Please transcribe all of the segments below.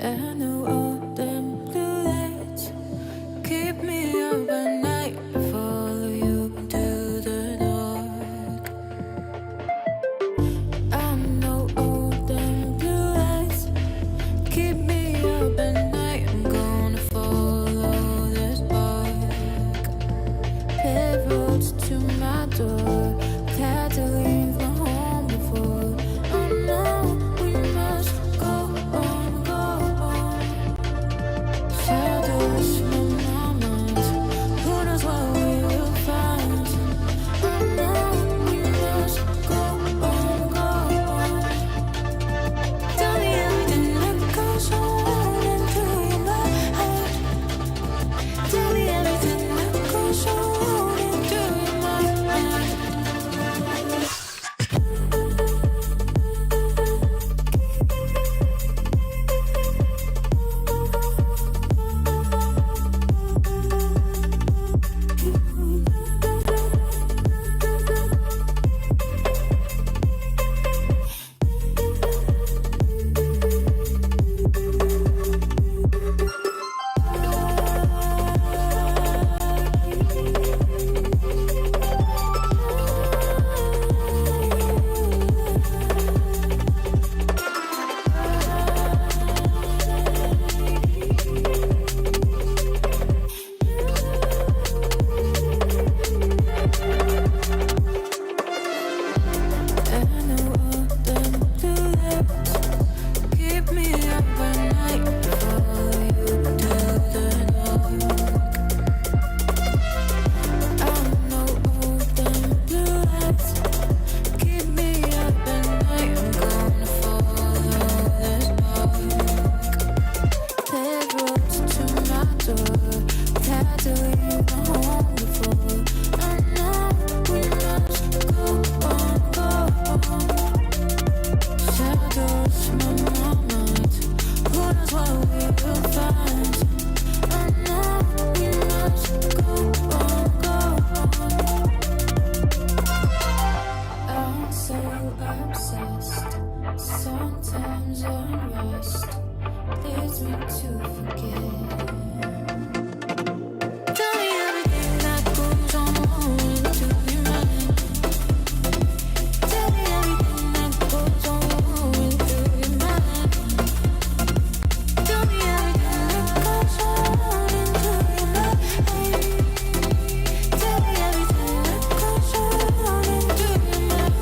I know all them blue lights keep me up at night. Follow you to the north. I know all them blue lights keep me up at night. I'm gonna follow this spark. Paved roads to my door. Had to leave my home before. I know we must go on, go on. past leads me to forget. Tell me everything that goes on into your mind. Tell me everything that goes on into your mind. Tell me everything that goes on into your mind. Tell me everything that goes on into your mind.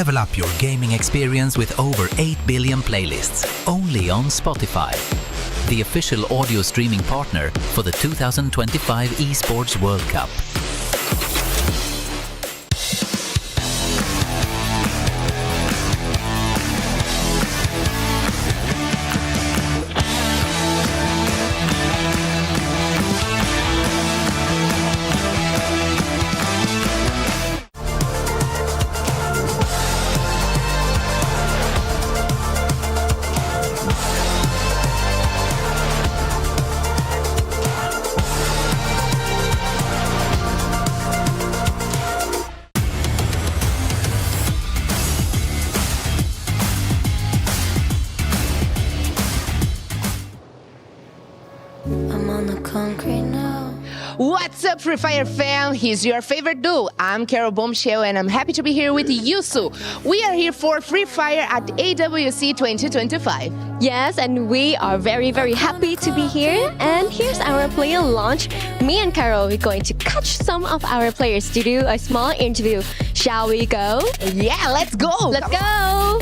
Level up your gaming experience with over 8 billion playlists, only on Spotify, the official audio streaming partner for the 2025 Esports World Cup. I'm on the concrete now. What's up, Free Fire fam? Here's your favorite duo. I'm Carol Bombshell, and I'm happy to be here with Yusu. We are here for Free Fire at AWC 2025. Yes, and we are very, very happy to be here. And here's our player launch. Me and Carol, we're going to catch some of our players to do a small interview. Shall we go? Yeah, let's go! Let's go!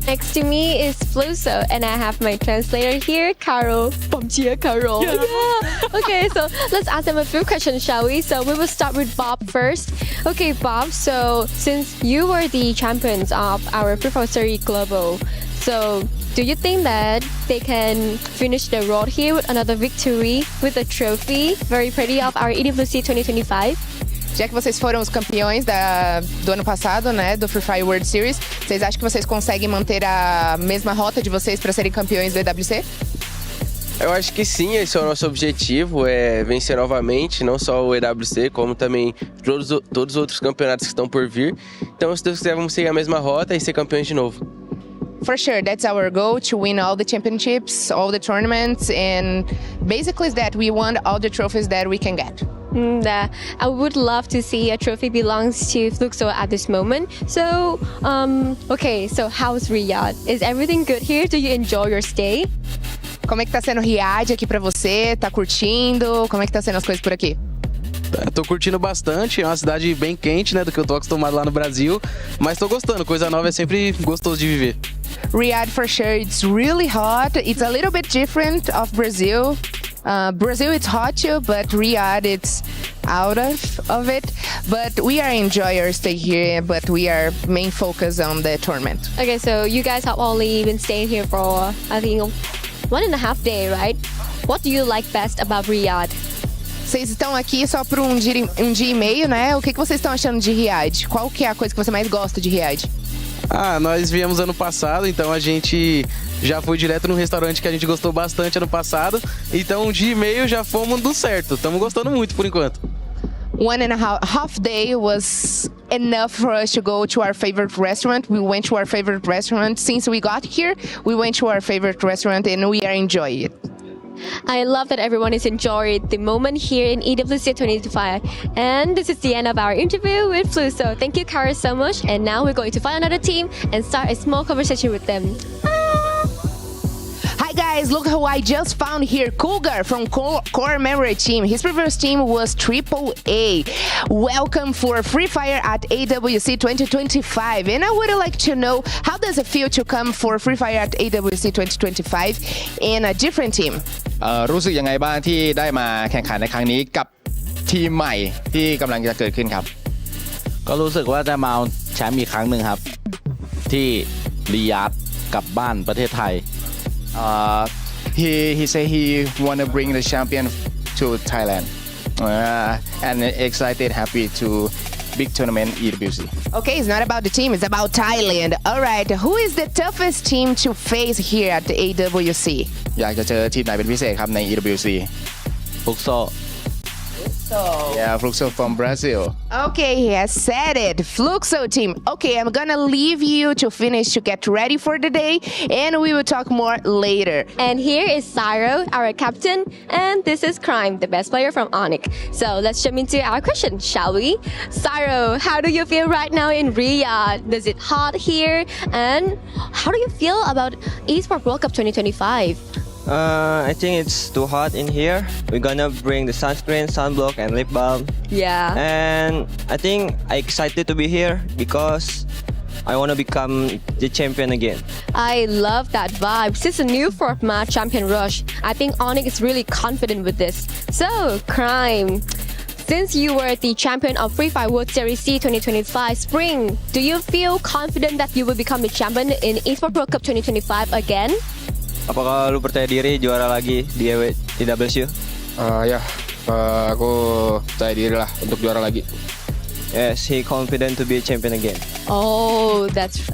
Next to me is Fluso, and I have my translator here, Carol. Bomchia Carol. Yeah. Okay, so let's ask them a few questions, shall we? So we will start with Bob first. Okay, Bob, so since you were the champions of our Purgatory Global, so do you think that they can finish the road here with another victory with a trophy very pretty of our EWC 2025? Já que vocês foram os campeões do ano passado, né, do Free Fire World Series, vocês acham que vocês conseguem manter a mesma rota de vocês para serem campeões do EWC? Eu acho que sim, esse é o nosso objetivo, é vencer novamente, não só o EWC, como também todos os outros campeonatos que estão por vir. Então, se Deus quiser, vamos seguir a mesma rota e ser campeões de novo. For sure, that's our goal, to win all the championships, all the tournaments, and basically that we want all the trophies that we can get. I would love to see a trophy belongs to Fluxo at this moment. So, okay, so how's Riyadh? Is everything good here? Do you enjoy your stay? Como é que tá sendo Riyadh aqui pra você? Tá curtindo? Como é que tá sendo as coisas por aqui? Tô curtindo bastante, é uma cidade bem quente, né, do que eu tô acostumado lá no Brasil, mas tô gostando, coisa nova é sempre gostoso de viver. Riyadh, for sure, it's really hot. It's a little bit different of Brazil. Brazil, it's hot too, but Riyadh, it's out of it. But we are enjoying our stay here, but we are main focus on the tournament. Okay, so you guys have only been staying here for, I think, 1.5 days, right? What do you like best about Riyadh? Vocês estão aqui só por um dia e meio, né? O que vocês estão achando de Riyadh? Qual que é a coisa que você mais gosta de Riyadh? Nós viemos ano passado, então a gente já foi direto num restaurante que a gente gostou bastante ano passado. Então um dia e meio já fomos do certo. Estamos gostando muito por enquanto. 1.5 day was enough for us to go to our favorite restaurant. We went to our favorite restaurant. Since we got here, we went to our favorite restaurant and we are enjoying it. I love that everyone is enjoying the moment here in EWC 2025. And this is the end of our interview with Fluso. Thank you, Kara, so much. And now we're going to find another team and start a small conversation with them. Hi guys, look who I just found here. Cougar from Core Memory Team. His previous team was AAA. Welcome for Free Fire at AWC 2025. And I would like to know, how does it feel to come for Free Fire at AWC 2025 in a different team? รู้สึกยังไงบ้างที่ได้มาแข่งขันในครั้งนี้กับทีมใหม่ที่กำลังจะเกิดขึ้นครับก็รู้สึกว่าจะมาเอาแชมป์อีกครั้งหนึ่งครับที่ริยาดกับบ้านประเทศไทยhe said he want to bring the champion to Thailand and excited happy to big tournament EWC. Okay, it's not about the team, it's about Thailand. All right, who is the toughest team to face here at the AWC? อยากจะเจอทีมไหนเป็นพิเศษครับใน EWC ฟุกโซ Yeah, Fluxo from Brazil. Okay, he has said it. Fluxo team. Okay, I'm gonna leave you to finish to get ready for the day, and we will talk more later. And here is Cyro, our captain, and this is Crime, the best player from Onyx. So let's jump into our question, shall we? Cyro, how do you feel right now in Riyadh? Is it hot here? And how do you feel about Esports World Cup 2025? I think it's too hot in here. We're gonna bring the sunscreen, sunblock, and lip balm. Yeah. And I think I'm excited to be here because I want to become the champion again. I love that vibe. Since a new format, Champion Rush, I think Onyx is really confident with this. So, Crime, since you were the champion of Free Fire World Series C 2025 Spring, do you feel confident that you will become the champion in Esports World Cup 2025 again? Apakah lu percaya diri juara lagi di EWC? Aku percaya diri lah untuk juara lagi. Yes, he confident to be a champion again. Oh,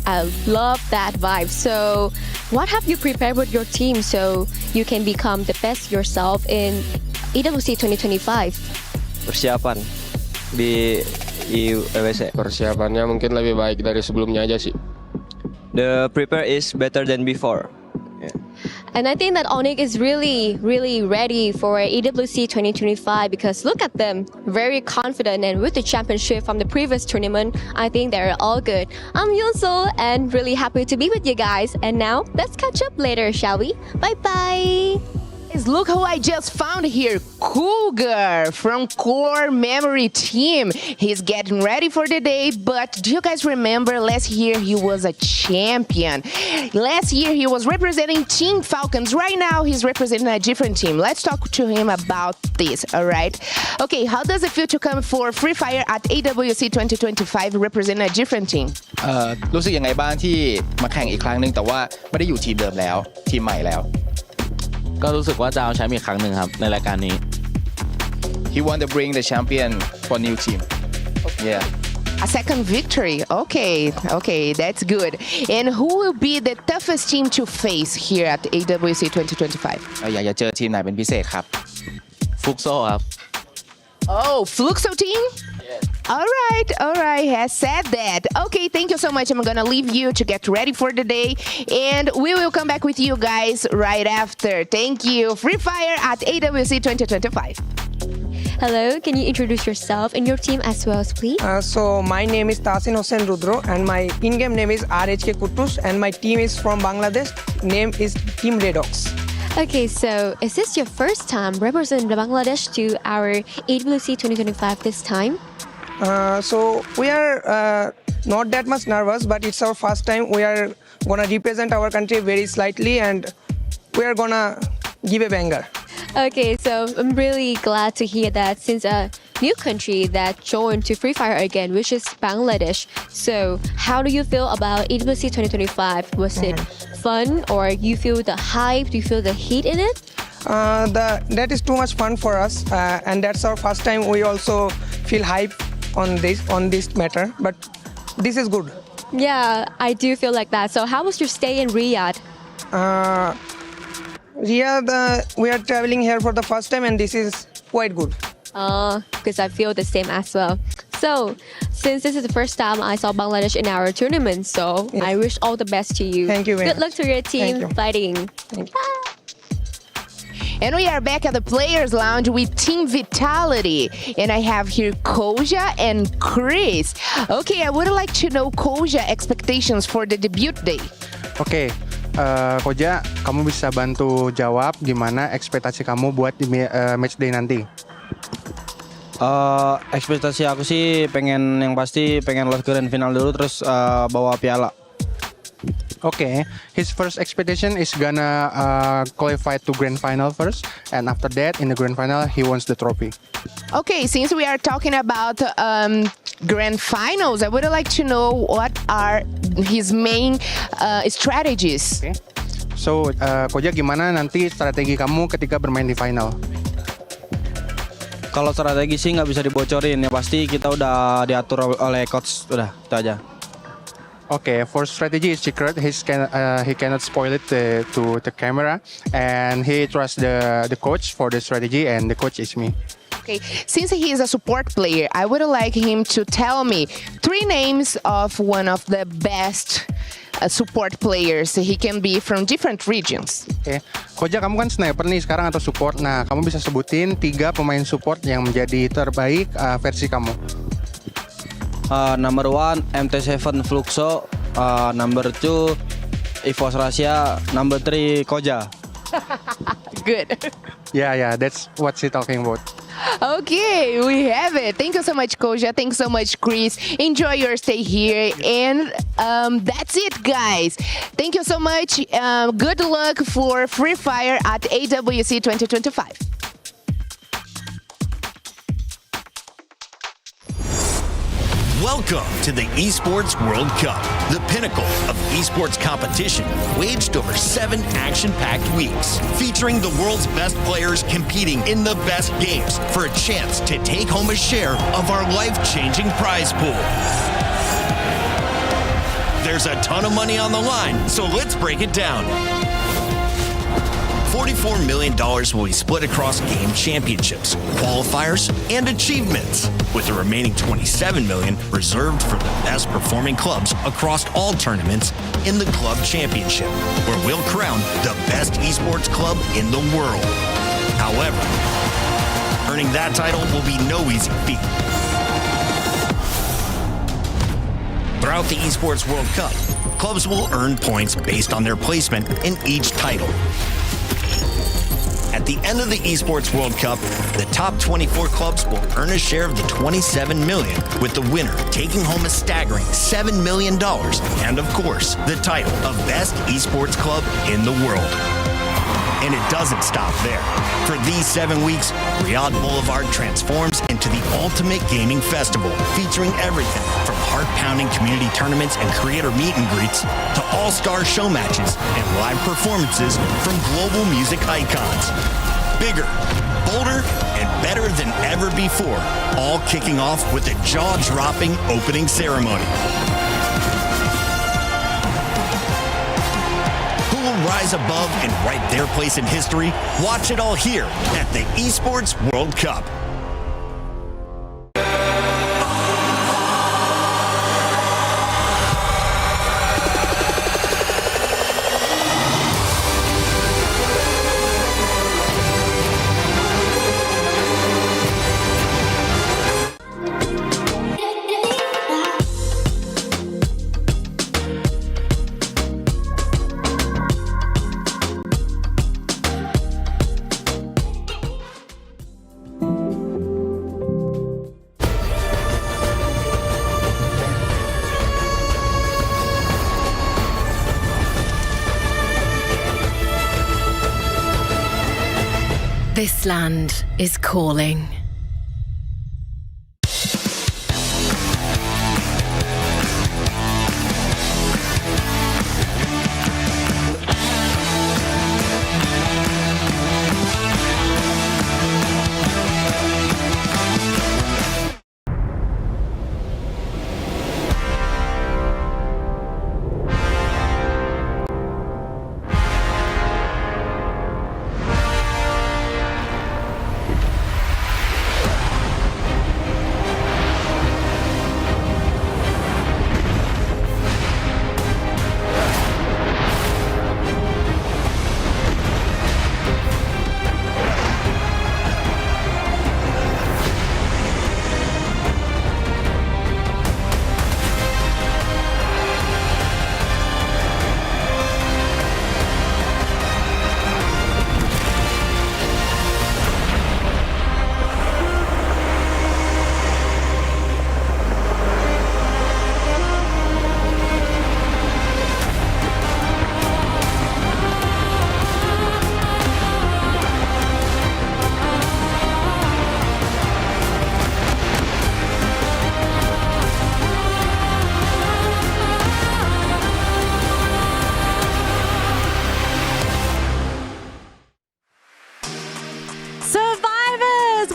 I love that vibe. So, what have you prepared with your team so you can become the best yourself in EWC 2025? Persiapan di EWC. Persiapannya mungkin lebih baik dari sebelumnya aja sih. The prepare is better than before. And I think that Onyx is really, really ready for EWC 2025 because look at them, very confident, and with the championship from the previous tournament, I think they're all good. I'm Yunso and really happy to be with you guys. And now let's catch up later, shall we? Bye bye. Look who I just found here, Cougar from Core Memory Team. He's getting ready for the day, but do you guys remember last year he was a champion? Last year he was representing Team Falcons. Right now he's representing a different team. Let's talk to him about this, all right? Okay, how does it feel to come for Free Fire at AWC 2025 representing a different team? รู้สึกยังไงบ้างที่มาแข่งอีกครั้งหนึ่งแต่ว่าไม่ได้อยู่ทีมเดิมแล้วทีมใหม่แล้ว ก็รู้สึกว่าจะเอาแชมป์อีกครั้งหนึ่งครับในรายการนี้ He want to bring the champion for new team. Yeah. A second victory. Okay, that's good. And who will be the toughest team to face here at AWC 2025? อยากจะเจอทีมไหนเป็นพิเศษครับ ฟุกโซ่ครับ Oh, Fluxo team? Yes. All right, has said that. Okay, thank you so much. I'm gonna leave you to get ready for the day, and we will come back with you guys right after. Thank you. Free Fire at AWC 2025. Hello, can you introduce yourself and your team as well, please? So my name is Tasin Hossain Rudro and my in-game name is RHK Kutus and my team is from Bangladesh. Name is Team Redox. Okay, so is this your first time representing Bangladesh to our EWC 2025 this time? So we are not that much nervous, but it's our first time. We are gonna represent our country very slightly and we are gonna give a banger. Okay, so I'm really glad to hear that since a new country that joined to Free Fire again, which is Bangladesh. So how do you feel about EWC 2025? Was it fun or you feel the hype? Do you feel the heat in it? That is too much fun for us and that's our first time. We also feel hype on this matter, but this is good. Yeah, I do feel like that. So how was your stay in Riyadh? Riyadh, we are traveling here for the first time and this is quite good. Because I feel the same as well. So, since this is the first time I saw Bangladesh in our tournament, so yes. I wish all the best to you. Thank you very Good luck much. to your team Thank you. fighting. Thank you. And we are back at the Players Lounge with Team Vitality. And I have here Koja and Chris. Okay, I would like to know Koja expectations for the debut day. Oke, Koja, kamu bisa bantu jawab gimana ekspektasi kamu buat di match day nanti? Ekspektasi aku sih yang pasti pengen lolos grand final dulu terus bawa piala. Okay, his first expectation is gonna qualify to grand final first, and after that, in the grand final, he wants the trophy. Okay, since we are talking about grand finals, I would like to know what are his main strategies. Okay. So, Koja, gimana nanti strategi kamu ketika bermain di final? Kalau strategi sih nggak bisa dibocorin, ya pasti kita udah diatur oleh coach, udah itu aja. Okay, for strategy is secret. He cannot spoil it to the camera, and he trusts the coach for the strategy, and the coach is me. Okay, since he is a support player, I would like him to tell me 3 names of one of the best support players. He can be from different regions. Okay, Koja, kamu kan sniper nih sekarang atau support. Nah, kamu bisa sebutin 3 pemain support yang menjadi terbaik versi kamu. Number 1 MT7 Fluxo, number 2 EVOS Russia, number 3 Koja. good. Yeah, that's what she's talking about. Okay, we have it. Thank you so much, Koja. Thanks so much, Chris. Enjoy your stay here. And that's it, guys. Thank you so much. Good luck for Free Fire at AWC 2025. Welcome to the Esports World Cup, the pinnacle of esports competition, waged over 7 action-packed weeks, featuring the world's best players competing in the best games for a chance to take home a share of our life-changing prize pool. There's a ton of money on the line, so let's break it down. $44 million will be split across game championships, qualifiers, and achievements, with the remaining $27 million reserved for the best performing clubs across all tournaments in the Club Championship, where we'll crown the best esports club in the world. However, earning that title will be no easy feat. Throughout the Esports World Cup, clubs will earn points based on their placement in each title. At the end of the Esports World Cup, the top 24 clubs will earn a share of the $27 million, with the winner taking home a staggering $7 million, and of course, the title of Best Esports Club in the world. And it doesn't stop there. For these 7 weeks, Riyadh Boulevard transforms into the ultimate gaming festival, featuring everything from heart-pounding community tournaments and creator meet and greets to all-star show matches and live performances from global music icons. Bigger, bolder, and better than ever before, all kicking off with a jaw-dropping opening ceremony. Rise above and write their place in history? Watch it all here at the Esports World Cup. This land is calling.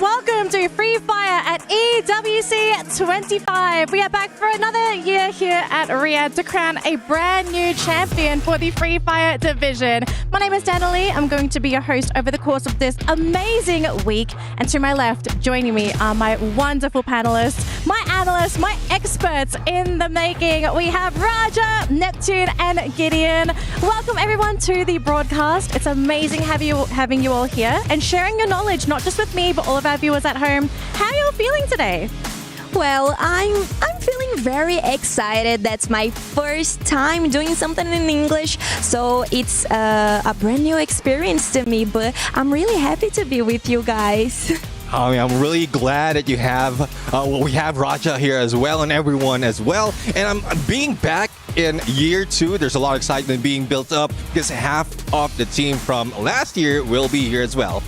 Welcome to Free Fire at EWC 25. We are back for another year here at Riyadh to crown a brand new champion for the Free Fire division. My name is Dana Lee. I'm going to be your host over the course of this amazing week. And to my left, joining me are my wonderful panelists, my analysts, my experts in the making. We have Raja, Neptune, and Gideon. Welcome everyone to the broadcast. It's amazing having you all here and sharing your knowledge, not just with me, but all of our viewers at home. How are you all feeling today? Well, I'm feeling very excited. That's my first time doing something in English, so it's a brand new experience to me. But I'm really happy to be with you guys. I'm really glad that you have, we have Raja here as well and everyone as well. And I'm being back in year 2. There's a lot of excitement being built up because half of the team from last year will be here as well.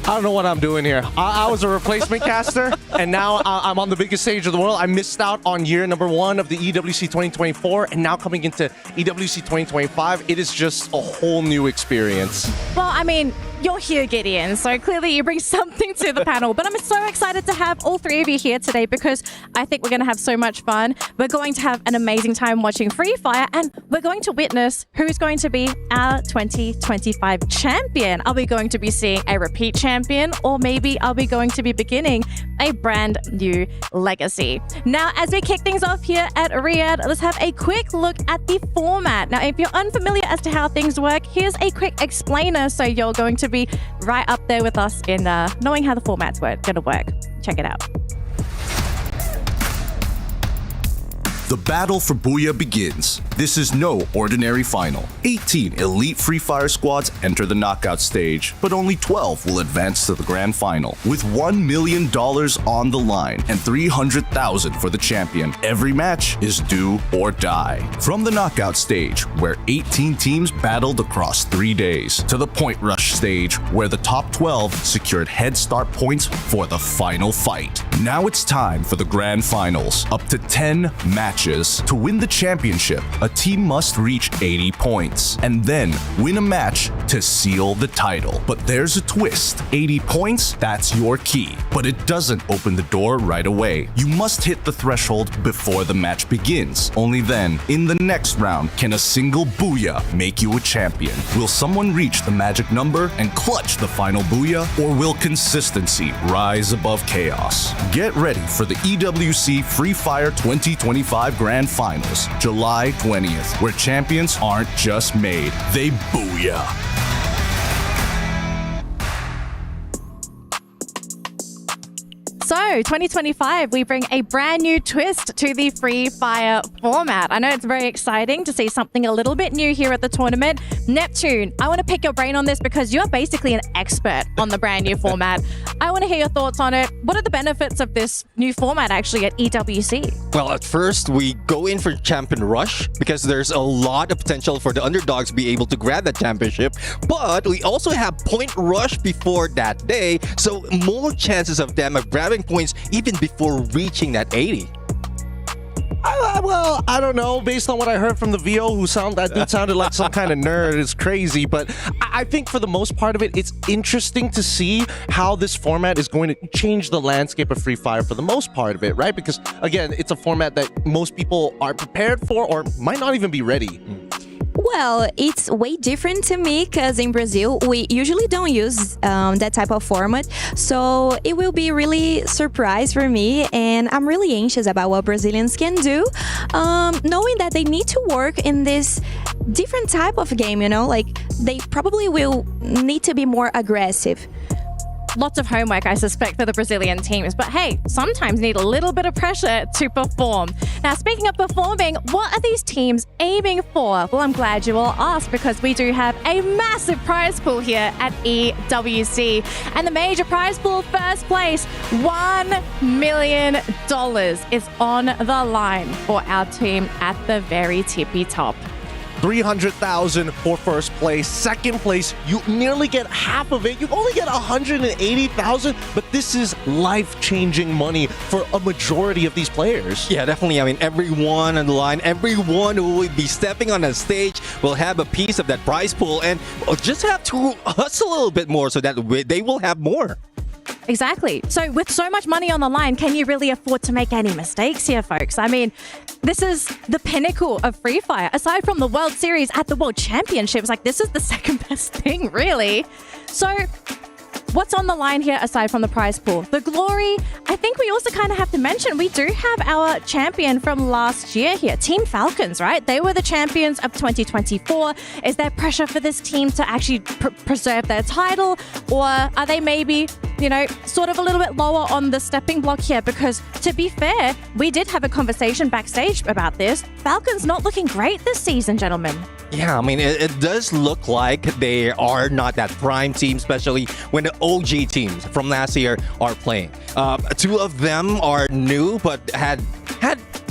I don't know what I'm doing here. I was a replacement caster, and now I'm on the biggest stage of the world. I missed out on year number 1 of the EWC 2024, and now coming into EWC 2025, it is just a whole new experience. Well, I mean, you're here, Gideon, so clearly you bring something to the panel. But I'm so excited to have all 3 of you here today because I think we're going to have so much fun. We're going to have an amazing time watching Free Fire, and we're going to witness who's going to be our 2025 champion. Are we going to be seeing a repeat champion, or maybe are we going to be beginning a brand new legacy? Now, as we kick things off here at Riyadh, let's have a quick look at the format. Now, if you're unfamiliar as to how things work, here's a quick explainer so you're going to be right up there with us in knowing how the format's going to work. Check it out. The battle for Booyah begins. This is no ordinary final. 18 elite Free Fire squads enter the knockout stage, but only 12 will advance to the grand final. With $1 million on the line and $300,000 for the champion, every match is do or die. From the knockout stage, where 18 teams battled across 3 days, to the point rush stage, where the top 12 secured head start points for the final fight. Now it's time for the grand finals. Up to 10 matches. To win the championship, a team must reach 80 points and then win a match to seal the title. But there's a twist. 80 points, that's your key. But it doesn't open the door right away. You must hit the threshold before the match begins. Only then, in the next round, can a single Booyah make you a champion. Will someone reach the magic number and clutch the final Booyah, or will consistency rise above chaos? Get ready for the EWC Free Fire 2025 Grand Finals, July 20th, where champions aren't just made, they Booyah. So, 2025, we bring a brand new twist to the Free Fire format. I know it's very exciting to see something a little bit new here at the tournament. Neptune, I want to pick your brain on this because you're basically an expert on the brand new format. I want to hear your thoughts on it. What are the benefits of this new format actually at EWC? Well, at first, we go in for Champion Rush because there's a lot of potential for the underdogs to be able to grab that championship. But we also have Point Rush before that day, so more chances of them of grabbing points even before reaching that 80. Well, I don't know. Based on what I heard from the VO, that dude sounded like some kind of nerd. It's crazy. But I think for the most part of it, it's interesting to see how this format is going to change the landscape of Free Fire for the most part of it, right? Because, again, it's a format that most people are prepared for or might not even be ready. Well, it's way different to me because in Brazil, we usually don't use that type of format. So it will be really surprise for me. And I'm really anxious about what Brazilians can do, knowing that they need to work in this different type of game, you know, like they probably will need to be more aggressive. Lots of homework, I suspect, for the Brazilian teams. But hey, sometimes need a little bit of pressure to perform. Now, speaking of performing, what are these teams aiming for? Well, I'm glad you all asked because we do have a massive prize pool here at EWC. And the major prize pool, first place, $1 million is on the line for our team at the very tippy top. $300,000 for first place. Second place, you nearly get half of it. You only get $180,000, but this is life-changing money for a majority of these players. Yeah, definitely. I mean, everyone on the line, everyone who will be stepping on the stage will have a piece of that prize pool and just have to hustle a little bit more so that they will have more. Exactly. So with so much money on the line, can you really afford to make any mistakes here, folks? I mean, this is the pinnacle of Free Fire. Aside from the World Series at the World Championships, like this is the second best thing, really. So what's on the line here aside from the prize pool? The glory, I think we also kind of have to mention, we do have our champion from last year here, Team Falcons, right? They were the champions of 2024. Is there pressure for this team to actually preserve their title? Or are they maybe sort of a little bit lower on the stepping block here because, to be fair, we did have a conversation backstage about this. Falcons not looking great this season, gentlemen. Yeah, I mean, it does look like they are not that prime team, especially when the OG teams from last year are playing. Two of them are new, but had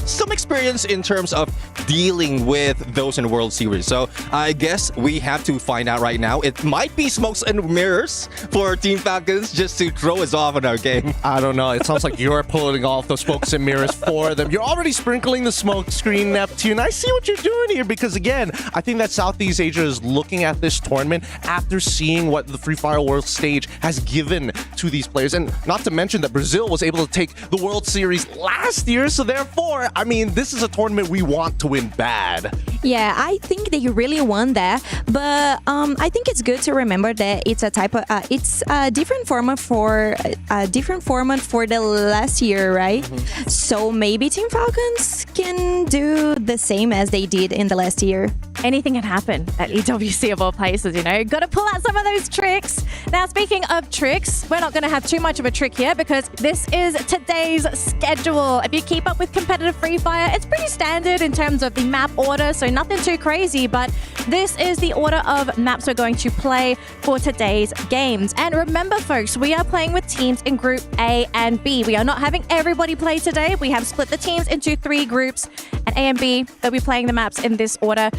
some experience in terms of dealing with those in the World Series. So I guess we have to find out right now. It might be smokes and mirrors for Team Falcons just to throw us off in our game. I don't know. It sounds like you're pulling off those smokes and mirrors for them. You're already sprinkling the smoke screen, Neptune. I see what you're doing here because, again, I think that Southeast Asia is looking at this tournament after seeing what the Free Fire World Stage has given to these players. And not to mention that Brazil was able to take the World Series last year. So therefore, I mean, this is a tournament we want to win bad. Yeah, I think they really won that, but I think it's good to remember that it's a type of it's a different format for the last year, right? Mm-hmm. So maybe Team Falcons can do the same as they did in the last year. Anything can happen at EWC of all places, Got to pull out some of those tricks. Now, speaking of tricks, we're not going to have too much of a trick here because this is today's schedule. If you keep up with competitive Free Fire, it's pretty standard in terms of the map order, so nothing too crazy, but this is the order of maps we're going to play for today's games. And remember, folks, we are playing with teams in Group A and B. We are not having everybody play today. We have split the teams into 3 groups, and A and B, they'll be playing the maps in this order.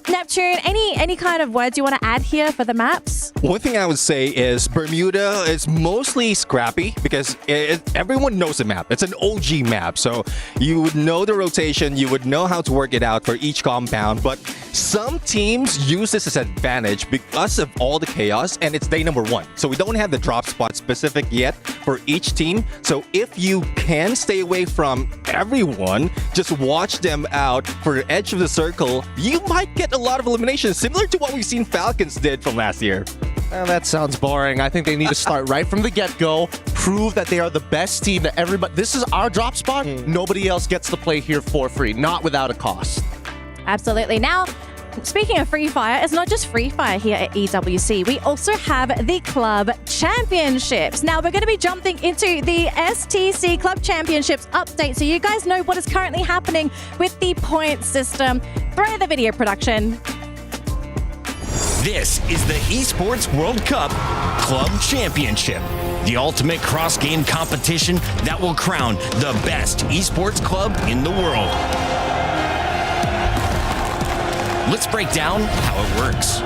Neptune, any kind of words you want to add here for the maps? One thing I would say is Bermuda is mostly scrappy because everyone knows the map. It's an OG map, so you would know the rotation, you would know how to work it out for each compound, but some teams use this as an advantage because of all the chaos, and it's day number 1. So we don't have the drop spot specific yet for each team. So if you can stay away from everyone, just watch them out for the edge of the circle, you might get a lot of eliminations, similar to what we've seen Falcons did from last year. That sounds boring. I think they need to start right from the get-go, prove that they are the best team, that everybody, this is our drop spot. Nobody else gets to play here for free, not without a cost. Absolutely. Now, speaking of Free Fire, it's not just Free Fire here at EWC. We also have the Club Championships. Now, we're going to be jumping into the STC Club Championships update so you guys know what is currently happening with the point system. Throw the video production. This is the Esports World Cup Club Championship, the ultimate cross-game competition that will crown the best esports club in the world. Let's break down how it works.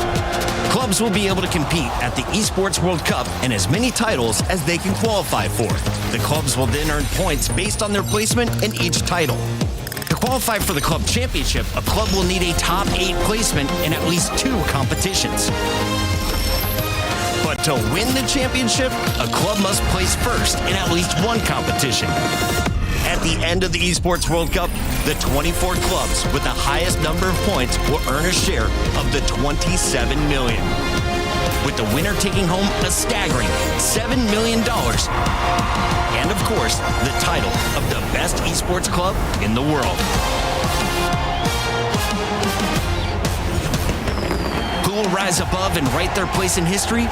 Clubs will be able to compete at the Esports World Cup and as many titles as they can qualify for. The clubs will then earn points based on their placement in each title. To qualify for the Club Championship, a club will need a top 8 placement in at least 2 competitions. But to win the championship, a club must place first in at least 1 competition. At the end of the Esports World Cup, the 24 clubs with the highest number of points will earn a share of the 27 million. With the winner taking home a staggering $7 million. And of course, the title of the best esports club in the world. Who will rise above and write their place in history?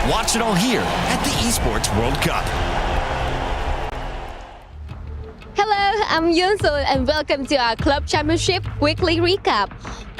Watch it all here at the Esports World Cup. Hello, I'm Yunsul and welcome to our Club Championship Weekly Recap.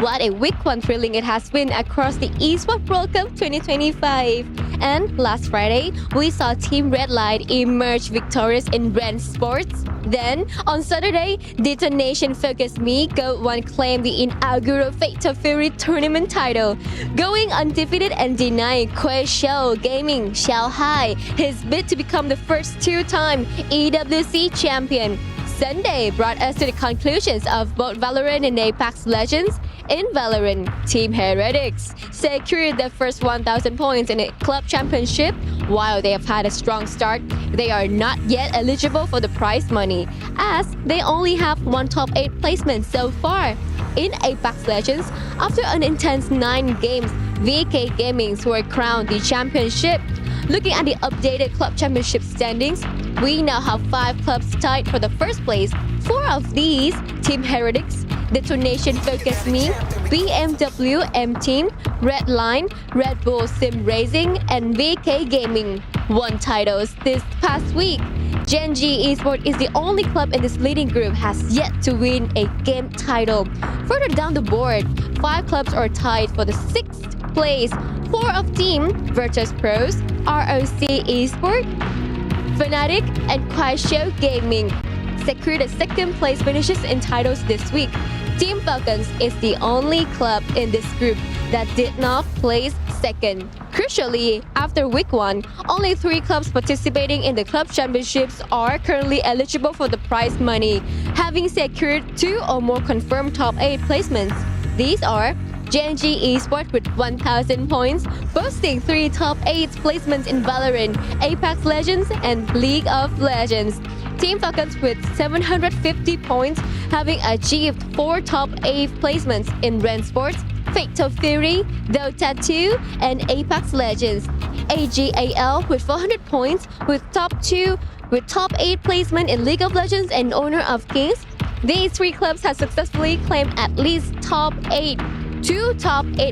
What a week one thrilling it has been across the Esports World Cup 2025. And last Friday, we saw Team Red Light emerge victorious in Brand Sports. Then, on Saturday, Detonation Focus Me Goat 1 claimed the inaugural Fatal Fury tournament title, going undefeated and denying Quaishou Gaming Shanghai his bid to become the first 2-time EWC champion. Sunday brought us to the conclusions of both Valorant and Apex Legends. In Valorant, Team Heretics secured their first 1,000 points in a club championship. While they have had a strong start, they are not yet eligible for the prize money, as they only have 1 top 8 placement so far. In Apex Legends, after an intense 9 games, VK Gaming were crowned the championship. Looking at the updated club championship standings, we now have 5 clubs tied for the first place. 4 of these, Team Heretics, Detonation Focus Me, BMW M Team, Red Line, Red Bull Sim Racing, and VK Gaming won titles this past week. Gen G Esports is the only club in this leading group has yet to win a game title. Further down the board, 5 clubs are tied for the 6th place. 4 of Team Virtus.pro, ROC Esports, Fnatic, and Quaisho Gaming secured a 2nd place finishes in titles this week. Team Falcons is the only club in this group that did not place 2nd. Crucially, after week 1, only 3 clubs participating in the club championships are currently eligible for the prize money, having secured 2 or more confirmed top 8 placements. These are Gen G Esports with 1,000 points, boasting 3 top 8 placements in Valorant, Apex Legends, and League of Legends. Team Falcons with 750 points, having achieved 4 top 8 placements in Ren Sports, Fatal Fury, Dota 2, and Apex Legends. AG.AL with 400 points, with top 8 placement in League of Legends and Honor of Kings. These 3 clubs have successfully claimed at least 2 top 8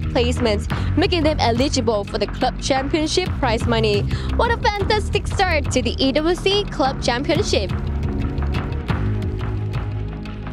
placements, making them eligible for the Club Championship prize money. What a fantastic start to the EWC Club Championship.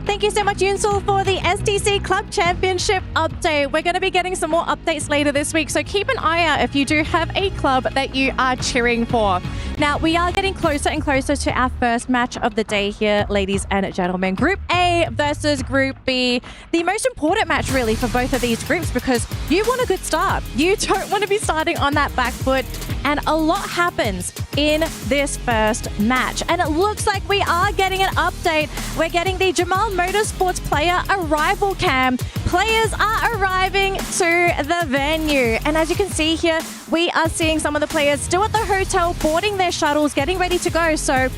Thank you so much, Yunsul, for the STC Club Championship update. We're going to be getting some more updates later this week, so keep an eye out if you do have a club that you are cheering for. Now, we are getting closer and closer to our first match of the day here, ladies and gentlemen. Group A versus Group B. The most important match, really, for both of these groups, because you want a good start. You don't want to be starting on that back foot, and a lot happens in this first match. And it looks like we are getting an update. We're getting the Jamal Motorsports player arrival cam. Players are arriving to the venue. And as you can see here, we are seeing some of the players still at the hotel, boarding their shuttles, getting ready to go. So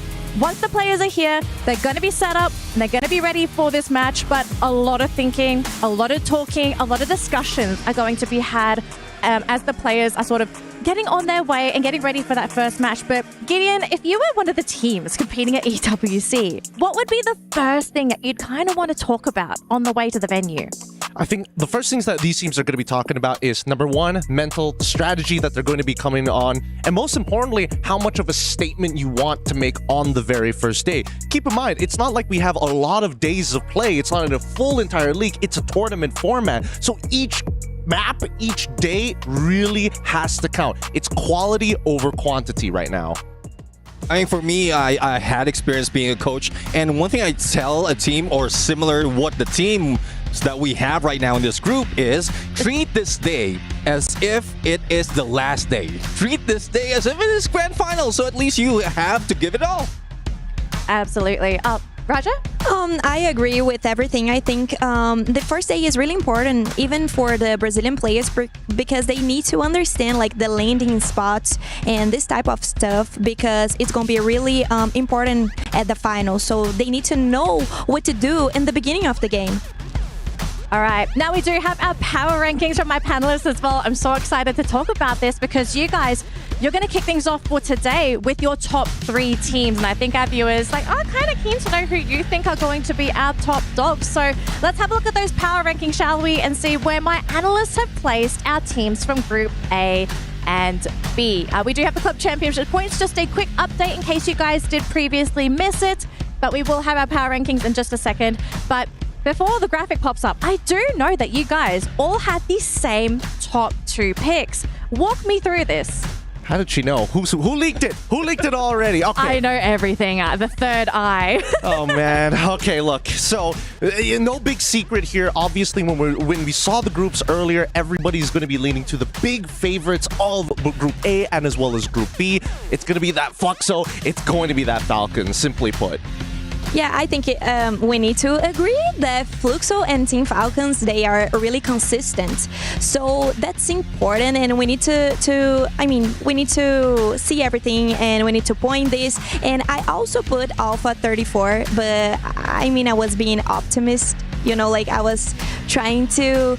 once the players are here, they're going to be set up and they're going to be ready for this match. But a lot of thinking, a lot of talking, a lot of discussions are going to be had as the players are sort of getting on their way and getting ready for that first match. But Gideon, if you were one of the teams competing at EWC, what would be the first thing that you'd kind of want to talk about on the way to the venue? I think the first things that these teams are going to be talking about is, number 1, mental strategy that they're going to be coming on, and most importantly, how much of a statement you want to make on the very first day. Keep in mind, it's not like we have a lot of days of play. It's not in a full entire league. It's a tournament format. So each map, each day really has to count. It's quality over quantity right now. I mean, for me, I had experience being a coach, and one thing I tell a team, or similar to what the team that we have right now in this group is, treat this day as if it is the last day. Treat this day as if it is grand final, so at least you have to give it all. Absolutely. Raja? I agree with everything. I think the first day is really important, even for the Brazilian players, because they need to understand like the landing spots and this type of stuff, because it's going to be really important at the final. So they need to know what to do in the beginning of the game. All right, now we do have our power rankings from my panelists as well. I'm so excited to talk about this because you guys, you're going to kick things off for today with your top 3 teams. And I think our viewers are kind of keen to know who you think are going to be our top dogs. So let's have a look at those power rankings, shall we? And see where my analysts have placed our teams from Group A and B. We do have the Club Championship points. Just a quick update in case you guys did previously miss it. But we will have our power rankings in just a second. But before the graphic pops up, I do know that you guys all had the same top 2 picks. Walk me through this. How did she know? Who leaked it? Who leaked it already? Okay. I know everything. The third eye. Oh man. Okay, look. So no big secret here. Obviously, when we saw the groups earlier, everybody's going to be leaning to the big favorites of Group A and as well as Group B. It's going to be that Fluxo. It's going to be that Falcons, simply put. Yeah, I think we need to agree that Fluxo and Team Falcons, they are really consistent. So that's important, and we need we need to see everything, and we need to point this. And I also put Alpha 34, but I was being optimist. I was trying to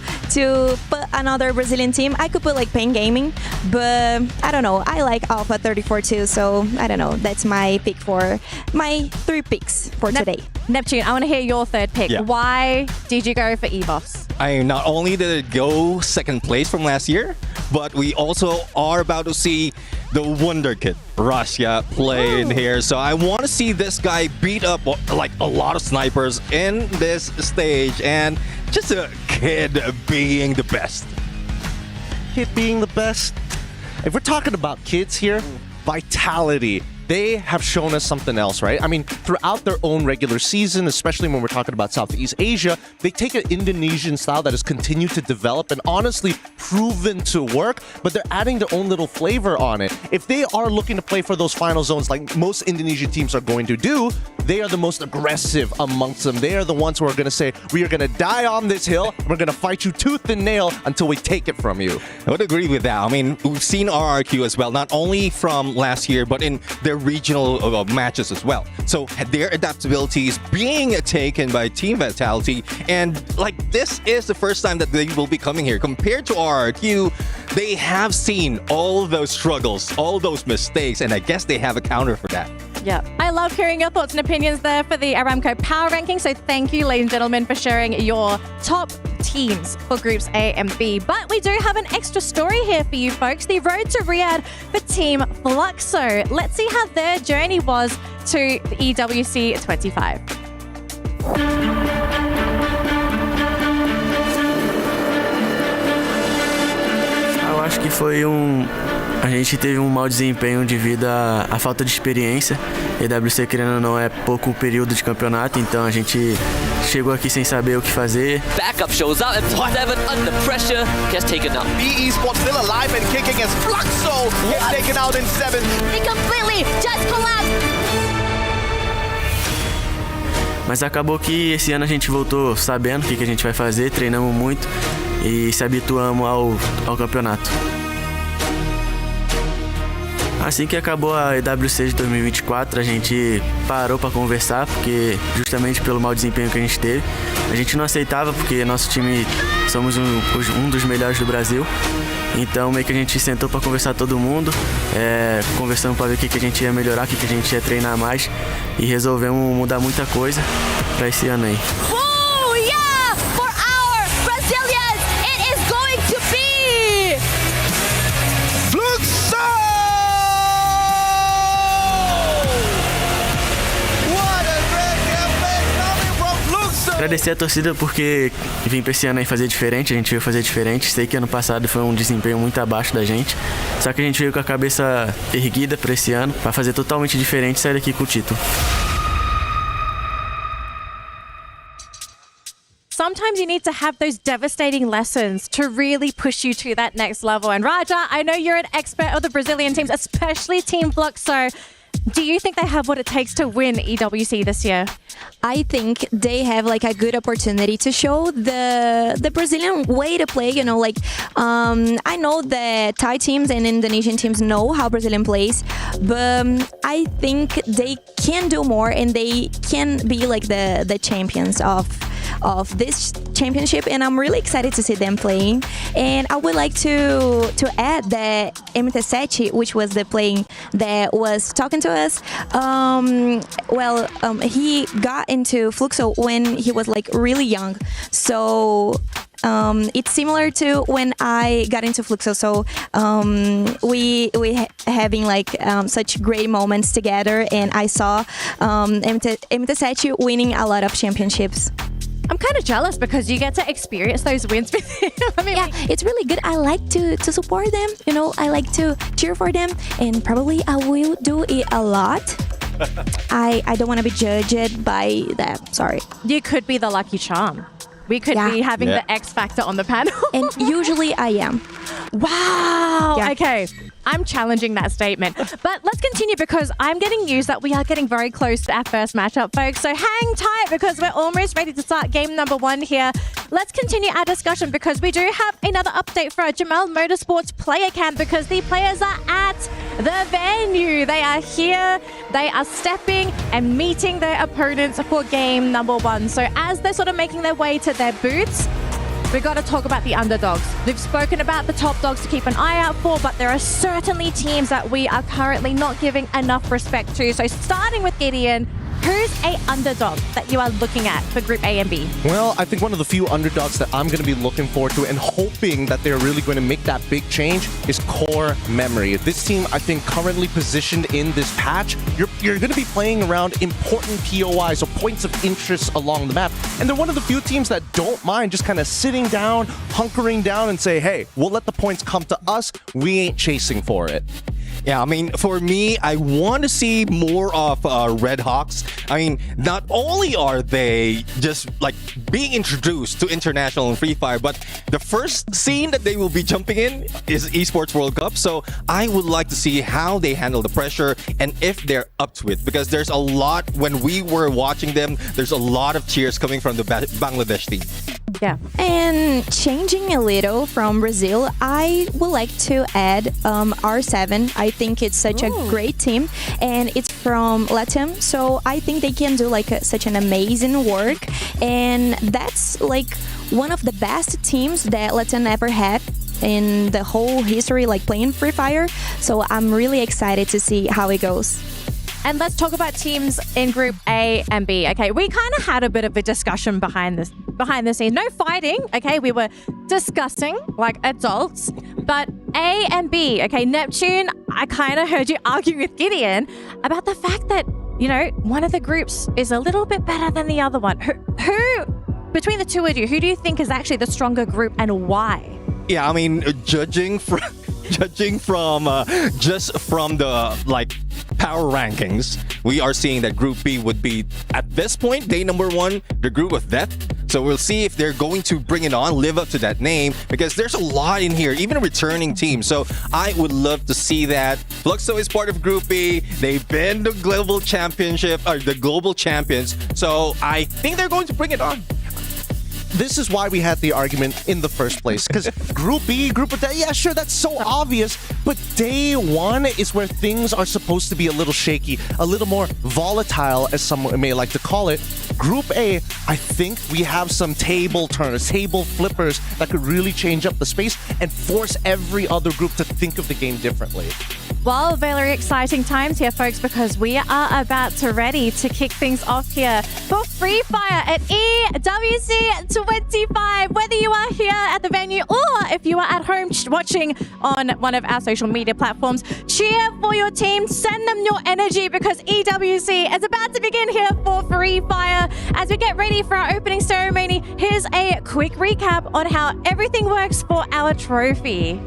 put another Brazilian team. I could put Pain Gaming, but I don't know. I like Alpha 34 too, so I don't know. That's my pick for my 3 picks for today. Neptune, I want to hear your third pick. Yeah. Why did you go for EBOS? Not only did it go second place from last year, but we also are about to see the Wonder Kid, Russia, play in here. So I want to see this guy beat up like a lot of snipers in this stage, and just a kid being the best. Kid being the best. If we're talking about kids here, vitality. They have shown us something else, right? I mean, throughout their own regular season, especially when we're talking about Southeast Asia, they take an Indonesian style that has continued to develop and honestly proven to work, but they're adding their own little flavor on it. If they are looking to play for those final zones like most Indonesian teams are going to do, they are the most aggressive amongst them. They are the ones who are going to say, we are going to die on this hill, and we're going to fight you tooth and nail until we take it from you. I would agree with that. I mean, we've seen RRQ as well, not only from last year, but in their regional matches as well. So their adaptability is being taken by Team Vitality, and like this is the first time that they will be coming here. Compared to RRQ, they have seen all those struggles, all those mistakes, and I guess they have a counter for that. Yeah. I love hearing your thoughts and opinions there for the Aramco Power Ranking. So thank you, ladies and gentlemen, for sharing your top teams for groups A and B. But we do have an extra story here for you folks. The road to Riyadh for Team Fluxo. Let's see how their journey was to the EWC 25. Eu acho que foi a gente teve mau desempenho devido à falta de experiência. EWC, querendo ou não, é pouco período de campeonato, então a gente chegou aqui sem saber o que fazer. Backup shows up and 7 under pressure gets taken out. Esports still alive and kicking as Fluxo gets taken out in 7. They completely just collapsed. Mas acabou que esse ano a gente voltou sabendo o que a gente vai fazer, treinamos muito e se habituamos ao campeonato. Assim que acabou a EWC de 2024, a gente parou para conversar, porque justamente pelo mau desempenho que a gente teve, a gente não aceitava, porque nosso time somos um dos melhores do Brasil. Então meio que a gente sentou para conversar todo mundo, conversando para ver o que a gente ia melhorar, o que a gente ia treinar mais, e resolvemos mudar muita coisa para esse ano aí. Oh yeah! For our Brazilians, it is going to be Fluxo! Agradecer a torcida porque vim pra esse ano aí fazer diferente, a gente veio fazer diferente. Sei que ano passado foi um desempenho muito abaixo da gente, só que a gente veio com a cabeça erguida pra esse ano, pra fazer totalmente diferente e sair daqui com o título. Sometimes you need to have those devastating lessons to really push you to that next level. And Raja, I know you're an expert of the Brazilian teams, especially Team Fluxo. Do you think they have what it takes to win EWC this year? I think they have like a good opportunity to show the Brazilian way to play. You know, like I know that Thai teams and Indonesian teams know how Brazilian plays, but I think they can do more and they can be like the champions of this championship, and I'm really excited to see them playing. And I would like to add that MT7, which was the playing that was talking to us, he got into Fluxo when he was like really young, so it's similar to when I got into Fluxo. So we having like such great moments together, and I saw MT7 winning a lot of championships. I'm kind of jealous because you get to experience those wins with him. I mean, yeah, it's really good. I like to support them. You know, I like to cheer for them, and probably I will do it a lot. I don't want to be judged by that. Sorry. You could be the lucky charm. We could be having the X Factor on the panel. And usually I am. Wow. Yeah. Okay. I'm challenging that statement. But let's continue because I'm getting news that we are getting very close to our first matchup, folks. So hang tight because we're almost ready to start game number 1 here. Let's continue our discussion because we do have another update for our Jamal Motorsports player camp because the players are at the venue. They are here. They are stepping and meeting their opponents for game number 1. So as they're sort of making their way to their booths, we got to talk about the underdogs. We've spoken about the top dogs to keep an eye out for, but there are certainly teams that we are currently not giving enough respect to. So starting with Gideon, who's a underdog that you are looking at for Group A and B? Well, I think one of the few underdogs that I'm going to be looking forward to and hoping that they're really going to make that big change is Core Memory. This team, I think, currently positioned in this patch, you're going to be playing around important POIs or points of interest along the map. And they're one of the few teams that don't mind just kind of sitting down, hunkering down and say, hey, we'll let the points come to us. We ain't chasing for it. Yeah, I mean, for me, I want to see more of Red Hawks. I mean, not only are they just like being introduced to international and Free Fire, but the first scene that they will be jumping in is Esports World Cup. So I would like to see how they handle the pressure and if they're up to it. Because there's a lot, when we were watching them, there's a lot of cheers coming from the Bangladesh team. Yeah. And changing a little from Brazil, I would like to add R7. I think it's such a great team, and it's from Latam, so I think they can do like such an amazing work, and that's like one of the best teams that Latam ever had in the whole history, like playing Free Fire. So I'm really excited to see how it goes. And let's talk about teams in Group A and B. Okay, we kind of had a bit of a discussion behind the scenes. No fighting, okay? We were discussing like adults. But A and B, okay, Neptune, I kind of heard you arguing with Gideon about the fact that, you know, one of the groups is a little bit better than the other one. Who between the two of you, who do you think is actually the stronger group and why? Yeah, I mean, judging from just from the like power rankings, we are seeing that Group B would be at this point day number 1, the group of death. So we'll see if they're going to bring it on, live up to that name, because there's a lot in here, even a returning team. So I would love to see that. Fluxo is part of Group B. They've been the global championship or the global champions. So I think they're going to bring it on. This is why we had the argument in the first place. Because Group B, Group of Death, yeah, sure, that's so obvious. But day 1 is where things are supposed to be a little shaky, a little more volatile, as some may like to call it. Group A, I think we have some table turners, table flippers that could really change up the space and force every other group to think of the game differently. Well, very exciting times here, folks, because we are about to ready to kick things off here for Free Fire at EWC 25. Whether you are here at the venue or if you are at home watching on one of our social media platforms, cheer for your team, send them your energy, because EWC is about to begin here for Free Fire. As we get ready for our opening ceremony, here's a quick recap on how everything works for our trophy.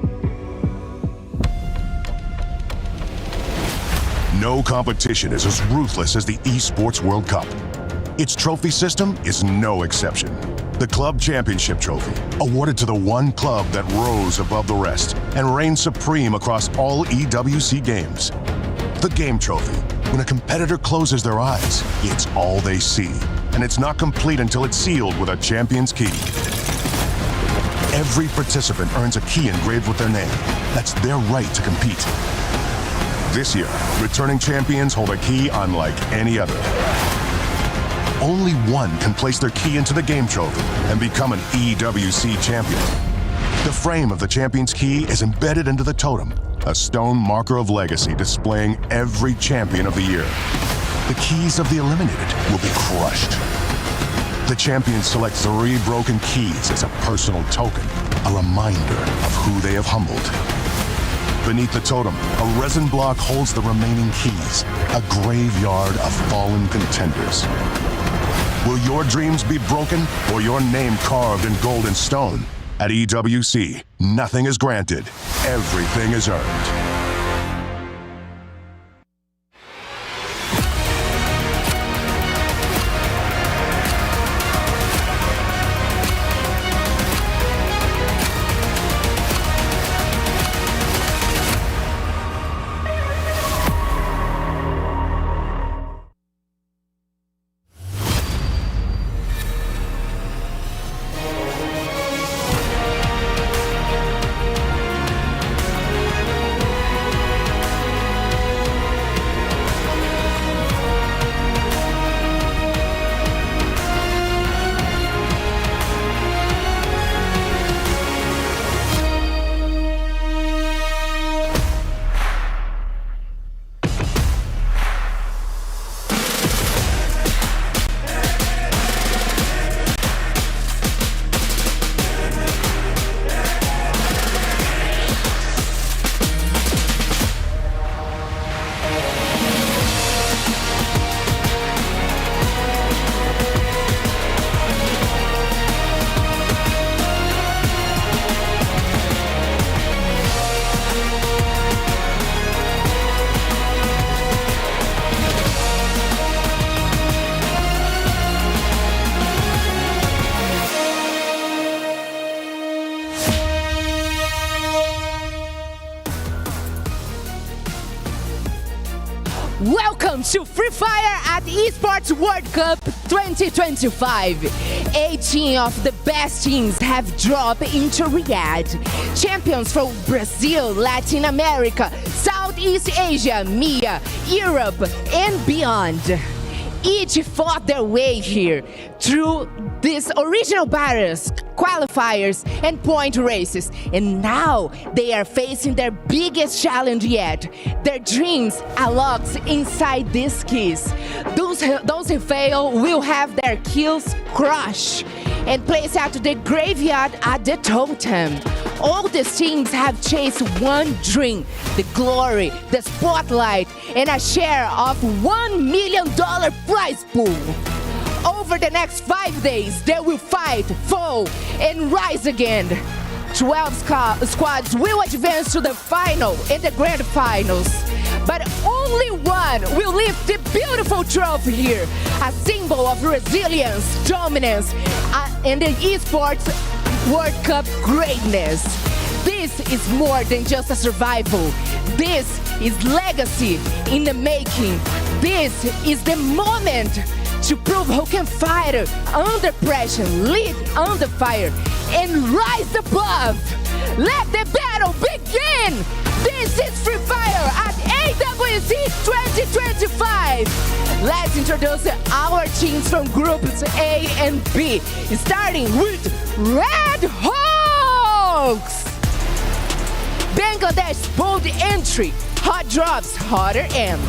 No competition is as ruthless as the Esports World Cup. Its trophy system is no exception. The Club Championship Trophy, awarded to the one club that rose above the rest and reigned supreme across all EWC games. The Game Trophy, when a competitor closes their eyes, it's all they see, and it's not complete until it's sealed with a champion's key. Every participant earns a key engraved with their name. That's their right to compete. This year, returning champions hold a key unlike any other. Only one can place their key into the Game Trophy and become an EWC champion. The frame of the champion's key is embedded into the totem, a stone marker of legacy displaying every champion of the year. The keys of the eliminated will be crushed. The champions select 3 broken keys as a personal token, a reminder of who they have humbled. Beneath the totem, a resin block holds the remaining keys, a graveyard of fallen contenders. Will your dreams be broken or your name carved in gold and stone? At EWC, nothing is granted, everything is earned. Welcome to Free Fire at Esports World Cup 2025. 18 of the best teams have dropped into Riyadh. Champions from Brazil, Latin America, Southeast Asia, MEA, Europe, and beyond. Each fought their way here through these original battles, qualifiers, and point races. And now they are facing their biggest challenge yet. Their dreams are locked inside these keys. Those who fail will have their kills crushed and placed out to the graveyard at the totem. All these teams have chased one dream: the glory, the spotlight, and a share of $1 million prize pool. Over the next 5 days, they will fight, fall, and rise again. 12 squads will advance to the final and the grand finals. But only one will lift the beautiful trophy here, a symbol of resilience, dominance, and the Esports World Cup greatness. This is more than just a survival. This is legacy in the making. This is the moment to prove who can fight under pressure, lead under fire, and rise above. Let the battle begin! This is Free Fire at AWC 2025. Let's introduce our teams from groups A and B, starting with Red Hawks. Bangladesh bold entry, hot drops, hotter M.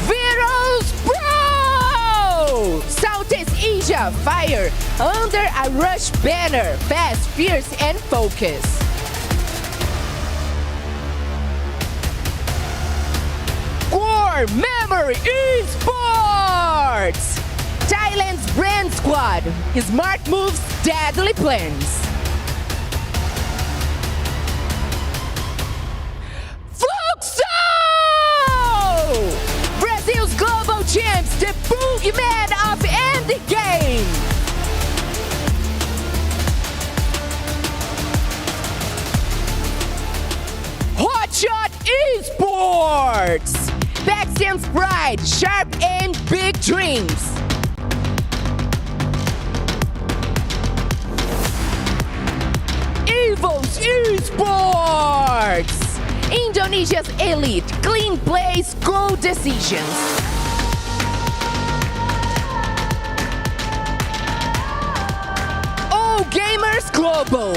Virtus.pro! Southeast Asia fire under a rush banner, fast, fierce, and focused. Core Memory Esports! Thailand's brand squad, smart moves, deadly plans. Brazil's global champs, the boogeyman of end game. Hotshot Esports. Backstand's pride, sharp aim, big dreams. Evo's Esports. Indonesia's elite, clean plays, goal decisions. All Gamers Global.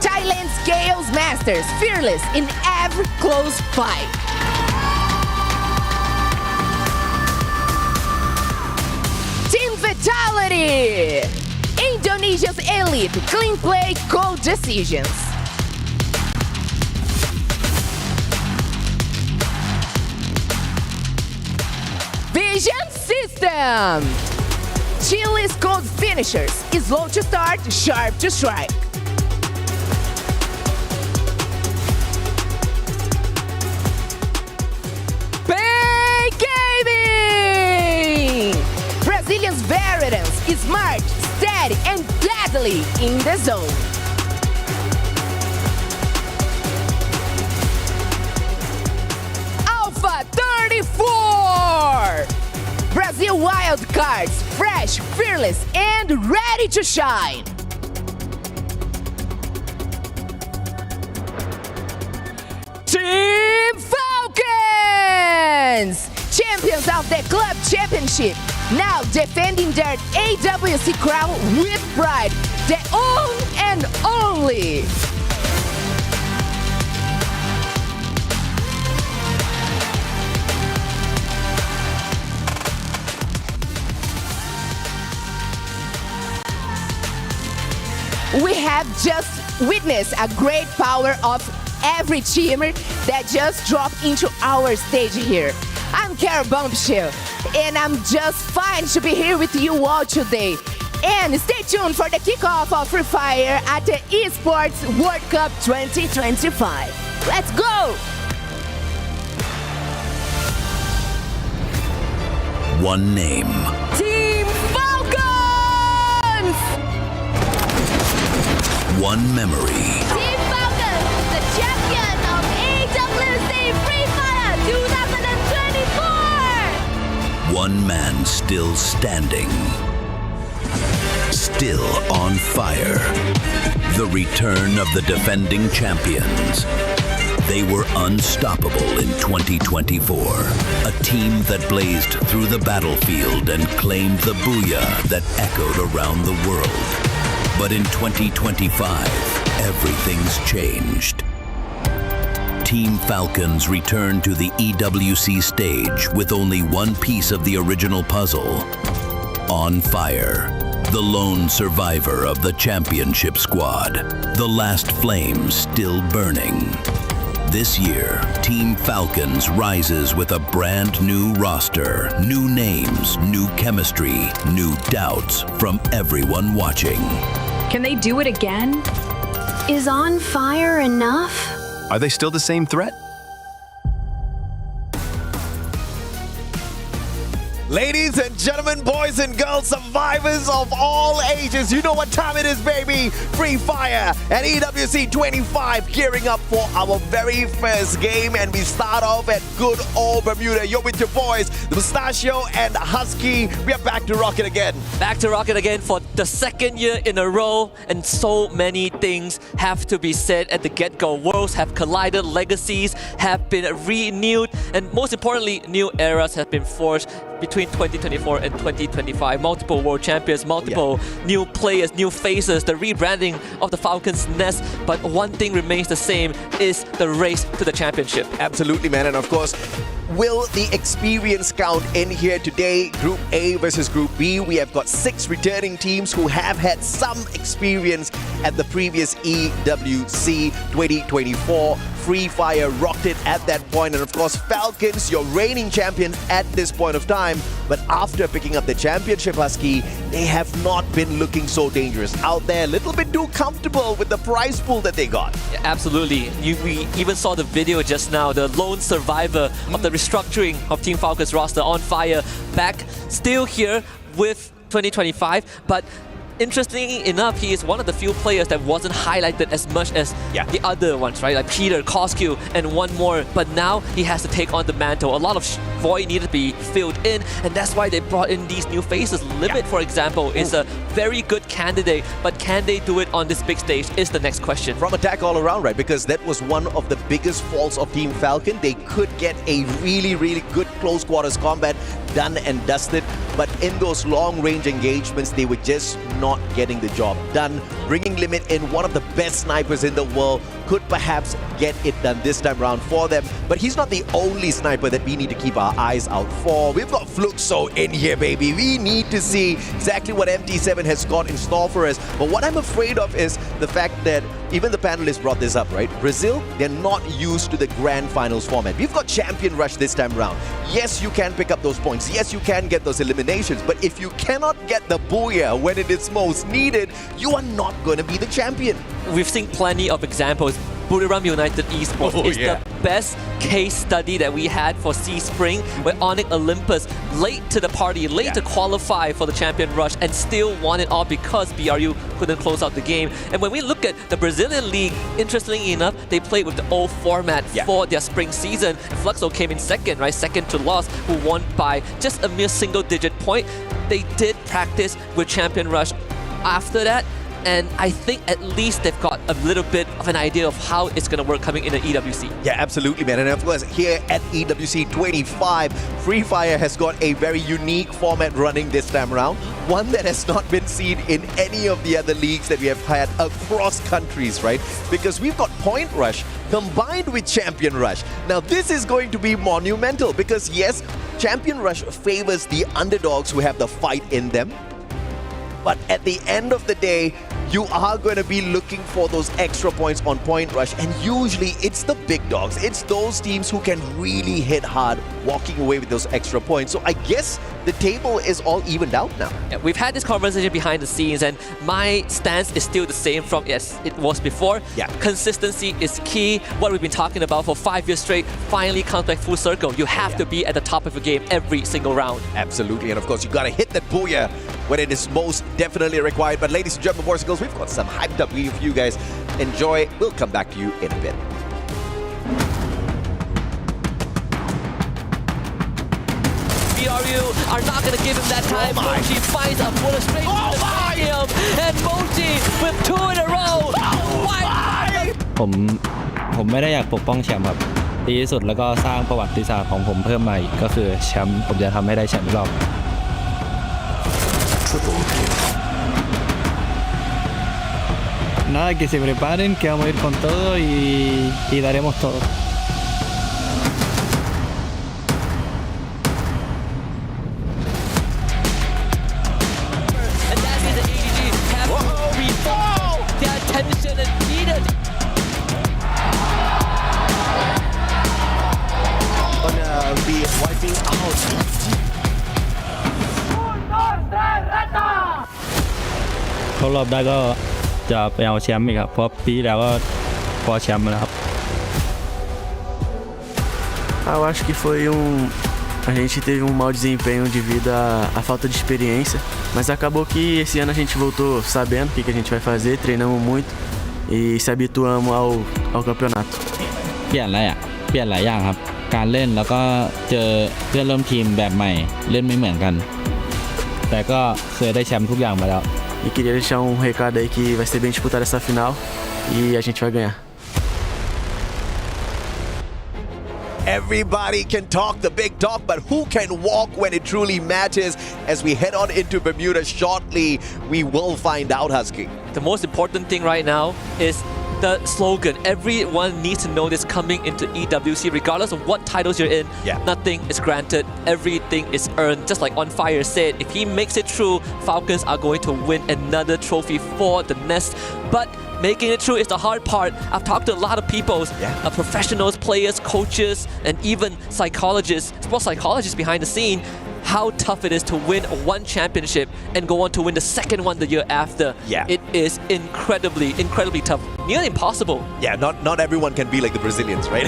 Thailand's Gales Masters, fearless in every close fight. Team Vitality. Indonesia's elite, clean play, goal decisions. Vision System. Chile's cold finishers, slow to start, sharp to strike. Big Gaming. Brazilian's veterans, smart, steady, and deadly in the zone. Alpha 34. Brazil wild cards, fresh, fearless, and ready to shine. Team Falcons! Champions of the Club Championship, now defending their AWC crown with pride, the own and only. We have just witnessed a great power of every teamer that just dropped into our stage here. I'm Carol Bombshell, and I'm just fine to be here with you all today. And stay tuned for the kickoff of Free Fire at the Esports World Cup 2025. Let's go! One name. Team Falcons! One memory. Team one man still standing, still on fire. The return of the defending champions. They were unstoppable in 2024. A team that blazed through the battlefield and claimed the booyah that echoed around the world. But in 2025, everything's changed. Team Falcons return to the EWC stage with only one piece of the original puzzle. On fire. The lone survivor of the championship squad. The last flame still burning. This year, Team Falcons rises with a brand new roster, new names, new chemistry, new doubts from everyone watching. Can they do it again? Is On Fire enough? Are they still the same threat? Ladies and gentlemen, boys and girls, survivors of all ages, you know what time it is, baby. Free Fire at EWC 25, gearing up for our very first game. And we start off at good old Bermuda. You're with your boys, the Mustachio and Husky. We are back to rock it again. Back to rock it again for the second year in a row. And so many things have to be said at the get-go. Worlds have collided, legacies have been renewed, and most importantly, new eras have been forged between 2024 and 2025. Multiple world champions, multiple new players, new faces, the rebranding of the Falcons' nest. But one thing remains the same, is the race to the championship. Absolutely, man. And of course, will the experience count in here today? Group A versus Group B. We have got 6 returning teams who have had some experience at the previous EWC 2024. Free Fire rocked it at that point, and of course Falcons, your reigning champions at this point of time. But after picking up the championship, Husky, they have not been looking so dangerous out there, a little bit too comfortable with the prize pool that they got. Yeah, absolutely. We even saw the video just now, the lone survivor of the restructuring of Team Falcons roster, On Fire, back still here with 2025, but interestingly enough, he is one of the few players that wasn't highlighted as much as the other ones, right? Like Peter, Coscu, and one more. But now he has to take on the mantle. A lot of void needed to be filled in, and that's why they brought in these new faces. Limit, for example, is a very good candidate, but can they do it on this big stage is the next question. From attack all around, right? Because that was one of the biggest faults of Team Falcon. They could get a really, really good close quarters combat done and dusted, but in those long-range engagements, they were just not getting the job done. Bringing Limit in, one of the best snipers in the world, could perhaps get it done this time around for them. But he's not the only sniper that we need to keep our eyes out for. We've got Fluxo in here, baby. We need to see exactly what MT7 has got in store for us. But what I'm afraid of is the fact that even the panelists brought this up, right? Brazil, they're not used to the grand finals format. We've got Champion Rush this time around. Yes, you can pick up those points. Yes, you can get those eliminations. But if you cannot get the booyah when it is most needed, you are not going to be the champion. We've seen plenty of examples. Buriram United Esports is the best case study that we had for C-Spring, where Onyx Olympus late to the party, late to qualify for the Champion Rush, and still won it all because BRU couldn't close out the game. And when we look at the Brazilian League, interestingly enough, they played with the old format for their spring season. Fluxo came in second, right? Second to loss, who won by just a mere single-digit point. They did practice with Champion Rush after that, and I think at least they've got a little bit of an idea of how it's going to work coming in the EWC. Yeah, absolutely, man. And of course, here at EWC 25, Free Fire has got a very unique format running this time around. One that has not been seen in any of the other leagues that we have had across countries, right? Because we've got Point Rush combined with Champion Rush. Now, this is going to be monumental because, yes, Champion Rush favors the underdogs who have the fight in them. But at the end of the day, you are going to be looking for those extra points on Point Rush. And usually it's the big dogs. It's those teams who can really hit hard, walking away with those extra points. So I guess the table is all evened out now. Yeah, we've had this conversation behind the scenes, and my stance is still the same from it was before. Consistency is key. What we've been talking about for 5 years straight finally comes back full circle. You have to be at the top of your game every single round. Absolutely. And of course, you got to hit that booyah when it is most definitely required. But ladies and gentlemen, boys and girls, we've got some hyped up video for you guys. Enjoy. We'll come back to you in a bit. Mario are not going to give him that time. Mochi finds a bullet straight to the stadium, and Mochi with 2 in a row. Why? ผมไม่ได้อยากปกป้องแชมป์ครับดีที่สุดแล้วก็สร้างประวัติศาสตร์ของผมเพิ่มมาอีกก็คือแชมป์ผมจะทำให้ได้แชมป์อีกรอบ Nada, que se preparen, que vamos a ir con todo y daremos todo. And that means the AG have to refocus their attention and needed. Gonna be wiping out. เขารอบได้ก็จะไปเอาแชมป์อีกครับเพราะปีที่แล้วก็คว้าแชมป์มาแล้วครับ Eu acho que foi a gente teve um mau desempenho devido à falta de experiência, mas acabou que esse ano a gente voltou sabendo o que a gente vai fazer, treinamos muito e se habituamos ao campeonato. เปลี่ยนหลายอย่างครับการเล่นแล้วก็เจอเพื่อนร่วมทีมแบบใหม่เล่นไม่เหมือนกันแต่ก็เคยได้แชมป์ทุกอย่างมาแล้ว E queria deixar recado aí que vai ser bem disputada essa final e a gente vai ganhar. Everybody can talk the big talk, but who can walk when it truly matters? As we head on into Bermuda shortly, we will find out, Husky. The most important thing right now is the slogan. Everyone needs to know this coming into EWC, regardless of what titles you're in. Nothing is granted, everything is earned. Just like On Fire said, if he makes it through, Falcons are going to win another trophy for the Nest. But making it through is the hard part. I've talked to a lot of people, professionals, players, coaches, and even psychologists, sports psychologists behind the scene, how tough it is to win one championship and go on to win the second one the year after. It is incredibly tough. Nearly impossible. Not everyone can be like the Brazilians, right?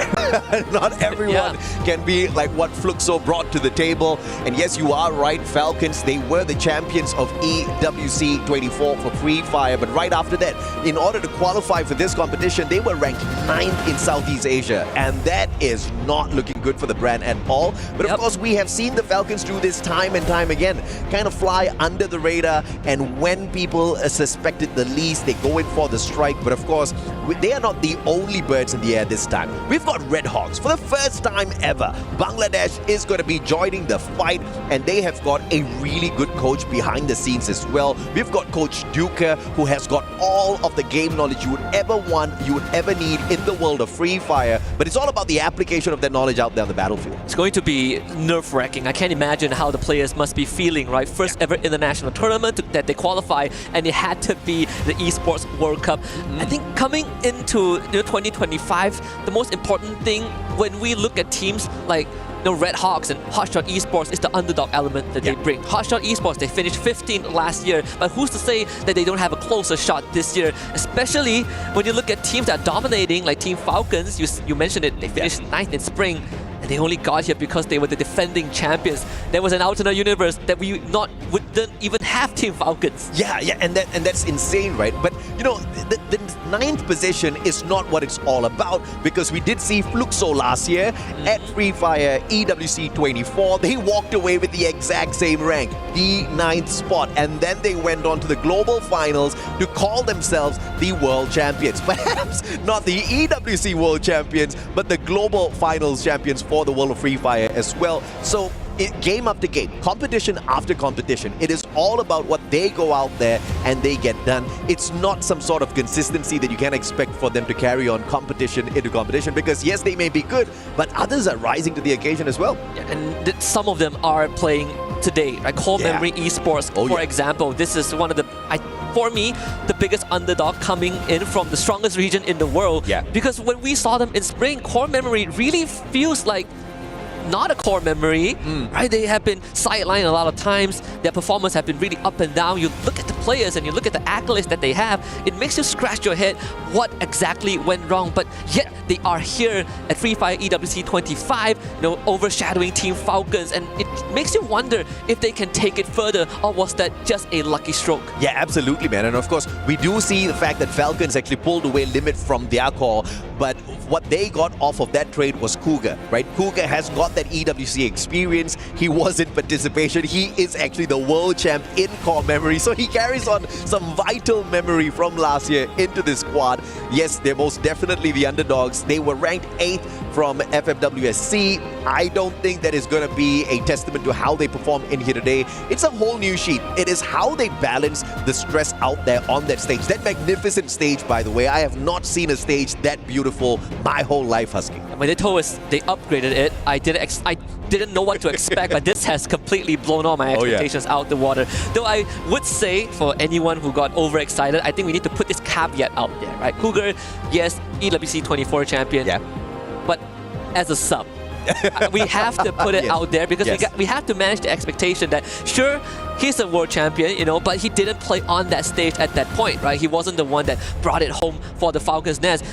Not everyone can be like what Fluxo brought to the table. And yes, you are right, Falcons, they were the champions of EWC 24 for Free Fire. But right after that, in order to qualify for this competition, they were ranked 9th in Southeast Asia. And that is not looking good for the brand at all. But of course, we have seen the Falcons do this time and time again, kind of fly under the radar, and when people suspected the least, they go in for the strike. But of course, they are not the only birds in the air this time. We've got Red Hawks for the first time ever. Bangladesh is going to be joining the fight, and they have got a really good coach behind the scenes as well. We've got Coach Duca, who has got all of the game knowledge you would ever want, you would ever need in the world of Free Fire. But it's all about the application of that knowledge out there on the battlefield. It's going to be nerve-wracking. I can't imagine how the players must be feeling, right? First ever international tournament that they qualify, and it had to be the Esports World Cup. I think coming into 2025, the most important thing when we look at teams like Red Hawks and Hotshot Esports is the underdog element that they bring. Hotshot Esports, they finished 15th last year, but who's to say that they don't have a closer shot this year? Especially when you look at teams that are dominating, like Team Falcons, you mentioned it, they finished 9th in spring, and they only got here because they were the defending champions. There was an alternate universe that we wouldn't even have Team Falcons. And that's insane, right? But you know, the 9th position is not what it's all about, because we did see Fluxo last year at Free Fire EWC 24. They walked away with the exact same rank, the 9th spot, and then they went on to the global finals to call themselves the world champions. Perhaps not the EWC world champions, but the global finals champions for the world of Free Fire as well. So game after game, competition after competition, it is all about what they go out there and they get done. It's not some sort of consistency that you can expect for them to carry on competition into competition, because yes, they may be good, but others are rising to the occasion as well. And some of them are playing today, like Core Memory Esports, for example. This is one of the, for me, the biggest underdog coming in from the strongest region in the world. Because when we saw them in spring, Core Memory really feels like not a Core Memory, right? They have been sidelined a lot of times. Their performance have been really up and down. You look at the players and you look at the accolades that they have, it makes you scratch your head what exactly went wrong. But yet they are here at Free Fire EWC 25, overshadowing Team Falcons, and it makes you wonder if they can take it further, or was that just a lucky stroke? Yeah, absolutely, man. And of course, we do see the fact that Falcons actually pulled away limit from their core, but what they got off of that trade was Cougar, right? Cougar has got that EWC experience. He was in participation. He is actually the world champ in core memory, so he carries on some vital memory from last year into this squad. Yes, they're most definitely the underdogs. They were ranked 8th from FFWSC. I don't think that is going to be a testament to how they perform in here today. It's a whole new sheet. It is how they balance the stress out there on that stage. That magnificent stage, by the way. I have not seen a stage that beautiful my whole life, Husky. When they told us they upgraded it, I didn't know what to expect, but this has completely blown all my expectations out the water. Though I would say, for anyone who got overexcited, I think we need to put this caveat out there, right? Cougar, yes, EWC 24 champion, but as a sub. We have to put it out there because we have to manage the expectation that, sure, he's a world champion, but he didn't play on that stage at that point, right? He wasn't the one that brought it home for the Falcons Nest.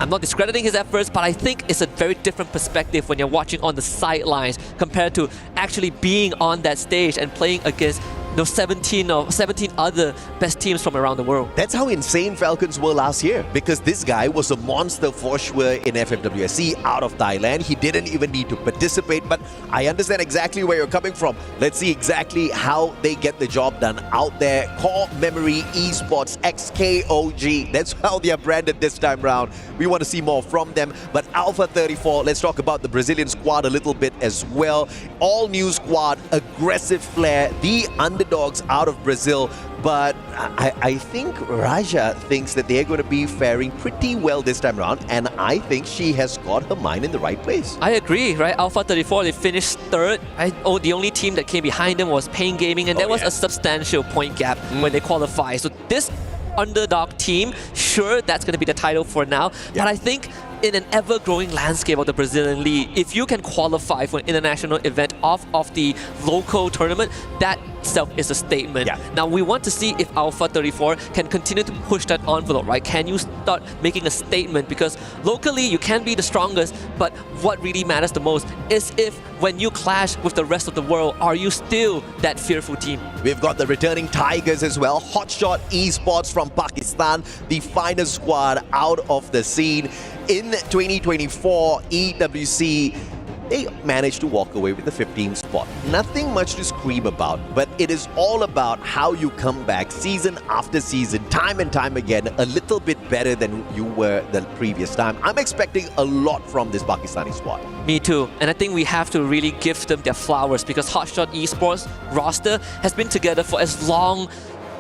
I'm not discrediting his efforts, but I think it's a very different perspective when you're watching on the sidelines compared to actually being on that stage and playing against 17 other best teams from around the world. That's how insane Falcons were last year, because this guy was a monster for sure in FFWSC out of Thailand. He didn't even need to participate, but I understand exactly where you're coming from. Let's see exactly how they get the job done out there. Core Memory Esports XKOG. That's how they are branded this time round. We want to see more from them. But Alpha 34, let's talk about the Brazilian squad a little bit as well. All new squad, aggressive flair, the underdogs out of Brazil, but I think Raja thinks that they're going to be faring pretty well this time around, and I think she has got her mind in the right place. I agree, right? Alpha 34, they finished 3rd. The only team that came behind them was Pain Gaming, and there was a substantial point gap when they qualified. So this underdog team, sure, that's going to be the title for now, but I think in an ever-growing landscape of the Brazilian League, if you can qualify for an international event off of the local tournament, that itself is a statement. Now, we want to see if Alpha 34 can continue to push that envelope, right? Can you start making a statement? Because locally, you can be the strongest, but what really matters the most is if when you clash with the rest of the world, are you still that fearful team? We've got the returning Tigers as well. Hotshot Esports from Pakistan, the finest squad out of the scene. In 2024 EWC, they managed to walk away with the 15th spot. Nothing much to scream about, but it is all about how you come back season after season, time and time again, a little bit better than you were the previous time. I'm expecting a lot from this Pakistani squad. Me too. And I think we have to really give them their flowers, because Hotshot Esports roster has been together for as long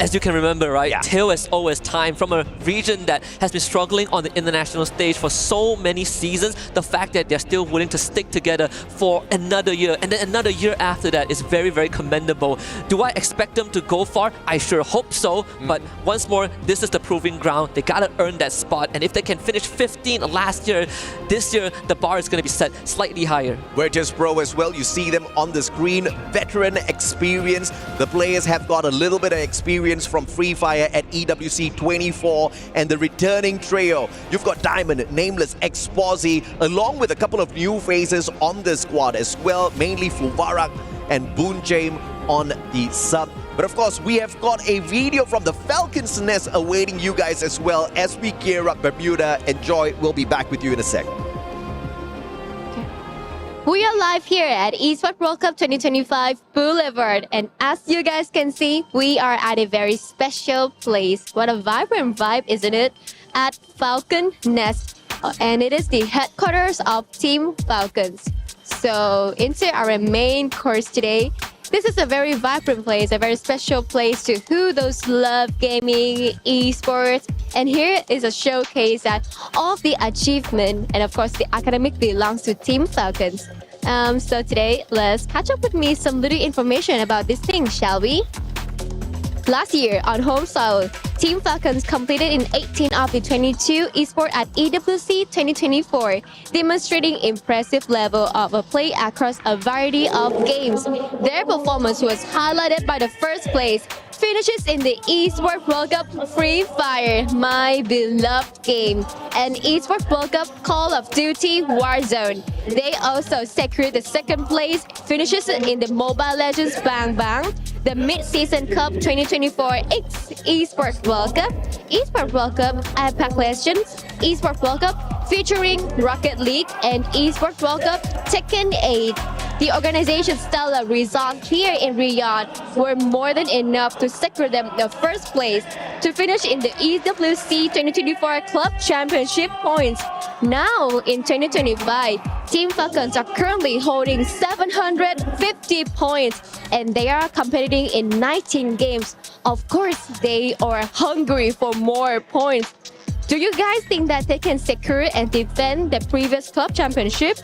as you can remember, right? Till as old as time, from a region that has been struggling on the international stage for so many seasons. The fact that they're still willing to stick together for another year, and then another year after that, is very, very commendable. Do I expect them to go far? I sure hope so. But once more, this is the proving ground. They gotta earn that spot, and if they can finish 15th last year, this year the bar is gonna be set slightly higher. Virtus.pro as well, you see them on the screen. Veteran experience. The players have got a little bit of experience from Free Fire at EWC 24, and the returning trio. You've got Diamond, Nameless, Exposi, along with a couple of new faces on the squad as well, mainly Fuvarak and Boonjaim on the sub. But of course, we have got a video from the Falcons Nest awaiting you guys as well as we gear up Bermuda. Enjoy. We'll be back with you in a second. We are live here at Esports World Cup 2025 Boulevard, and as you guys can see, we are at a very special place. What a vibrant vibe, isn't it? At Falcon Nest, and it is the headquarters of Team Falcons. So into our main course today. This is a very vibrant place, a very special place to who those love gaming, esports, and here is a showcase that all of the achievement and of course the academic belongs to Team Falcons. So today, let's catch up with me some little information about this thing, shall we? Last year, on home soil, Team Falcons competed in 18 of the 22 esports at EWC 2024, demonstrating impressive level of play across a variety of games. Their performance was highlighted by the first place, finishes in the Esports World Cup Free Fire, my beloved game, and Esports World Cup Call of Duty Warzone. They also secured the second place finishes in the Mobile Legends Bang Bang, the Mid-Season Cup 2024 Esports World Cup, Esports World Cup Apex Legends, Esports World Cup featuring Rocket League, and Esports World Cup Tekken 8. The organization's stellar results here in Riyadh were more than enough to secure them the first place to finish in the EWC 2024 Club Championship points. Now, in 2025, Team Falcons are currently holding 750 points and they are competing in 19 games. Of course, they are hungry for more points. Do you guys think that they can secure and defend the previous club championship?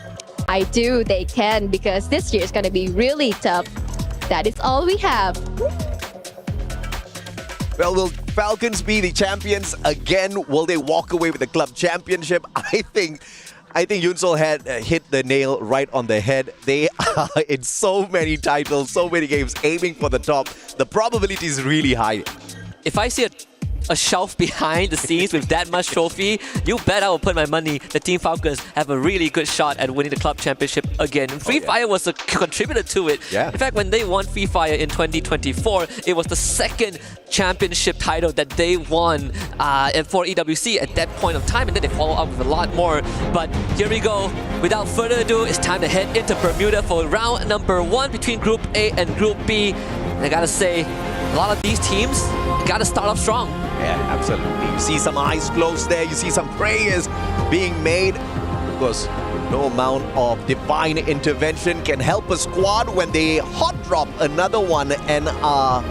I do, they can, because this year is going to be really tough. That is all we have. Well, will Falcons be the champions again? Will they walk away with the club championship? I think Yunsol had hit the nail right on the head. They are in so many titles, so many games, aiming for the top. The probability is really high. If I see a shelf behind the scenes with that much trophy, you bet I will put my money the Team Falcons have a really good shot at winning the club championship again. And Free Fire was a contributor to it. Yeah. In fact, when they won Free Fire in 2024, it was the second championship title that they won for EWC at that point of time, and then they follow up with a lot more. But here we go. Without further ado, it's time to head into Bermuda for round number 1 between Group A and Group B. And I gotta say, a lot of these teams gotta start off strong. Yeah, absolutely. You see some eyes closed there. You see some prayers being made. Of course, no amount of divine intervention can help a squad when they hot drop another one and are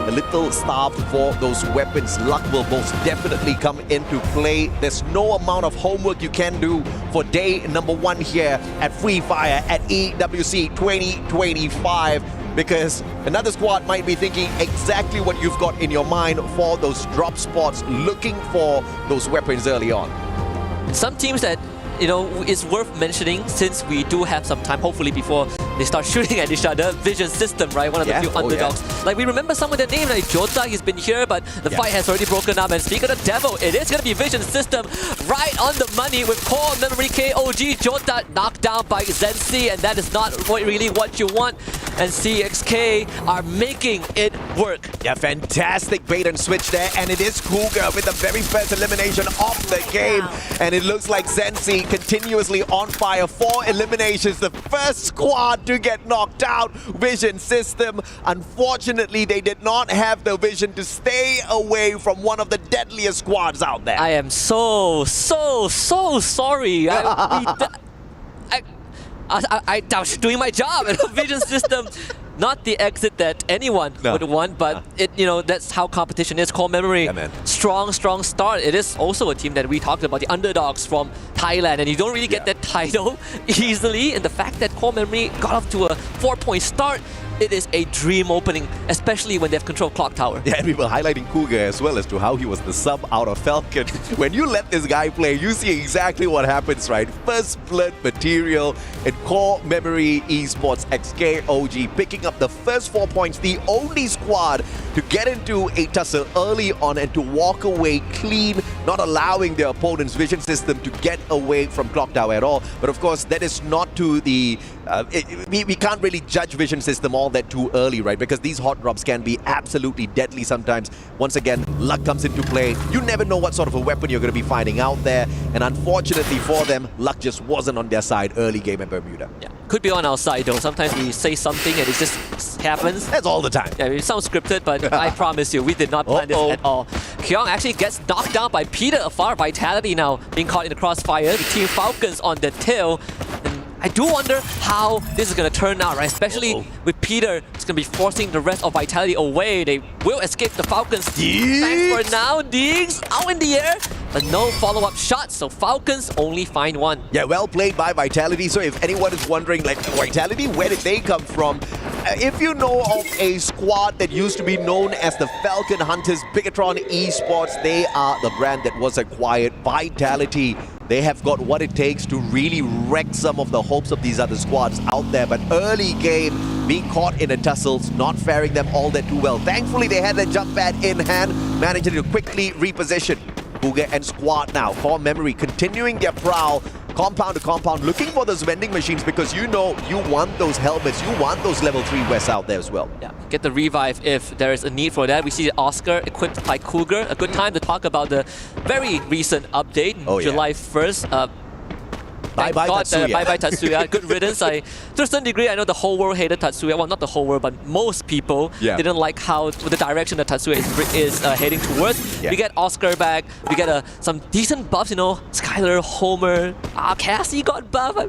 a little starved for those weapons. Luck will most definitely come into play. There's no amount of homework you can do for day number 1 here at Free Fire at EWC 2025. Because another squad might be thinking exactly what you've got in your mind for those drop spots, looking for those weapons early on. And some teams that, you know, it's worth mentioning since we do have some time, hopefully before they start shooting at each other. Vision System, right? One of the few underdogs. Like, we remember some of their names, like Jota, he's been here, but the fight has already broken up. And speaking of the devil, it is going to be Vision System right on the money with Core Memory KOG. Jota knocked down by Zensi, and that is not really what you want. And CXK are making it work. Yeah, fantastic bait and switch there. And it is Cougar with the very first elimination of the game. And it looks like Zensi continuously on fire. 4 eliminations, the first squad to get knocked out. Vision System, unfortunately, they did not have the vision to stay away from one of the deadliest squads out there. I am so sorry. I was doing my job at a Vision System. Not the exit that anyone would want, but that's how competition is. Core Memory, strong start. It is also a team that we talked about, the underdogs from Thailand, and you don't really get that title easily. And the fact that Core Memory got off to a 4-point start, it is a dream opening, especially when they have control of Clock Tower. Yeah, and we were highlighting Cougar as well as to how he was the sub out of Falcon. When you let this guy play, you see exactly what happens, right? First blood material in Core Memory Esports. XKOG picking up the first 4 points, the only squad to get into a tussle early on and to walk away clean, not allowing their opponent's Vision System to get away from Clock Tower at all. But of course, that is not to the... we can't really judge Vision System all that too early, right? Because these hot drops can be absolutely deadly sometimes. Once again, luck comes into play. You never know what sort of a weapon you're going to be finding out there. And unfortunately for them, luck just wasn't on their side early game at Bermuda. Yeah, could be on our side though. Sometimes we say something and it just happens. That's all the time. Yeah, it sounds scripted, but I promise you, we did not plan this at all. Kyung actually gets knocked down by Peter Afar. Vitality now being caught in the crossfire. The Team Falcons on the tail. I do wonder how this is going to turn out, right? Especially with Peter, it's going to be forcing the rest of Vitality away. They will escape the Falcons. Thanks for now, Diggs out in the air, but no follow-up shots, so Falcons only find 1. Yeah, well played by Vitality. So if anyone is wondering, like, Vitality, where did they come from? If you know of a squad that used to be known as the Falcon Hunters, Bigatron Esports, they are the brand that was acquired. Vitality, they have got what it takes to really wreck some of the hopes of these other squads out there. But early game, being caught in a tussle, not faring them all that too well. Thankfully, they had their jump pad in hand, managing to quickly reposition Booga and squad now. Core Memory continuing their prowl, compound to compound, looking for those vending machines because you know you want those helmets, you want those level 3 Wests out there as well. Yeah, get the revive if there is a need for that. We see Oscar equipped by Cougar. A good time to talk about the very recent update, July 1st. Bye-bye Tatsuya. Bye-bye Tatsuya. Good riddance. To a certain degree, I know the whole world hated Tatsuya. Well, not the whole world, but most people didn't like how the direction that Tatsuya is heading towards. We get Oscar back. We get some decent buffs, you know, Skylar, Homer, Cassie got buff.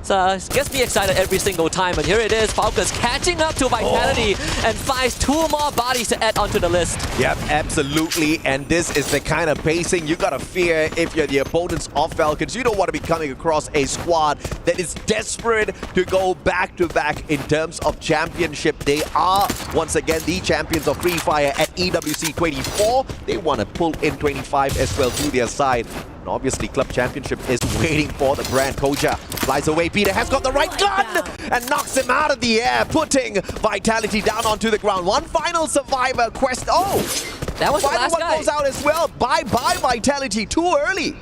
So it gets me excited every single time. And here it is, Falcons catching up to Vitality and finds 2 more bodies to add onto the list. Yep, absolutely. And this is the kind of pacing you gotta fear if you're the opponents of Falcons. You don't want to be coming across a squad that is desperate to go back-to-back in terms of championship. They are, once again, the champions of Free Fire at EWC 24. They want to pull in 25 as well to their side. And obviously, Club Championship is waiting for the brand. Koja flies away. Peter has got the right gun and knocks him out of the air, putting Vitality down onto the ground. One final survivor quest. Oh, that was the last one guy. goes out as well. Bye-bye Vitality. Too early.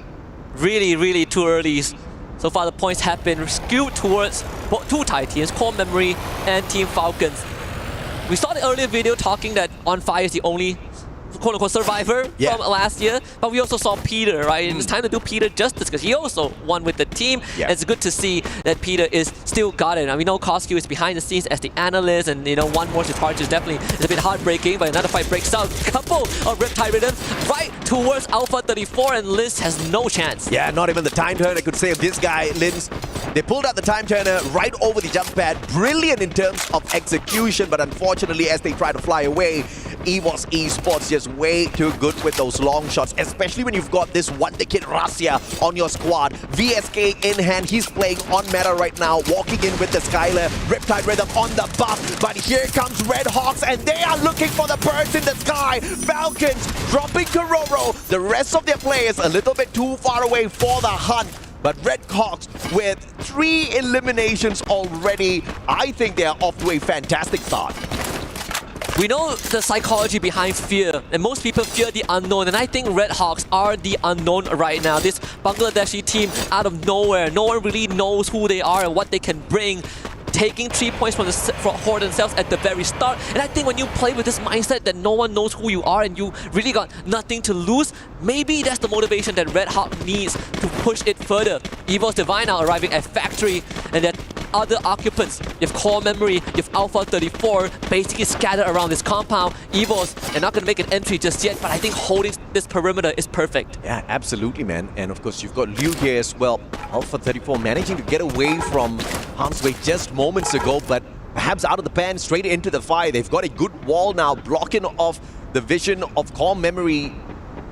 Really, really too early. So far, the points have been skewed towards 2 Thai teams, Core Memory and Team Falcons. We saw the earlier video talking that On Fire is the only quote-unquote survivor from last year, but we also saw Peter, right? It's time to do Peter justice because he also won with the team. And it's good to see that Peter is still got it. And we know Koskyu is behind the scenes as the analyst, and you know, one more to charge is definitely a bit heartbreaking, but another fight breaks out. Couple of Riptide Rhythms right towards Alpha 34, and Liz has no chance. Yeah, not even the time turner could save this guy, Lins. They pulled out the time turner right over the jump pad. Brilliant in terms of execution, but unfortunately, as they try to fly away, EVOS Esports just way too good with those long shots, especially when you've got this Wonder Kid Rasya on your squad. VSK in hand, he's playing on meta right now, walking in with the Skylar, Riptide Rhythm on the buff, but here comes Red Hawks and they are looking for the birds in the sky. Falcons dropping Kororo, the rest of their players a little bit too far away for the hunt. But Red Hawks with 3 eliminations already, I think they are off to a fantastic start. We know the psychology behind fear, and most people fear the unknown, and I think Red Hawks are the unknown right now. This Bangladeshi team out of nowhere, no one really knows who they are and what they can bring. Taking 3 points for themselves at the very start. And I think when you play with this mindset that no one knows who you are and you really got nothing to lose, maybe that's the motivation that Red Hawk needs to push it further. EVOS Divine now arriving at Factory, and that other occupants, you have Core Memory, you have Alpha 34, basically scattered around this compound. EVOS, they're not going to make an entry just yet, but I think holding this perimeter is perfect. Yeah, absolutely, man. And of course, you've got Liu here as well. Alpha 34 managing to get away from harm's way just moments ago, but perhaps out of the pan, straight into the fire. They've got a good wall now, blocking off the vision of Core Memory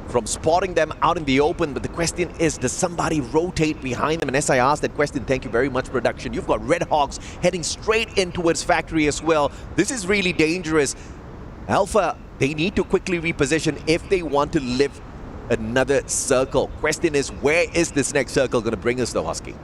from spotting them out in the open. But the question is, does somebody rotate behind them? And as I asked that question, thank you very much, production. You've got Red Hawks heading straight in towards Factory as well. This is really dangerous. Alpha, they need to quickly reposition if they want to live another circle. Question is, where is this next circle going to bring us though, Husky?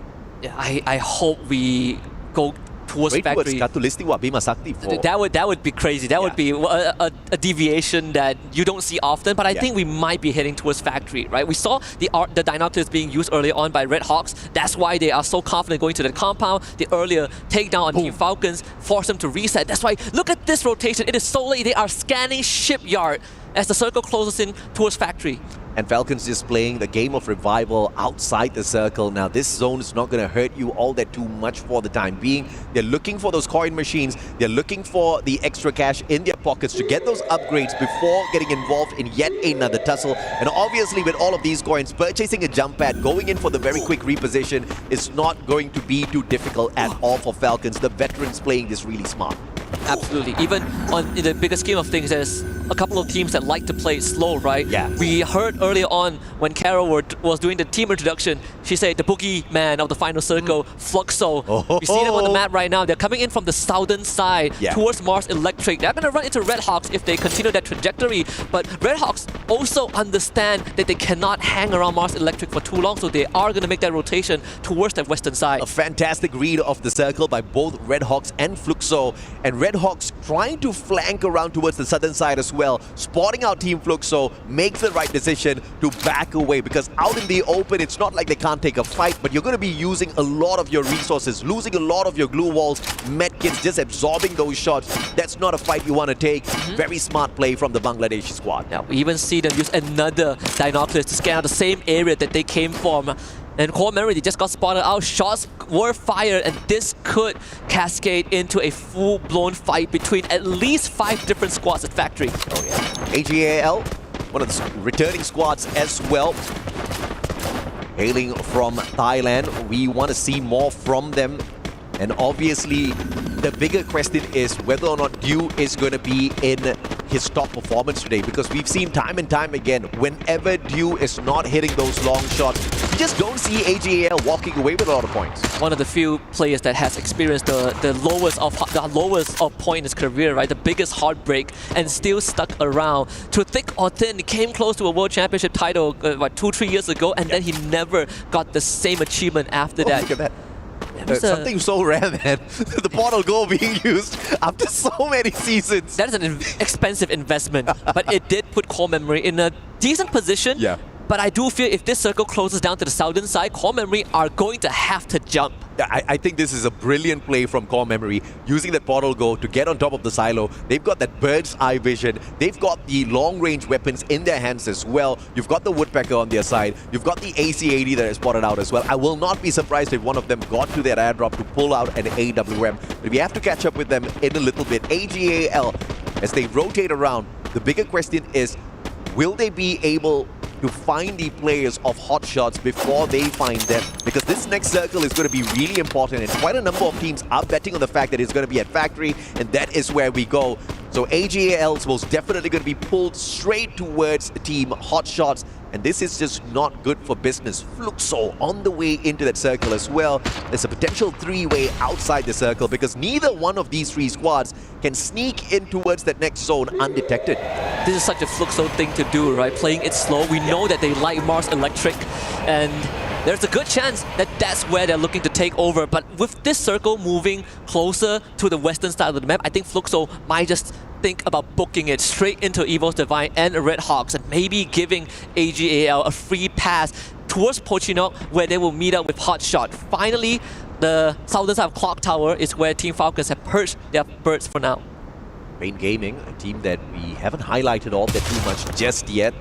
Yeah, I hope we go towards Factory. That would be crazy. That would be a deviation that you don't see often, but I think we might be heading towards Factory, right? We saw the Dinoculars being used earlier on by Red Hawks. That's why they are so confident going to the compound. The earlier takedown on Team Falcons forced them to reset. That's why, look at this rotation. It is so late. They are scanning Shipyard as the circle closes in towards Factory. And Falcons just playing the game of revival outside the circle. Now, this zone is not going to hurt you all that too much for the time being. They're looking for those coin machines. They're looking for the extra cash in their pockets to get those upgrades before getting involved in yet another tussle. And obviously, with all of these coins, purchasing a jump pad, going in for the very quick reposition is not going to be too difficult at all for Falcons. The veterans playing this really smart. Absolutely. Even in the bigger scheme of things, there's a couple of teams that like to play slow, right? Yeah. We heard earlier on when Carol was doing the team introduction, she said the boogeyman of the final circle, Fluxo. You see them on the map right now. They're coming in from the southern side towards Mars Electric. They're going to run into Red Hawks if they continue that trajectory. But Red Hawks also understand that they cannot hang around Mars Electric for too long, so they are going to make that rotation towards that western side. A fantastic read of the circle by both Red Hawks and Fluxo. And Red Hawks trying to flank around towards the southern side as well. Spotting out Team Fluxo makes the right decision to back away, because out in the open, it's not like they can't take a fight, but you're going to be using a lot of your resources, losing a lot of your glue walls, medkits, just absorbing those shots. That's not a fight you want to take. Very smart play from the Bangladeshi squad. Now, we even see them use another binoculars to scan out the same area that they came from. And Core Memory, they just got spotted out. Shots were fired, and this could cascade into a full-blown fight between at least 5 different squads at Factory. Oh yeah. AG.AL, one of the returning squads as well. Hailing from Thailand, we want to see more from them. And obviously, the bigger question is whether or not Dew is going to be in his top performance today, because we've seen time and time again, whenever Dew is not hitting those long shots, you just don't see AG.AL walking away with a lot of points. One of the few players that has experienced the lowest of point in his career, right? The biggest heartbreak, and still stuck around. Through thick or thin, he came close to a World Championship title 2-3 years ago, and then he never got the same achievement after that. Look at that. Something so rare, man. The portal goal being used after so many seasons. That is an expensive investment, but it did put Core Memory in a decent position. Yeah. But I do feel if this circle closes down to the southern side, Core Memory are going to have to jump. I think this is a brilliant play from Core Memory, using that portal go to get on top of the silo. They've got that bird's eye vision. They've got the long-range weapons in their hands as well. You've got the Woodpecker on their side. You've got the AC-80 that is spotted out as well. I will not be surprised if one of them got to their airdrop to pull out an AWM. But we have to catch up with them in a little bit. AG.AL, as they rotate around, the bigger question is, will they be able to find the players of hot shots before they find them? Because this next circle is going to be really important, and quite a number of teams are betting on the fact that it's going to be at Factory, and that is where we go. So AG.AL is most definitely going to be pulled straight towards Team Hot Shots, and this is just not good for business. Fluxo on the way into that circle as well. There's a potential 3-way outside the circle, because neither one of these 3 squads can sneak in towards that next zone undetected. This is such a Fluxo thing to do, right? Playing it slow. We know that they like Mars Electric, and there's a good chance that that's where they're looking to take over. But with this circle moving closer to the western side of the map, I think Fluxo might just think about booking it straight into Evo's Divine and Red Hawks, and maybe giving AG.AL a free pass towards Pochinok, where they will meet up with Hotshot. Finally, the southern side of Clock Tower is where Team Falcons have perched their birds for now. Rain Gaming, a team that we haven't highlighted all that too much just yet.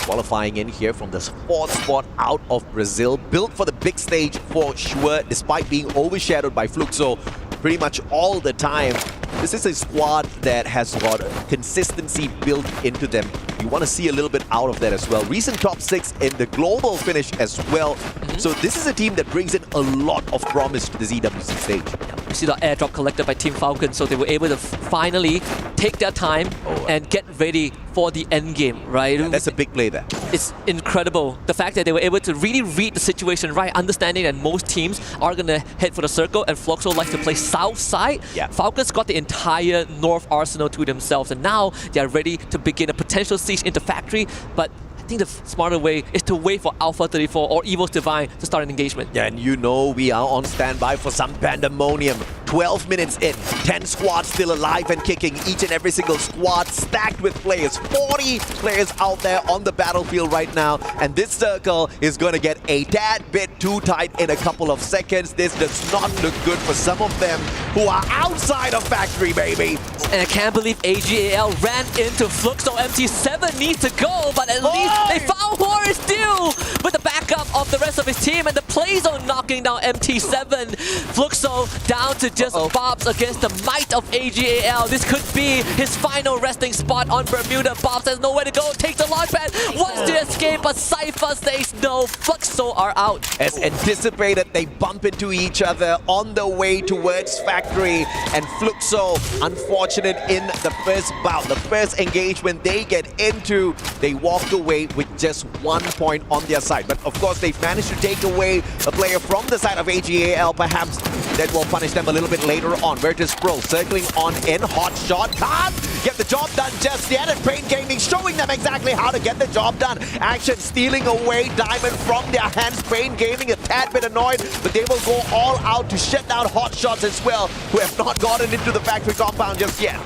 Qualifying in here from the 4th spot out of Brazil. Built for the big stage for sure, despite being overshadowed by Fluxo pretty much all the time. This is a squad that has got consistency built into them. You want to see a little bit out of that as well. Recent top 6 in the global finish as well. So this is a team that brings in a lot of promise to the EWC stage. You see the airdrop collected by Team Falcon, so they were able to finally take their time and get ready for the end game, right? Yeah, that's a big play there. It's incredible. The fact that they were able to really read the situation right, understanding that most teams are going to head for the circle, and Fluxo likes to play south side. Yeah. Falcons got the entire north arsenal to themselves, and now they are ready to begin a potential siege into Factory, but I think the smarter way is to wait for Alpha 34 or Evo's Divine to start an engagement. Yeah, and you know we are on standby for some pandemonium. 12 minutes in, 10 squads still alive and kicking. Each and every single squad stacked with players. 40 players out there on the battlefield right now. And this circle is going to get a tad bit too tight in a couple of seconds. This does not look good for some of them who are outside of Factory, baby. And I can't believe AG.AL ran into Fluxo. MT7 needs to go, but at least they found Horace Dew with the backup of the rest of his team, and the play zone knocking down MT7. Fluxo down to just Bobs against the might of AG.AL. This could be his final resting spot on Bermuda. Bobs has nowhere to go, takes the launch pad, wants to escape, but Cypher says no. Fluxo are out. As anticipated, they bump into each other on the way towards Factory, and Fluxo, unfortunate in the first bout, the first engagement they get into, they walk away with just 1 point on their side. But of course, they've managed to take away a player from the side of AG.AL. Perhaps that will punish them a little bit later on. Virtus.pro circling on in. Hot shot. Can't get the job done just yet. And Pain Gaming showing them exactly how to get the job done. Action stealing away Diamond from their hands. Pain Gaming a tad bit annoyed, but they will go all out to shut down Hot Shots as well, who have not gotten into the factory compound just yet.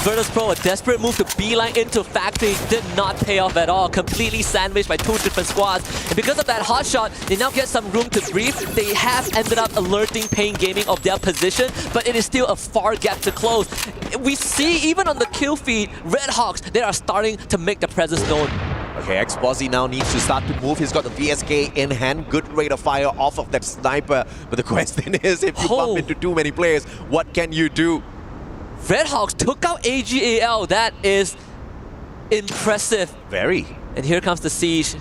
Virtus.pro, a desperate move to beeline into Factory, did not pay off at all. Completely sandwiched by two different squads. And because of that hot shot, they now get some room to breathe. They have ended up alerting Pain Gaming of their position, but it is still a far gap to close. We see even on the kill feed, Red Hawks, they are starting to make their presence known. Okay, X-Bozzy now needs to start to move. He's got the VSK in hand. Good rate of fire off of that sniper. But the question is, if you bump into too many players, what can you do? Red Hawks took out AG.AL. That is impressive. Very. And here comes the siege.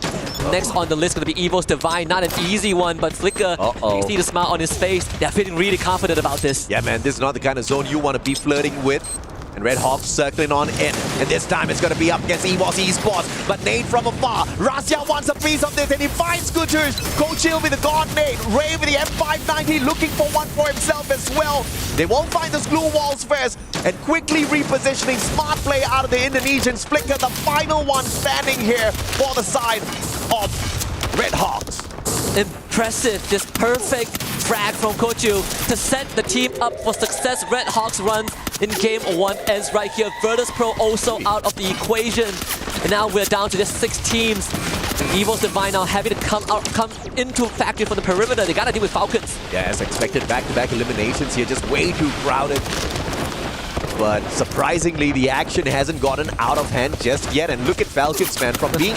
Next on the list going to be Evo's Divine. Not an easy one, but Flicker, you see the smile on his face. They're feeling really confident about this. Yeah, man, this is not the kind of zone you want to be flirting with. And Red Hawks circling on in. And this time it's going to be up against EWC Esports. But Nate from afar. Rasya wants a piece of this and he finds Scooters. Coach Hill with the God Nate. Ray with the M590 looking for one for himself as well. They won't find those glue walls first. And quickly repositioning. Smart play out of the Indonesians. Flicker, the final one standing here for the side of Red Hawks. Impressive, just perfect frag from Kochu to set the team up for success. Red Hawks runs in game 1 ends right here. Virtus.pro also out of the equation. And now we're down to just 6 teams. Evo's Divine now having to come into Factory from the perimeter. They gotta deal with Falcons. Yeah, as expected, back-to-back eliminations here, just way too crowded. But surprisingly, the action hasn't gotten out of hand just yet. And look at Falcons, man, from being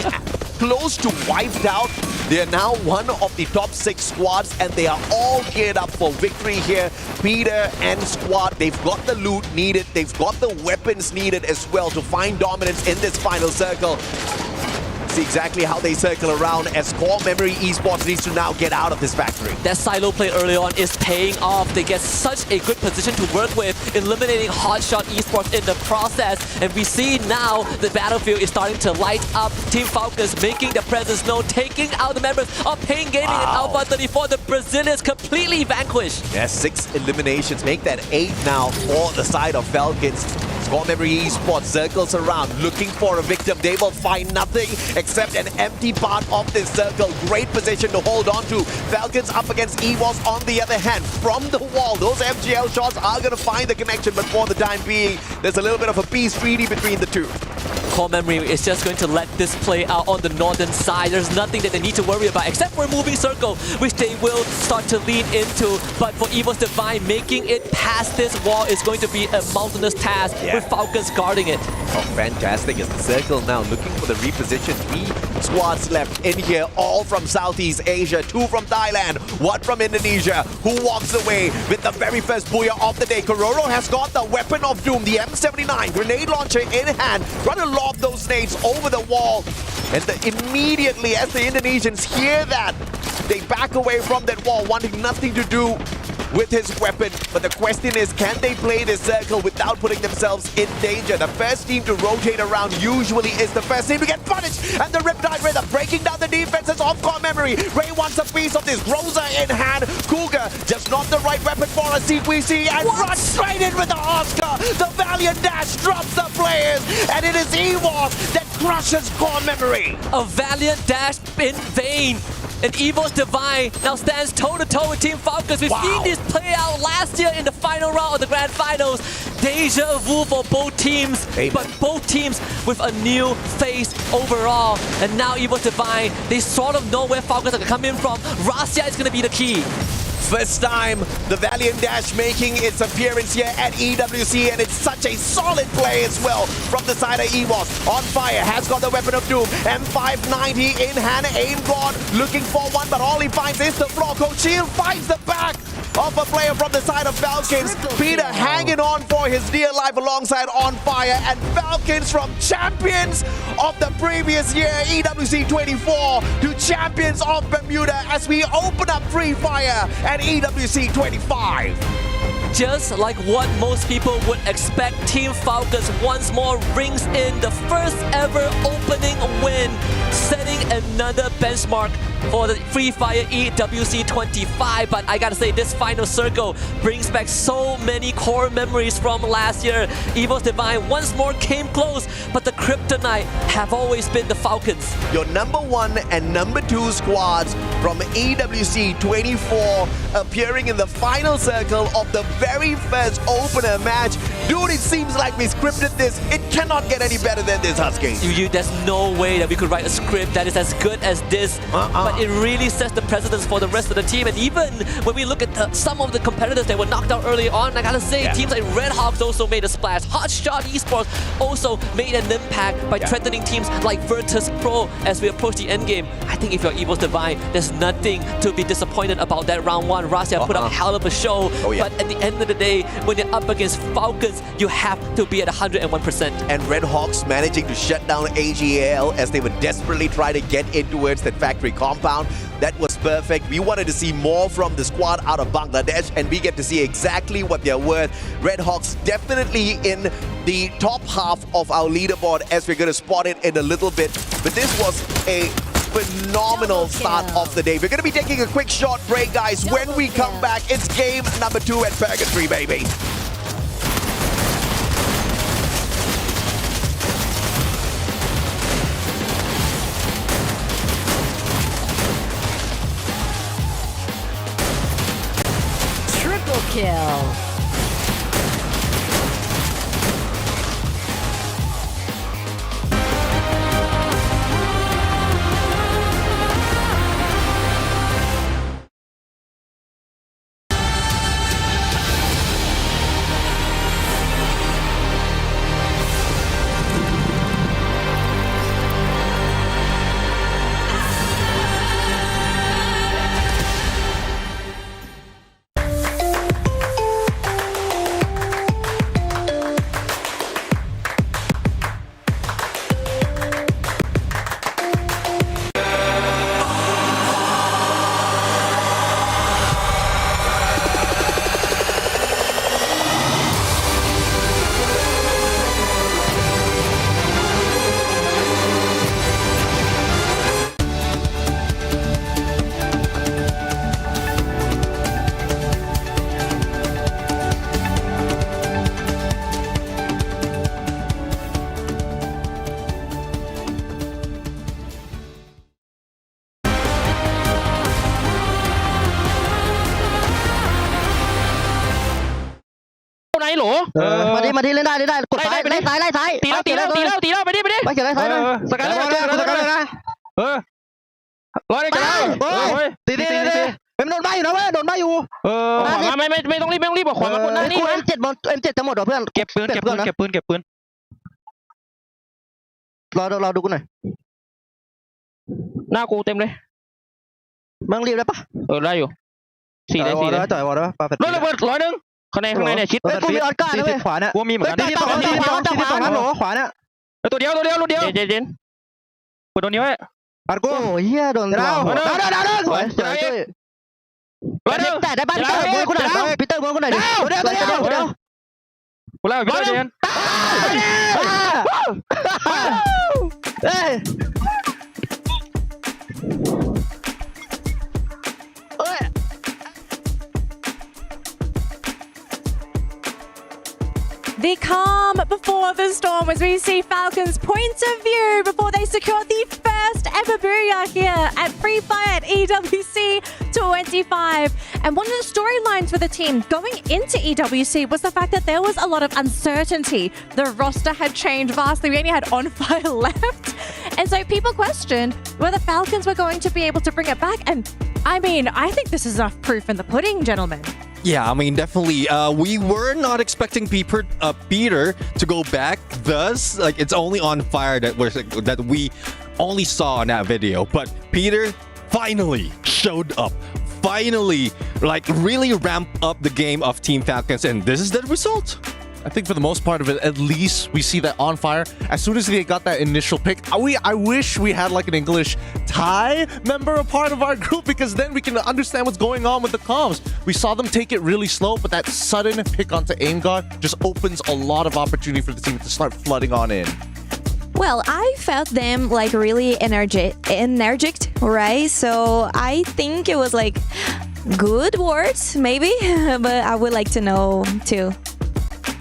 close to wiped out, they are now one of the top 6 squads, and they are all geared up for victory here. Peter and squad, they've got the loot needed, they've got the weapons needed as well to find dominance in this final circle. See exactly how they circle around as Core Memory Esports needs to now get out of this factory. That silo play early on is paying off. They get such a good position to work with, eliminating Hotshot Esports in the process. And we see now the battlefield is starting to light up. Team Falcons making their presence known, taking out the members of Pain Gaming and Alpha 34. The Brazilians completely vanquished. Yeah, 6 eliminations, make that 8 now for the side of Falcons. Core Memory Esports circles around, looking for a victim. They will find nothing except an empty part of this circle. Great position to hold on to. Falcons up against EWOS on the other hand. From the wall, those MGL shots are going to find the connection, but for the time being, there's a little bit of a peace treaty between the two. Core Memory is just going to let this play out on the northern side. There's nothing that they need to worry about except for a moving circle, which they will start to lean into. But for Evo's Divine, making it past this wall is going to be a mountainous task with Falcons guarding it. Oh, fantastic. As the circle now looking for the reposition. 3 squads left in here, all from Southeast Asia, 2 from Thailand, 1 from Indonesia. Who walks away with the very first booyah of the day? Kororo has got the weapon of doom, the M79 grenade launcher in hand, trying to lob those nades over the wall. And immediately as the Indonesians hear that, they back away from that wall, wanting nothing to do with his weapon. But the question is, can they play this circle without putting themselves in danger? The first team to rotate around usually is the first team to get punished. And the Riptide Rhythm breaking down the defenses of Core Memory. Ray wants a piece of this. Rosa in hand. Cougar just not the right weapon for a CQC and runs straight in with the Oscar. The Valiant Dash drops the players. And it is EWOS that crushes Core Memory. A Valiant Dash in vain. And Evo's Divine now stands toe-to-toe with Team Falcons. We've seen this play out last year in the final round of the Grand Finals. Deja vu for both teams, but both teams with a new face overall. And now Evo's Divine, they sort of know where Falcons are going to come in from. Rasya is going to be the key. First time the Valiant Dash making its appearance here at EWC, and it's such a solid play as well from the side of EVOS. On fire, has got the weapon of doom. M590 in hand, aim god, looking for one, but all he finds is the floor. Coach Shield finds the back of a player from the side of Falcons. Peter hanging on for his dear life alongside On Fire, and Falcons from champions of the previous year, EWC 24, to champions of Bermuda as we open up Free Fire at EWC 25. Just like what most people would expect, Team Falcons once more rings in the first ever opening win, setting another benchmark for the Free Fire EWC 25. But I gotta say, this final circle brings back so many core memories from last year. EVOS Divine once more came close, but the kryptonite have always been the Falcons. Your number 1 and number 2 squads from EWC 24 appearing in the final circle of the very first opener match. Dude, it seems like we scripted this. It cannot get any better than this, Huskies. There's no way that we could write a script that is as good as this. But it really sets the precedence for the rest of the team. And even when we look at some of the competitors that were knocked out early on, I gotta say, teams like Red Hawks also made a splash. Hotshot Esports also made an impact by threatening teams like Virtus.pro as we approach the end game. I think if you're EVOS Divine, there's nothing to be disappointed about that round 1. Rasia put up a hell of a show. But at the end of the day, when you're up against Falcons, you have to be at 101%. And Red Hawks managing to shut down AG.AL as they would desperately try to get in towards that factory compound. That was perfect. We wanted to see more from the squad out of Bangladesh, and we get to see exactly what they're worth. Red Hawks definitely in the top half of our leaderboard, as we're going to spot it in a little bit. But this was a phenomenal start of the day. We're going to be taking a quick short break, guys. When we come back, it's game number 2 at Purgatory, baby. Triple kill.มาดิเล่นได้กดซ้ายไล่ซ้ายตีแล้วไปดิไม่เกี่ยวไล่ซ้ายนะสกัดเลยนะร้อยได้กันแล้วตีเป็นโดนใบอยู่นะเว้ยโดนใบอยู่ไม่ต้องรีบบอกขวามาคนนั้นนี่ M7 จะหมดเหรอเพื่อนเก็บปืนรอดูกูหน่อยหน้ากูเต็มเลยมึงรีบได้ปะได้อยู่4 ได้จ่อยวอลได้ปะรถระเบิด100ข้างในเนี่ยชิดกูมีออดก้านะเว้ยขวาเนี่ยกูมีเหมือนกันที่ฝั่งนั้นหรอขวาเนี่ยตัวเดียวเจนกดโดนนิ้วไว้ปัดกูโอ้ยเฮียโดนดาวสวยแต่ได้บ้านปีเตอร์มวยกูหน่อยดิเดี๋ยวกูเล่าพี่เตอร์เจนเอ้ยThe calm before the storm as we see Falcons' point of view before they secure the first ever booyah here at Free Fire at EWC 25. And one of the storylines for the team going into EWC was the fact that there was a lot of uncertainty. The roster had changed vastly. We only had On Fire left. And so people questioned whether Falcons were going to be able to bring it back. And I mean, I think this is enough proof in the pudding, gentlemen. Yeah, I mean, definitely. We were not expecting Peter to go back. Thus, like, it's only on fire that we only saw in that video. But Peter finally showed up. Finally, like, really ramp up the game of Team Falcons, and this is the result. I think for the most part of it, at least we see that on fire. As soon as they got that initial pick, I wish we had like an English Thai member a part of our group, because then we can understand what's going on with the comms. We saw them take it really slow, but that sudden pick onto Aim God just opens a lot of opportunity for the team to start flooding on in. Well, I felt them like really energetic, right? So I think it was like good words, maybe, but I would like to know too.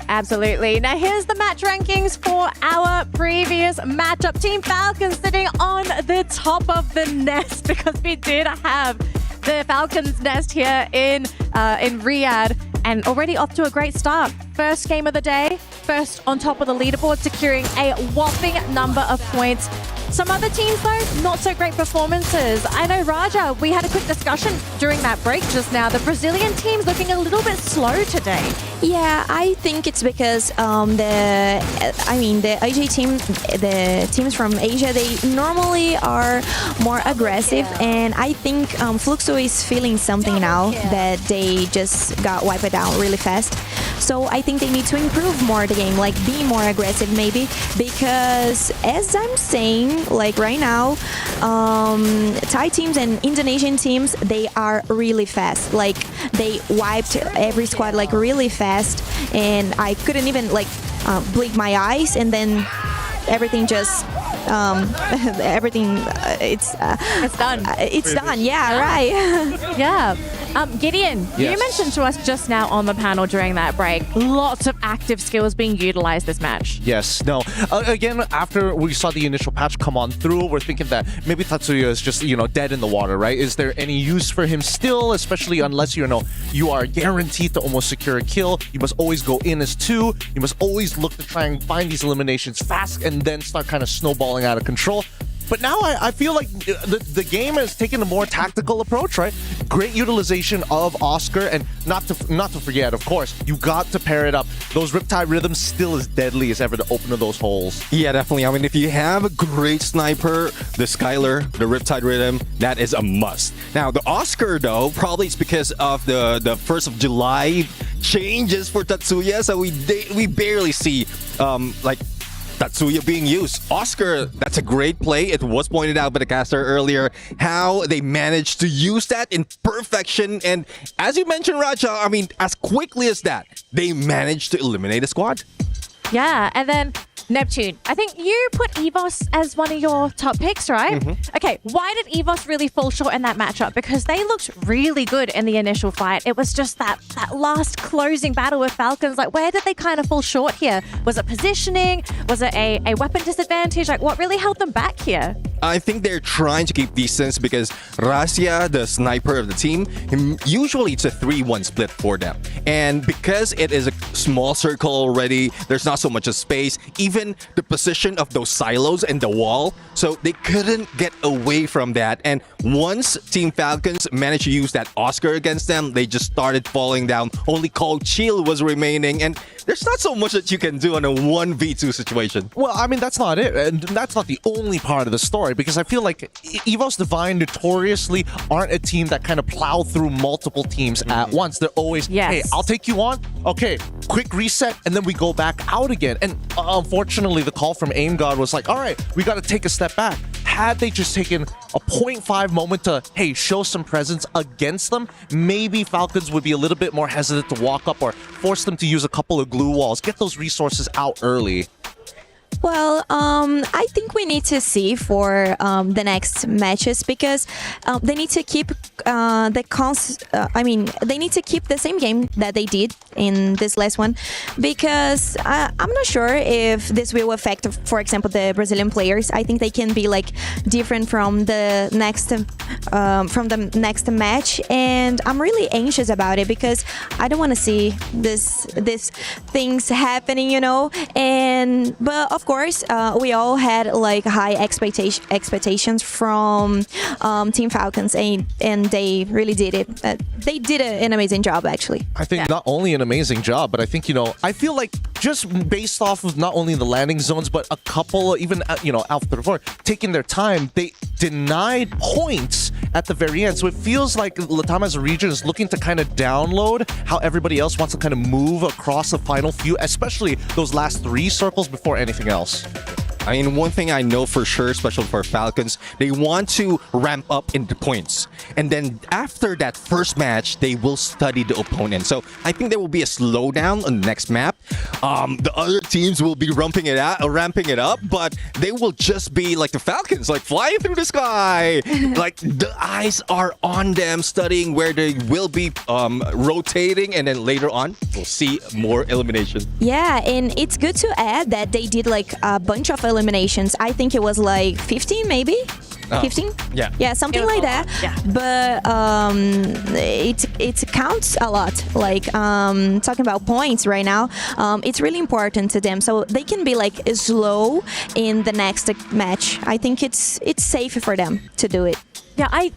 Absolutely. Now here's the match rankings for our previous matchup. Team Falcons sitting on the top of the nest, because we did have the Falcons nest here in Riyadh, and already off to a great start. First game of the day, first on top of the leaderboard, securing a whopping number of points. Some other teams, though, not so great performances. I know, Raja, we had a quick discussion during that break just now. The Brazilian team's looking a little bit slow today. Yeah, I think it's because the AG team, the teams from Asia, they normally are more aggressive, and I think Fluxo is feeling something now that they just got wiped out really fast. So I think they need to improve more the game, like be more aggressive maybe, because as I'm saying, like right now, Thai teams and Indonesian teams, they are really fast. Like they wiped every squad like really fast, and I couldn't even like blink my eyes, and then everything just it's done. It's done. Yeah, right. Yeah. Gideon, yes. You mentioned to us just now on the panel during that break, lots of active skills being utilized this match. Yes, no. Again, after we saw the initial patch come on through, we're thinking that maybe Tatsuya is just, dead in the water, right? Is there any use for him still, especially unless, you are guaranteed to almost secure a kill? You must always go in as two. You must always look to try and find these eliminations fast and then start kind of snowballing out of control. But now I feel like the game has taken a more tactical approach, right? Great utilization of Oscar, and not to forget, of course, you got to pair it up. Those Riptide rhythms still as deadly as ever to open those holes. Yeah, definitely. I mean, if you have a great sniper, the Skylar, the Riptide rhythm, that is a must. Now, the Oscar, though, probably it's because of the 1st of July changes for Tatsuya, so we barely see Tatsuya being used. Oscar, that's a great play. It was pointed out by the caster earlier how they managed to use that in perfection. And as you mentioned, Raja, I mean, as quickly as that, they managed to eliminate a squad. Yeah, and then Neptune, I think you put EVOS as one of your top picks, right? Mm-hmm. Okay, why did EVOS really fall short in that matchup? Because they looked really good in the initial fight. It was just that last closing battle with Falcons. Like, where did they kind of fall short here? Was it positioning? Was it a weapon disadvantage? Like, what really held them back here? I think they're trying to keep distance because Razia, the sniper of the team, usually it's a 3-1 split for them. And because it is a small circle already, there's not so much of space, even the position of those silos and the wall, so they couldn't get away from that. And once Team Falcons managed to use that Oscar against them, they just started falling down. Only Cold Chill was remaining, and there's not so much that you can do in a 1v2 situation. Well, I mean, that's not it. And that's not the only part of the story, because I feel like EVOS Divine notoriously aren't a team that kind of plow through multiple teams at once. They're always, hey, I'll take you on. Okay, quick reset, and then we go back out again. And unfortunately, the call from Aim God was like, all right, we got to take a step back. Had they just taken a 0.5 moment to, hey, show some presence against them, maybe Falcons would be a little bit more hesitant to walk up or force them to use a couple of glue walls, get those resources out early. Well, I think we need to see for the next matches, because they need to keep they need to keep the same game that they did in this last one, because I'm not sure if this will affect, for example, the Brazilian players. I think they can be like different from the next match, and I'm really anxious about it because I don't want to see this things happening, but of course, course, we all had like high expectations from Team Falcons, and they really did it. They did an amazing job, actually. I think not only an amazing job, but I think, I feel like just based off of not only the landing zones, but a couple, even, Alpha 34, taking their time, they denied points at the very end. So it feels like Latam as a region is looking to kind of download how everybody else wants to kind of move across the final few, especially those last 3 circles before anything else. I mean, one thing I know for sure, especially for Falcons, they want to ramp up into points. And then after that first match, they will study the opponent. So I think there will be a slowdown on the next map. The other teams will be ramping it up, but they will just be like the Falcons, like flying through the sky. Like the eyes are on them, studying where they will be rotating, and then later on, we'll see more elimination. Yeah, and it's good to add that they did like a bunch of eliminations. I think it was like 15 maybe. 15? Yeah, something like that. Yeah. But it counts a lot. Like talking about points right now, it's really important to them. So they can be like slow in the next match. I think it's safe for them to do it. Yeah, I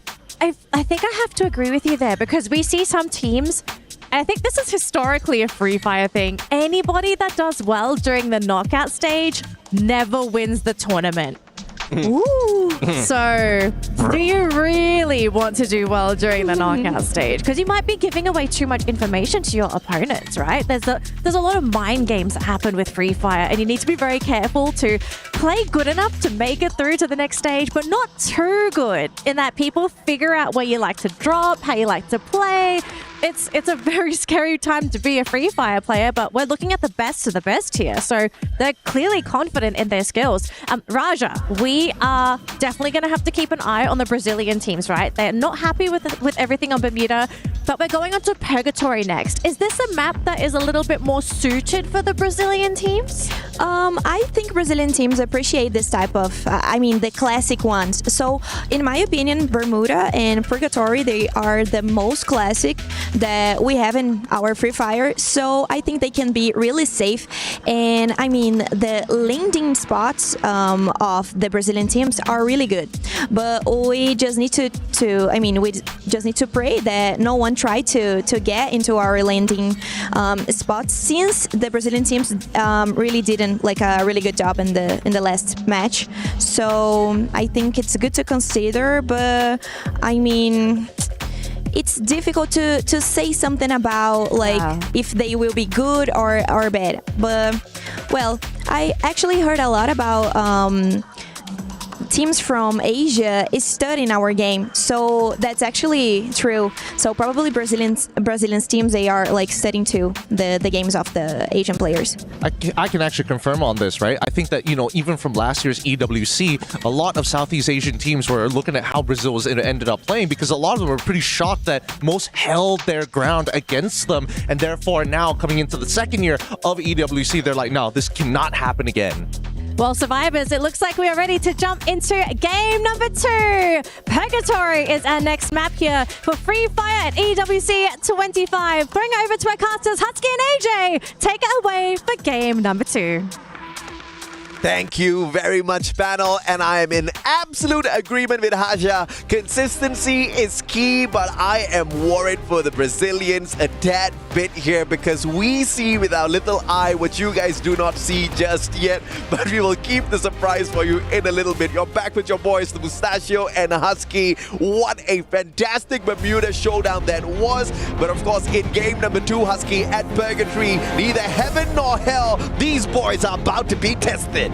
think I have to agree with you there, because we see some teams, and I think this is historically a Free Fire thing. Anybody that does well during the knockout stage never wins the tournament. Ooh. So, do you really want to do well during the knockout stage? Because you might be giving away too much information to your opponents, right? There's a lot of mind games that happen with Free Fire, and you need to be very careful to play good enough to make it through to the next stage, but not too good, in that people figure out where you like to drop, how you like to play. It's a very scary time to be a Free Fire player, but we're looking at the best of the best here. So they're clearly confident in their skills. Raja, we are definitely going to have to keep an eye on the Brazilian teams, right? They're not happy with everything on Bermuda, but we're going on to Purgatory next. Is this a map that is a little bit more suited for the Brazilian teams? I think Brazilian teams appreciate this type of, the classic ones. So in my opinion, Bermuda and Purgatory, they are the most classic that we have in our Free Fire, so I think they can be really safe. And the landing spots of the Brazilian teams are really good, but we just need to pray that no one try to get into our landing spots, since the Brazilian teams really didn't like a really good job in the last match. So I think it's good to consider, but it's difficult to say something about if they will be good or bad. But well, I actually heard a lot about teams from Asia is studying our game, so that's actually true. So probably Brazilian teams, they are like studying too the games of the Asian players. I can actually confirm on this, right? I think that even from last year's EWC, a lot of Southeast Asian teams were looking at how Brazil was ended up playing, because a lot of them were pretty shocked that most held their ground against them, and therefore now coming into the second year of EWC, they're like, no, this cannot happen again. Well, survivors, it looks like we are ready to jump into game number 2. Purgatory is our next map here for Free Fire at EWC 25. Throwing it over to our casters, Husky and AJ. Take it away for game number 2. Thank you very much, panel, and I am in absolute agreement with Haja. Consistency is key, but I am worried for the Brazilians a tad bit here, because we see with our little eye what you guys do not see just yet, but we will keep the surprise for you in a little bit. You're back with your boys, the Mustachio and Husky. What a fantastic Bermuda showdown that was, but of course in game number 2, Husky at Purgatory, neither heaven nor hell, these boys are about to be tested.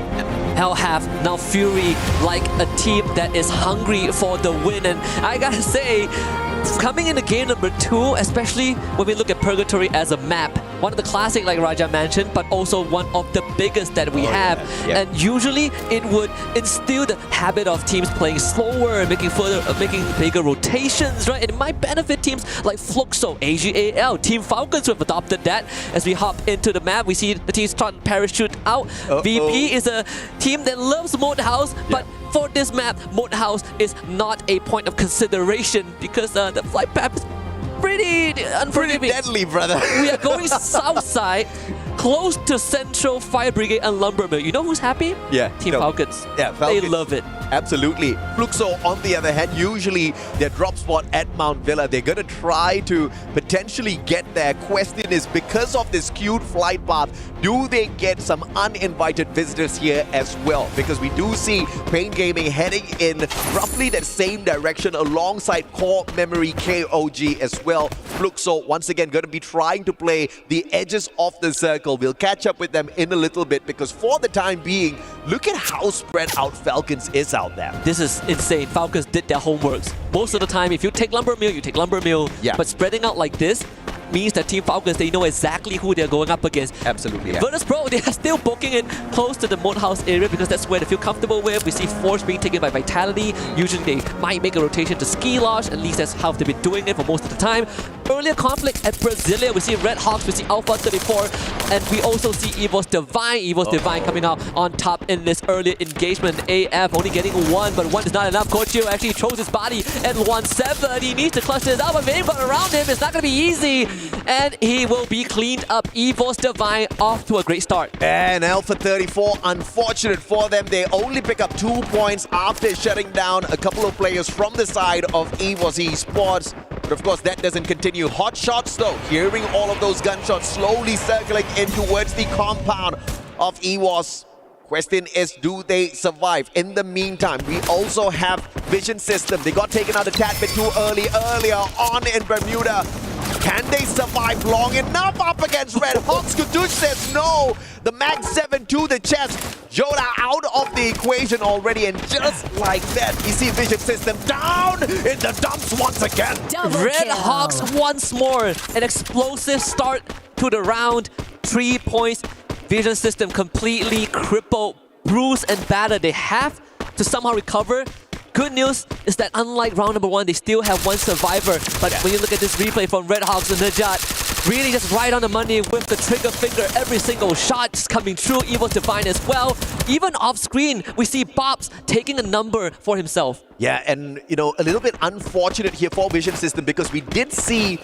Hell have now Fury, like a team that is hungry for the win, and I gotta say, coming into game number 2, especially when we look at Purgatory as a map, one of the classic like Raja mentioned, but also one of the biggest that we have. Yeah. And usually it would instill the habit of teams playing slower, making bigger rotations, right? And it might benefit teams like Fluxo, AG.AL, Team Falcons who have adopted that. As we hop into the map, we see the teams start to parachute out. VP is a team that loves Mode House, but for this map, Mode House is not a point of consideration, because the flight path is pretty unforgiving. Pretty deadly, brother. We are going south side. close to Central Fire Brigade and Lumbermill. You know who's happy? Yeah. Team Falcons. Yeah, Falcons. They love it. Absolutely. Fluxo, on the other hand, usually their drop spot at Mount Villa, they're going to try to potentially get there. Question is, because of this skewed flight path, do they get some uninvited visitors here as well? Because we do see Pain Gaming heading in roughly the same direction alongside Core Memory KOG as well. Fluxo, once again, going to be trying to play the edges of the circle. We'll catch up with them in a little bit because for the time being, look at how spread out Falcons is out there. This is insane. Falcons did their homeworks. Most of the time, if you take Lumbermill, you take Lumbermill. Yeah. But spreading out like this means that Team Falcons, they know exactly who they're going up against. Absolutely. Yeah. Virtus.pro, they are still booking it close to the Moat House area because that's where they feel comfortable with. We see Force being taken by Vitality. Usually they might make a rotation to Ski Lodge. At least that's how they've been doing it for most of the time. Earlier conflict at Brasilia, we see Red Hawks, we see Alpha 34, and we also see Evo's Divine. Evo's Divine coming out on top in this earlier engagement. AF only getting one, but one is not enough. Kochio actually throws his body at 1-7. He needs to clutch this up, but around him, it's not going to be easy. And he will be cleaned up. Evo's Divine off to a great start. And Alpha 34, unfortunate for them. They only pick up 2 points after shutting down a couple of players from the side of Evo's Esports. But of course, that doesn't continue. Hot shots though, hearing all of those gunshots slowly circling in towards the compound of EWOS. Question is, do they survive? In the meantime, we also have Vision System. They got taken out a tad bit too earlier on in Bermuda. Can they survive long enough up against Red Hawks? Kudush says no. The Mag 7 to the chest. Joda out of the equation already, and just like that, we see Vision System down in the dumps once again. Red Hawks once more. An explosive start to the round. 3 points. Vision System completely crippled, bruised, and battered. They have to somehow recover. Good news is that unlike round number 1, they still have one survivor. But when you look at this replay from Red Hawks and Najat, really just right on the money with the trigger finger. Every single shot just coming through. Evo's Divine as well. Even off screen, we see Bobs taking a number for himself. Yeah, and you know, a little bit unfortunate here for Vision System because we did see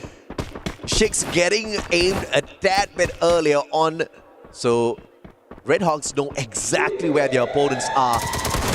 Shix getting aimed a tad bit earlier on. So Red Hawks know exactly where their opponents are.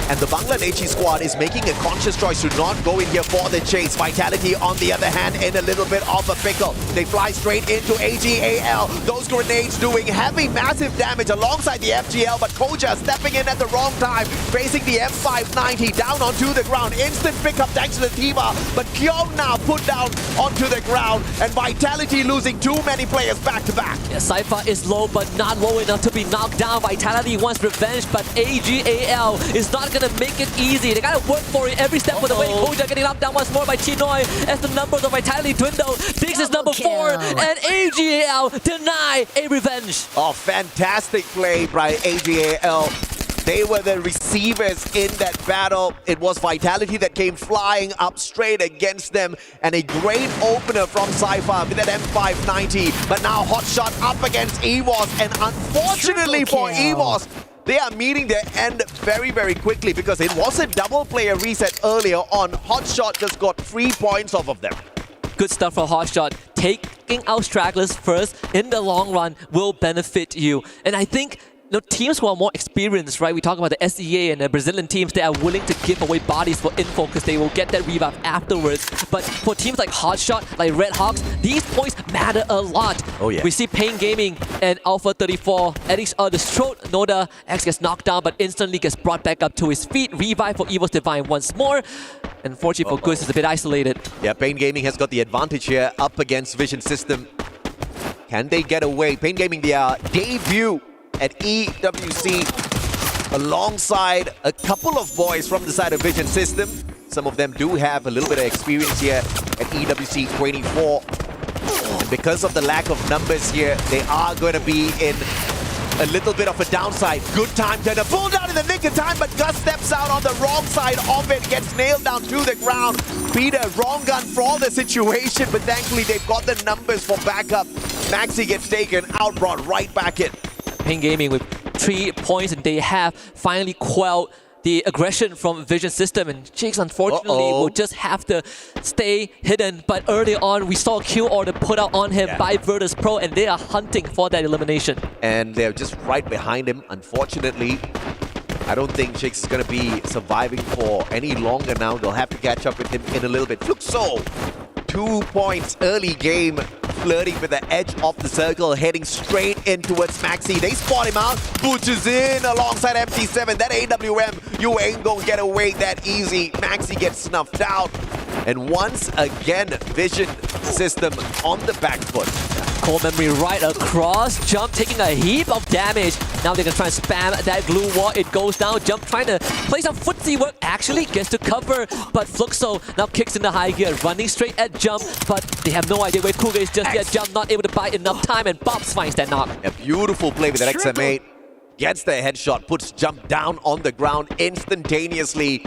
And the Bangladeshi squad is making a conscious choice to not go in here for the chase. Vitality, on the other hand, in a little bit of a pickle. They fly straight into AG.AL. Those grenades doing heavy, massive damage alongside the FGL, but Koja stepping in at the wrong time, facing the M590 down onto the ground. Instant pickup thanks to the Tiva, but Kyong now put down onto the ground, and Vitality losing too many players back to back. Yeah, Cypher is low, but not low enough to be knocked down. Vitality wants revenge, but AG.AL is not gonna make it easy. They gotta work for it every step of the way. Koja getting knocked down once more by Chinoy as the numbers of Vitality dwindle. Diggs is number 4, and AG.AL deny a revenge. Oh, fantastic play by AG.AL. They were the receivers in that battle. It was Vitality that came flying up straight against them, and a great opener from Cypher with that M590. But now hot shot up against EWOS, and unfortunately for EWOS, they are meeting their end very, very quickly because it was a double player reset earlier on. Hotshot just got 3 points off of them. Good stuff for Hotshot. Taking out stragglers first in the long run will benefit you. And I think teams who are more experienced, right? We talk about the SEA and the Brazilian teams that are willing to give away bodies for info because they will get that revive afterwards. But for teams like Hotshot, like Red Hawks, these points matter a lot. Oh yeah. We see Pain Gaming and Alpha 34 at each other's throat. Noda X gets knocked down but instantly gets brought back up to his feet. Revive for Evo's Divine once more. Unfortunately for Goose, is a bit isolated. Yeah, Pain Gaming has got the advantage here up against Vision System. Can they get away? Pain Gaming, their debut at EWC alongside a couple of boys from the side of Vision System. Some of them do have a little bit of experience here at EWC 24. And because of the lack of numbers here, they are going to be in a little bit of a downside. Good time to pull down in the nick of time, but Gus steps out on the wrong side of it, gets nailed down to the ground. Peter, wrong gun for the situation, but thankfully they've got the numbers for backup. Maxi gets taken out, brought right back in. Pain Gaming with 3 points, and they have finally quelled the aggression from Vision system, and Jigs unfortunately will just have to stay hidden. But early on, we saw a kill order put out on him by Virtus.pro, and they are hunting for that elimination. And they're just right behind him. Unfortunately, I don't think Jigs is going to be surviving for any longer now. They'll have to catch up with him in a little bit. Fluxo, 2 points early game, flirting with the edge of the circle, heading straight in towards Maxi. They spot him out, butches in alongside MT7. That AWM, you ain't gonna get away that easy. Maxi gets snuffed out. And once again, Vision system on the back foot. Core memory right across, Jump taking a heap of damage. Now they can try and spam that glue wall. It goes down. Jump trying to play some footsie work. Actually gets to cover, but Fluxo now kicks in the high gear, running straight at Jump, but they have no idea where Cougar is just yet. Jump not able to buy enough time, and Bobs finds that knock. A beautiful play with that XM8. Gets the headshot, puts Jump down on the ground instantaneously.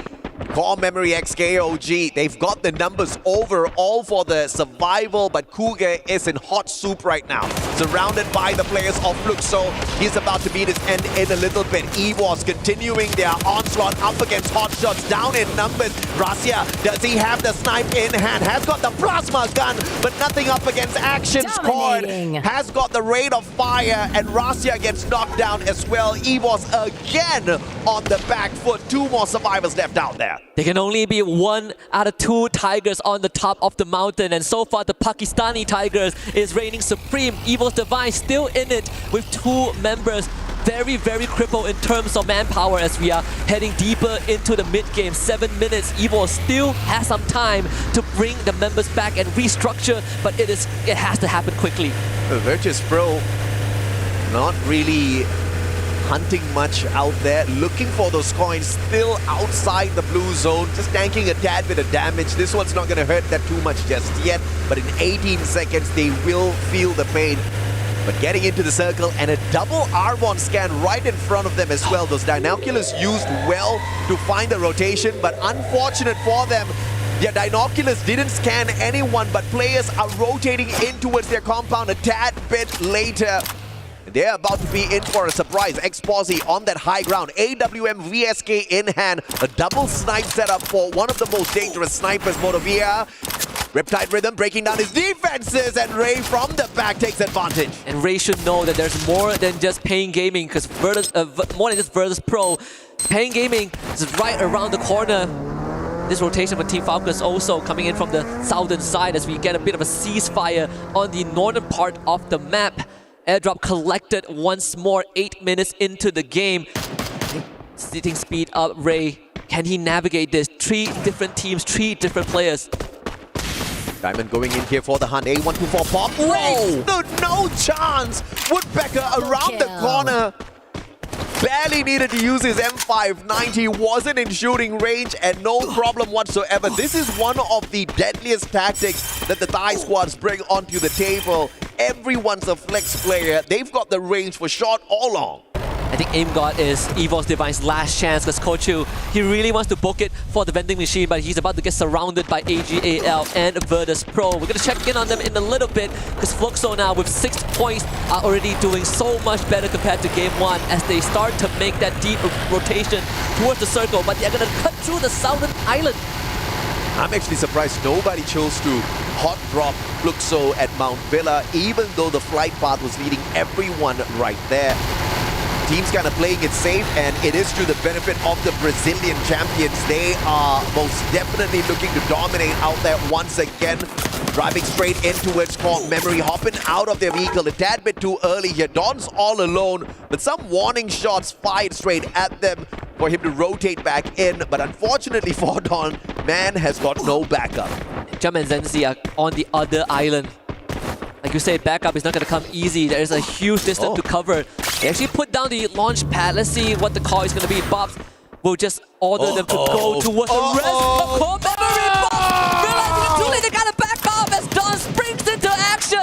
Core Memory XKOG, they've got the numbers overall for the survival, but Cougar is in hot soup right now. Surrounded by the players of Fluxo, he's about to meet his end in a little bit. EWOS continuing their onslaught up against Hotshots, down in numbers. Rasia, does he have the snipe in hand? Has got the plasma gun, but nothing up against Action Squad. Has got the rate of fire, and Rasia gets knocked down as well. EWOS again on the back foot. 2 more survivors left out there. There can only be 1 out of 2 Tigers on the top of the mountain, and so far the Pakistani Tigers is reigning supreme. Evil's Divine still in it with 2 members. Very, very crippled in terms of manpower as we are heading deeper into the mid-game. 7 minutes. Evil still has some time to bring the members back and restructure, but it has to happen quickly. Virtus.pro not really hunting much out there, looking for those coins, still outside the blue zone, just tanking a tad bit of damage. This one's not going to hurt that too much just yet, but in 18 seconds they will feel the pain. But getting into the circle and a double Arbon scan right in front of them as well. Those Dinoculars used well to find the rotation, but unfortunate for them, their Dinoculars didn't scan anyone, but players are rotating in towards their compound a tad bit later. They're about to be in for a surprise. Exposy on that high ground. AWM VSK in hand. A double snipe setup for one of the most dangerous snipers, Motovia. Riptide Rhythm breaking down his defenses, and Ray from the back takes advantage. And Ray should know that there's more than just Pain Gaming, because more than just Virtus.pro. Pain Gaming is right around the corner. This rotation with Team Falcon is also coming in from the southern side as we get a bit of a ceasefire on the northern part of the map. Airdrop collected once more, 8 minutes into the game. Sitting speed up, Ray. Can he navigate this? 3 different teams, 3 different players. Diamond going in here for the hunt. A124 pop. Whoa! No chance! Woodpecker around the corner. Barely needed to use his M590, wasn't in shooting range, and no problem whatsoever. This is one of the deadliest tactics that the Thai squads bring onto the table. Everyone's a flex player. They've got the range for shot all along. I think Aim God is Evil's Divine's last chance, because Kochu, he really wants to book it for the vending machine, but he's about to get surrounded by AG.AL and Virtus.pro. We're going to check in on them in a little bit, because Fluxo now with 6 points are already doing so much better compared to Game 1 as they start to make that deep rotation towards the circle, but they're going to cut through the southern island. I'm actually surprised nobody chose to hot drop Fluxo at Mount Villa, even though the flight path was leading everyone right there. Team's kind of playing it safe, and it is to the benefit of the Brazilian champions. They are most definitely looking to dominate out there once again. Driving straight in towards Core Memory, hopping out of their vehicle a tad bit too early here. Don's all alone, but some warning shots fired straight at them for him to rotate back in. But unfortunately for Don, man has got no backup. Jump and Zenzi are on the other island. Like you said, backup is not going to come easy. There is a huge distance to cover. They actually put down the launch pad. Let's see what the call is going to be. Bobs will just order them to go towards the rest of Core Memory. Bobs realizing it too late. They got to back off as Don springs into action.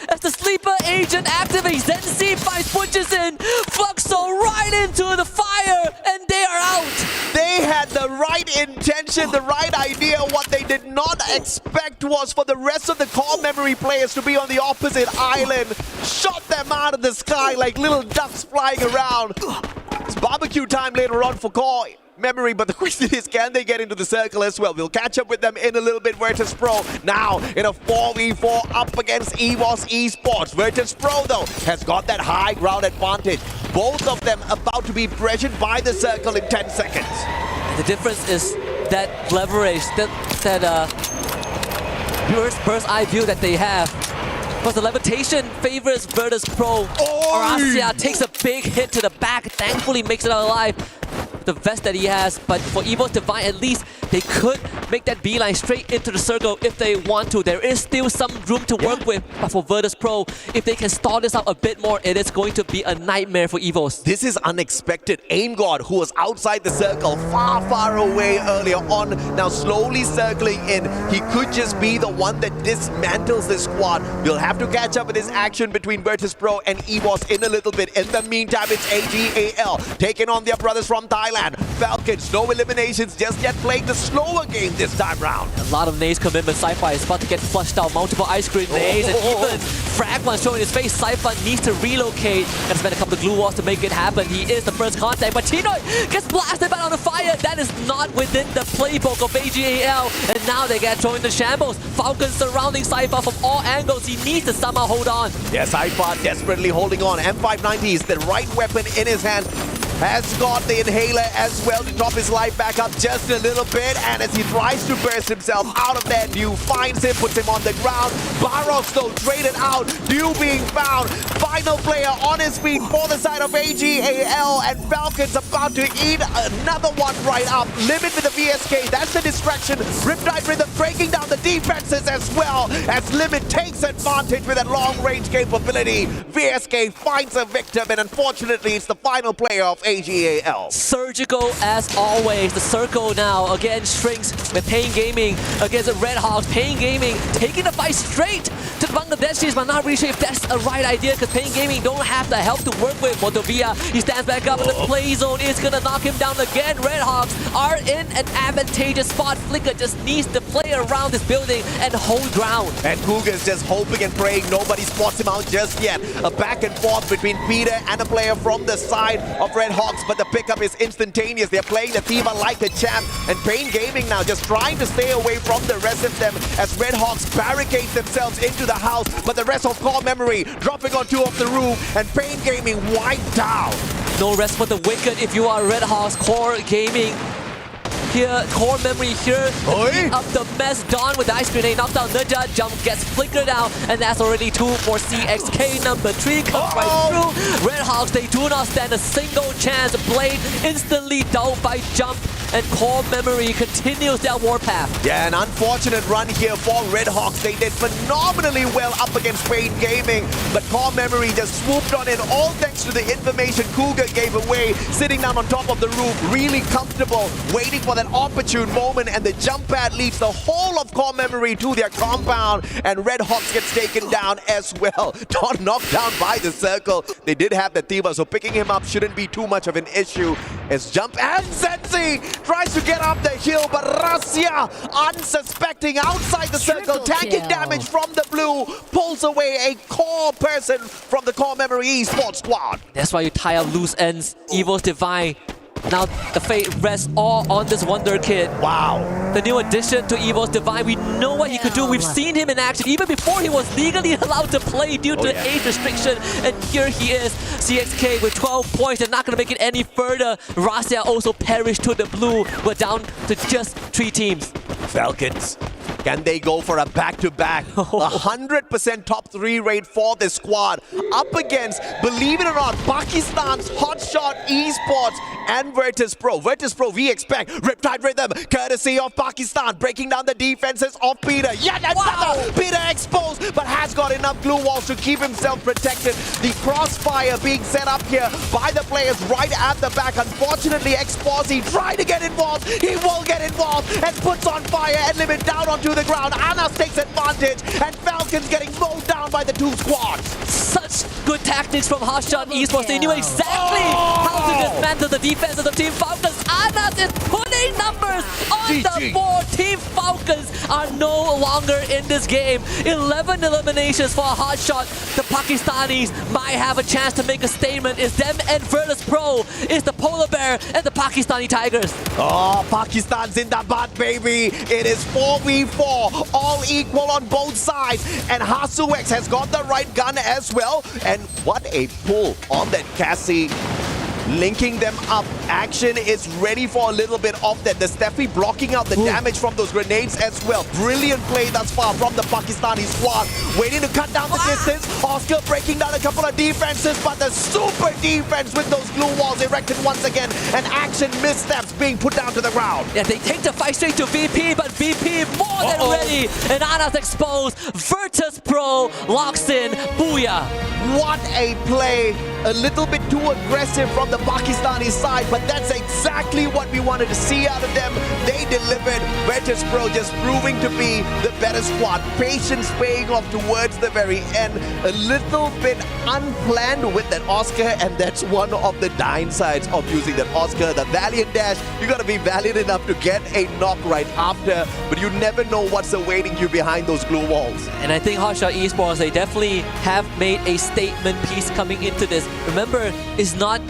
As the sleeper agent activates, Zenzi finds punches in. Fluxo right into the fire, and they are out. They had the right intention, the right idea. What they did not expect was for the rest of the Core Memory players to be on the opposite island. Shot them out of the sky like little ducks flying around. It's barbecue time later on for Core Memory, but the question is, can they get into the circle as well? We'll catch up with them in a little bit. Virtus.pro now in a 4v4 up against EWC Esports. Virtus.pro though has got that high ground advantage. Both of them about to be pressured by the circle in 10 seconds. And the difference is that leverage, that bird's eye view that they have. But the levitation favors Virtus.pro. Rasia takes a big hit to the back, thankfully makes it out alive. The vest that he has, but for EVO's Divine, at least they could make that beeline straight into the circle if they want to. There is still some room to work with, but for Virtus.pro, if they can stall this out a bit more, it is going to be a nightmare for EVOs. This is unexpected. Aim God, who was outside the circle, far away earlier on, now slowly circling in. He could just be the one that dismantles the squad. We'll have to catch up with this action between Virtus.pro and EWC in a little bit. In the meantime, it's AG.AL taking on their brothers from Thailand. Falcons, no eliminations just yet, playing the slower game this time round. A lot of nades commitment. Sci-Fi is about to get flushed out. Multiple ice grenades and even fragments showing his face. Sci-Fi needs to relocate and spend a couple of glue walls to make it happen. He is the first contact, but Chinoy gets blasted back on the fire. That is not within the playbook of AG.AL, and now they get thrown into shambles. Falcons surrounding Sci-Fi from all angles. He needs to somehow hold on. Yeah, Sci-Fi desperately holding on. M590 is the right weapon in his hand. Has got the inhaler as well to top his life back up just a little bit, and as he tries to burst himself out of there, Dew finds him, puts him on the ground. Barros though traded out, Dew being found. Final player on his feet for the side of AG.AL, and Falcons about to eat another one right up. Limit with the VSK, that's the distraction. Riptide Rhythm breaking down the defenses as well, as Limit takes advantage with that long range capability. VSK finds a victim, and unfortunately it's the final player of AG.AL. Surgical as always. The circle now again shrinks with Pain Gaming against the Red Hawks. Pain Gaming taking the fight straight to the Bangladeshis, but not really sure if that's a right idea because Pain Gaming don't have the help to work with. Motovia, he stands back up in the play zone, is gonna knock him down again. Red Hawks are in an advantageous spot. Flicker just needs to play around this building and hold ground. And Cougar's just hoping and praying nobody spots him out just yet. A back and forth between Peter and a player from the side of Red Hawks, but the pickup is instantaneous. They're playing the Thiva like a champ, and Pain Gaming now just trying to stay away from the rest of them as Red Hawks barricade themselves into the house, but the rest of Core Memory dropping on two of the roof, and Pain Gaming wiped down. No rest for the wicked if you are Red Hawks. Core Gaming here, Core Memory here, up the mess. Dawn with the ice grenade, knocked down Ninja, jump gets flickered out, and that's already 2 for CXK. Number 3 comes right through. Red Hawks, they do not stand a single chance. Blade instantly dealt by jump, and Core Memory continues their warpath. Yeah, an unfortunate run here for Red Hawks. They did phenomenally well up against Pain Gaming, but Core Memory just swooped on in, all thanks to the information Cougar gave away, sitting down on top of the roof, really comfortable, waiting for that opportune moment, and the jump pad leads the whole of Core Memory to their compound, and Red Hawks gets taken down as well. Not knocked down by the circle. They did have the Thiva, so picking him up shouldn't be too much of an issue. As jump and Sensi tries to get up the hill, but Rasia, unsuspecting outside the circle, tanking damage from the blue, pulls away a core person from the Core Memory Esports squad. That's why you tie up loose ends. EVO's Divine. Now the fate rests all on this Wonder Kid. Wow. The new addition to EVO's Divine. We know what he could do. We've seen him in action even before he was legally allowed to play due to age restriction. And here he is. CXK with 12 points. They're not going to make it any further. Rasia also perished to the blue. We're down to just 3 teams. Falcons. Can they go for a back-to-back? 100% top 3 rate for this squad. Up against, believe it or not, Pakistan's hotshot esports and Virtus.pro. Virtus.pro, we expect Riptide Rhythm, courtesy of Pakistan, breaking down the defenses of Peter. Yet another Peter exposed, but has got enough glue walls to keep himself protected. The crossfire being set up here by the players right at the back. Unfortunately, Exposy tried to get involved. He will get involved and puts on fire and Limit down onto the ground. Anas takes advantage, and Falcons getting mowed down by the 2 squads. Such good tactics from Hotshot Esports. They knew exactly how to dismantle the defense of the Team Falcons. Anas is putting numbers on And the 4 Team Falcons are no longer in this game. 11 eliminations for a hot shot. The Pakistanis might have a chance to make a statement. It's them and Virtus.pro. It's the Polar Bear and the Pakistani Tigers. Oh, Pakistan Zindabad, baby. It is 4v4, all equal on both sides. And Hasuex has got the right gun as well. And what a pull on that Cassie. Linking them up. Action is ready for a little bit of that. The Steffi blocking out the damage from those grenades as well. Brilliant play thus far from the Pakistani squad. Waiting to cut down the distance. Oscar breaking down a couple of defenses, but the super defense with those glue walls erected once again. And Action missteps being put down to the ground. Yeah, they take the fight straight to VP, but VP more than ready. And Ana's exposed. Virtus.pro locks in. Booyah. What a play. A little bit too aggressive from the Pakistani side, but that's exactly what we wanted to see out of them. They delivered. Virtus.pro just proving to be the better squad. Patience paying off towards the very end. A little bit unplanned with that Oscar, and that's one of the downsides of using that Oscar. The Valiant Dash, you gotta be valiant enough to get a knock right after, but you never know what's awaiting you behind those glue walls. And I think Hotshot Esports, they definitely have made a statement piece coming into this. Remember, it's not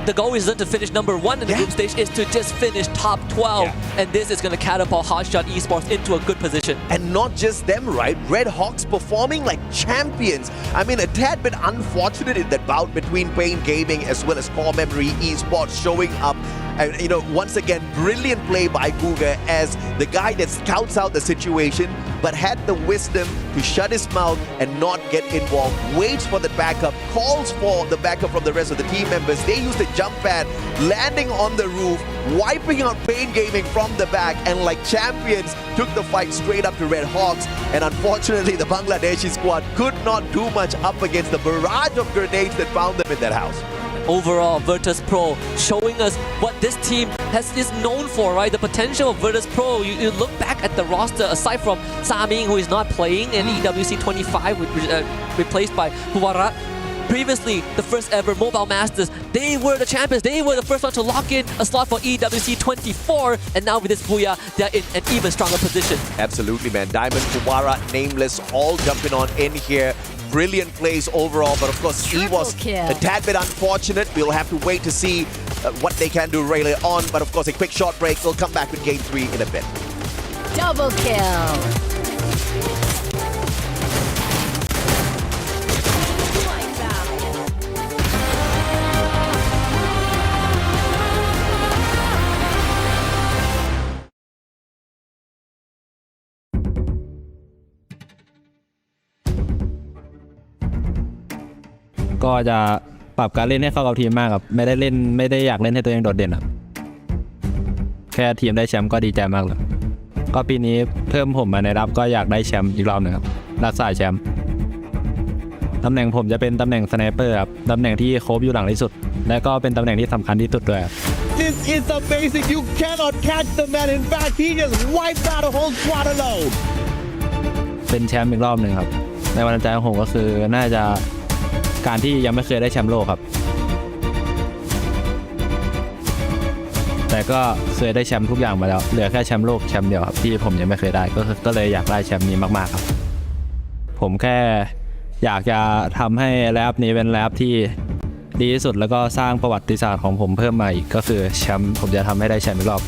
the goal isn't to finish number 1 in the group stage, is to just finish top 12. And this is going to catapult Hotshot Esports into a good position. And not just them, right? Red Hawks performing like champions. I mean, a tad bit unfortunate in that bout between Pain Gaming as well as Core Memory Esports showing up. And, you know, once again, brilliant play by Guga as the guy that scouts out the situation, but had the wisdom to shut his mouth and not get involved. Waits for the backup, calls for the backup from the rest of the team members. They used a jump pad, landing on the roof, wiping out Pain Gaming from the back, and like champions, took the fight straight up to Red Hawks. And unfortunately, the Bangladeshi squad could not do much up against the barrage of grenades that found them in that house. Overall, Virtus.pro showing us what this team is known for, right? The potential of Virtus.pro. You look back at the roster, aside from Saming, who is not playing in EWC 25, replaced by Boulevard. Previously, the first ever Mobile Masters, they were the champions. They were the first one to lock in a slot for EWC 24. And now with this Booyah, they're in an even stronger position. Absolutely, man. Diamond, Kumara, Nameless, all jumping on in here. Brilliant plays overall, but of course he was a tad bit unfortunate. We'll have to wait to see what they can do later on. But of course, a quick short break. We'll come back with Game 3 in a bit. Double kill.ก็จะปรับการเล่นให้เข้ากับทีมมากครับไม่ได้อยากเล่นให้ตัวเองโดดเด่นครับแค่ทีมได้แชมป์ก็ดีใจมากเลยก็ปีนี้เพิ่มผมมาในรับก็อยากได้แชมป์อีกรอบหนึ่งครับรักษาแชมป์ตำแหน่งผมจะเป็นตำแหน่งสไนเปอร์ครับตำแหน่งที่โคบอยู่หลังที่สุดและก็เป็นตำแหน่งที่สำคัญที่สุดด้วย This is amazing. You cannot catch the man. In fact, he just wiped out a whole squad alone. เป็นแชมป์อีกรอบหนึ่งครับในวันใจของผมก็คือน่าจะการที่ยังไม่เคยได้แชมป์โลกครับแต่ก็เคยได้แชมป์ทุกอย่างมาแล้วเหลือแค่แชมป์โลกแชมป์เดียวครับที่ผมยังไม่เคยได้ก็เลยอยากได้แชมป์นี้มากๆครับผมแค่อยากจะทำให้แรปนี้เป็นแรปที่ดีที่สุดแล้วก็สร้างประวัติศาสตร์ของผมเพิ่มมาอีกก็คือแชมป์ผมจะทำให้ได้แชมป์อีกรอบ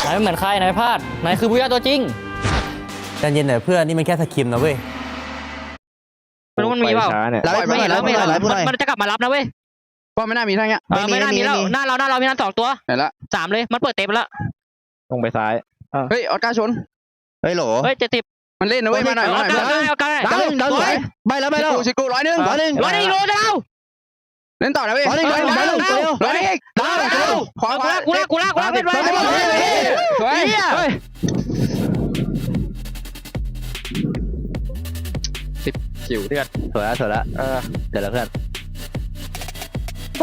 นายไม่เหมือนใครนายพลาดนายคือบุยาตัวจริงใจเย็นหน่อยเพื่อนนี่มันแค่สกิมนะเว้ยไม่รู้มันมีเปล่ามันจะกลับมารับนะเว้ยก็ไม่น่ามีทั้งเงี้ยไม่น่ามีแล้วหน้าเรามีนั่น2ตัวไหนละ3เลยมันเปิดเต็มแล้วลงไปซ้ายเฮ้ยออสการ์ชนเฮ้ยโหลเฮ้ย70มันเล่นนะเว้ยมาหน่อยออสการ์ดังใบแล้วชิกู100โลเดียวเล่นต่อนะเว้ย100ขวากูลากเป็นไปสวย10 คิวเดือดสวยแล้วเดี๋ยวแล้วเพื่อน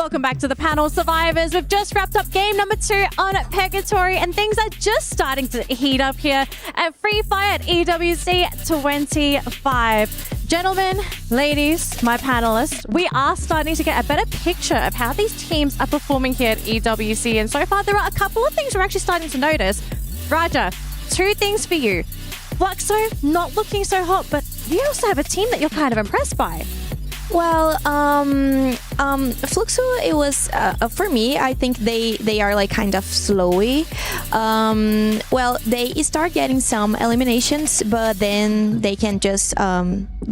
Welcome back to the panel, survivors. We've just wrapped up game number 2 on Purgatory, and things are just starting to heat up here at Free Fire at EWC 25. Gentlemen, ladies, my panelists, we are starting to get a better picture of how these teams are performing here at EWC, and so far there are a couple of things we're actually starting to notice. Raja, 2 things for you. Fluxo, not looking so hot, but you also have a team that you're kind of impressed by. Well, Fluxo, it was for me. I think they are like kind of slowy. Well, they start getting some eliminations, but then they can just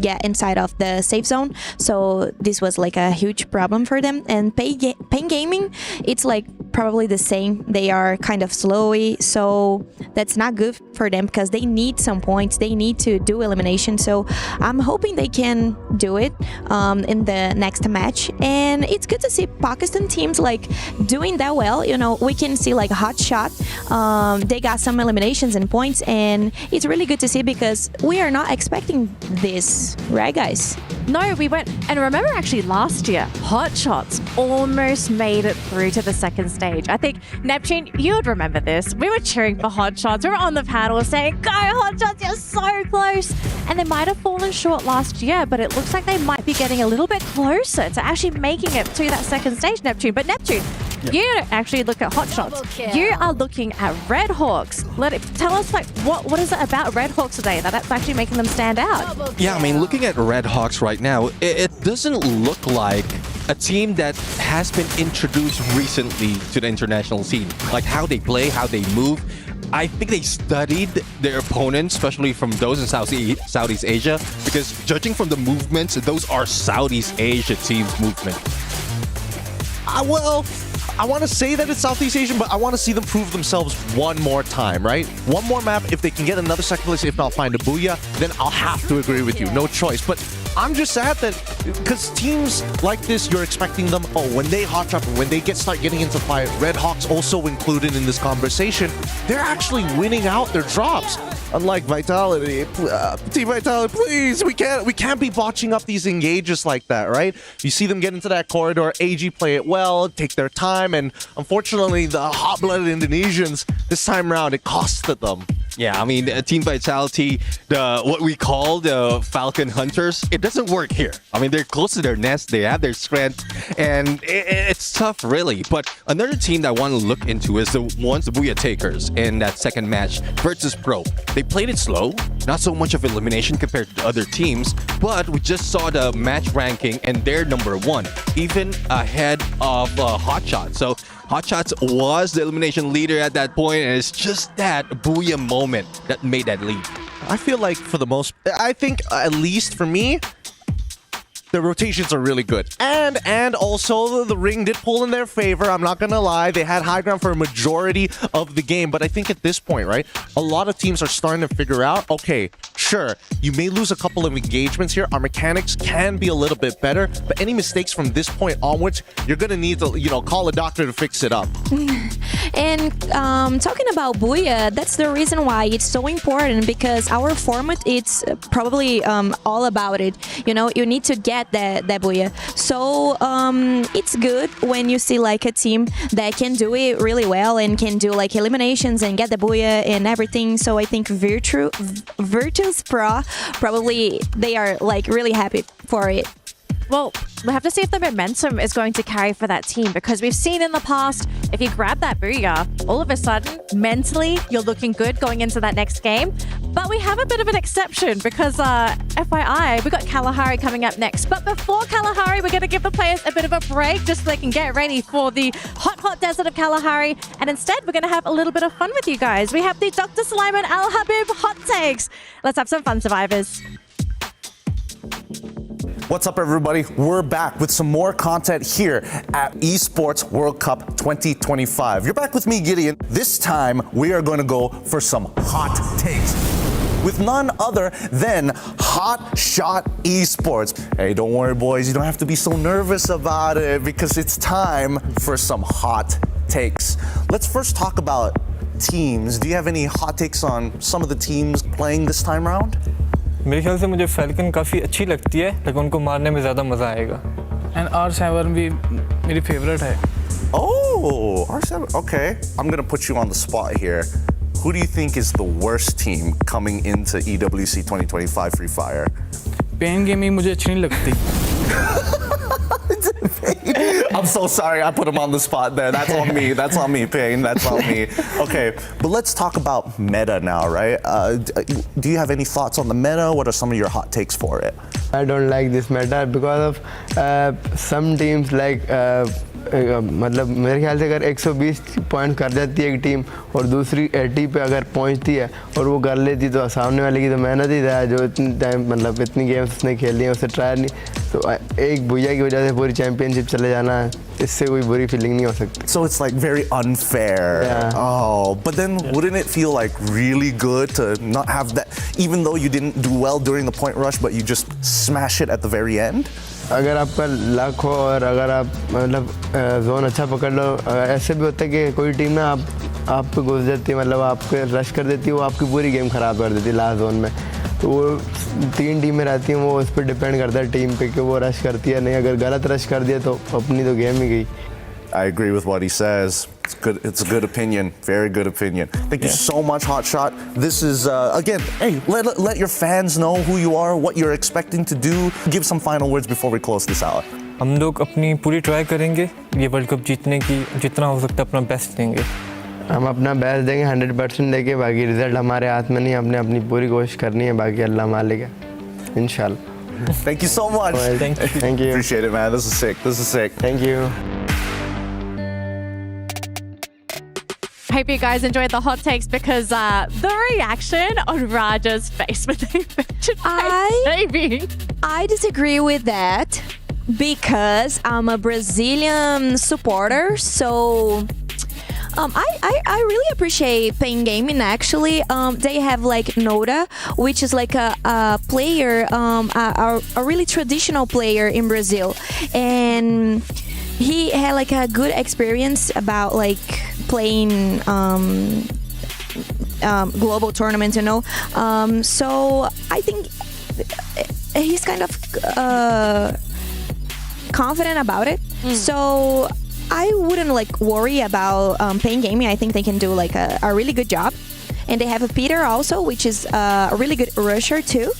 get inside of the safe zone. So this was like a huge problem for them. And Pain Gaming, it's like probably the same. They are kind of slowy, so that's not good for them because they need some points. They need to do elimination. So I'm hoping they can do it in the next match. And it's good to see Pakistan teams like doing that well. You know, we can see like Hot Shot. They got some eliminations and points, and it's really good to see because we are not expecting this, right, guys? No, we went, and remember actually last year, Hot Shots almost made it through to the second stage. I think, Neptune, you would remember this. We were cheering for Hot Shots. We were on the panel saying, go Hot Shots, you're so close. And they might have fallen short last year, but it looks like they might be getting a little bit closer to actually making it to that second stage, Neptune. But Neptune, you don't actually look at Hot Shots. You are looking at Red Hawks. Tell us, like, what is it about Red Hawks today that's actually making them stand out? Yeah, I mean, looking at Red Hawks right now, it doesn't look like a team that has been introduced recently to the international scene. Like how they play, how they move. I think they studied their opponents, especially from those in Southeast Asia, because judging from the movements, those are Southeast Asia teams' movement. Well, I want to say that it's Southeast Asian, but I want to see them prove themselves one more time, right? One more map. If they can get another second place, if not find a booyah, then I'll have to agree with you. No choice. But I'm just sad that because teams like this, you're expecting them, when they hot drop, when they start getting into fight, Red Hawks also included in this conversation, they're actually winning out their drops. Unlike Vitality, Team Vitality, please, we can't be botching up these engages like that, right? You see them get into that corridor, AG play it well, take their time, and unfortunately, the hot-blooded Indonesians, this time around, it costed them. Yeah, I mean, Team Vitality, what we call the Falcon Hunters, it doesn't work here. I mean, they're close to their nest, they have their strength, and it's tough, really. But another team that I want to look into is the Booyah Takers in that second match, Virtus.pro. They played it slow, not so much of elimination compared to other teams, but we just saw the match ranking and they're number 1, even ahead of Hot Shot. So Hot Shots was the elimination leader at that point, and it's just that Booyah moment that made that lead. I feel like I think at least for me, the rotations are really good. And also the ring did pull in their favor. I'm not gonna lie. They had high ground for a majority of the game. But I think at this point, right, a lot of teams are starting to figure out, okay, sure, you may lose a couple of engagements here. Our mechanics can be a little bit better. But any mistakes from this point onwards, you're gonna need to, call a doctor to fix it up. And talking about Booyah, that's the reason why it's so important, because our format, it's probably all about it. You need to get that Booyah. So it's good when you see like a team that can do it really well and can do like eliminations and get the Booyah and everything. So I think Virtus.pro, probably they are like really happy for it. Well, we have to see if the momentum is going to carry for that team, because we've seen in the past, if you grab that Booyah, all of a sudden, mentally, you're looking good going into that next game. But we have a bit of an exception because, FYI, we got Kalahari coming up next. But before Kalahari, we're going to give the players a bit of a break just so they can get ready for the hot desert of Kalahari. And instead, we're going to have a little bit of fun with you guys. We have the Dr. Sulaiman Al Habib hot takes. Let's have some fun, survivors. What's up, everybody? We're back with some more content here at Esports World Cup 2025. You're back with me, Gideon. This time, we are going to go for some hot takes with none other than Hot Shot Esports. Hey, don't worry, boys. You don't have to be so nervous about it because it's time for some hot takes. Let's first talk about teams. Do you have any hot takes on some of the teams playing this time around? मेरे ख्याल से मुझे falcon काफ़ी अच्छी लगती है लेकिन उनको मारने में ज़्यादा मज़ा आएगा एंड R7 भी मेरी फेवरेट है Oh, R7. Okay. I'm going to put you on the spot here. Who do you think is the worst team coming into EWC 2025 Free Fire? पेन गेमिंग मुझे अच्छी नहीं लगती I'm so sorry I put him on the spot there. That's on me. That's on me, Payne. That's on me. Okay, but let's talk about meta now, right? Do you have any thoughts on the meta? What are some of your hot takes for it? I don't like this meta because of some teams like मतलब मेरे ख्याल से अगर 120 point कर जाती है एक team और दूसरी 80 पे अगर पहुंचती है और वो कर लेती तो सामने वाले की तो मेहनत ही था जो इतनी टाइम मतलब इतनी गेम्स उसने खेली हैं उसे ट्राई नहीं तो एक भुइया की वजह से पूरी चैंपियनशिप चले जाना है इससे कोई बुरी फीलिंग नहीं हो सकती So it's like very unfair. Yeah. Oh, but then wouldn't it feel like really good to not have that, even though you didn't do well during the point rush, but you just smash it at the very end? अगर आपका luck हो और अगर आप मतलब zone अच्छा पकड़ लो ऐसे भी होता है कि कोई टीम ना आप पे घुस जाती है मतलब आपको रश कर देती है वो आपकी पूरी गेम ख़राब कर देती है लास्ट जोन में तो वो 3 टीमें रहती हैं वो उस पर डिपेंड करता है टीम पे कि वो रश करती है नहीं अगर गलत रश कर दिया तो अपनी तो गेम ही गई I agree with what he says. It's good. It's a good opinion. Very good opinion. Thank you so much, Hot Shot. This is again. Hey, let your fans know who you are, what you're expecting to do. Give some final words before we close this out. हम लोग अपनी पूरी try करेंगे ये world cup जीतने की जितना हो सकता है अपना बेस्ट देंगे हम अपना बेस्ट देंगे 100% देंगे बाकी रिजल्ट हमारे हाथ में नहीं हमने अपनी पूरी कोशिश करनी है बाकी अल्लाह मालिक है इंशाल्लाह Thank you so much. Thank you. Appreciate it, man. This is sick. This is sick. Thank you. Hope you guys enjoyed the hot takes because the reaction on Raja's face when they mentioned baby. I disagree with that because I'm a Brazilian supporter, so I really appreciate Pain Gaming actually. They have like Noda, which is like a player, a really traditional player in Brazil, and he had like a good experience about like playing global tournaments, you know. So I think he's kind of confident about it. So I wouldn't like worry about Pain Gaming. I think they can do like a really good job. And they have a Peter also, which is a really good rusher too.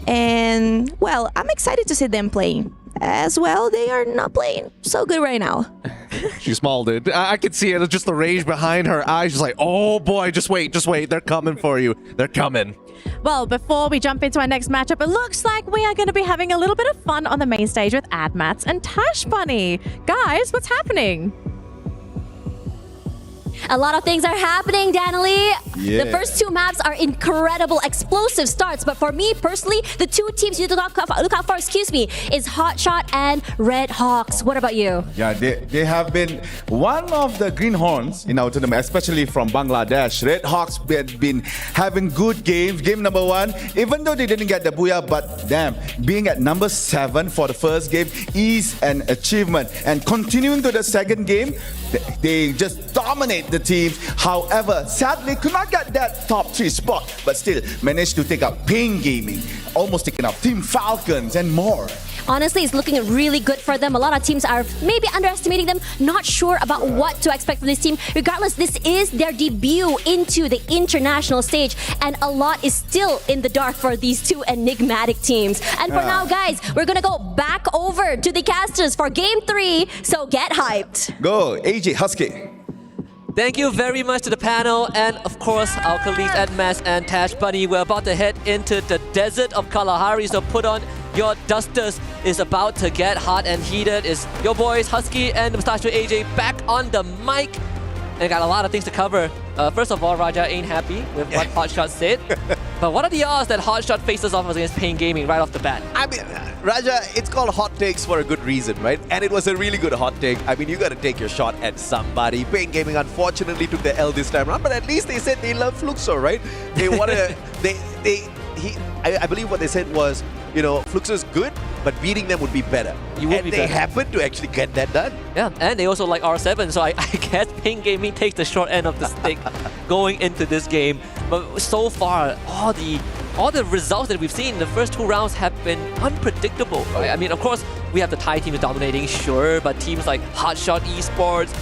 And well, I'm excited to see them playing. As well, they are not playing so good right now. She smiled it. I could see it. It's just the rage behind her eyes. She's like, oh boy, just wait. They're coming for you. They're coming. Well, before we jump into our next matchup, it looks like we are going to be having a little bit of fun on the main stage with AdMats and Tash Bunny. Guys, what's happening? A lot of things are happening, Danily. Yeah. The first 2 maps are incredible, explosive starts. But for me personally, the 2 teams you look out for, is Hot Shot and Red Hawks. What about you? Yeah, they have been one of the greenhorns in our tournament, especially from Bangladesh. Red Hawks have been having good games. Game number 1, even though they didn't get the booyah, but damn, being at number 7 for the first game is an achievement. And continuing to the second game, they just dominate the teams. However, sadly, could not get that top 3 spot, but still managed to take out Pain Gaming, almost taking out Team Falcons and more. Honestly, it's looking really good for them. A lot of teams are maybe underestimating them, not sure about what to expect from this team. Regardless, this is their debut into the international stage, and a lot is still in the dark for these 2 enigmatic teams. And for now, guys, we're gonna go back over to the casters for Game 3, so get hyped. Go, AG Husky. Thank you very much to the panel and of course our colleagues at Mass and Tash Bunny. We're about to head into the desert of Kalahari, so put on your dusters. It's about to get hot and heated. It's your boys Husky and Mustachio AJ back on the mic. And got a lot of things to cover. First of all, Raja ain't happy with what Hotshot said. But what are the odds that Hotshot faces off against Pain Gaming right off the bat? I mean, Raja, it's called hot takes for a good reason, right? And it was a really good hot take. I mean, you got to take your shot at somebody. Pain Gaming unfortunately took the L this time around, but at least they said they love Fluxo, right? They want to. I believe what they said was, you know, Fluxo's good, but beating them would be better. They happened to actually get that done. Yeah, and they also like R7, so I guess Pain Gaming takes the short end of the stick going into this game. But so far, all the results that we've seen in the first 2 rounds have been unpredictable. Right? I mean, of course, we have the Thai teams dominating, sure, but teams like Hotshot Esports,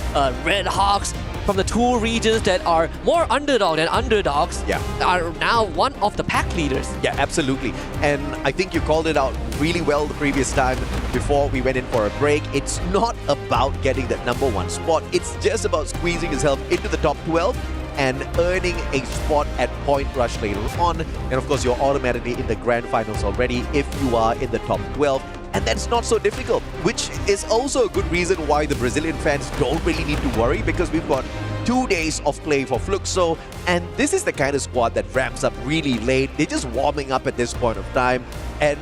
Red Hawks, from the 2 regions that are more underdog than underdogs, are now one of the pack leaders. Yeah, absolutely. And I think you called it out really well the previous time before we went in for a break. It's not about getting that #1 spot. It's just about squeezing yourself into the top 12 and earning a spot at Point Rush later on. And of course, you're automatically in the grand finals already if you are in the top 12. And that's not so difficult, which is also a good reason why the Brazilian fans don't really need to worry, because we've got 2 days of play for Fluxo, and this is the kind of squad that ramps up really late. They're just warming up at this point of time, and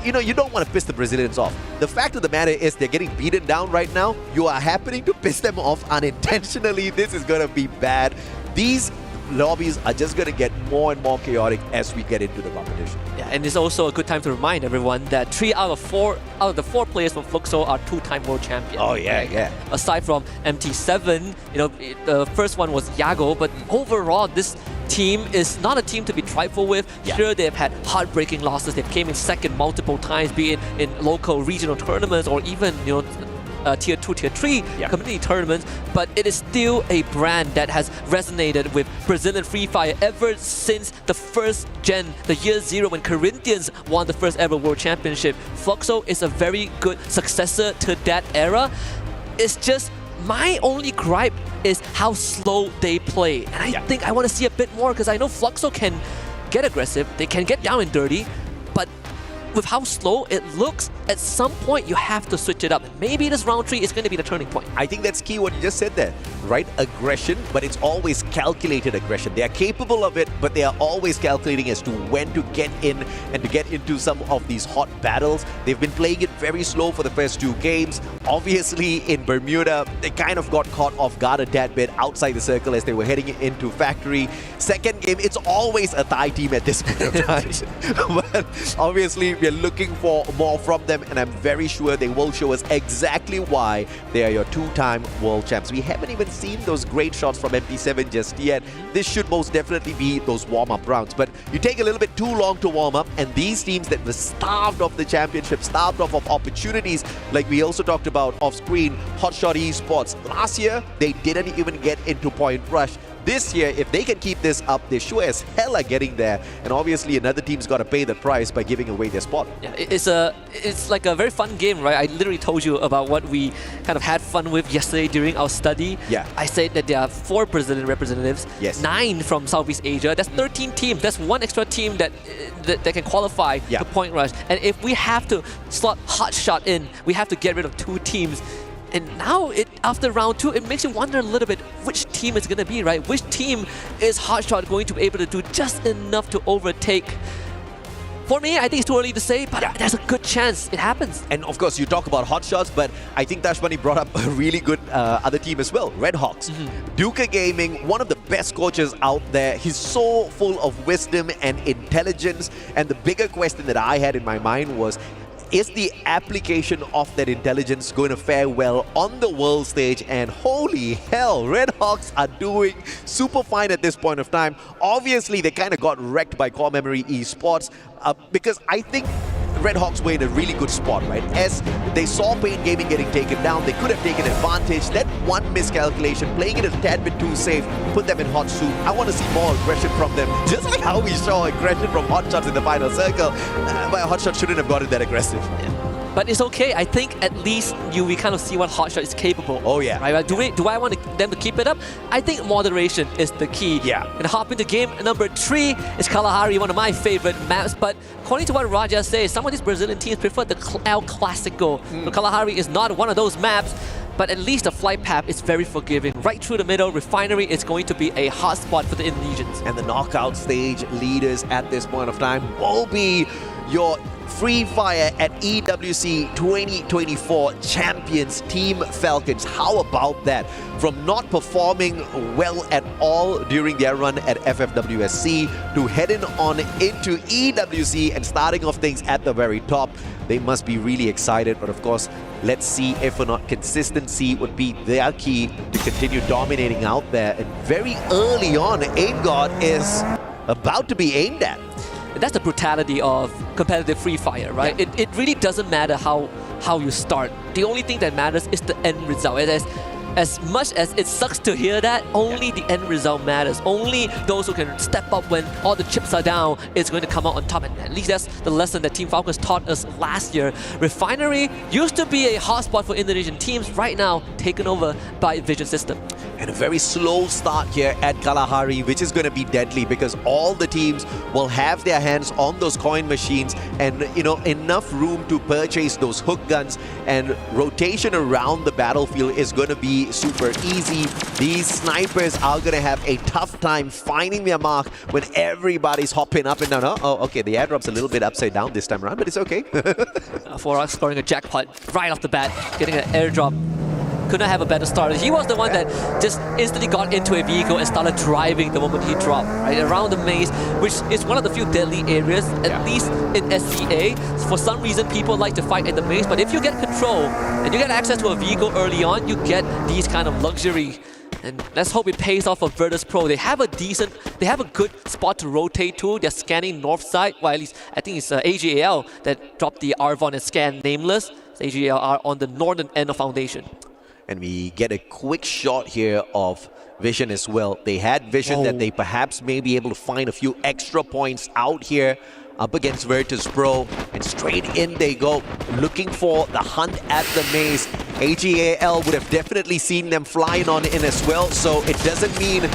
you know, you don't want to piss the Brazilians off. The fact of the matter is they're getting beaten down right now. You are happening to piss them off unintentionally. This is going to be bad. These lobbies are just going to get more and more chaotic as we get into the competition. Yeah, and it's also a good time to remind everyone that 3 out of the 4 players from Fluxo are 2-time world champions. Oh yeah, right? yeah. Aside from MT7, you know, the first one was Yago, but overall this team is not a team to be trifled with. Sure, they've had heartbreaking losses. They've came in second multiple times, be it in local regional tournaments or even, you know, Tier 2, Tier 3 community tournaments, but it is still a brand that has resonated with Brazilian Free Fire ever since the first gen, the year 0 when Corinthians won the first ever world championship. Fluxo is a very good successor to that era. It's just my only gripe is how slow they play. And I think I want to see a bit more, because I know Fluxo can get aggressive, they can get down and dirty, but with how slow it looks, at some point you have to switch it up. Maybe this round 3 is going to be the turning point. I think that's key what you just said there, right? Aggression, but it's always calculated aggression. They are capable of it, but they are always calculating as to when to get in and to get into some of these hot battles. They've been playing it very slow for the first 2 games. Obviously, in Bermuda, they kind of got caught off guard a tad bit outside the circle as they were heading into Factory. Second game, it's always a Thai team at this point of time. But obviously, we're looking for more from them, and I'm very sure they will show us exactly why they are your 2-time world champs. We haven't even seen those great shots from MP7 just yet. This should most definitely be those warm-up rounds, but you take a little bit too long to warm up, and these teams that were starved of the championship, starved of opportunities, like we also talked about off-screen, Hotshot Esports. Last year, they didn't even get into Point Rush. This year, if they can keep this up, they sure as hell are getting there. And obviously, another team's got to pay the price by giving away their spot. Yeah, it's like a very fun game, right? I literally told you about what we kind of had fun with yesterday during our study. Yeah. I said that there are 4 Brazilian representatives, 9 from Southeast Asia. That's 13 teams. That's 1 extra team that can qualify to Point Rush. And if we have to slot Hotshot in, we have to get rid of 2 teams. And now, after round 2, it makes you wonder a little bit which team it's going to be, right? Which team is Hotshot going to be able to do just enough to overtake? For me, I think it's too early to say, but there's a good chance it happens. And of course, you talk about hotshots, but I think Tash Bunny brought up a really good other team as well, Red Hawks. Duca Gaming, one of the best coaches out there. He's so full of wisdom and intelligence. And the bigger question that I had in my mind was, is the application of that intelligence going to fare well on the world stage? And holy hell, Red Hawks are doing super fine at this point of time. Obviously, they kind of got wrecked by Core Memory Esports because I think Red Hawks were in a really good spot, right? As they saw Pain Gaming getting taken down, they could have taken advantage. That one miscalculation, playing it a tad bit too safe, put them in hot soup. I want to see more aggression from them, just like how we saw aggression from Hotshots in the final circle. But Hotshot shouldn't have gotten that aggressive. But it's okay. I think at least we kind of see what Hotshot is capable. Oh yeah. Right? Do I want them to keep it up? I think moderation is the key. Yeah. And hop into game number 3 is Kalahari, one of my favorite maps. But according to what Raja says, some of these Brazilian teams prefer the El Clasico. So Kalahari is not one of those maps. But at least the flight path is very forgiving. Right through the middle, Refinery is going to be a hot spot for the Indonesians. And the knockout stage leaders at this point of time will be your Free Fire at EWC 2024 champions, Team Falcons. How about that? From not performing well at all during their run at FFWSC to heading on into EWC and starting off things at the very top. They must be really excited, but of course, let's see if or not consistency would be their key to continue dominating out there. And very early on, Aim God is about to be aimed at. That's the brutality of competitive Free Fire, right? Yeah. It really doesn't matter how you start. The only thing that matters is the end result. As much as it sucks to hear that, only the end result matters. Only those who can step up when all the chips are down is going to come out on top. And at least that's the lesson that Team Falcons taught us last year. Refinery used to be a hotspot for Indonesian teams, right now taken over by Vision System. And a very slow start here at Kalahari, which is going to be deadly because all the teams will have their hands on those coin machines and, you know, enough room to purchase those hook guns, and rotation around the battlefield is going to be super easy. These snipers are going to have a tough time finding their mark when everybody's hopping up and down. Oh, okay, the airdrop's a little bit upside down this time around, but it's okay. For us scoring a jackpot right off the bat, getting an airdrop. Could not have a better start. He was the one that just instantly got into a vehicle and started driving the moment he dropped, right? Around the maze, which is one of the few deadly areas, at least in SCA. For some reason, people like to fight in the maze, but if you get control and you get access to a vehicle early on, you get these kind of luxury. And let's hope it pays off for Virtus.pro. They have a good spot to rotate to. They're scanning north side. Well, at least I think it's AG.AL that dropped the Arvon and scan Nameless. AG.AL are on the northern end of Foundation. And we get a quick shot here of Vision as well. They had Vision that they perhaps may be able to find a few extra points out here up against Virtus.pro, and straight in they go, looking for the hunt at the maze. AG.AL would have definitely seen them flying on in as well, so it doesn't mean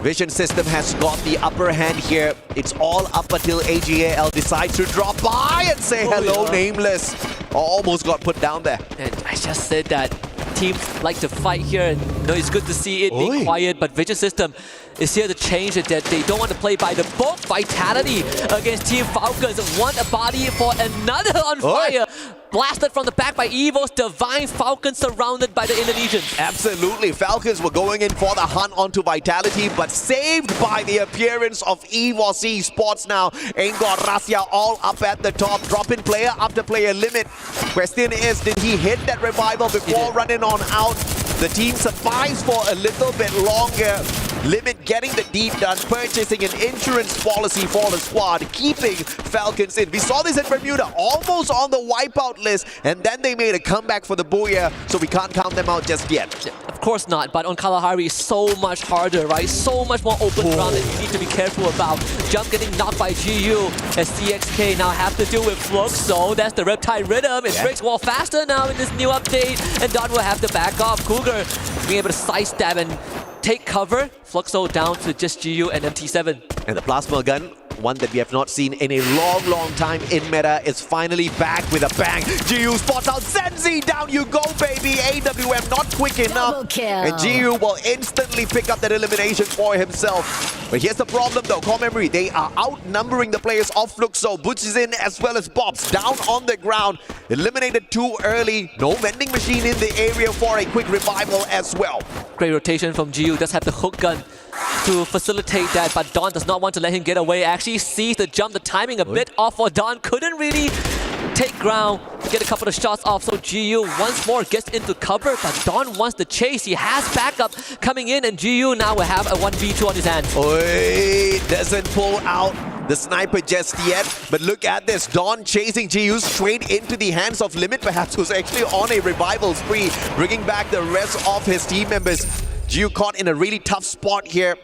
Vision System has got the upper hand here. It's all up until AG.AL decides to drop by and say hello, Nameless. Almost got put down there. And I just said that teams like to fight here, and you know, it's good to see it being quiet, but Vision System is here to change it, that they don't want to play by the book. Vitality against Team Falcons. One body for another on fire. Blasted from the back by Evo's Divine. Falcons surrounded by the Indonesians. Absolutely. Falcons were going in for the hunt onto Vitality, but saved by the appearance of EWC Esports now. Angor Rasya all up at the top, dropping player after player limit. Question is, did he hit that revival before running on out? The team survives for a little bit longer. Limit getting the deed done, purchasing an insurance policy for the squad, keeping Falcons in. We saw this in Bermuda, almost on the wipeout list, and then they made a comeback for the Booyah, so we can't count them out just yet. Of course not, but on Kalahari, so much harder, right? So much more open ground that you need to be careful about. Jump getting knocked by GU as CXK now have to deal with Fluxo. That's the Reptile Rhythm. It breaks wall faster now in this new update, and Don will have to back off. Cougar being able to sidestep and take cover. Fluxo down to just GU and MT7. And the plasma gun, one that we have not seen in a long time in meta, is finally back with a bang. GU spots out Zenzi. Down you go, baby. AWM not quick enough. And GU will instantly pick up that elimination for himself. But here's the problem though, core memory, they are outnumbering the players of Fluxo. Butch is in as well as Bobs down on the ground. Eliminated too early. No vending machine in the area for a quick revival as well. Great rotation from GU. Does have the hook gun to facilitate that, but Don does not want to let him get away. Actually sees the jump, the timing a bit off for Don. Couldn't really take ground, get a couple of shots off. So GU once more gets into cover, but Don wants the chase. He has backup coming in, and GU now will have a 1v2 on his hands. Doesn't pull out the sniper just yet, but look at this. Don chasing GU straight into the hands of Limit, perhaps, who's actually on a revival spree, bringing back the rest of his team members. GU caught in a really tough spot here.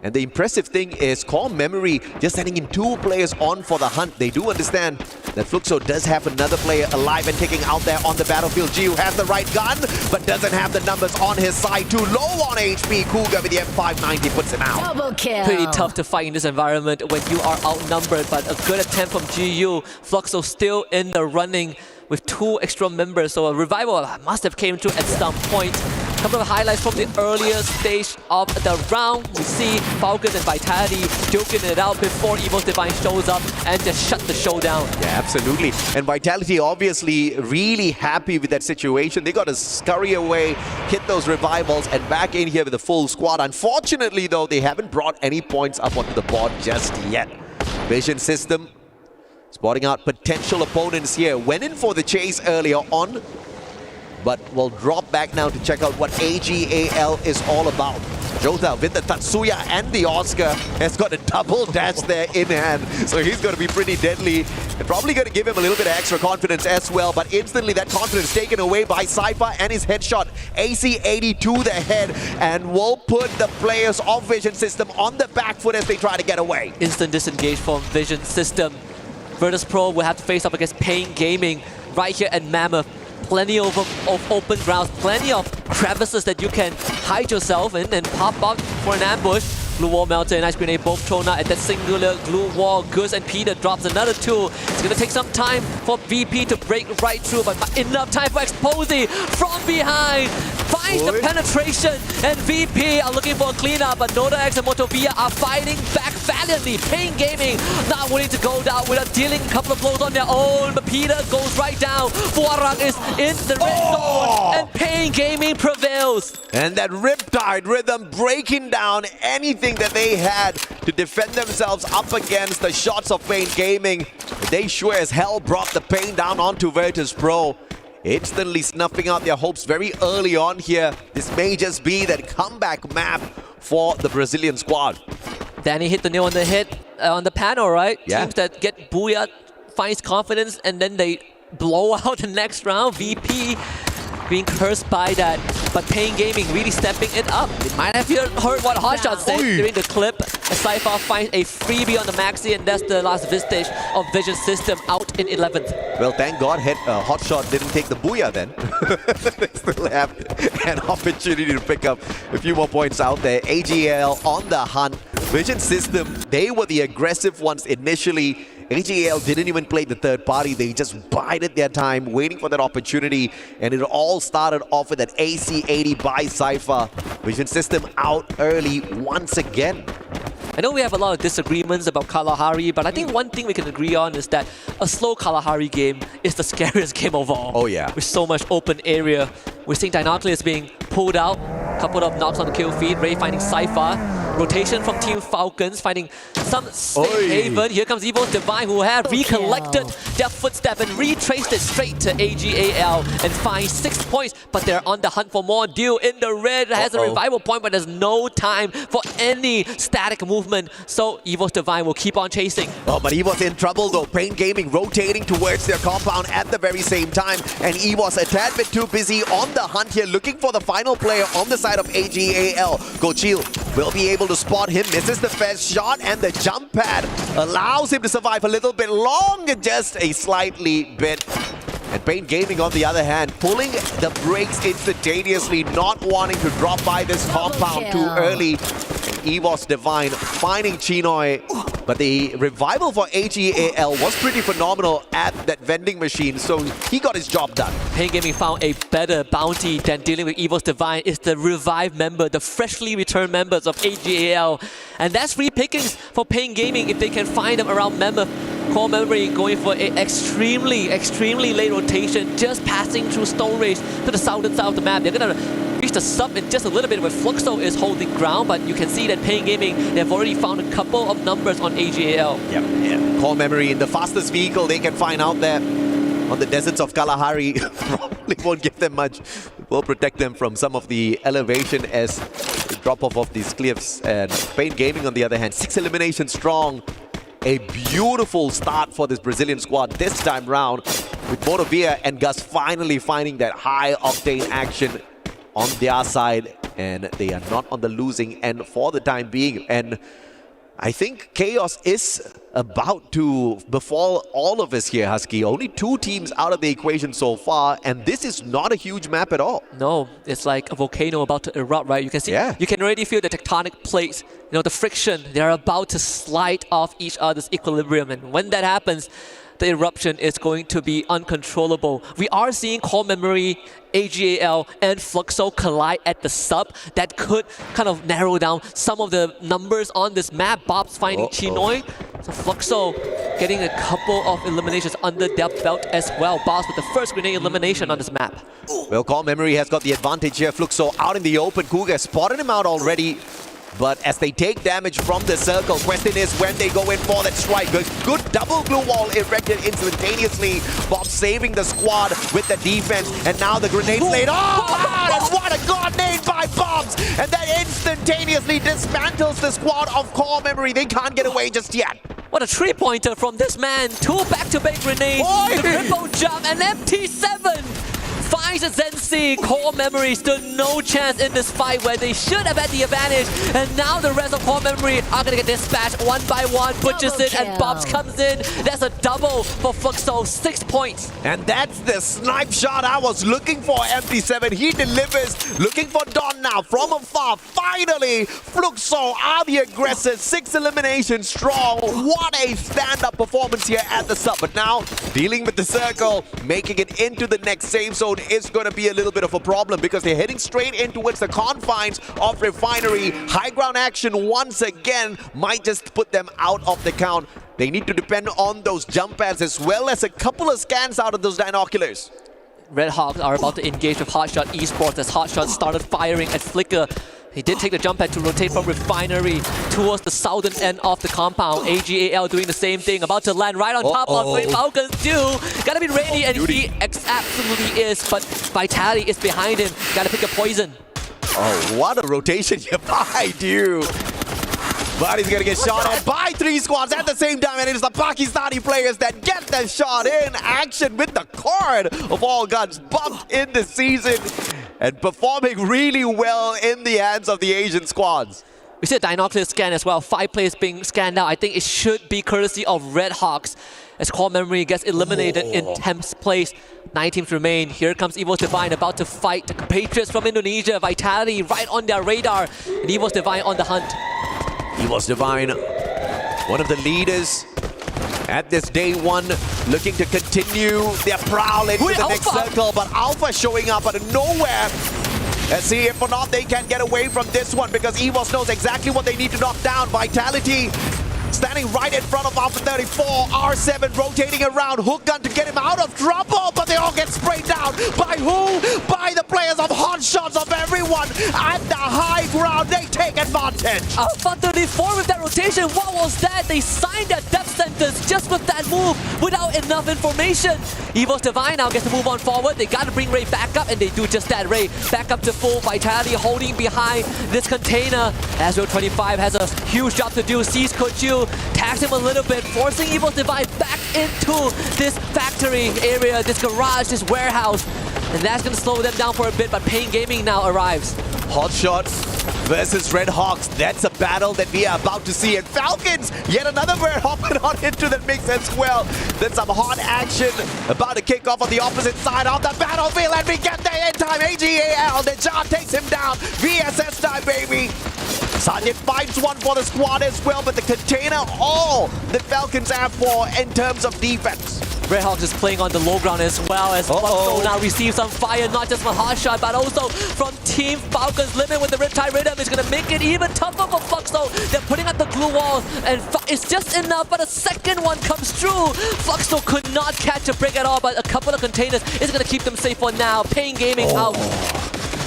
And the impressive thing is Core Memory just sending in 2 players on for the hunt. They do understand that Fluxo does have another player alive and taking out there on the battlefield. Gio has the right gun, but doesn't have the numbers on his side. Too low on HP. Cougar with the M590 puts him out. Double kill. Pretty tough to fight in this environment when you are outnumbered, but a good attempt from GU. Fluxo still in the running with 2 extra members, so a revival must have came to at some point. A couple of highlights from the earlier stage of the round. We see Falcon and Vitality joking it out before Evil's Divine shows up and just shut the show down. Yeah, absolutely. And Vitality obviously really happy with that situation. They got to scurry away, hit those revivals, and back in here with a full squad. Unfortunately, though, they haven't brought any points up onto the board just yet. Vision System spotting out potential opponents here. Went in for the chase earlier on, but will drop back now to check out what AG.AL is all about. Jota with the Tatsuya and the Oscar has got a double dash there in hand, so he's going to be pretty deadly and probably going to give him a little bit of extra confidence as well, but instantly that confidence taken away by Cypher and his headshot. AC-80 to the head and will put the players of Vision System on the back foot as they try to get away. Instant disengage from Vision System. Virtus.pro will have to face up against Pain Gaming right here at Mammoth. Plenty of open grounds, plenty of crevices that you can hide yourself in and pop up for an ambush. Blue wall melter and ice grenade both thrown out at that singular glue wall. Goose and Peter drops another 2. It's going to take some time for VP to break right through, but enough time for Exposy from behind. Finds the penetration, and VP are looking for a cleanup, but Noda X and Motovia are fighting back valiantly. Pain Gaming not willing to go down without dealing a couple of blows on their own, but Peter goes right down. Fuarang is in the red zone, and Pain Gaming prevails. And that Riptide rhythm breaking down anything that they had to defend themselves up against the shots of Pain Gaming. They sure as hell brought the pain down onto Virtus.pro. Instantly snuffing out their hopes very early on here. This may just be that comeback map for the Brazilian squad. Danny hit the nail on the head on the panel, right? Yeah. Teams that get Booyah finds confidence and then they blow out the next round. VP being cursed by that, but Pain Gaming really stepping it up. They might have heard what Hotshot said during the clip. Cypher finds a freebie on the Maxi, and that's the last vestige of Vision System out in 11th. Well, thank God Hotshot didn't take the Booyah then. They still have an opportunity to pick up a few more points out there. AG.AL on the hunt. Vision System, they were the aggressive ones initially. AG.AL didn't even play the third party. They just bided their time, waiting for that opportunity. And it all started off with that AC-80 by Cypher. Vision System out early once again. I know we have a lot of disagreements about Kalahari, but I think one thing we can agree on is that a slow Kalahari game is the scariest game of all. Oh yeah. With so much open area. We're seeing Dinocleus being pulled out. Couple of knocks on the kill feed. Ray finding Cypher. Rotation from Team Falcons, finding some safe haven. Here comes Evil's Divine, who have recollected their footstep and retraced it straight to AG.AL and finds 6 points, but they're on the hunt for more. Deal in the red has a revival point, but there's no time for any static movement, so Evil's Divine will keep on chasing. Oh, but EVO's in trouble though. Pain Gaming rotating towards their compound at the very same time, and EVO's a tad bit too busy on the hunt here, looking for the final player on the side of AG.AL. Gochil will be able to spot him, misses the first shot, and the jump pad allows him to survive a little bit longer, just a slightly bit. And Pain Gaming, on the other hand, pulling the brakes instantaneously, not wanting to drop by this compound too early. EVO's Divine finding Chinoy, but the revival for AG.AL was pretty phenomenal at that vending machine, so he got his job done. Pain Gaming found a better bounty than dealing with EVO's Divine. Is the revived member, the freshly returned members of AG.AL. And that's free pickings for Pain Gaming if they can find them around Mammoth. Core Memory going for an extremely late rotation, just passing through Stone Rage to the southern side of the map. They're going to reach the sub in just a little bit where Fluxo is holding ground, but you can see that Pain Gaming, they've already found a couple of numbers on AG.AL. Yeah. Core Memory in the fastest vehicle they can find out there on the deserts of Kalahari. Probably won't give them much. Will protect them from some of the elevation as they drop off these cliffs. And Pain Gaming, on the other hand, 6 eliminations strong. A beautiful start for this Brazilian squad this time round, with Motovia and Gus finally finding that high-octane action on their side. and they are not on the losing end for the time being. And I think chaos is about to befall all of us here, Husky. Only 2 teams out of the equation so far, and this is not a huge map at all. No, it's like a volcano about to erupt, right? You can see, you can already feel the tectonic plates, the friction. They're about to slide off each other's equilibrium, and when that happens, the eruption is going to be uncontrollable. We are seeing Core Memory, AG.AL, and Fluxo collide at the sub. That could kind of narrow down some of the numbers on this map. Bob's finding Chinoi. So Fluxo getting a couple of eliminations under their belt as well. Bob's with the first grenade elimination on this map. Well, Core Memory has got the advantage here. Fluxo out in the open. Cougar spotted him out already. But as they take damage from the circle, question is when they go in for that strike. Good double glue wall erected instantaneously. Bob saving the squad with the defense. And now the grenade laid. Oh, wow! And what a god nade by Bobs! And that instantaneously dismantles the squad of Core Memory. They can't get away just yet. What a 3-pointer from this man. 2 back-to-back grenades. The triple jump and MT7. Finds a Zensi. Core Memory stood no chance in this fight where they should have had the advantage. And now the rest of Core Memory are going to get dispatched one by one. Butchers it and Bobs comes in. That's a double for Fluxo. 6 points. And that's the snipe shot I was looking for, MT7. He delivers. Looking for Don now from afar. Finally, Fluxo are the aggressors. 6 eliminations strong. What a stand-up performance here at the sub. But now, dealing with the circle, making it into the next save zone is going to be a little bit of a problem because they're heading straight in towards the confines of Refinery. High ground action once again might just put them out of the count. They need to depend on those jump pads as well as a couple of scans out of those binoculars. Red Hawks are about to engage with Hotshot Esports as Hotshot started firing at Flicker. He did take the jump pad to rotate from Refinery towards the southern end of the compound. AG.AL doing the same thing, about to land right on top of what Falcons do. Gotta be ready, and he absolutely is, but Vitality is behind him. Gotta pick a poison. Oh, what a rotation here by dude. But he's gonna get shot at by 3 squads at the same time, and it is the Pakistani players that get the shot in action with the card of all guns bumped in the season and performing really well in the hands of the Asian squads. We see a binocular scan as well. 5 players being scanned now. I think it should be courtesy of Red Hawks as Core Memory gets eliminated in 10th place. 9 teams remain. Here comes Evo's Divine about to fight the compatriots from Indonesia. Vitality right on their radar, and Evo's Divine on the hunt. Evo's Divine, one of the leaders at this day 1, looking to continue their prowl into the next circle, but Alpha showing up out of nowhere. Let's see if or not they can get away from this one, because Evos knows exactly what they need to knock down. Vitality standing right in front of Alpha 34. R7 rotating around. Hook gun to get him out of trouble, but they all get sprayed down. By who? By the players of Hot Shots of everyone at the high ground. They take advantage. Alpha 34 with that rotation. What was that? They signed their death sentence just with that move without enough information. Evo's Divine now gets to move on forward. They got to bring Ray back up, and they do just that. Ray back up to full. Vitality holding behind this container. Azure 25 has a huge job to do. Sees Kochu, tags him a little bit, forcing Evo's Divine back into this factory area, this garage, this warehouse. And that's going to slow them down for a bit, but Pain Gaming now arrives. Hotshot versus Red Hawks. That's a battle that we are about to see. And Falcons, yet another bird hopping on into the mix as well. Then some hot action about to kick off on the opposite side of the battlefield. And we get there in time. AG.AL, the Jar takes him down. VSS time, baby. Sanjit finds one for the squad as well, but the container, all the Falcons have for in terms of defense. Red Hawks is playing on the low ground as well as Fluxo now receives some fire, not just from Hotshot, but also from Team Falcons. Limit with the Riptide Rhythm is going to make it even tougher for Fluxo. They're putting up the glue wall, and it's just enough, but a second one comes through. Fluxo could not catch a break at all, but a couple of containers is going to keep them safe for now. Pain Gaming out.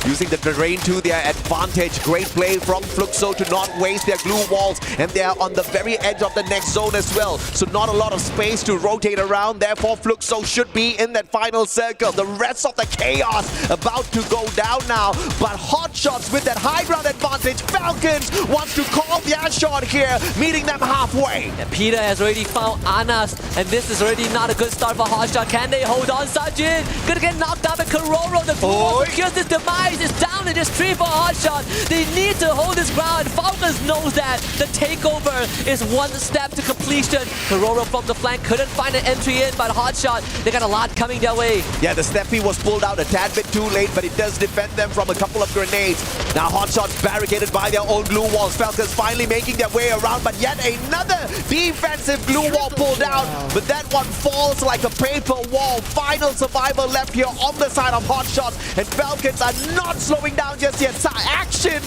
Using the terrain to their advantage. Great play from Fluxo to not waste their glue walls, and they are on the very edge of the next zone as well. So not a lot of space to rotate around. Therefore, Fluxo should be in that final circle. The rest of the chaos about to go down now. But Hot Shots with that high ground advantage. Falcons wants to call their shot here, meeting them halfway. And Peter has already found Anas, and this is already not a good start for Hotshot. Can they hold on? Sajin gonna get knocked out by Kororo. The glue wall secures this demise. Is down down in this 3-4 hot shot. They need to hold this ground. Falcons knows that. The takeover is one step to completion. Cororo from the flank couldn't find an entry in, but hot shot, they got a lot coming their way. Yeah, the Steffi was pulled out a tad bit too late, but it does defend them from a couple of grenades. Now Hotshots barricaded by their own glue walls. Falcons finally making their way around, but yet another defensive glue wall pulled out. But that one falls like a paper wall. Final survivor left here on the side of Hotshots, and Falcons are not slowing down just yet. Action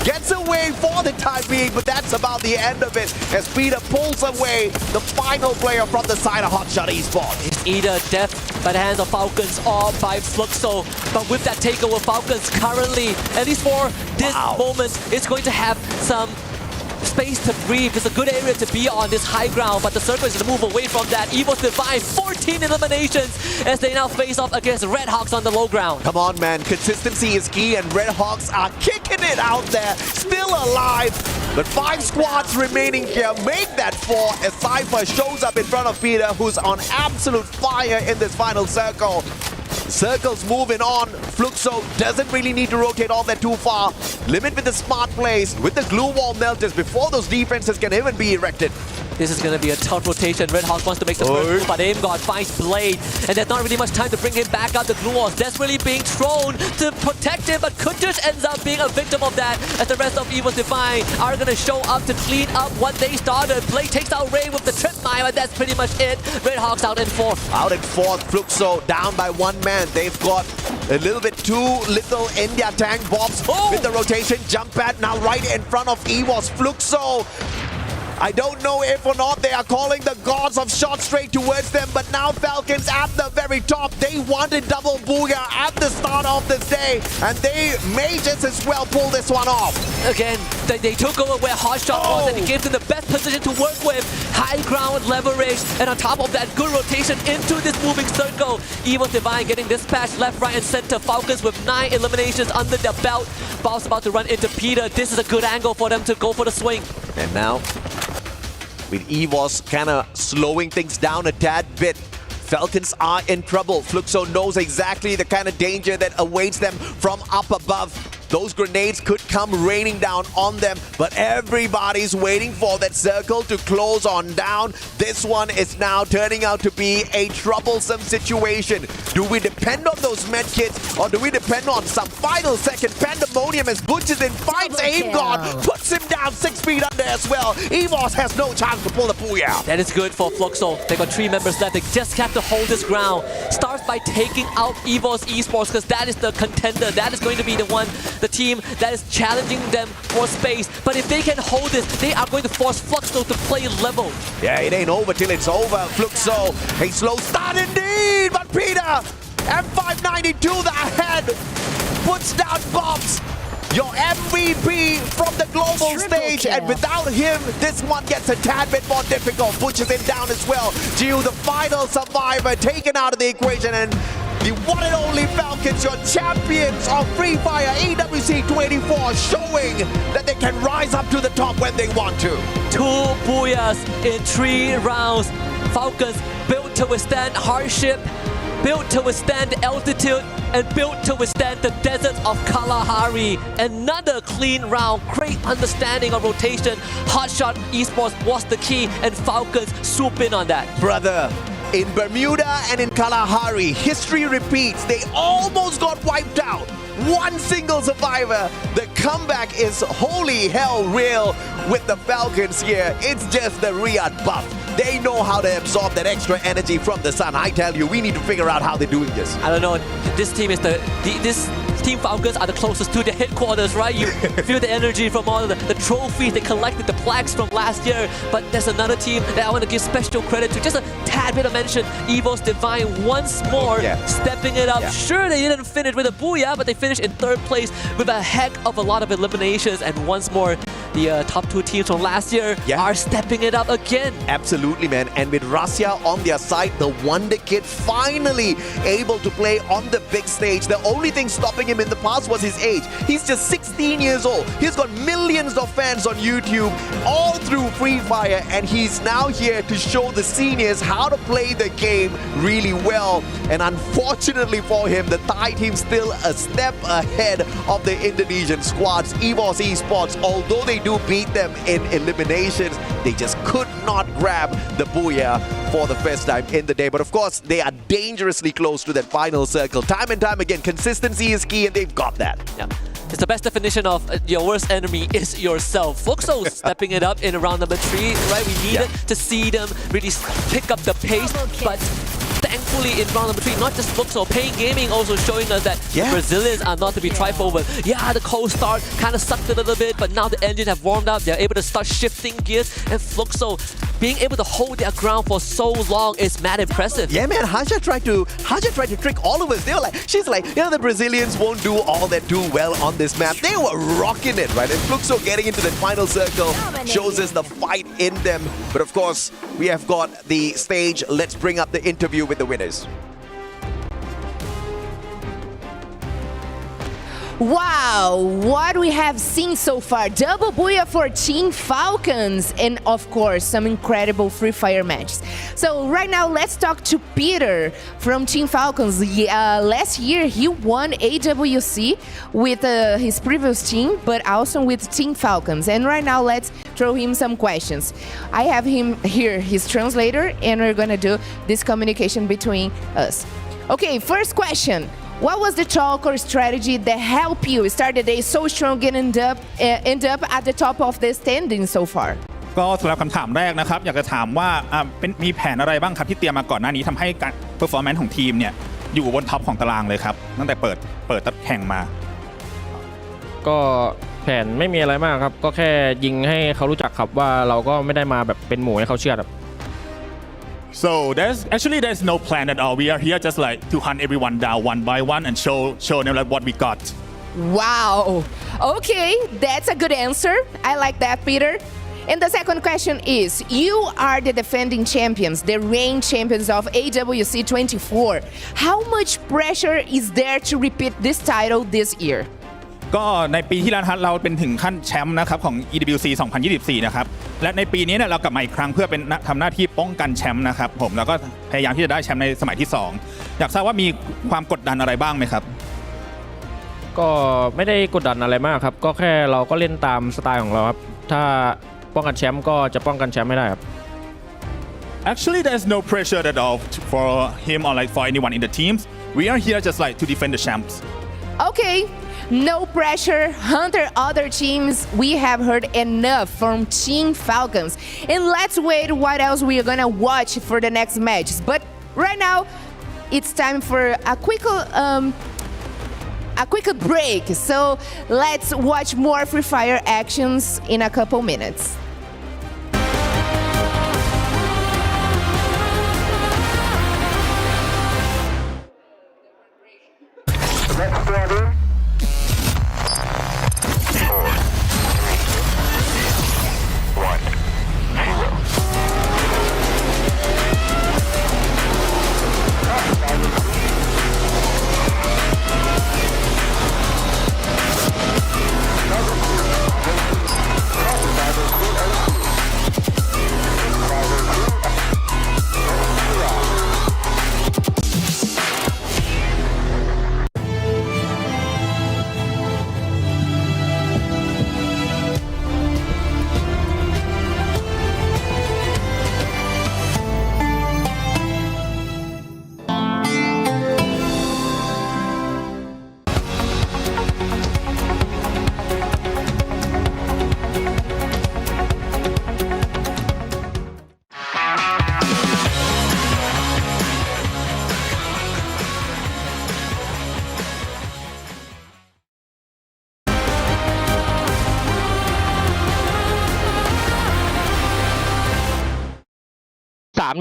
gets away for the time being, but that's about the end of it as Peter pulls away the final player from the side of Hotshot Esports. It's either death by the hands of Falcons or by Fluxo, but with that takeover, Falcons currently, at least for this moment, is going to have some space to breathe. It's a good area to be on this high ground, but the Circle is going to move away from that. Evo's Divine, 14 eliminations as they now face off against Red Hawks on the low ground. Come on, man. Consistency is key, and Red Hawks are kicking it out there. Still alive, but 5 squads remaining here. Make that 4 as Cypher shows up in front of Peter, who's on absolute fire in this final circle. Circle's moving on. Fluxo doesn't really need to rotate all that too far. Limit with the smart plays, with the glue wall melters before those defenses can even be erected. This is going to be a tough rotation. Red Hawks wants to make the first move, but AimGod finds Blade, and there's not really much time to bring him back out. The glue wall is desperately being thrown to protect him, but Kutush ends up being a victim of that as the rest of Evo's Divine are going to show up to clean up what they started. Blade takes out Ray with the trip mine, but that's pretty much it. Red Hawks out in 4th. Out in 4th, Fluxo down by 1 man. They've got a little bit too little in their tank bombs with the rotation. Jump pad now right in front of Evo's. Fluxo, I don't know if or not they are calling the gods of shot straight towards them, but now Falcons at the very top. They wanted double booyah at the start of this day, and they may just as well pull this one off. Again, they took over where Hotshot was, and it gave them the best position to work with. High ground leverage, and on top of that, good rotation into this moving circle. Evo's Divine getting dispatched left, right, and center. Falcons with 9 eliminations under their belt. Ball's about to run into Peter. This is a good angle for them to go for the swing. And now, with EVOS kind of slowing things down a tad bit, Falcons are in trouble. Fluxo knows exactly the kind of danger that awaits them from up above. Those grenades could come raining down on them, but everybody's waiting for that circle to close on down. This one is now turning out to be a troublesome situation. Do we depend on those medkits, or do we depend on some final second pandemonium as Butches in finds AimGod, puts him down 6 feet under as well. EVOS has no chance to pull the booyah. That is good for Fluxo. They got 3 members left. They just have to hold this ground. Starts by taking out EVOS Esports, because that is the contender. That is going to be the one, the team that is challenging them for space. But if they can hold this, they are going to force Fluxo to play level. Yeah, it ain't over till it's over. Fluxo, a slow start indeed, but Peter, M592 the head, puts down bombs. Your MVP from the global stage, and without him, this one gets a tad bit more difficult. Pushes it down as well. Gio, the final survivor, taken out of the equation, and the one and only Falcons, your champions of Free Fire EWC 24, showing that they can rise up to the top when they want to. 2 booyahs in 3 rounds. Falcons built to withstand hardship, built to withstand altitude, and built to withstand the deserts of Kalahari. Another clean round, great understanding of rotation. Hotshot Esports was the key, and Falcons swoop in on that. Brother, in Bermuda and in Kalahari, history repeats. They almost got wiped out. 1 single survivor. The comeback is holy hell real with the Falcons here. It's just the Riyadh buff. They know how to absorb that extra energy from the sun. I tell you, we need to figure out how they're doing this. I don't know. This team is this Team Falcons are the closest to the headquarters, right? You feel the energy from all the trophies they collected, the plaques from last year. But there's another team that I want to give special credit to. Just a tad bit of mention. Evo's Divine once more stepping it up. Yeah. Sure, they didn't finish with a booyah, but they finished in 3rd place with a heck of a lot of eliminations. And once more, the top 2 teams from last year are stepping it up again. Absolutely, man. And with Russia on their side, the Wonder Kid finally able to play on the big stage. The only thing stopping him in the past was his age. He's just 16 years old. He's got millions of fans on YouTube all through Free Fire, and he's now here to show the seniors how to play the game really well. And unfortunately for him, the Thai team still a step ahead of the Indonesian squads. EWC Esports, although they do beat them in eliminations, they just could not grab the booyah for the first time in the day. But of course, they are dangerously close to that final circle. Time and time again, consistency is key, and they've got that. Yeah. It's the best definition of your worst enemy is yourself. Fluxo stepping it up in round number 3, right? We needed to see them really pick up the pace, but thankfully in round number 3, not just Fluxo, Pain Gaming also showing us that Brazilians are not to be trifled with. Yeah, the cold start kind of sucked a little bit, but now the engine have warmed up, they're able to start shifting gears, and Fluxo being able to hold their ground for so long is mad impressive. Yeah, man, Haja tried to trick all of us. They were like, she's like, you know, the Brazilians won't do all that too well on this map. They were rocking it, right? And Fluxo getting into that final circle shows us the fight in them. But of course, we have got the stage. Let's bring up the interview with the winners. Wow, what we have seen so far. Double booyah for Team Falcons, and of course some incredible Free Fire matches. So right now let's talk to Peter from Team Falcons. Last year he won AWC with his previous team, but also with Team Falcons. And right now let's throw him some questions. I have him here, his translator, and we're gonna do this communication between us. Okay, first question. What was the talk or strategy that helped you start the day so strong and end up at the top of the standing so far? ก็สำหรับคำถามแรกนะครับอยากจะถามว่ามีแผนอะไรบ้างครับที่เตรียมมาก่อนหน้านี้ทำให้การ performance ของทีมเนี่ยอยู่บนท็อปของตารางเลยครับตั้งแต่เปิดตัดแข่งมาก็แผนไม่มีอะไรมากครับก็แค่ยิงให้เขารู้จักครับว่าเราก็ไม่ได้มาแบบเป็นหมูให้เขาเชื่อครับ So there's no plan at all. We are here just like to hunt everyone down one by one and show them like what we got. Wow. Okay, that's a good answer. I like that, Peter. And the second question is, you are the defending champions, the reigning champions of AWC 24. How much pressure is there to repeat this title this year? ก็ในปีที่แล้วเราเป็นถึงขั้นแชมป์นะครับของ EWC 2024 นะครับและในปีนี้เนี่ยเรากลับมาอีกครั้งเพื่อเป็นทำหน้าที่ป้องกันแชมป์นะครับผมแล้วก็พยายามที่จะได้แชมป์ในสมัยที่2อยากทราบว่ามีความกดดันอะไรบ้างไหมครับก็ไม่ได้กดดันอะไรมากครับก็แค่เราก็เล่นตามสไตล์ของเราครับถ้าป้องกันแชมป์ก็จะป้องกันแชมป์ไม่ได้ครับ Actually there's no pressure at all for him or like for anyone in the teams. We are here just like to defend the champs. Okay. No pressure, hunter other teams. We have heard enough from Team Falcons. And let's wait what else we are gonna watch for the next matches. But right now, it's time for a quick break. So let's watch more Free Fire actions in a couple minutes.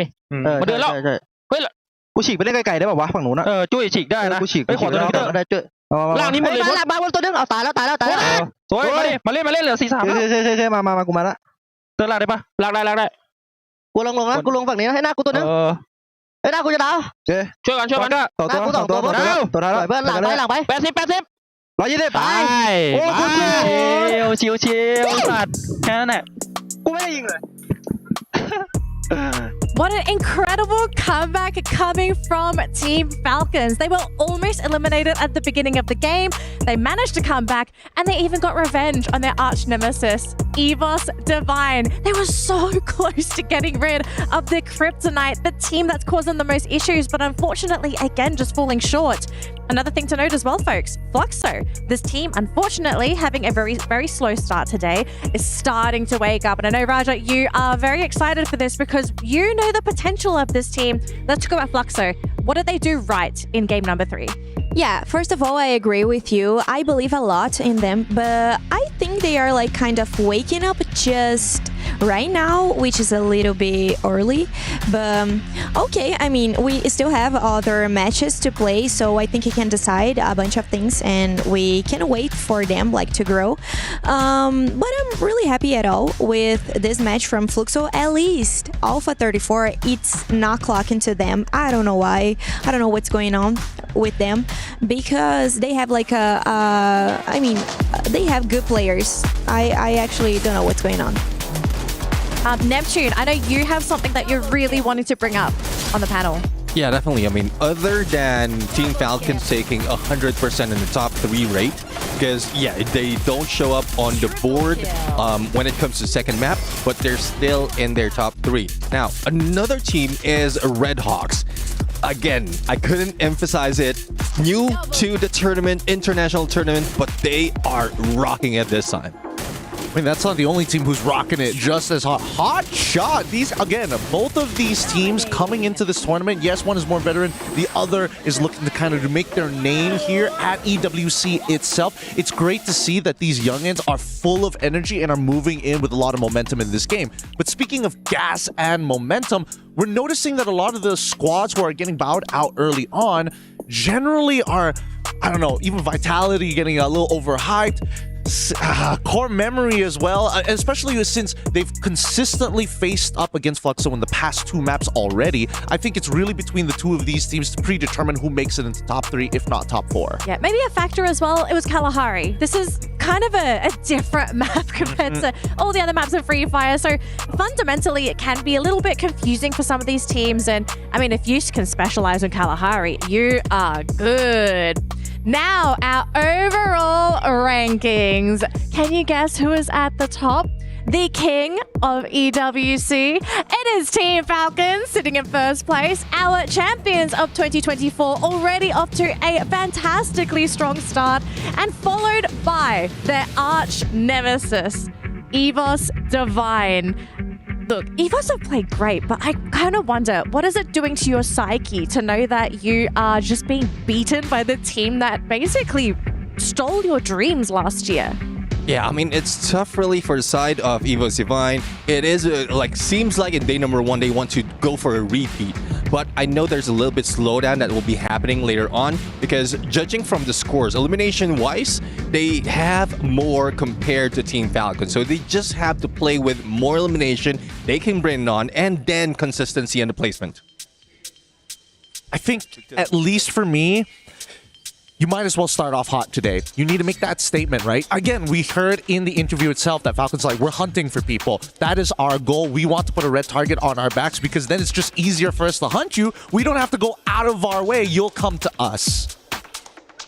นี่มาเดินแล้วเฮ้ยกูฉีกไปเล่นไกลๆได้ป่าววะฝั่งนู้นนะจุ้ยฉีกได้นะกูฉีกไปขวาตัวนึงได้จุ้ย ล่างนี้หมดเลยมาบนตัวนึงเอาตายแล้วสวยมาเล่นเหลือ4-3มากูมาละเติร์นล่างได้ปะล่างได้กูลงนะกูลงฝั่งนี้นะให้หน้ากูตัวนึงให้หน้ากูจะดาวช่วยกันก็2ตัวเพื่อนหลังไป80 120ไปโอ้ชิวสัตว์แค่นั้นแหละกูไม่ได้ยิงเลย What an incredible comeback coming from Team Falcons. They were almost eliminated at the beginning of the game. They managed to come back and they even got revenge on their arch nemesis, EVOS Divine. They were so close to getting rid of the Kryptonite, the team that's causing the most issues, but unfortunately, again, just falling short. Another thing to note as well, folks, Fluxo, this team, unfortunately, having a very slow start today, is starting to wake up. And I know, Raja, you are very excited for this because you know the potential of this team. Let's talk about Fluxo. What did they do right in game number 3? Yeah, first of all, I agree with you. I believe a lot in them, but I think they are like kind of waking up just right now, which is a little bit early. But okay, I mean, we still have other matches to play, so I think he can decide a bunch of things and we can wait for them like to grow. But I'm really happy at all with this match from Fluxo. At least Alpha 34, it's not clocking to them. I don't know why. I don't know what's going on with them because they have like I mean, they have good players. I actually don't know what's going on. Neptune, I know you have something that you're really wanting to bring up on the panel. Yeah, definitely. I mean, other than Team Falcons taking 100% in the top 3 rate, because, yeah, they don't show up on the board when it comes to second map, but they're still in their top 3. Now, another team is Red Hawks. Again, I couldn't emphasize it. New to the tournament, international tournament, but they are rocking it this time. I mean, that's not the only team who's rocking it just as hot. Hot shot! These, again, both of these teams coming into this tournament, yes, one is more veteran, the other is looking to kind of make their name here at EWC itself. It's great to see that these youngins are full of energy and are moving in with a lot of momentum in this game. But speaking of gas and momentum, we're noticing that a lot of the squads who are getting bowed out early on generally are, I don't know, even Vitality getting a little overhyped. Core Memory as well, especially since they've consistently faced up against Fluxo in the past 2 maps already. I think it's really between the 2 of these teams to predetermine who makes it into top 3, if not top 4. Yeah, maybe a factor as well, it was Kalahari. This is kind of a different map compared to all the other maps in Free Fire, so fundamentally it can be a little bit confusing for some of these teams, and I mean, if you can specialize in Kalahari, you are good. Now, our overall rankings. Can you guess who is at the top? The king of EWC. It is Team Falcons sitting in first place. Our champions of 2024 already off to a fantastically strong start and followed by their arch nemesis, EVOS Divine. Look, EVOS have played great, but I kind of wonder, what is it doing to your psyche to know that you are just being beaten by the team that basically stole your dreams last year? Yeah, I mean, it's tough really for the side of EVOS Divine. It is seems like in day number 1 they want to go for a repeat, but I know there's a little bit slowdown that will be happening later on because judging from the scores, elimination wise, they have more compared to Team Falcon, so they just have to play with more elimination they can bring it on, and then consistency in the placement. I think, at least for me, you might as well start off hot today. You need to make that statement, right? Again, we heard in the interview itself that Falcon's like, we're hunting for people. That is our goal. We want to put a red target on our backs because then it's just easier for us to hunt you. We don't have to go out of our way. You'll come to us.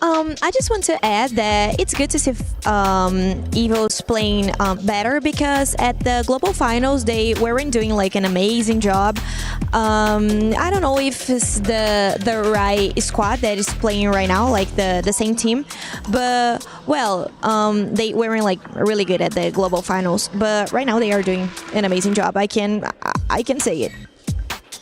I just want to add that it's good to see EVOS playing better because at the global finals they weren't doing like an amazing job. I don't know if it's the right squad that is playing right now, like the same team, but well, they weren't like really good at the global finals. But right now they are doing an amazing job. I can say it.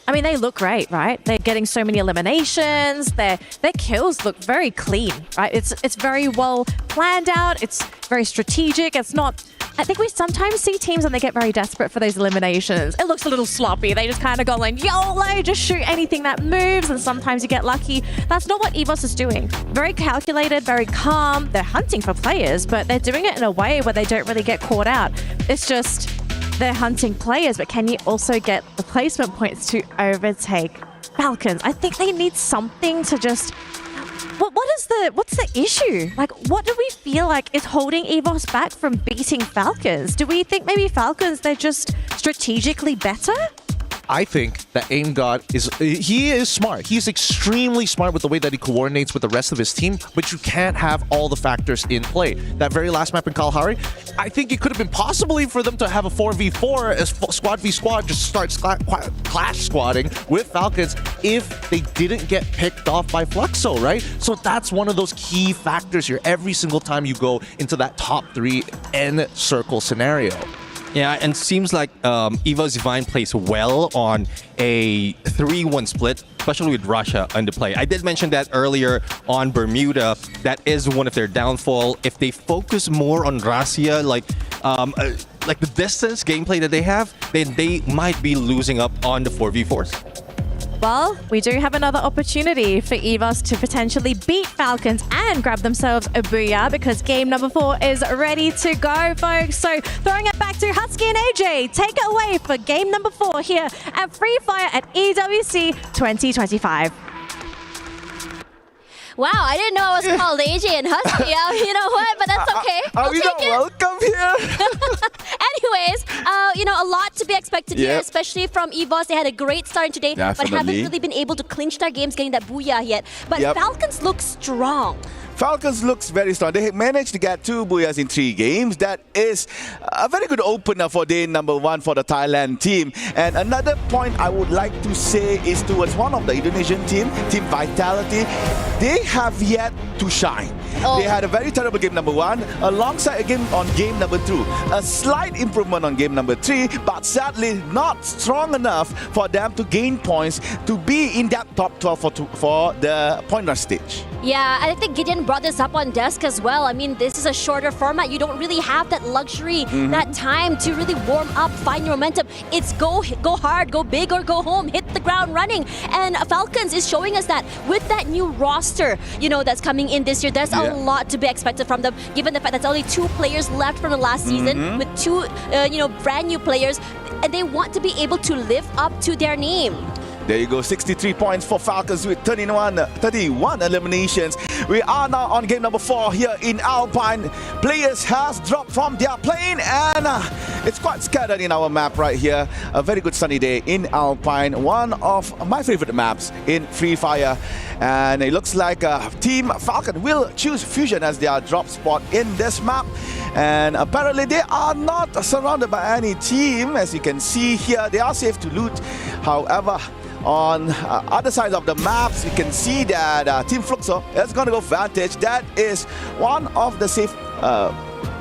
I mean, they look great, right? They're getting so many eliminations. Their kills look very clean, right? It's very well planned out. It's very strategic. It's not I think we sometimes see teams when they get very desperate for those eliminations, it looks a little sloppy. They just kind of go like, YOLO, just shoot anything that moves, and sometimes you get lucky. That's not what EVOS is doing. Very calculated, very calm. They're hunting for players, but they're doing it in a way where they don't really get caught out. It's just they're hunting players, but can you also get the placement points to overtake Falcons? I think they need something to just... What's the issue? Like, what do we feel like is holding EVOS back from beating Falcons? Do we think maybe Falcons, they're just strategically better? I think that Aim God he is smart. He's extremely smart with the way that he coordinates with the rest of his team, but you can't have all the factors in play. That very last map in Kalahari, I think it could have been possibly for them to have a 4v4 as squad v squad, just start clash squatting with Falcons if they didn't get picked off by Fluxo, right? So that's one of those key factors here every single time you go into that top 3 end circle scenario. Yeah, and seems like EVOS Divine plays well on a 3-1 split, especially with Russia under play. I did mention that earlier on Bermuda. That is one of their downfall. If they focus more on Russia, like the distance gameplay that they have, then they might be losing up on the 4v4s. Well, we do have another opportunity for EVOS to potentially beat Falcons and grab themselves a booyah, because game number 4 is ready to go, folks. So throwing it back to Husky and AJ, take it away for game number 4 here at Free Fire at EWC 2025. Wow, I didn't know I was called AJ and Husky. You know what? But that's okay. Are we not welcome here? Anyways, a lot to be expected here, especially from EVOS. They had a great start today, but haven't really been able to clinch their games getting that booyah yet. But Falcons look strong. Falcons looks very strong. They managed to get 2 booyahs in 3 games. That is a very good opener for day number 1 for the Thailand team. And another point I would like to say is towards one of the Indonesian team, Team Vitality. They have yet to shine. They had a very terrible game number 1, alongside again on game number 2. A slight improvement on game number 3, but sadly not strong enough for them to gain points to be in that top 12 for the point rush stage. Yeah, I think Gideon brought this up on desk as well. I mean, this is a shorter format. You don't really have that luxury, that time to really warm up, find your momentum. It's go hard, go big, or go home, hit the ground running. And Falcons is showing us that with that new roster, that's coming in this year. There's a lot to be expected from them, given the fact that there's only 2 players left from the last season, with 2, brand new players, and they want to be able to live up to their name. There you go, 63 points for Falcons with 31 eliminations. We are now on game number 4 here in Alpine. Players has dropped from their plane, and it's quite scattered in our map right here. A very good sunny day in Alpine, one of my favorite maps in Free Fire. And it looks like Team Falcon will choose Fusion as their drop spot in this map. And apparently they are not surrounded by any team. As you can see here, they are safe to loot. However, on other sides of the maps, you can see that Team Fluxo is going to go Vantage. That is one of the safe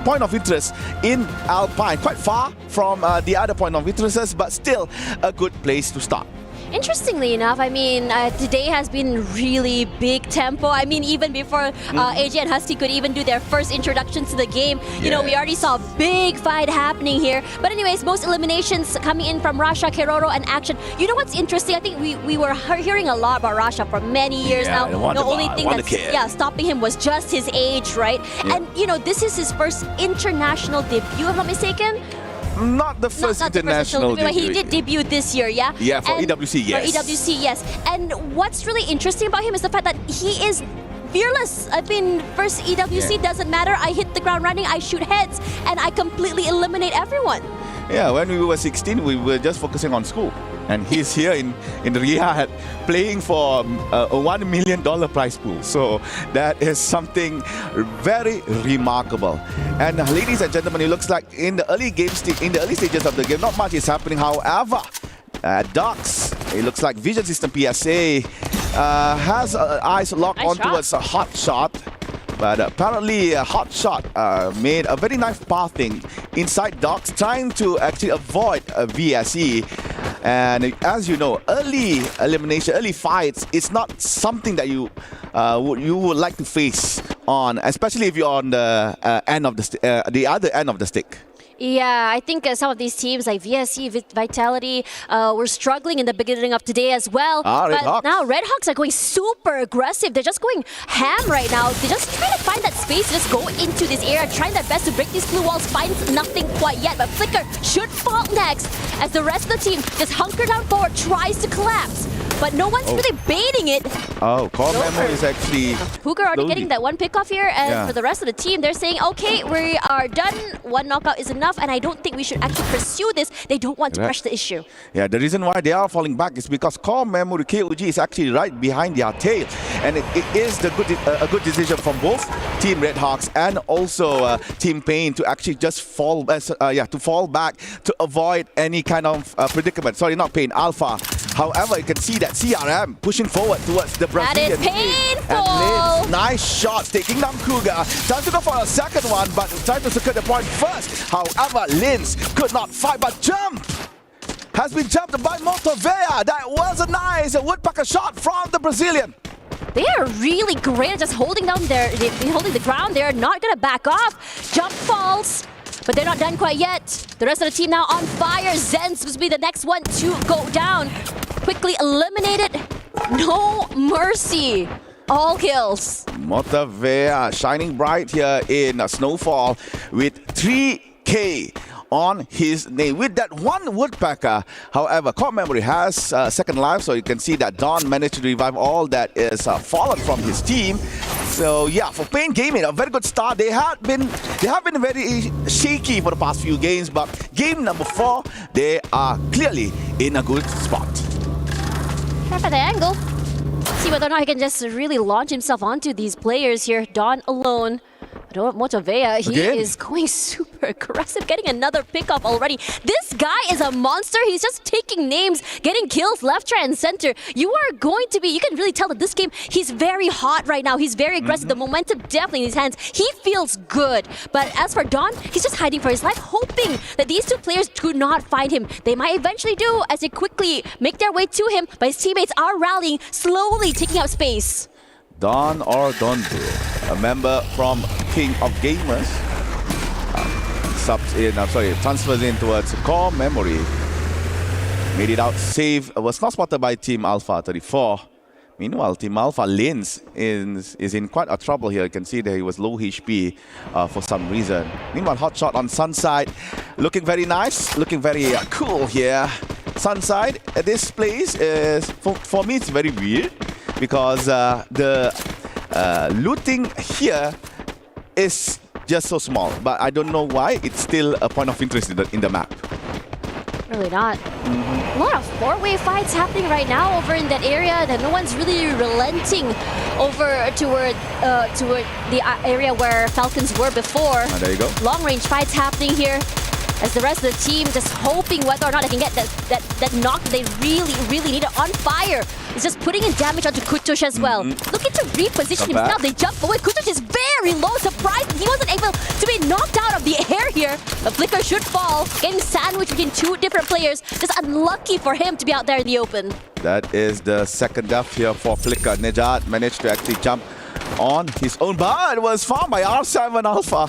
point of interest in Alpine. Quite far from the other point of interests, but still a good place to start. Interestingly enough, I mean, today has been really big tempo. I mean, even before AG and Husky could even do their first introductions to the game, we already saw a big fight happening here. But anyways, most eliminations coming in from Rasha, Keroro, and Action. You know what's interesting? I think we were hearing a lot about Rasha for many years now. The only thing that's stopping him was just his age, right? And, this is his first international debut, if I'm not mistaken. Not the first international debut. He did debut this year, yeah? Yeah, for EWC, yes. For EWC, yes. And what's really interesting about him is the fact that he is fearless. I mean, first EWC doesn't matter. I hit the ground running, I shoot heads, and I completely eliminate everyone. Yeah, when we were 16, we were just focusing on school. And he's here in Riyadh playing for a $1 million prize pool. So that is something very remarkable. And ladies and gentlemen, it looks like in the early stages of the game, not much is happening. However, Docs, it looks like Vision System PSA has eyes locked towards a hot shot. But apparently, Hot Shot made a very nice pathing inside Docs, trying to actually avoid a VSE. And as you know, early elimination, early fights, it's not something that you would like to face on, especially if you're on the end of the other end of the stick. Yeah, I think some of these teams like VSC, Vitality, were struggling in the beginning of today as well. But now Red Hawks are going super aggressive. They're just going ham right now. They're just trying to find that space to just go into this area, trying their best to break these blue walls, finds nothing quite yet. But Flicker should fall next as the rest of the team just hunker down forward, tries to collapse. But no one's really baiting it. Oh, Core Memo is actually... Puga already getting that one pick off here, and for the rest of the team, they're saying, okay, we are done. One knockout is enough, and I don't think we should actually pursue this. They don't want to rush the issue. Yeah, the reason why they are falling back is because Core Memory KOG is actually right behind their tail. And it is a good decision from both Team Red Hawks and also Team Pain to actually just fall back to avoid any kind of predicament. Sorry, not Pain, Alpha. However, you can see that CRM pushing forward towards the Brazilian. That is painful. And Lins, nice shots, taking down Cougar. Time to go for a second one, but trying to secure the point first. However, Lins could not fight, but jump has been jumped by Motovea. That was a nice woodpecker shot from the Brazilian. They are really great at just holding down holding the ground. They're not gonna back off. Jump falls. But they're not done quite yet. The rest of the team now on fire. Zenz will be the next one to go down. Quickly eliminated. No mercy. All kills. Motovea shining bright here in Snowfall with 3K on his name with that one woodpecker. However, Core Memory has second life, so you can see that Don managed to revive all that is fallen from his team. So yeah, for Pain Gaming, a very good start. They have been very shaky for the past few games, but game number 4, they are clearly in a good spot. Try for the angle. See whether or not he can just really launch himself onto these players here. Don alone. Motovea, he is going super aggressive, getting another pickup already. This guy is a monster. He's just taking names, getting kills left, right, and center. You can really tell that this game, he's very hot right now. He's very aggressive. The momentum definitely in his hands. He feels good. But as for Don, he's just hiding for his life, hoping that these two players do not find him. They might eventually do as they quickly make their way to him, but his teammates are rallying, slowly taking up space. Don or Dondu, a member from King of Gamers, transfers in towards Core Memory. Made it out safe, was not spotted by Team Alpha 34. Meanwhile, Team Alpha Lins is in quite a trouble here. You can see that he was low HP for some reason. Meanwhile, hot shot on Sunside, looking very nice, looking very cool here. Sunside, this place is, for me, it's very weird. Because the looting here is just so small, but I don't know why it's still a point of interest in the map. Really not. A lot of four-way fights happening right now over in that area that no one's really relenting over toward the area where Falcons were before. There you go. Long-range fights happening here. As the rest of the team just hoping whether or not they can get that knock they really need it on fire. It's just putting in damage onto Kutush as well. Looking to reposition himself. They jump away. Kutush is very low. Surprised he wasn't able to be knocked out of the air here. The Flicker should fall. Getting sandwiched between two different players. Just unlucky for him to be out there in the open. That is the second death here for Flicker. Nejad managed to actually jump on his own, but was found by R7 Alpha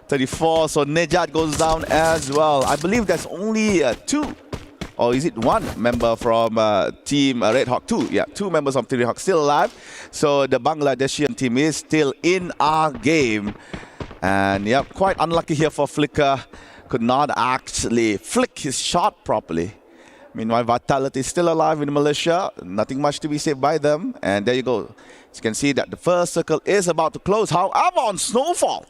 34. So Nejad goes down as well. I believe there's only 2. Or is it 1 member from Team Red Hawk? 2, yeah, 2 members of Team Red Hawk still alive. So the Bangladeshian team is still in our game. And yeah, quite unlucky here for Flicker. Could not actually flick his shot properly. Meanwhile, Vitality is still alive in Malaysia. Nothing much to be said by them. And there you go. As you can see that the first circle is about to close. However, on Snowfall,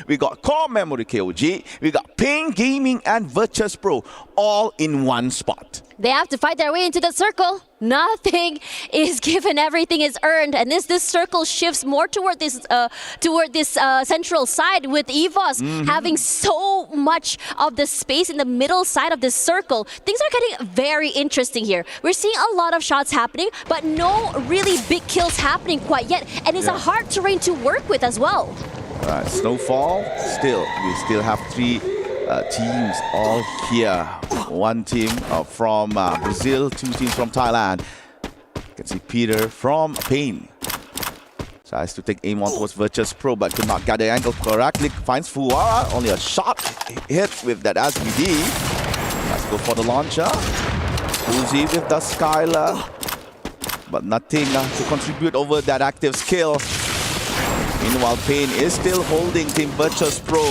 we got Core Memory KOG, we got Pain Gaming and Virtus.pro all in one spot. They have to fight their way into the circle. Nothing is given, everything is earned, and this circle shifts more toward this central side with EVOS having so much of the space in the middle side of this circle. Things are getting very interesting here. We're seeing a lot of shots happening, but no really big kills happening quite yet, and it's a hard terrain to work with as well. Right, Snowfall, we still have 3 teams all here. 1 team from Brazil, 2 teams from Thailand. You can see Peter from Pain. Tries to take aim on towards Virtus.pro, but could not get the angle correctly. Finds Fuara, only a shot hit with that SBD. Let's go for the launcher. Uzi with the Skylar, but nothing to contribute over that active skill. Meanwhile, Payne is still holding Team Virtus.pro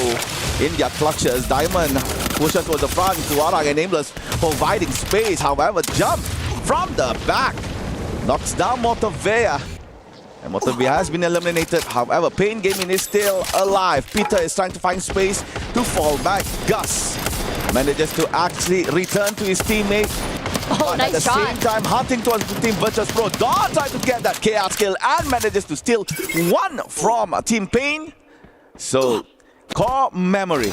in their clutches. Diamond pushes towards the front. Fuara and Aimless providing space. However, jump from the back knocks down Motorvea. And Motorvea has been eliminated. However, Payne Gaming is still alive. Peter is trying to find space to fall back. Gus manages to actually return to his teammate. Oh, nice at the shot. same time, hunting towards the Team Virtus.pro. Dawn tries to get that KR skill and manages to steal one from Team Payne. So, Core Memory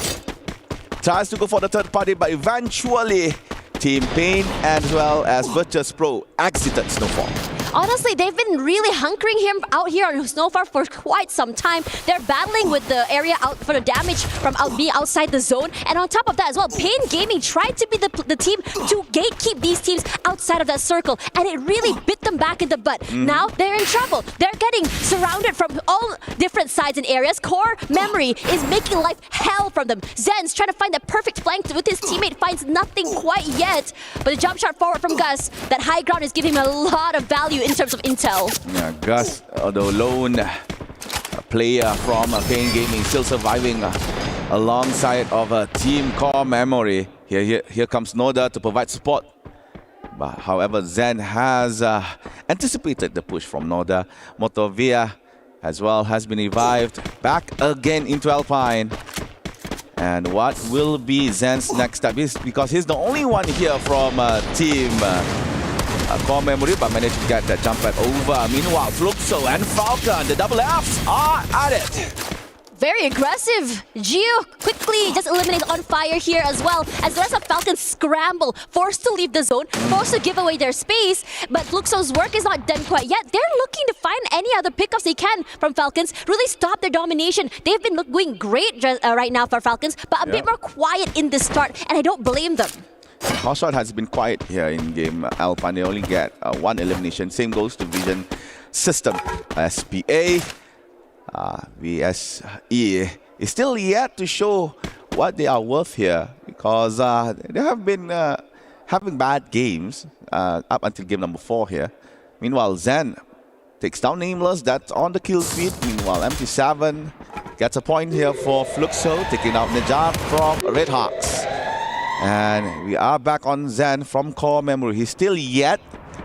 tries to go for the third party, but eventually Team Payne as well as Virtus.pro exited Snowfall. Honestly, they've been really hunkering him out here on Snowfall for quite some time. They're battling with the area out for the damage from being outside the zone. And on top of that as well, Payne Gaming tried to be the team to gatekeep these teams outside of that circle. And it really bit them back in the butt. Now they're in trouble. They're getting surrounded from all different sides and areas. Core Memory is making life hell from them. Zen's trying to find the perfect flank with his teammate. Finds nothing quite yet. But the jump shot forward from Gus, that high ground is giving him a lot of value in terms of intel. Yeah, Gus, the lone player from Payne Gaming, still surviving alongside of Team Core Memory. Here comes Noda to provide support. But however, Zen has anticipated the push from Noda. Motorvea as well has been revived back again into Alpine. And what will be Zen's next step is because he's the only one here from Team Core Memory, but managed to get that jump pad over. Meanwhile, Fluxo and Falcon, the double Fs are at it. Very aggressive. Gio quickly just eliminates On Fire here as well, as the rest of Falcons scramble, forced to leave the zone, forced to give away their space. But Fluxo's work is not done quite yet. They're looking to find any other pickups they can from Falcons, really stop their domination. They've been doing great right now for Falcons, but a bit more quiet in the start, and I don't blame them. Hotshot has been quiet here in game Alpine. They only get one elimination. Same goes to Vision System. SPA, VSE is still yet to show what they are worth here because they have been having bad games up until game number 4 here. Meanwhile, Zen takes down Nameless. That's on the kill feed. Meanwhile, MP7 gets a point here for Fluxo, taking out Najat from Red Hawks. And we are back on Zen from Core Memory. He's still yet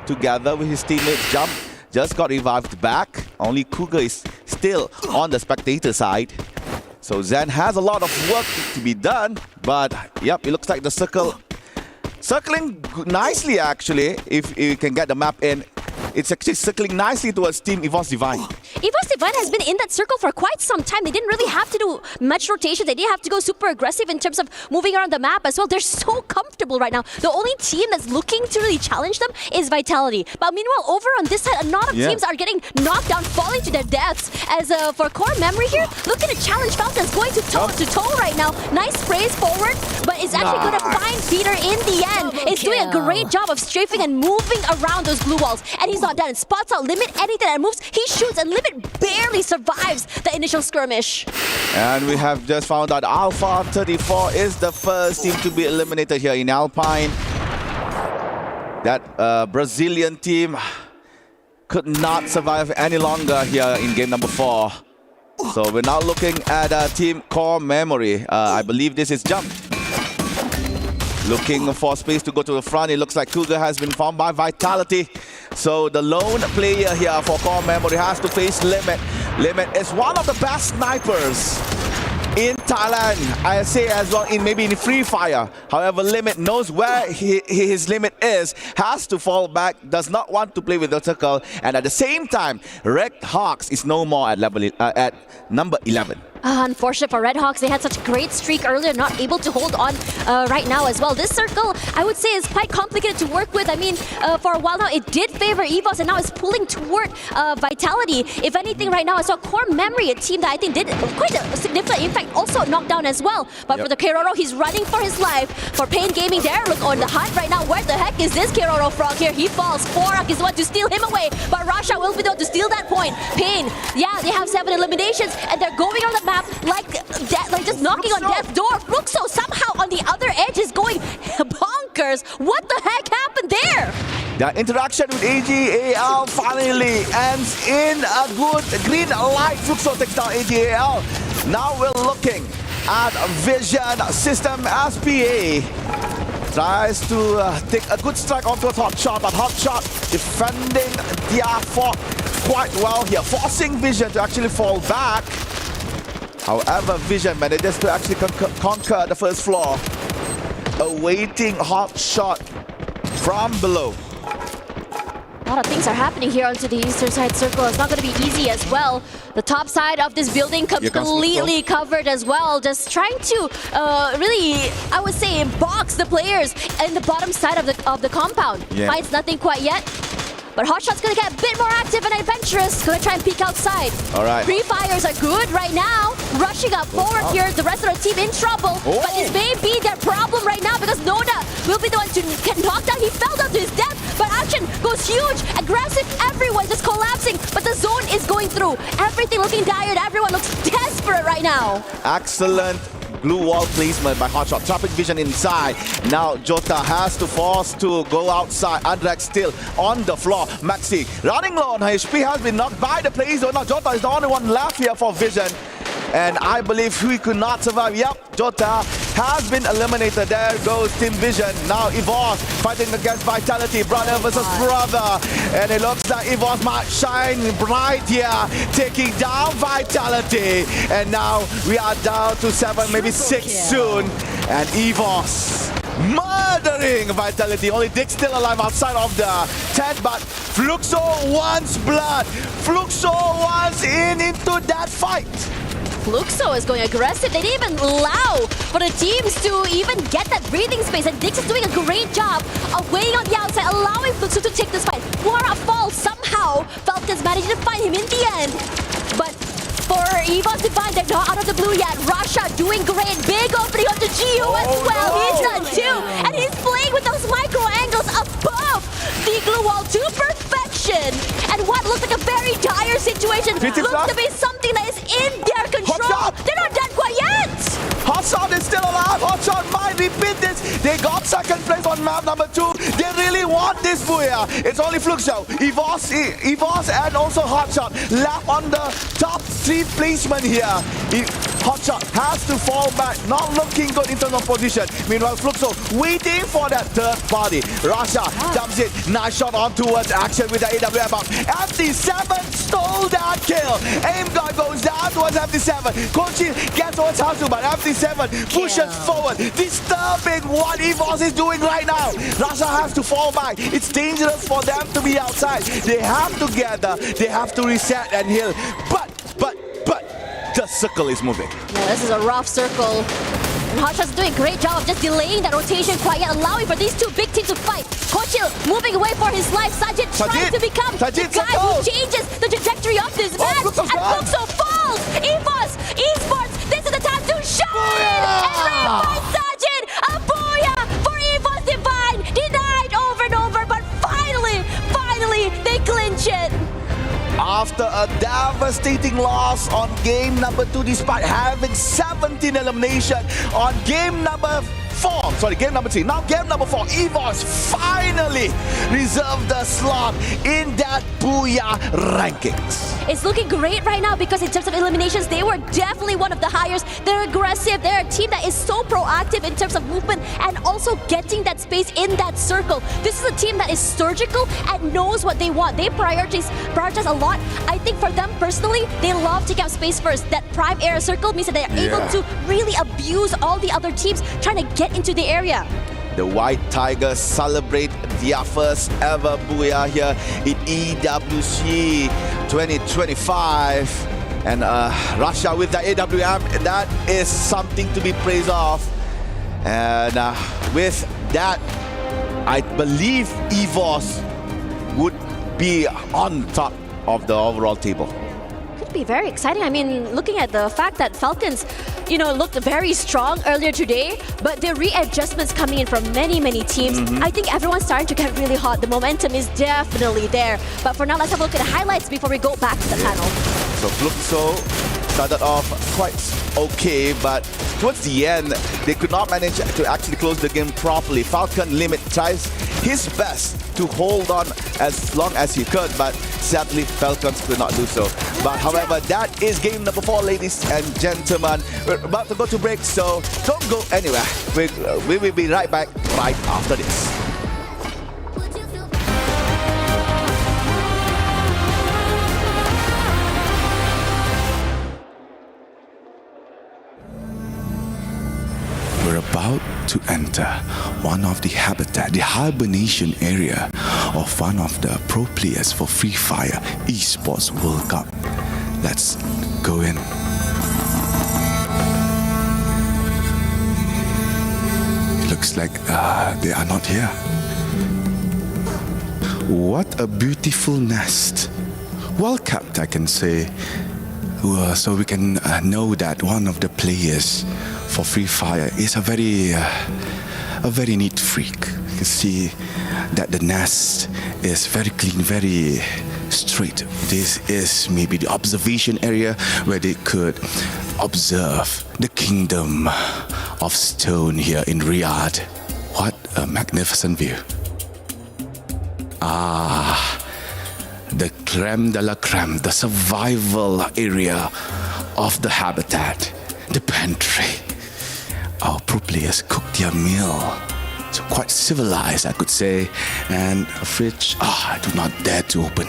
together with his teammates. Jump just got revived back. Only Cougar is still on the spectator side. So Zen has a lot of work to be done. But yep, it looks like the circling nicely actually. If you can get the map in, it's actually circling nicely towards Team EVOS Divine. EVOS Divine has been in that circle for quite some time. They didn't really have to do much rotation. They didn't have to go super aggressive in terms of moving around the map as well. They're so comfortable right now. The only team that's looking to really challenge them is Vitality. But meanwhile, over on this side, a lot of teams are getting knocked down, falling to their deaths. As for Core Memory here, looking to challenge Falcons, going to toe right now. Nice sprays forward, but it's actually going to find Peter in the end. It's doing a great job of strafing and moving around those blue walls. And he's not done. Spots out Limit, anything that moves, he shoots, and Limit barely survives the initial skirmish. And we have just found out Alpha 34 is the first team to be eliminated here in Alpine. That Brazilian team could not survive any longer here in game number 4. So we're now looking at Team Core Memory. I believe this is Jump. Looking for space to go to the front. It looks like Cougar has been found by Vitality. So the lone player here for Core Memory has to face Limit. Limit is one of the best snipers in Thailand, I say as well, maybe in Free Fire. However, Limit knows where his limit is, has to fall back, does not want to play with the circle, and at the same time, Red Hawks is no more at number 11. Unfortunate for Red Hawks, they had such a great streak earlier, not able to hold on right now as well. This circle, I would say, is quite complicated to work with. I mean, for a while now, it did favor EVOS, and now it's pulling toward Vitality. If anything, right now, I saw Core Memory, a team that I think did quite a significant impact, also knocked down as well. But for the Keroro, he's running for his life. For Pain Gaming, they're on the hunt right now. Where the heck is this Keroro frog here? He falls. Forak is the one to steal him away, but Rasha will be the one to steal that point. Pain, yeah, they have 7 eliminations, and they're going on the map like just knocking on death's door. Fluxo somehow on the other edge is going bonkers. What the heck happened there? The interaction with AG.AL finally ends in a good green light. Fluxo takes down AG.AL. Now we're looking at Vision System SPA. Tries to take a good strike onto a Hotshot, but Hotshot defending their fort quite well here, forcing Vision to actually fall back. However, Vision manages to actually conquer the first floor, awaiting Hotshot from below. A lot of things are happening here onto the eastern side circle. It's not going to be easy as well. The top side of this building completely covered as well. Just trying to really, I would say, box the players in the bottom side of the compound. Finds nothing quite yet. But Hotshot's gonna get a bit more active and adventurous. Gonna try and peek outside. All right. Pre-fires are good right now. Rushing up forward here. The rest of the team in trouble. But this may be their problem right now because Noda will be the one to get knocked down. He fell down to his death. But action goes huge. Aggressive. Everyone just collapsing. But the zone is going through. Everything looking dire. Everyone looks desperate right now. Excellent blue wall placement by Hotshot, trapping Vision inside. Now Jota has to force to go outside. Andrak still on the floor. Maxi running low on HP, has been knocked by the play zone. Now Jota is the only one left here for Vision. And I believe he could not survive. Yep, Jota has been eliminated. There goes Team Vision. Now EVOS fighting against Vitality. Brother versus brother. And it looks like EVOS might shine bright here, taking down Vitality. And now we are down to 7, maybe 6 soon. And EVOS murdering Vitality. Only Dick still alive outside of the tent, but Fluxo wants blood. Fluxo wants into that fight. Fluxo is going aggressive. They didn't even allow for the teams to even get that breathing space. And Dix is doing a great job of waiting on the outside, allowing Fluxo to take this fight. Wara falls somehow. Falcons managed to find him in the end. But for EVOS Divine, they're not out of the blue yet. Rasha doing great. Big opening onto Gio as well. He's done too. And he's playing with those micro angles above the glue wall to perfection. And what looks like a very dire situation looks to be something that is in their control. They're not done quite yet. Hotshot is still alive. Hotshot might repeat this. They got second place on map number 2. They really want this booyah. It's only Fluxo, EVOS and also Hotshot left on the top 3 placement here. Hotshot has to fall back, not looking good in terms of position. Meanwhile, Fluxo waiting for that third party. Rasha dumps it. Nice shot on towards action with the AWM bomb. FD7 stole that kill. Aim guard goes down towards FD7. Kochi gets towards Hasu, but FD7 pushes forward, disturbing what EVOS is doing right now. Rasha has to fall back. It's dangerous for them to be outside. They have to gather. They have to reset and heal. But the circle is moving. Yeah, this is a rough circle. And Hotshot's doing a great job of just delaying that rotation quite yet, allowing for these two big teams to fight. Kochil moving away for his life. Sajid trying to become the guy who changes the trajectory of this match. And Fluxo falls. EVOS, Esports, this is the time to shine! And revive Sajid! A booyah for EVOS Divine! Denied over and over, but finally, they clinch it. After a devastating loss on game number 2, despite having 17 elimination on game number 3. Now game number 4, EVOS finally reserved the slot in that Booyah rankings. It's looking great right now because in terms of eliminations, they were definitely one of the highest. They're aggressive. They're a team that is so proactive in terms of movement and also getting that space in that circle. This is a team that is surgical and knows what they want. They prioritize a lot. I think for them personally, they love taking up space first. That prime area circle means that they're able to really abuse all the other teams trying to get into the area. The White Tigers celebrate their first ever Booyah here in EWC 2025. And Russia with the AWM, that is something to be praised of. And with that, I believe EVOS would be on top of the overall table. Could be very exciting. I mean, looking at the fact that Falcons, looked very strong earlier today, but the readjustments coming in from many teams, I think everyone's starting to get really hot. The momentum is definitely there. But for now, let's have a look at the highlights before we go back to the panel. So Fluxo started off quite okay, but towards the end, they could not manage to actually close the game properly. Falcon Limit tries his best to hold on as long as he could, but sadly, Falcons could not do so. But however, that is game number 4, ladies and gentlemen. We're about to go to break, so don't go anywhere. We will be right back right after this. We're about to enter one of the habitat, the hibernation area of one of the pro players for Free Fire Esports World Cup. Let's go in. Looks like they are not here. What a beautiful nest. Well kept, I can say. So we can know that one of the players for Free Fire is a very neat freak. You can see that the nest is very clean, very straight. This is maybe the observation area where they could observe the kingdom of stone here in Riyadh. What a magnificent view. The creme de la creme, the survival area of the habitat, the pantry. Our pro players cook their meal. So quite civilized, I could say. And a fridge, I do not dare to open.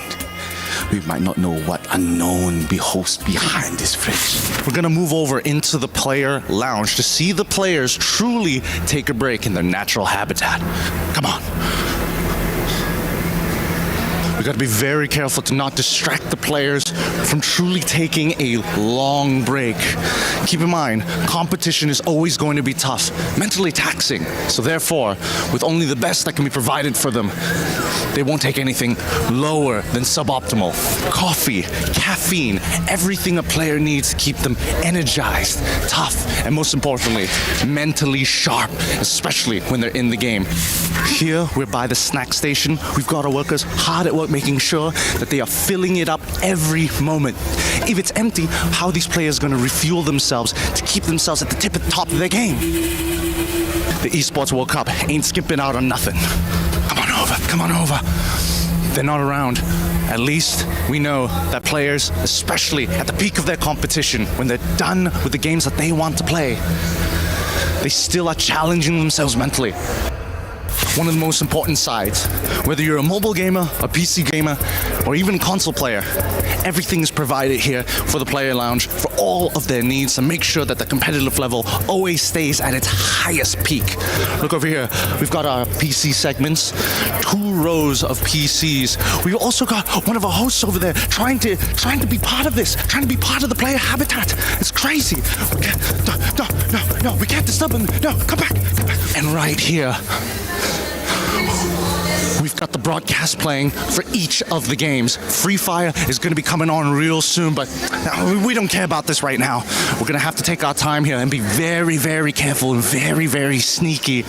We might not know what unknown beholds behind this fridge. We're gonna move over into the player lounge to see the players truly take a break in their natural habitat. Come on. We gotta be very careful to not distract the players from truly taking a long break. Keep in mind, competition is always going to be tough, mentally taxing. So therefore, with only the best that can be provided for them, they won't take anything lower than suboptimal. Coffee, caffeine, everything a player needs to keep them energized, tough, and most importantly, mentally sharp, especially when they're in the game. Here, we're by the snack station. We've got our workers hard at work making sure that they are filling it up every moment. If it's empty, how are these players going to refuel themselves to keep themselves at the top of their game? The Esports World Cup ain't skipping out on nothing. Come on over. They're not around. At least we know that players, especially at the peak of their competition, when they're done with the games that they want to play, they still are challenging themselves mentally. One of the most important sides, whether you're a mobile gamer, a PC gamer, or even console player, everything is provided here for the player lounge for all of their needs to make sure that the competitive level always stays at its highest peak. Look over here, we've got our PC segments, 2 rows of PCs. We've also got one of our hosts over there trying to be part of this, trying to be part of the player habitat. It's crazy. No, we can't disturb them. No, come back. And right here, we've got the broadcast playing for each of the games. Free Fire is going to be coming on real soon, but we don't care about this right now. We're going to have to take our time here and be very, very careful and very, very sneaky.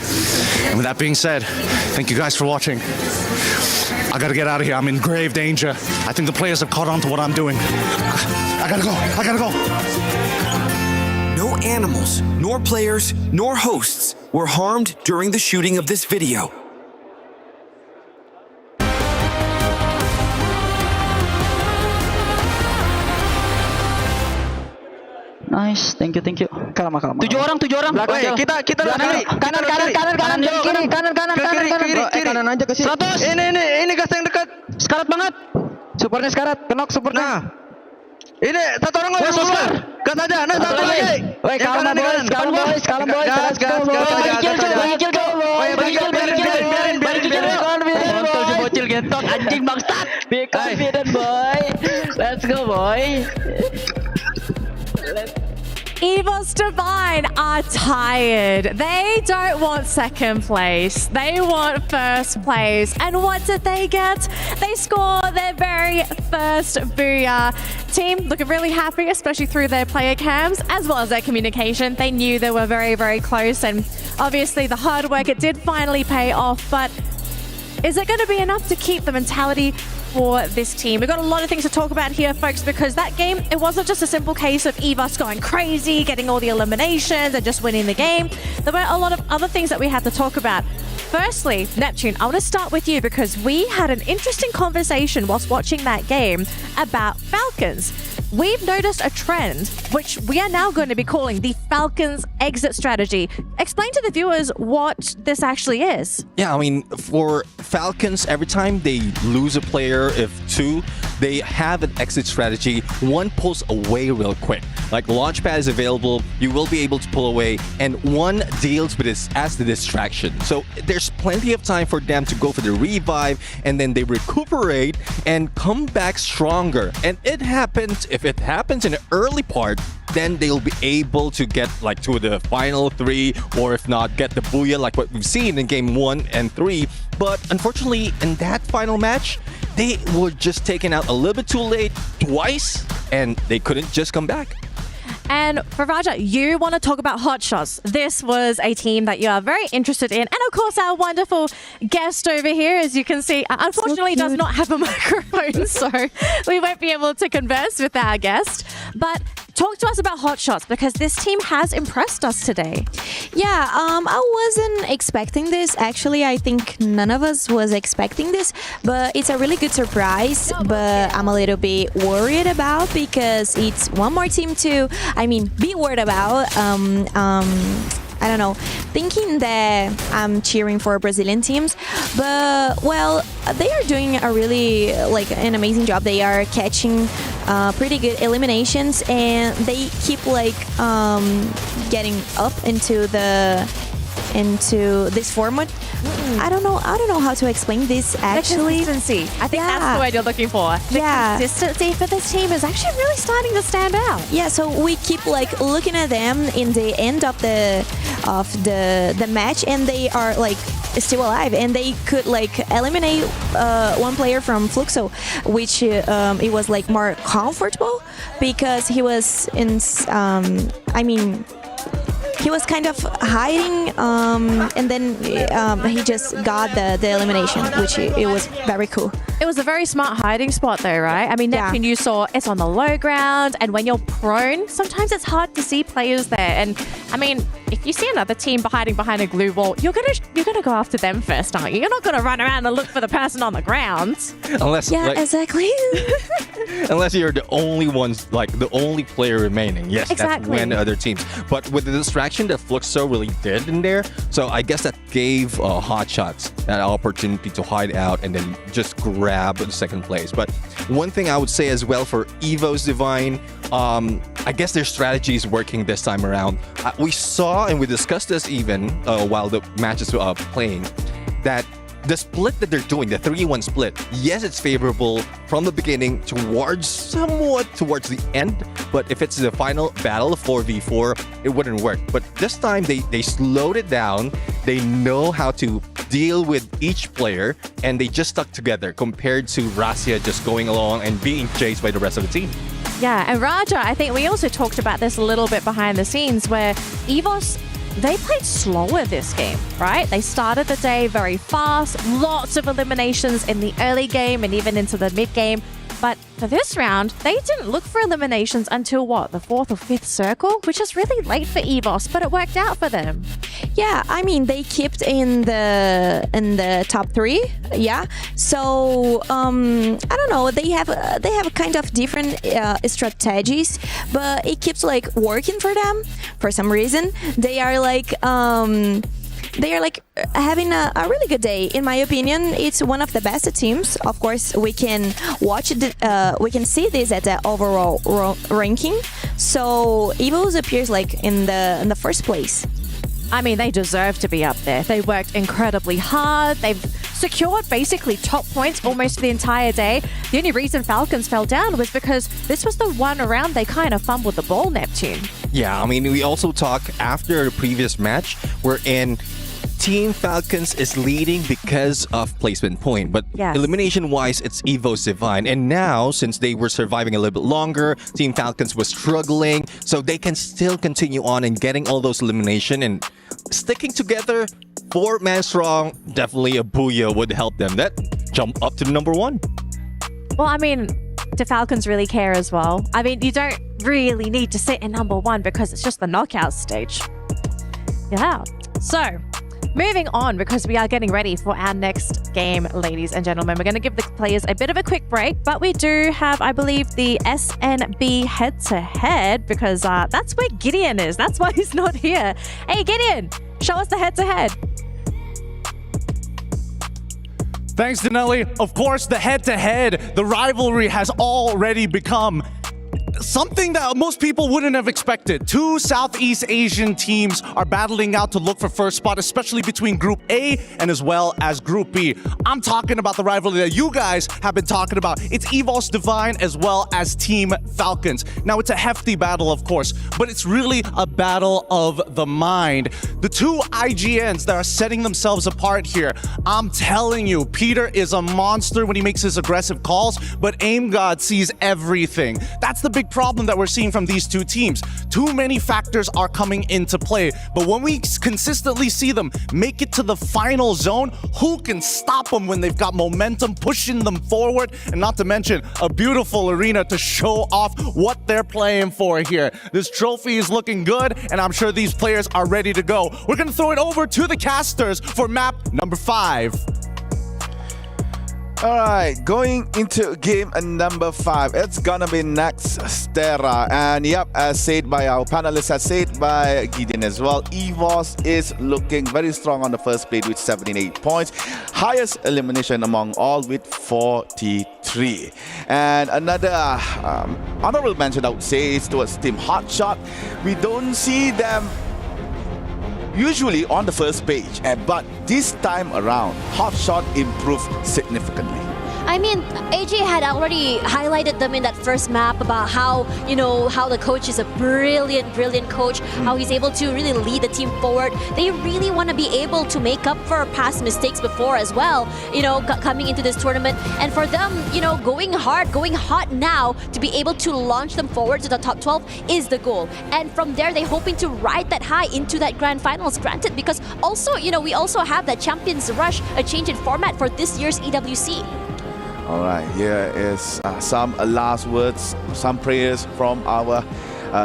And with that being said, thank you guys for watching. I got to get out of here. I'm in grave danger. I think the players have caught on to what I'm doing. I got to go. No animals, nor players, nor hosts were harmed during the shooting of this video. Nice, thank you. Kalma. 7 orang. Belakang kita kanan, kiri, kanan aja ke sini. 100. Ini gas yang dekat. Sekarat banget. Supernya sekarat, kenok supernya. Nah. Ini satu orang lagi. Gas aja. Nah, satu lagi. Woi, kalem boys. Biarin si bocil gentot anjing bangsat. Be confident boy. Let's go boy. EVOS Divine are tired. They don't want second place. They want first place. And what did they get? They score their very first Booyah. Team looking really happy, especially through their player cams, as well as their communication. They knew they were very, very close. And obviously the hard work, it did finally pay off. But is it going to be enough to keep the mentality for this team? We've got a lot of things to talk about here, folks, because that game, it wasn't just a simple case of EVOS going crazy, getting all the eliminations and just winning the game. There were a lot of other things that we had to talk about. Firstly, Neptune, I want to start with you because we had an interesting conversation whilst watching that game about Falcons. We've noticed a trend, which we are now going to be calling the Falcons exit strategy. Explain to the viewers what this actually is. Yeah, I mean, for Falcons, every time they lose a player, if two, they have an exit strategy. One pulls away real quick. Like Launchpad is available, you will be able to pull away, and one deals with this as the distraction. So there's plenty of time for them to go for the revive, and then they recuperate and come back stronger. And it happens, if it happens in the early part, then they'll be able to get like to the final 3, or if not, get the Booyah like what we've seen in game 1 and 3. But unfortunately, in that final match, they were just taken out a little bit too late twice, and they couldn't just come back. And for Raja, you want to talk about Hotshots. This was a team that you are very interested in. And of course, our wonderful guest over here, as you can see, unfortunately does not have a microphone, so we won't be able to converse with our guest. But talk to us about Hotshots, because this team has impressed us today. Yeah, I wasn't expecting this. Actually, I think none of us was expecting this, but it's a really good surprise. But I'm a little bit worried about, because it's one more team to, be worried about. I don't know, thinking that I'm cheering for Brazilian teams, but well, they are doing a really an amazing job. They are catching pretty good eliminations, and they keep getting up into this format. I don't know how to explain this actually. The consistency. I think that's the word you're looking for. The consistency for this team is actually really starting to stand out. Yeah, so we keep looking at them in the end of the match, and they are still alive, and they could eliminate one player from Fluxo, which it was more comfortable, because he was in he was kind of hiding, and then he just got the elimination, which it was very cool. It was a very smart hiding spot though, right? Neptune, you saw it's on the low ground, and when you're prone, sometimes it's hard to see players there. And if you see another team hiding behind a glue wall, you're gonna go after them first, aren't you? You're not gonna run around and look for the person on the ground. Unless, exactly. Unless you're the only ones, the only player remaining. Yes, exactly. That's when other teams. But with the distraction that Fluxo really did in there, so I guess that gave Hotshots that opportunity to hide out and then just grab the second place. But one thing I would say as well for EVOS Divine, I guess their strategy is working this time around. We saw, and we discussed this even while the matches were playing, that the split that they're doing, the 3-1 split, yes, it's favorable from the beginning somewhat towards the end, but if it's the final battle, 4v4, it wouldn't work. But this time, they slowed it down. They know how to deal with each player, and they just stuck together compared to Rasia just going along and being chased by the rest of the team. Yeah, and Raja, I think we also talked about this a little bit behind the scenes, where EVOS, they played slower this game, right? They started the day very fast, lots of eliminations in the early game and even into the mid game. But for this round, they didn't look for eliminations until what, the 4th or 5th circle, which is really late for EVOS, but it worked out for them. Yeah, they kept in the top 3. Yeah, so I don't know. They have kind of different strategies, but it keeps working for them for some reason. They are having a really good day. In my opinion, it's one of the best teams. Of course, we can watch we can see this at the overall ranking. So EVOS appears in the first place. They deserve to be up there. They worked incredibly hard. They've secured basically top points almost for the entire day. The only reason Falcons fell down was because this was the one round they kind of fumbled the ball, Neptune. Yeah, I mean, we also talked after the previous match wherein Team Falcons is leading because of placement point, but elimination-wise, it's EVO's Divine. And now, since they were surviving a little bit longer, Team Falcons was struggling, so they can still continue on and getting all those elimination and sticking together. 4-man strong, definitely a Booyah would help them. That jump up to number 1. Well, I mean, do Falcons really care as well? I mean, you don't really need to sit in number 1 because it's just the knockout stage. Yeah. So, moving on, because we are getting ready for our next game, ladies and gentlemen. We're going to give the players a bit of a quick break, but we do have, I believe, the SNB head-to-head, because that's where Gideon is. That's why he's not here. Hey, Gideon, show us the head-to-head. Thanks, Denelli. Of course, the head-to-head, the rivalry has already become something that most people wouldn't have expected. 2 Southeast Asian teams are battling out to look for first spot, especially between Group A and as well as Group B. I'm talking about the rivalry that you guys have been talking about. It's EVO's Divine as well as Team Falcons. Now, it's a hefty battle, of course, but it's really a battle of the mind. The 2 IGNs that are setting themselves apart here, I'm telling you, Peter is a monster when he makes his aggressive calls, but Aim God sees everything. That's the big problem that we're seeing from these 2 teams. Too many factors are coming into play, but when we consistently see them make it to the final zone, who can stop them when they've got momentum pushing them forward? And not to mention a beautiful arena to show off what they're playing for here. This trophy is looking good, and I'm sure these players are ready to go. We're going to throw it over to the casters for map number 5. Alright, going into game number 5, it's gonna be Nexterra. And yep, as said by our panelists, as said by Gideon as well, EVOS is looking very strong on the first plate with 78 points. Highest elimination among all with 43. And another honorable mention I would say is towards Team Hotshot. We don't see them usually on the first page, but this time around, Hotshot improved significantly. I mean, AJ had already highlighted them in that first map about how, you know, how the coach is a brilliant coach, how he's able to really lead the team forward. They really want to be able to make up for past mistakes before as well, you know, coming into this tournament. And for them, you know, going hard, going hot now to be able to launch them forward to the top 12 is the goal. And from there, they're hoping to ride that high into that grand finals, granted, because also, you know, we also have that Champions Rush, a change in format for this year's EWC. Alright, here is some last words, some prayers from our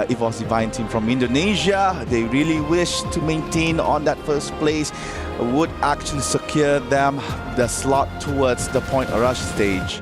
EVOS Divine team from Indonesia. They really wish to maintain on that first place, would actually secure them the slot towards the point rush stage.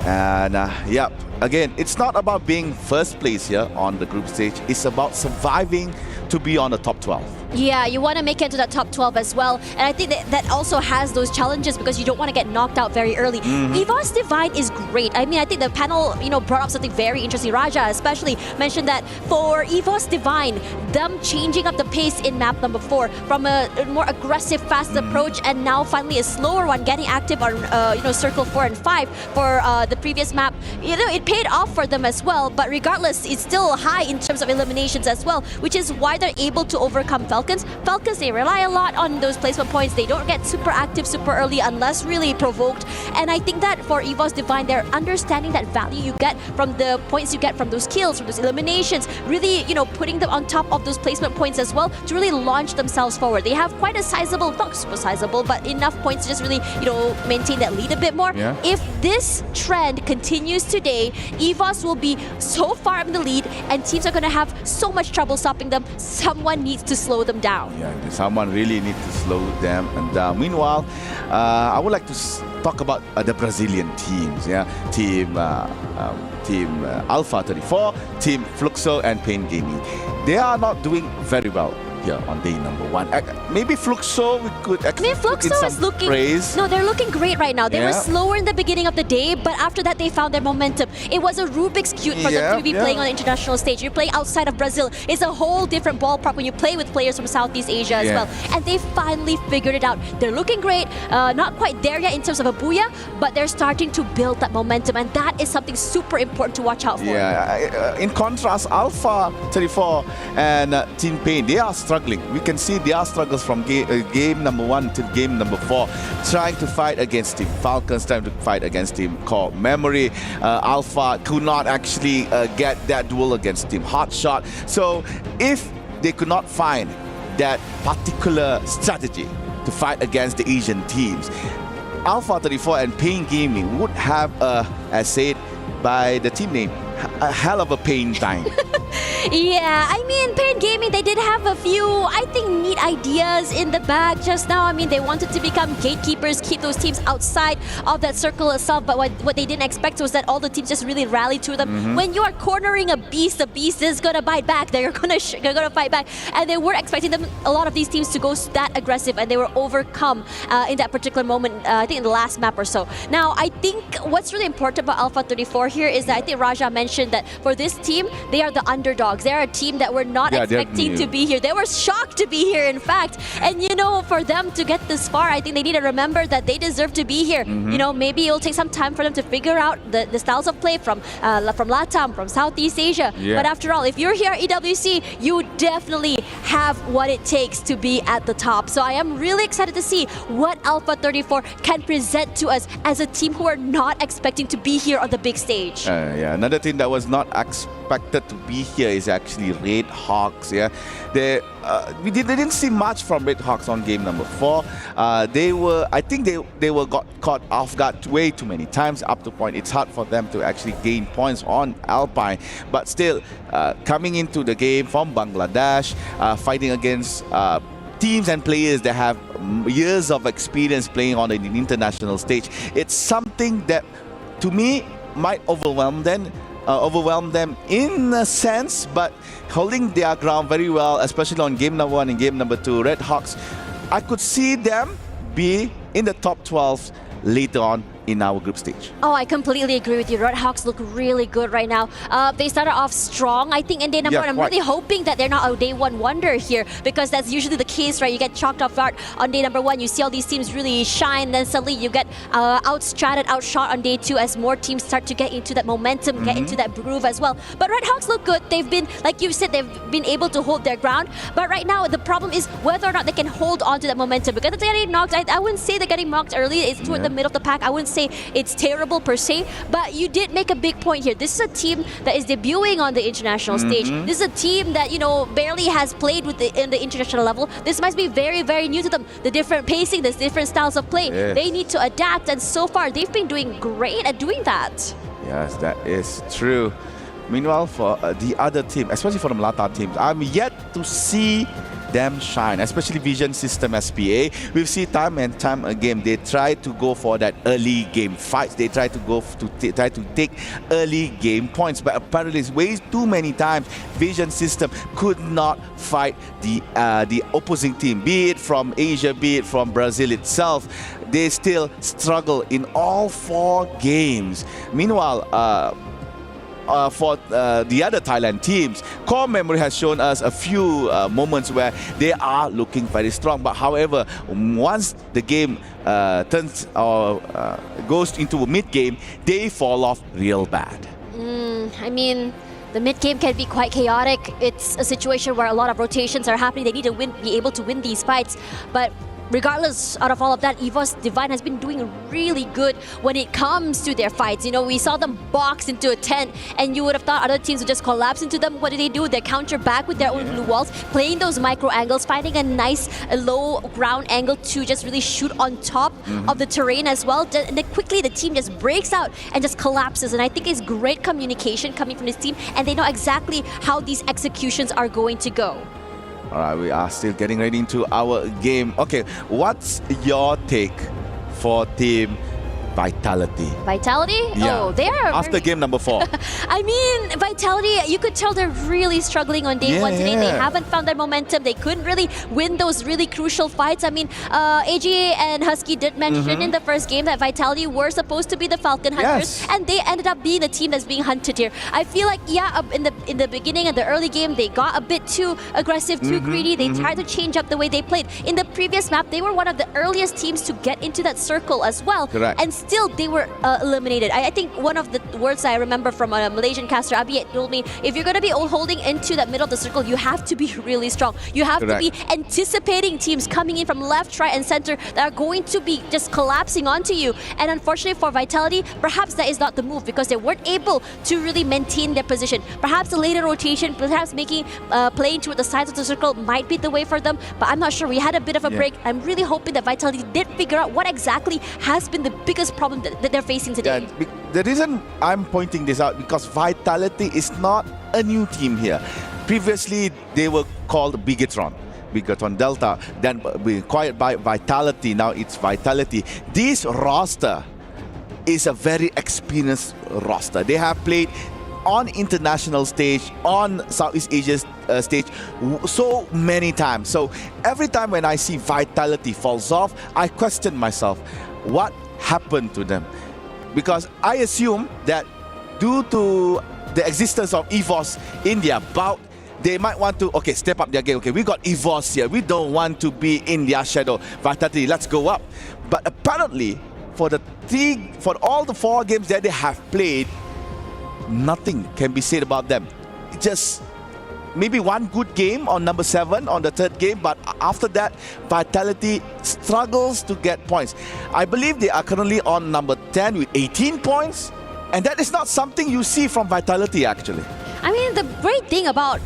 And yep, again, it's not about being first place here on the group stage, it's about surviving to be on the top 12. Yeah, you want to make it to the top 12 as well. And I think that also has those challenges because you don't want to get knocked out very early. EVOS Divine is great. I mean, I think the panel, you know, brought up something very interesting. Raja especially mentioned that for EVOS Divine, them changing up the pace in map number 4 from a more aggressive, fast approach and now finally a slower one, getting active on, you know, circle 4 and 5 for the previous map. You know, it paid off for them as well, but regardless, it's still high in terms of eliminations as well, which is why they're able to overcome Falcons. Falcons, they rely a lot on those placement points. They don't get super active super early unless really provoked. And I think that for EVOS Divine, they're understanding that value you get from the points you get from those kills, from those eliminations, really, you know, putting them on top of those placement points as well to really launch themselves forward. They have quite a sizable, not super sizable, but enough points to just really, you know, maintain that lead a bit more. Yeah. If this trend continues today, EVOS will be so far in the lead and teams are going to have so much trouble stopping them. Someone needs to slow them down. Yeah, someone really needs to slow them down. Meanwhile, I would like to talk about the Brazilian teams. Yeah, Team Alpha 34, Team Fluxo, and Pain Gaming. They are not doing very well here on day number 1. Maybe Fluxo, we could Fluxo is looking. praise. No, they're looking great right now. They were Yeah. slower in the beginning of the day, but after that they found their momentum. It was a Rubik's cube for them to be playing on the international stage. You're playing outside of Brazil. It's a whole different ballpark when you play with players from Southeast Asia as well. And they finally figured it out. They're looking great. Not quite there yet in terms of a booyah, but they're starting to build that momentum, and that is something super important to watch out for. Yeah, in contrast, Alpha 34 and Team Pain, they are struggling. We can see their struggles from game number 1 to game number 4, trying to fight against Team Falcons, trying to fight against Team Core Memory. Alpha could not actually get that duel against Team Hotshot. So if they could not find that particular strategy to fight against the Asian teams, Alpha 34 and Pain Gaming would have, as said by the team name, a hell of a pain time. Yeah, I mean, Pain Gaming, they did have a few, I think, neat ideas in the bag just now. I mean, they wanted to become gatekeepers, keep those teams outside of that circle itself, but what they didn't expect was that all the teams just really rallied to them. When you are cornering a beast, the beast is gonna bite back. They're gonna fight back, and they weren't expecting a lot of these teams to go that aggressive, and they were overcome in that particular moment, I think in the last map or so. Now, I think what's really important about Alpha 34 here is that I think Raja mentioned that for this team, they are the underdogs. They're a team that we're not expecting to be here. They were shocked to be here, in fact. And you know, for them to get this far, I think they need to remember that they deserve to be here. You know, maybe it'll take some time for them to figure out the styles of play from LATAM, from Southeast Asia. But after all, if you're here at EWC, you definitely have what it takes to be at the top. So I am really excited to see what Alpha 34 can present to us as a team who are not expecting to be here on the big stage. Another team that was not expected to be here is actually Red Hawks. They didn't see much from Red Hawks on game number 4. I think they were got caught off guard way too many times up to point. It's hard for them to actually gain points on Alpine, but still coming into the game from Bangladesh, fighting against teams and players that have years of experience playing on an international stage. It's something that, to me, might overwhelm them in a sense, but holding their ground very well, especially on game number 1 and game number 2. Red Hawks, I could see them be in the top 12 later on in our group stage. Oh, I completely agree with you. Red Hawks look really good right now. They started off strong, I think, in day number 1. I'm really hoping that they're not a day 1 wonder here, because that's usually the case, right? You get chalked off guard on day number 1. You see all these teams really shine, then suddenly you get outstratted, outshot on day 2 as more teams start to get into that momentum, get into that groove as well. But Red Hawks look good. They've been, like you said, they've been able to hold their ground. But right now, the problem is whether or not they can hold on to that momentum, because if they're getting knocked, I wouldn't say they're getting knocked early. It's toward the middle of the pack. I wouldn't say it's terrible per se, but you did make a big point here. This is a team that is debuting on the international stage. This is a team that, you know, barely has played with in the international level. This must be very, very new to them. The different pacing, the different styles of play. They need to adapt, and so far they've been doing great at doing that. Yes, that is true. Meanwhile, for the other team, especially for the Melata teams, I'm yet to see them shine, especially Vision System SPA. We've seen time and time again, they try to go for that early game fights. They try to go try to take early game points, but apparently it's way too many times Vision System could not fight the opposing team, be it from Asia, be it from Brazil itself. They still struggle in all 4 games. Meanwhile, for the other Thailand teams, Core Memory has shown us a few moments where they are looking very strong. But however, once the game turns or goes into a mid-game, they fall off real bad. I mean, the mid-game can be quite chaotic. It's a situation where a lot of rotations are happening. They need to be able to win these fights. But regardless out of all of that, EVOS Divine has been doing really good when it comes to their fights. You know, we saw them box into a tent, and you would have thought other teams would just collapse into them. What do? They counter back with their own blue walls, playing those micro angles, finding a nice low ground angle to just really shoot on top of the terrain as well. And then quickly the team just breaks out and just collapses. And I think it's great communication coming from this team, and they know exactly how these executions are going to go. All right, we are still getting ready into our game. Okay, what's your take for team Vitality. Vitality? Yeah. Oh, they are. After game number 4. I mean, Vitality, you could tell they're really struggling on day one today. They haven't found their momentum. They couldn't really win those really crucial fights. I mean, AG and Husky did mention in the first game that Vitality were supposed to be the Falcon Hunters, and they ended up being the team that's being hunted here. I feel like, in the beginning of the early game, they got a bit too aggressive, too greedy. They tried to change up the way they played. In the previous map, they were one of the earliest teams to get into that circle as well. Correct. And still, they were eliminated. I think one of the words I remember from a Malaysian caster, Abi, told me, if you're going to be holding into that middle of the circle, you have to be really strong. You have to be anticipating teams coming in from left, right, and center that are going to be just collapsing onto you. And unfortunately for Vitality, perhaps that is not the move because they weren't able to really maintain their position. Perhaps a later rotation, perhaps making playing toward the sides of the circle might be the way for them, but I'm not sure. We had a bit of a break. I'm really hoping that Vitality did figure out what exactly has been the biggest problem that they're facing today. The reason I'm pointing this out because Vitality is not a new team here. Previously, they were called Bigatron Delta, then we acquired by Vitality. Now it's Vitality. This roster is a very experienced roster. They have played on international stage, on Southeast Asia stage so many times. So every time when I see Vitality falls off, I question myself, what happened to them? Because I assume that due to the existence of EVOS in their bout, they might want to, step up their game. We got EVOS here. We don't want to be in their shadow. Vitality, let's go up. But apparently, for all the 4 games that they have played, nothing can be said about them. Just maybe one good game on number 7 on the 3rd game, but after that, Vitality struggles to get points. I believe they are currently on number 10 with 18 points, and that is not something you see from Vitality actually. I mean, the great thing about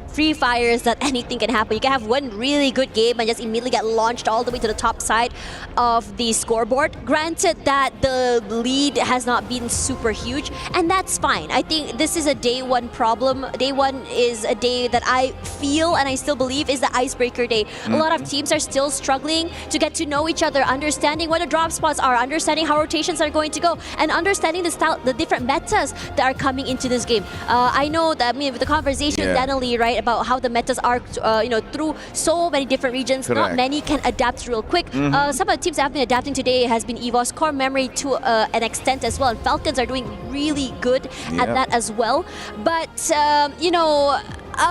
Free Fire is that anything can happen. You can have one really good game and just immediately get launched all the way to the top side of the scoreboard. Granted that the lead has not been super huge, and that's fine. I think this is a day one problem. Day one is a day that I feel and I still believe is the icebreaker day. A lot of teams are still struggling to get to know each other, understanding what the drop spots are, understanding how rotations are going to go, and understanding the different metas that are coming into this game. I know that, with the conversation with Danily, right, about how the metas are, through so many different regions. Not many can adapt real quick. Some of the teams that have been adapting today has been EVOS, Core Memory to an extent as well. And Falcons are doing really good at that as well. But,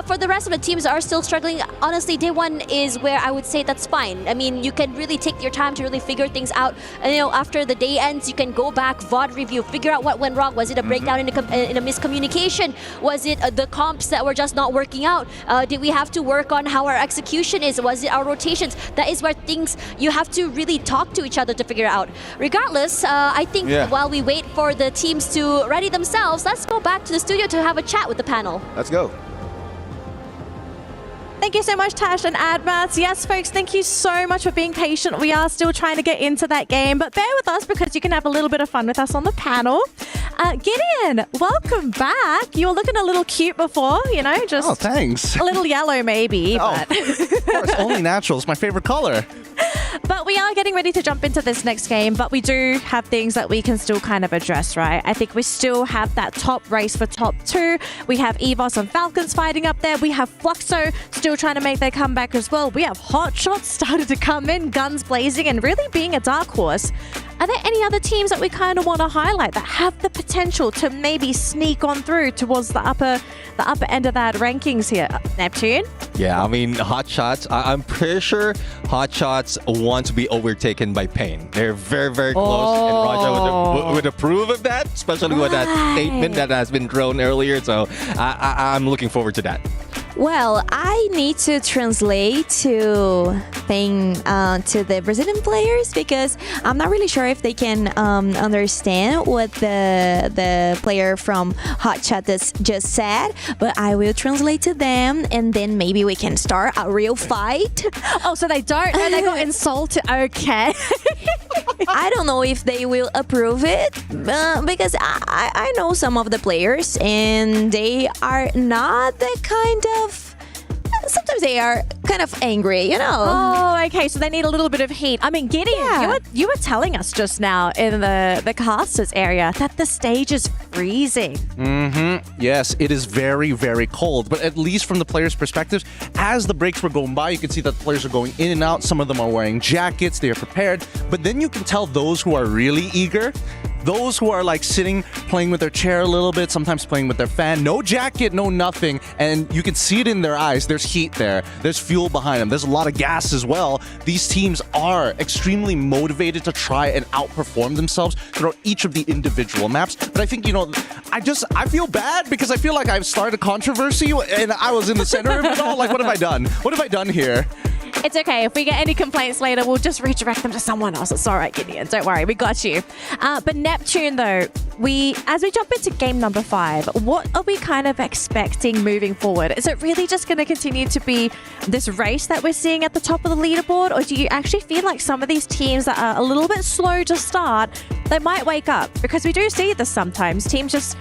for the rest of the teams that are still struggling, honestly, day one is where I would say that's fine. I mean, you can really take your time to really figure things out. After the day ends, you can go back, VOD review, figure out what went wrong. Was it a breakdown in a miscommunication? Was it the comps that were just not working out? Did we have to work on how our execution is? Was it our rotations? That is where things you have to really talk to each other to figure out. Regardless, I think while we wait for the teams to ready themselves, let's go back to the studio to have a chat with the panel. Let's go. Thank you so much, Tash and Admats. Yes, folks, thank you so much for being patient. We are still trying to get into that game, but bear with us because you can have a little bit of fun with us on the panel. Gideon, welcome back. You were looking a little cute before, just... Oh, thanks. A little yellow maybe, but... Of course, only natural is my favorite color. But we are getting ready to jump into this next game, but we do have things that we can still kind of address, right? I think we still have that top race for top 2. We have EVOS and Falcons fighting up there. We have Fluxo still trying to make their comeback as well. We have Hotshots started to come in, guns blazing, and really being a dark horse. Are there any other teams that we kind of want to highlight that have the potential to maybe sneak on through towards the upper end of that rankings here? Neptune? Yeah, I mean, Hotshots, I'm pretty sure Hotshots want to be overtaken by Pain. They're very, very close, and Raja would approve of that, especially with that statement that has been thrown earlier. So I'm looking forward to that. Well, I need to translate to the Brazilian players because I'm not really sure if they can understand what the player from Hotshot just said, but I will translate to them and then maybe we can start a real fight. Oh, so they don't know they got insulted. Okay. I don't know if they will approve it because I know some of the players and they are not that kind of... Sometimes they are kind of angry, you know. Oh, okay. So they need a little bit of heat. I mean, Gideon, you were telling us just now in the casters area that the stage is freezing. Yes, it is very, very cold. But at least from the players' perspective, as the breaks were going by, you can see that the players are going in and out. Some of them are wearing jackets. They are prepared. But then you can tell those who are really eager, those who are like sitting, playing with their chair a little bit, sometimes playing with their fan, no jacket, no nothing, and you can see it in their eyes. There's heat there. There's fuel behind them. There's a lot of gas as well. These teams are extremely motivated to try and outperform themselves throughout each of the individual maps. But I think, you know, I feel bad because I feel like I've started a controversy and I was in the center of it all. Like, what have I done? What have I done here? It's okay. If we get any complaints later, we'll just redirect them to someone else. It's all right, Gideon. Don't worry. We got you. But Neptune, though, as we jump into game number 5, what are we kind of expecting moving forward? Is it really just going to continue to be this race that we're seeing at the top of the leaderboard? Or do you actually feel like some of these teams that are a little bit slow to start, they might wake up? Because we do see this sometimes. Teams just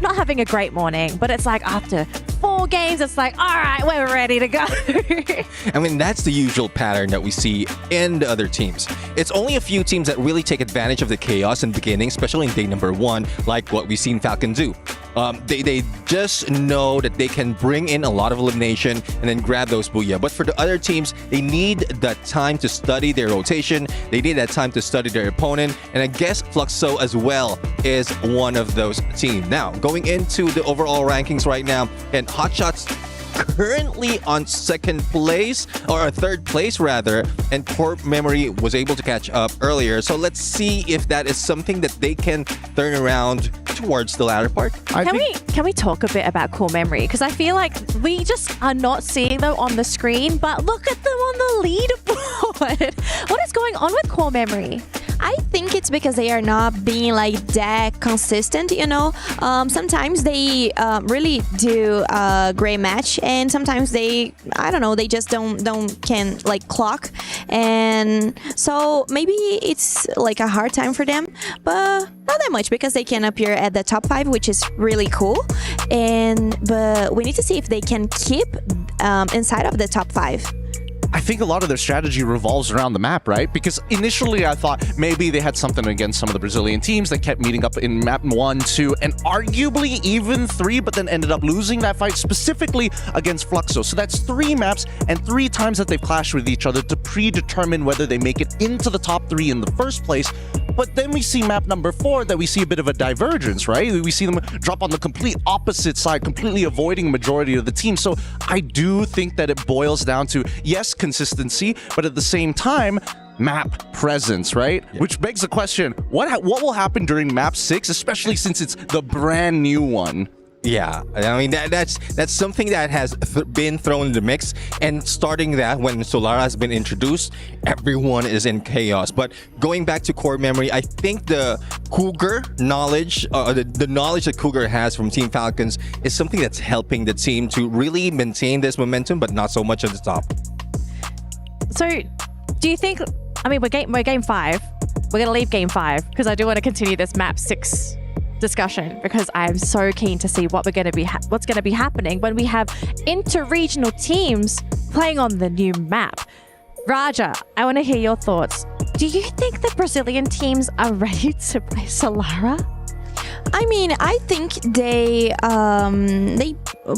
not having a great morning, but it's like after 4 games, it's like, all right, we're ready to go. I mean, that's the usual pattern that we see in the other teams. It's only a few teams that really take advantage of the chaos in the beginning, especially in day number 1, like what we've seen Falcons do. They just know that they can bring in a lot of elimination and then grab those booyah. But for the other teams, they need that time to study their rotation. They need that time to study their opponent. And I guess Fluxo as well is one of those teams. Now, going into the overall rankings right now, and Hotshots currently on 2nd place, or 3rd place rather, and Core Memory was able to catch up earlier. So let's see if that is something that they can turn around towards the latter part. Can we talk a bit about Core Memory? Because I feel like we just are not seeing them on the screen, but look at them on the leaderboard. What is going on with Core Memory? I think it's because they are not being like that consistent, you know. Sometimes they really do a great match, and sometimes they, I don't know, they just can like clock, and so maybe it's like a hard time for them, but not that much because they can appear at the top 5, which is really cool. But we need to see if they can keep inside of the top 5. I think a lot of their strategy revolves around the map, right? Because initially I thought maybe they had something against some of the Brazilian teams that kept meeting up in map 1, 2, and arguably even 3, but then ended up losing that fight specifically against Fluxo. So that's 3 maps and 3 times that they've clashed with each other to predetermine whether they make it into the top 3 in the first place. But then we see map number 4 that we see a bit of a divergence, right? We see them drop on the complete opposite side, completely avoiding majority of the team. So I do think that it boils down to, yes, consistency, but at the same time, map presence, right? Yeah. Which begs the question, what will happen during map 6, especially since it's the brand new one? Yeah, I mean, that's something that has been thrown in the mix, and starting that when Solara has been introduced, everyone is in chaos. But going back to Core Memory, I think the Cougar knowledge, the knowledge that Cougar has from Team Falcons is something that's helping the team to really maintain this momentum, but not so much at the top. So, do you think, I mean, we're game 5. We're going to leave game 5 because I do want to continue this map 6 discussion, because I'm so keen to see what's going to be happening when we have inter-regional teams playing on the new map. Raja, I want to hear your thoughts. Do you think the Brazilian teams are ready to play Solara? I mean, I think they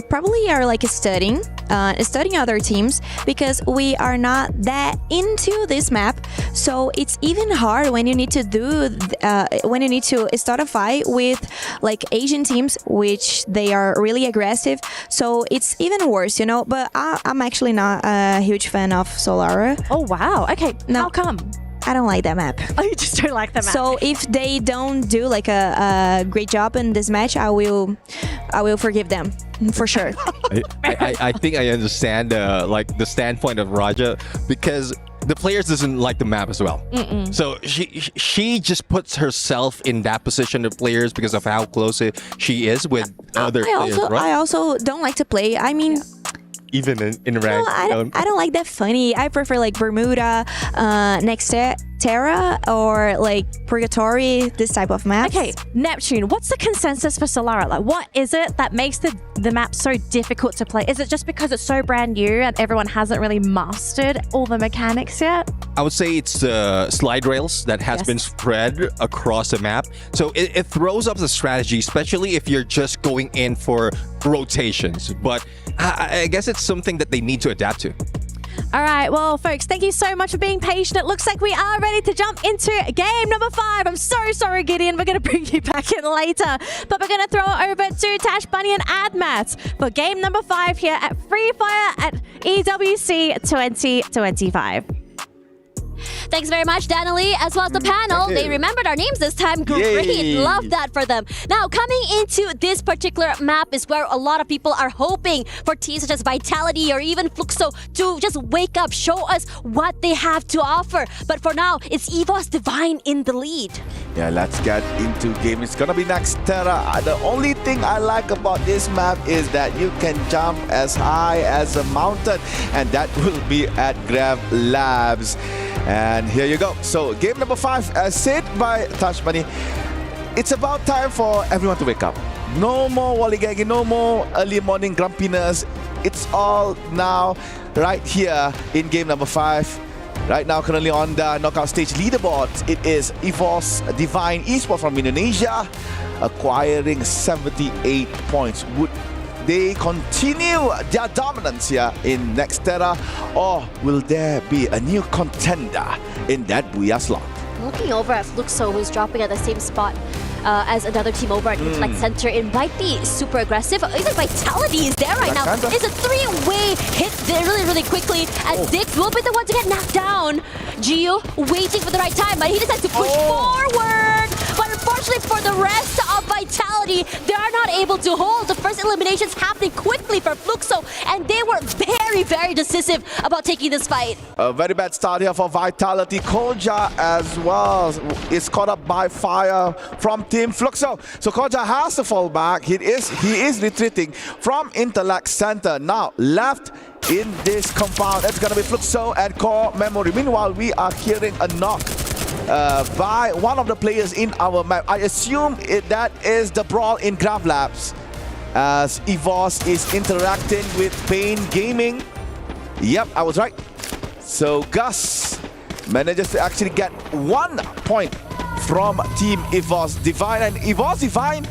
probably are like studying other teams, because we are not that into this map. So it's even hard when you need to start a fight with like Asian teams, which they are really aggressive. So it's even worse, you know. But I'm actually not a huge fan of Solara. Oh wow! Okay, no. How come? I don't like that map. Oh, you just don't like the map. So if they don't do like a great job in this match, I will forgive them for sure. I think I understand like the standpoint of Raja, because the players doesn't like the map as well. So she just puts herself in that position of players because of how close she is with other players, right? I also don't like to play. I mean, even in rank. No, I don't like that funny. I prefer like Bermuda, Nexterra Nexterra or like Purgatory, this type of maps. Okay, Neptune, what's the consensus for Solara? Like, what is it that makes the map so difficult to play? Is it just because it's so brand new and everyone hasn't really mastered all the mechanics yet? I would say it's the slide rails that has been spread across the map. So it throws up the strategy, especially if you're just going in for rotations. But I guess it's something that they need to adapt to. All right, well, folks, thank you so much for being patient. It looks like we are ready to jump into game number 5. I'm so sorry, Gideon. We're going to bring you back in later. But we're going to throw it over to Tash Bunny and Admat for game number 5 here at Free Fire at EWC 2025. Thanks very much, Danielle, as well as the panel. They remembered our names this time. Great. Yay. Love that for them. Now, coming into this particular map is where a lot of people are hoping for teams such as Vitality or even Fluxo to just wake up, show us what they have to offer. But for now, it's EVOS Divine in the lead. Yeah, let's get into game. It's gonna be Nexterra. The only thing I like about this map is that you can jump as high as a mountain, and that will be at Grav Labs. And here you go. So game number 5, as said by Tash Bunny, it's about time for everyone to wake up. No more wallygagging, no more early morning grumpiness. It's all now right here in game number 5. Right now, currently on the knockout stage leaderboard, it is EVOS Divine Esports from Indonesia, acquiring 78 points. Would they continue their dominance here in Nexterra, or will there be a new contender in that Booyah slot? Looking over at Fluxo, who's dropping at the same spot as another team over at Intellect Center. It might be super aggressive. Even Vitality is there right now. It's a 3-way hit there really quickly as Dix will be the one to get knocked down. Gio waiting for the right time, but he decides to push forward. But unfortunately for the rest of Vitality, they are not able to hold. The first eliminations happening quickly for Fluxo, and they were very decisive about taking this fight. A very bad start here for Vitality. Koja as well is caught up by fire from Team Fluxo. So Koja has to fall back. He is retreating from Intellect Center. Now left in this compound, it's gonna be Fluxo and Core Memory. Meanwhile, we are hearing a knock by one of the players in our map. I assume that is the brawl in Grav Labs, as EVOS is interacting with Pain Gaming. Yep, I was right. So Gus manages to actually get 1 point from Team EVOS Divine, and EVOS Divine,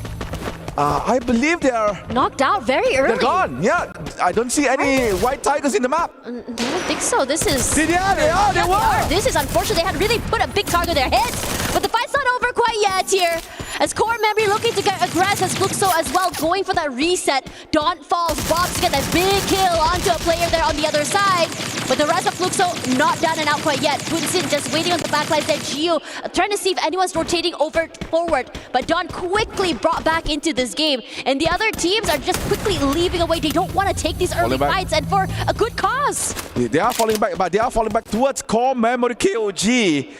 I believe they are knocked out very early. They're gone. Yeah, I don't see any white tigers in the map. I don't think so. This is... Yeah, they were. This is unfortunate. They had really put a big target on their heads. But the fight's not over quite yet here. As Core Memory looking to get aggressive, as Fluxo as well going for that reset. Dawn falls, Bobs get that big kill onto a player there on the other side. But the rest of Fluxo not down and out quite yet. Punsin just waiting on the backlines there. Gio trying to see if anyone's rotating over forward. But Dawn quickly brought back into this game. And the other teams are just quickly leaving away. They don't want to take these early fights, and for a good cause. They are falling back, but they are falling back towards Core Memory KOG.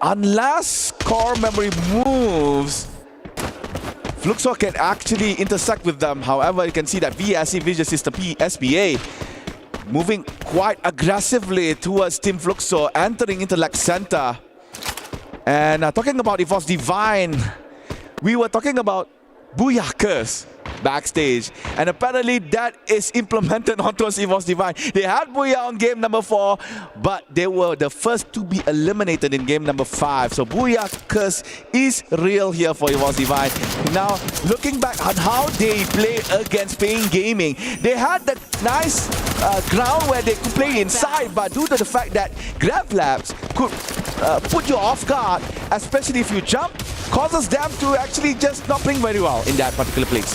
Unless Core Memory moves, Fluxo can actually intersect with them. However, you can see that VSC Vision System SPA moving quite aggressively towards Team Fluxo, entering Intellect Center. And talking about EVOS Divine, we were talking about Booyah Curse backstage, and apparently that is implemented onto EVOS Divine. They had Booyah on game number 4, but they were the first to be eliminated in game number 5. So Booyah Curse is real here for EVOS Divine. Now, looking back on how they play against Pain Gaming, they had that nice ground where they could play inside, but due to the fact that Grav Labs could put you off guard, especially if you jump, causes them to actually just not playing very well in that particular place.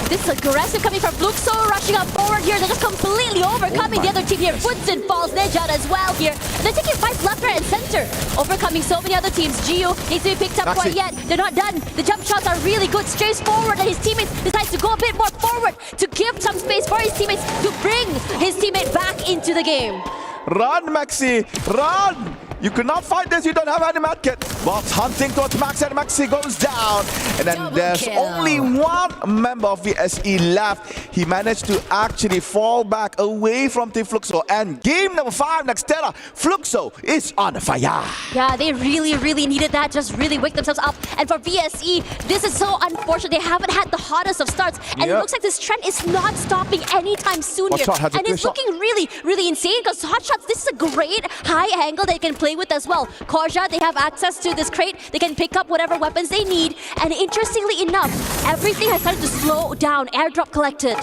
This is aggressive coming from Fluxo, rushing up forward here. They're just completely overcoming the other team here. Futsin falls, Nejad as well here. And they're taking fights left, right, and center, overcoming so many other teams. Gio needs to be picked up quite yet. They're not done. The jump shots are really good, strays forward, and his teammates decides to go a bit more forward to give some space for his teammates to bring his teammate back into the game. Run, Maxi, run! You could not fight this, you don't have any medkit. Bob's hunting towards Max and Maxi goes down. And then there's only one member of VSE left. He managed to actually fall back away from Team Fluxo. And game number 5, Nexterra, Fluxo is on fire. Yeah, they really needed that, just really wake themselves up. And for VSE, this is so unfortunate. They haven't had the hottest of starts. And it looks like this trend is not stopping anytime soon here. And it's looking really insane because Hotshots, this is a great high angle they can play with as well. Korja, they have access to this crate. They can pick up whatever weapons they need. And interestingly enough, everything has started to slow down. Airdrop collected.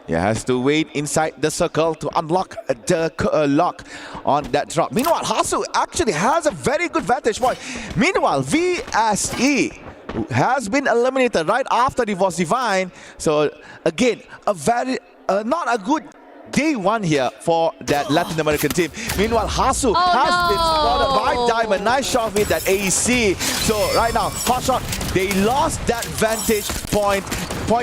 Yeah, has to wait inside the circle to unlock the lock on that drop. Meanwhile, Hasu actually has a very good vantage point. Meanwhile, VSE has been eliminated right after Divorce Divine. So again, a very not a good day one here for that Latin American team. Meanwhile, Hasu has been spotted by Diamond. Nice shot with that AEC. So right now, Hotshot, they lost that vantage point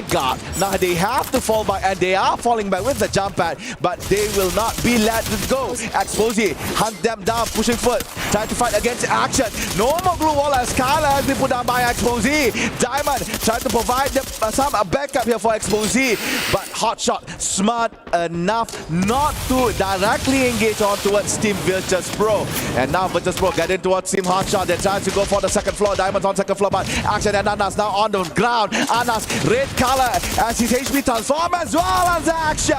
guard. Now they have to fall back, and they are falling back with the jump pad, but they will not be let go. Exposé hunt them down, pushing forward, trying to fight against action. No more blue wall as Skylar has been put down by Exposé. Diamond trying to provide them, some backup here for Exposé, but Hotshot smart enough not to directly engage on towards Team Virtus.pro. And now Virtus.pro getting towards Team Hotshot. They're trying to go for the second floor. Diamond's on second floor, but action and Anas now on the ground. Anas, red color as his HP transform as well as action.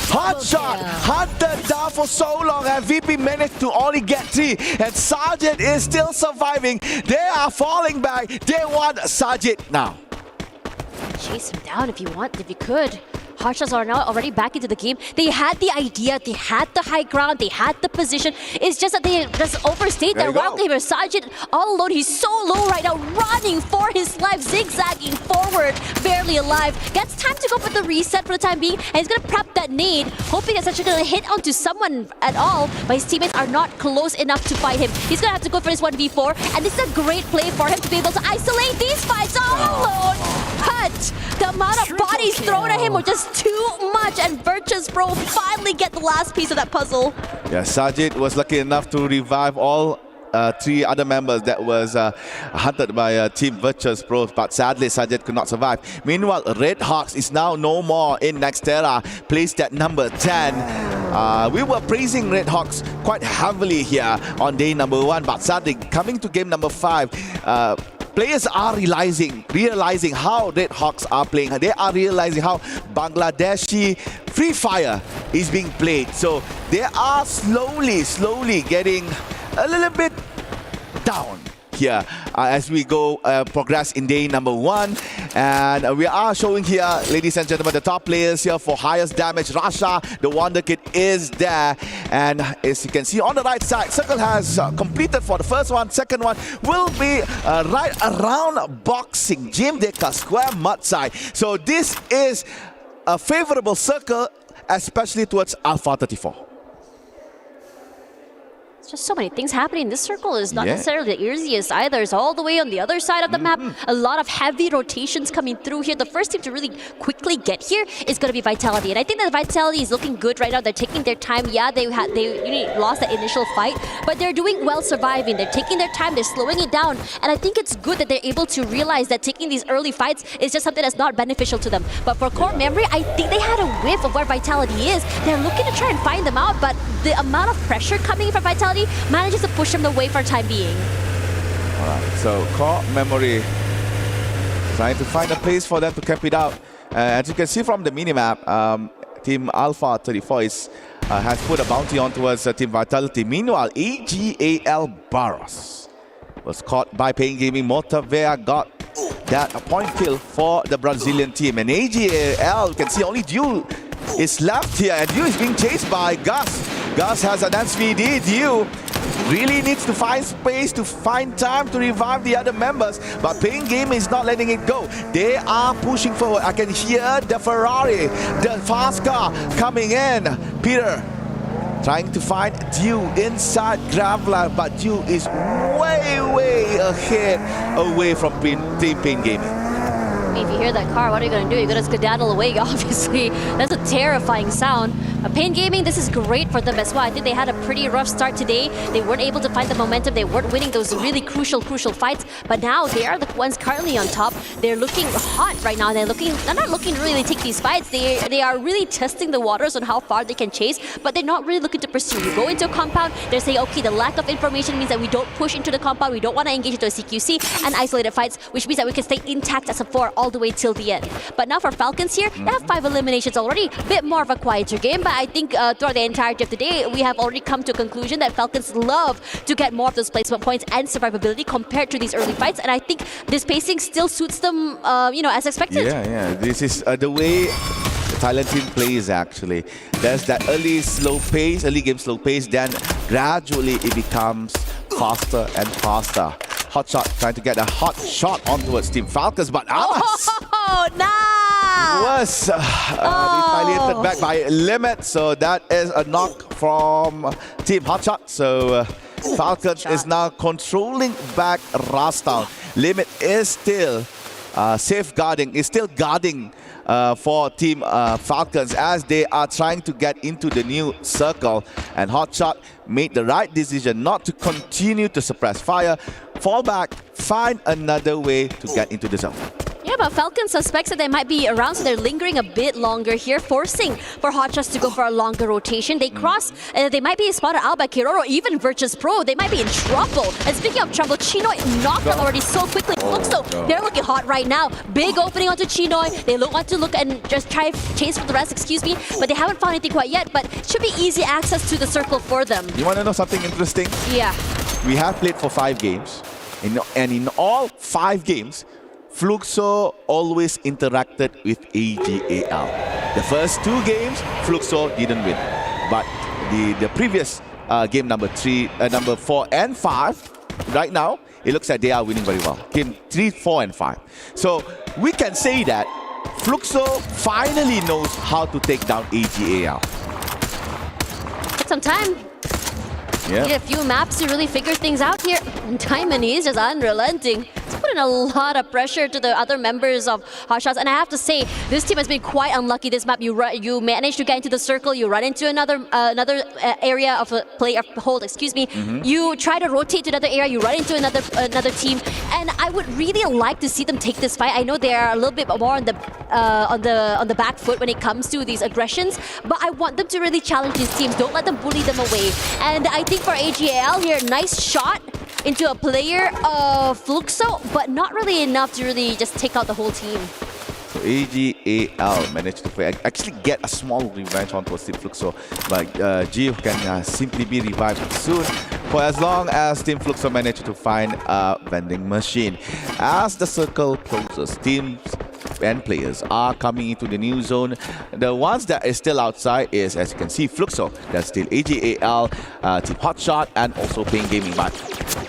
Hotshot hunted down for so long, and VP managed to only get 3. And Sergeant is still surviving. They are falling back. They want Sergeant now. Chase him down if you could. Hotshots are now already back into the game. They had the idea, they had the high ground, they had the position. It's just that they just overstayed their welcome here. Sergeant all alone, he's so low right now, running for his life, zigzagging forward, barely alive. Gets time to go for the reset for the time being, and he's gonna prep that nade, hoping it's actually gonna hit onto someone at all, but his teammates are not close enough to fight him. He's gonna have to go for this 1v4, and this is a great play for him to be able to isolate these fights all alone. But the amount of bodies thrown at him were just too much, and Virtus.pro finally get the last piece of that puzzle. Yeah, Sajid was lucky enough to revive all 3 other members that was hunted by Team Virtus.pro, but sadly Sajid could not survive. Meanwhile, Red Hawks is now no more in Nexterra, placed at number 10. We were praising Red Hawks quite heavily here on day number 1, but sadly, coming to game number 5, players are realizing how Red Hawks are playing. They are realizing how Bangladeshi Free Fire is being played. So they are slowly getting a little bit down here as we go progress in day number 1. And we are showing here, ladies and gentlemen, the top players here for highest damage. Rasha, the Wonder Kid, is there. And as you can see on the right side, Circle has completed for the first one. Second one will be right around Boxing Gym Deka Square Mud side. So this is a favorable Circle, especially towards Alpha 34. Just so many things happening. This circle is not necessarily the easiest either. It's all the way on the other side of the map. A lot of heavy rotations coming through here. The first team to really quickly get here is going to be Vitality. And I think that Vitality is looking good right now. They're taking their time. Yeah, they lost that initial fight, but they're doing well surviving. They're taking their time. They're slowing it down. And I think it's good that they're able to realize that taking these early fights is just something that's not beneficial to them. But for Core Memory, I think they had a whiff of where Vitality is. They're looking to try and find them out, but the amount of pressure coming from Vitality manages to push them away for the time being. Alright, so Core Memory trying to find a place for them to cap it out. As you can see from the minimap, Team Alpha 34 has put a bounty on towards Team Vitality. Meanwhile, AG.AL Barros was caught by Pain Gaming. Motavea got that point kill for the Brazilian team. And AG.AL, you can see only Dew is left here, and Dew is being chased by Gus. Gus has an SVD. Dew really needs to find space, to find time to revive the other members, but Pain Game is not letting it go. They are pushing forward. I can hear the Ferrari, the fast car coming in. Peter trying to find Dew inside Graveland, but Dew is way ahead away from Team Pain Gaming. If you hear that car, what are you going to do? You're going to skedaddle away, obviously. That's a terrifying sound. Pain Gaming, this is great for them as well. I think they had a pretty rough start today. They weren't able to find the momentum. They weren't winning those really crucial fights. But now they are the ones currently on top. They're looking hot right now. They're not looking to really take these fights. They are really testing the waters on how far they can chase, but they're not really looking to pursue. You go into a compound, they're saying, okay, the lack of information means that we don't push into the compound. We don't want to engage into a CQC and isolated fights, which means that we can stay intact as a 4 all the way till the end. But now for Falcons here, they have 5 eliminations already. A bit more of a quieter game, but I think throughout the entirety of the day, we have already come to a conclusion that Falcons love to get more of those placement points and survivability compared to these early fights, and I think this pacing still suits them, as expected. Yeah. This is the way the Thailand team plays actually. There's that early game slow pace, then gradually it becomes faster and faster. Hot shot, trying to get a hot shot on towards Team Falcons, but Amas was retaliated back by Limit, so that is a knock from Team Hotshot. So Falcons is now controlling back Rastown. Limit is still guarding for Team Falcons as they are trying to get into the new circle, and Hotshot made the right decision not to continue to suppress fire, fall back, find another way to get into the zone. Yeah, but Falcon suspects that they might be around, so they're lingering a bit longer here, forcing for Hotshots to go for a longer rotation. They cross, they might be spotted out by Kiroro, even Virtus.pro. They might be in trouble. And speaking of trouble, Chinoy knocked them already so quickly. They're looking hot right now. Big opening onto Chinoy. They want to look and just try chase for the rest, but they haven't found anything quite yet, but it should be easy access to the circle for them. You want to know something interesting? Yeah. We have played for 5 games, and in all 5 games, Fluxo always interacted with AG.AL. The first 2 games, Fluxo didn't win. But the previous game number 4 and 5, right now, it looks like they are winning very well. Game 3, 4 and 5. So we can say that Fluxo finally knows how to take down AG.AL. Took some time. Yeah. Need a few maps to really figure things out here. And Diamond is just unrelenting. It's putting a lot of pressure to the other members of Hotshots. And I have to say, this team has been quite unlucky this map. You manage to get into the circle, you run into another area of a hold, You try to rotate to another area, you run into another team. And I would really like to see them take this fight. I know they are a little bit more on the back foot when it comes to these aggressions, but I want them to really challenge these teams. Don't let them bully them away. And I think for AG.AL here, nice shot into a player of Fluxo, but not really enough to really just take out the whole team. So AG.AL managed to actually get a small revenge onto Team Fluxo, but Gio can simply be revived soon for as long as Team Fluxo managed to find a vending machine. As the circle closes, teams and players are coming into the new zone. The ones that is still outside is, as you can see, Fluxo. That's still AG.AL, Team Hotshot, and also Pain Gaming. But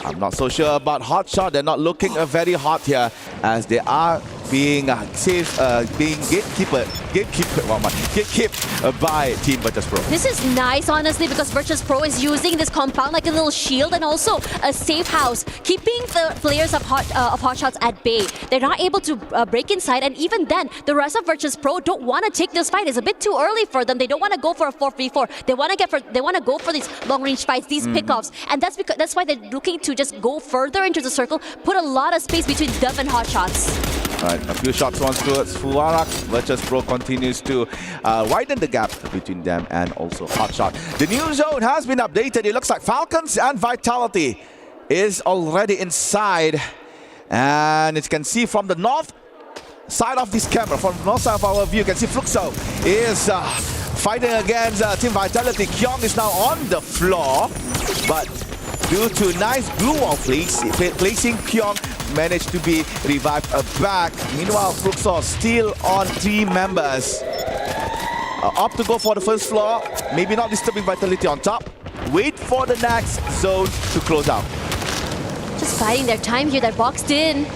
I'm not so sure about Hotshot. They're not looking very hot here, as they are being gatekept by Team Virtus.pro. This is nice, honestly, because Virtus.pro is using this compound like a little shield and also a safe house, keeping the players of Hotshots at bay. They're not able to break inside, and even then, the rest of Virtus.pro don't want to take this fight. It's a bit too early for them. They don't want to go for a 4v4. They want to go for these long-range fights, these pickoffs, and that's why they're looking to just go further into the circle, put a lot of space between them and Hotshots. Right, a few shots once towards Fuwarak. Virtus.pro continues to widen the gap between them and also Hotshot. The new zone has been updated. It looks like Falcons and Vitality is already inside. And as you can see from the north side of this camera, from the north side of our view, you can see Fluxo is fighting against Team Vitality. Kyong is now on the floor, but due to nice blue wall placing, Kyong managed to be revived back. Meanwhile, Fluxo still on 3 members. Opt to go for the first floor, maybe not disturbing Vitality on top. Wait for the next zone to close out. Just biding their time here, they're boxed in.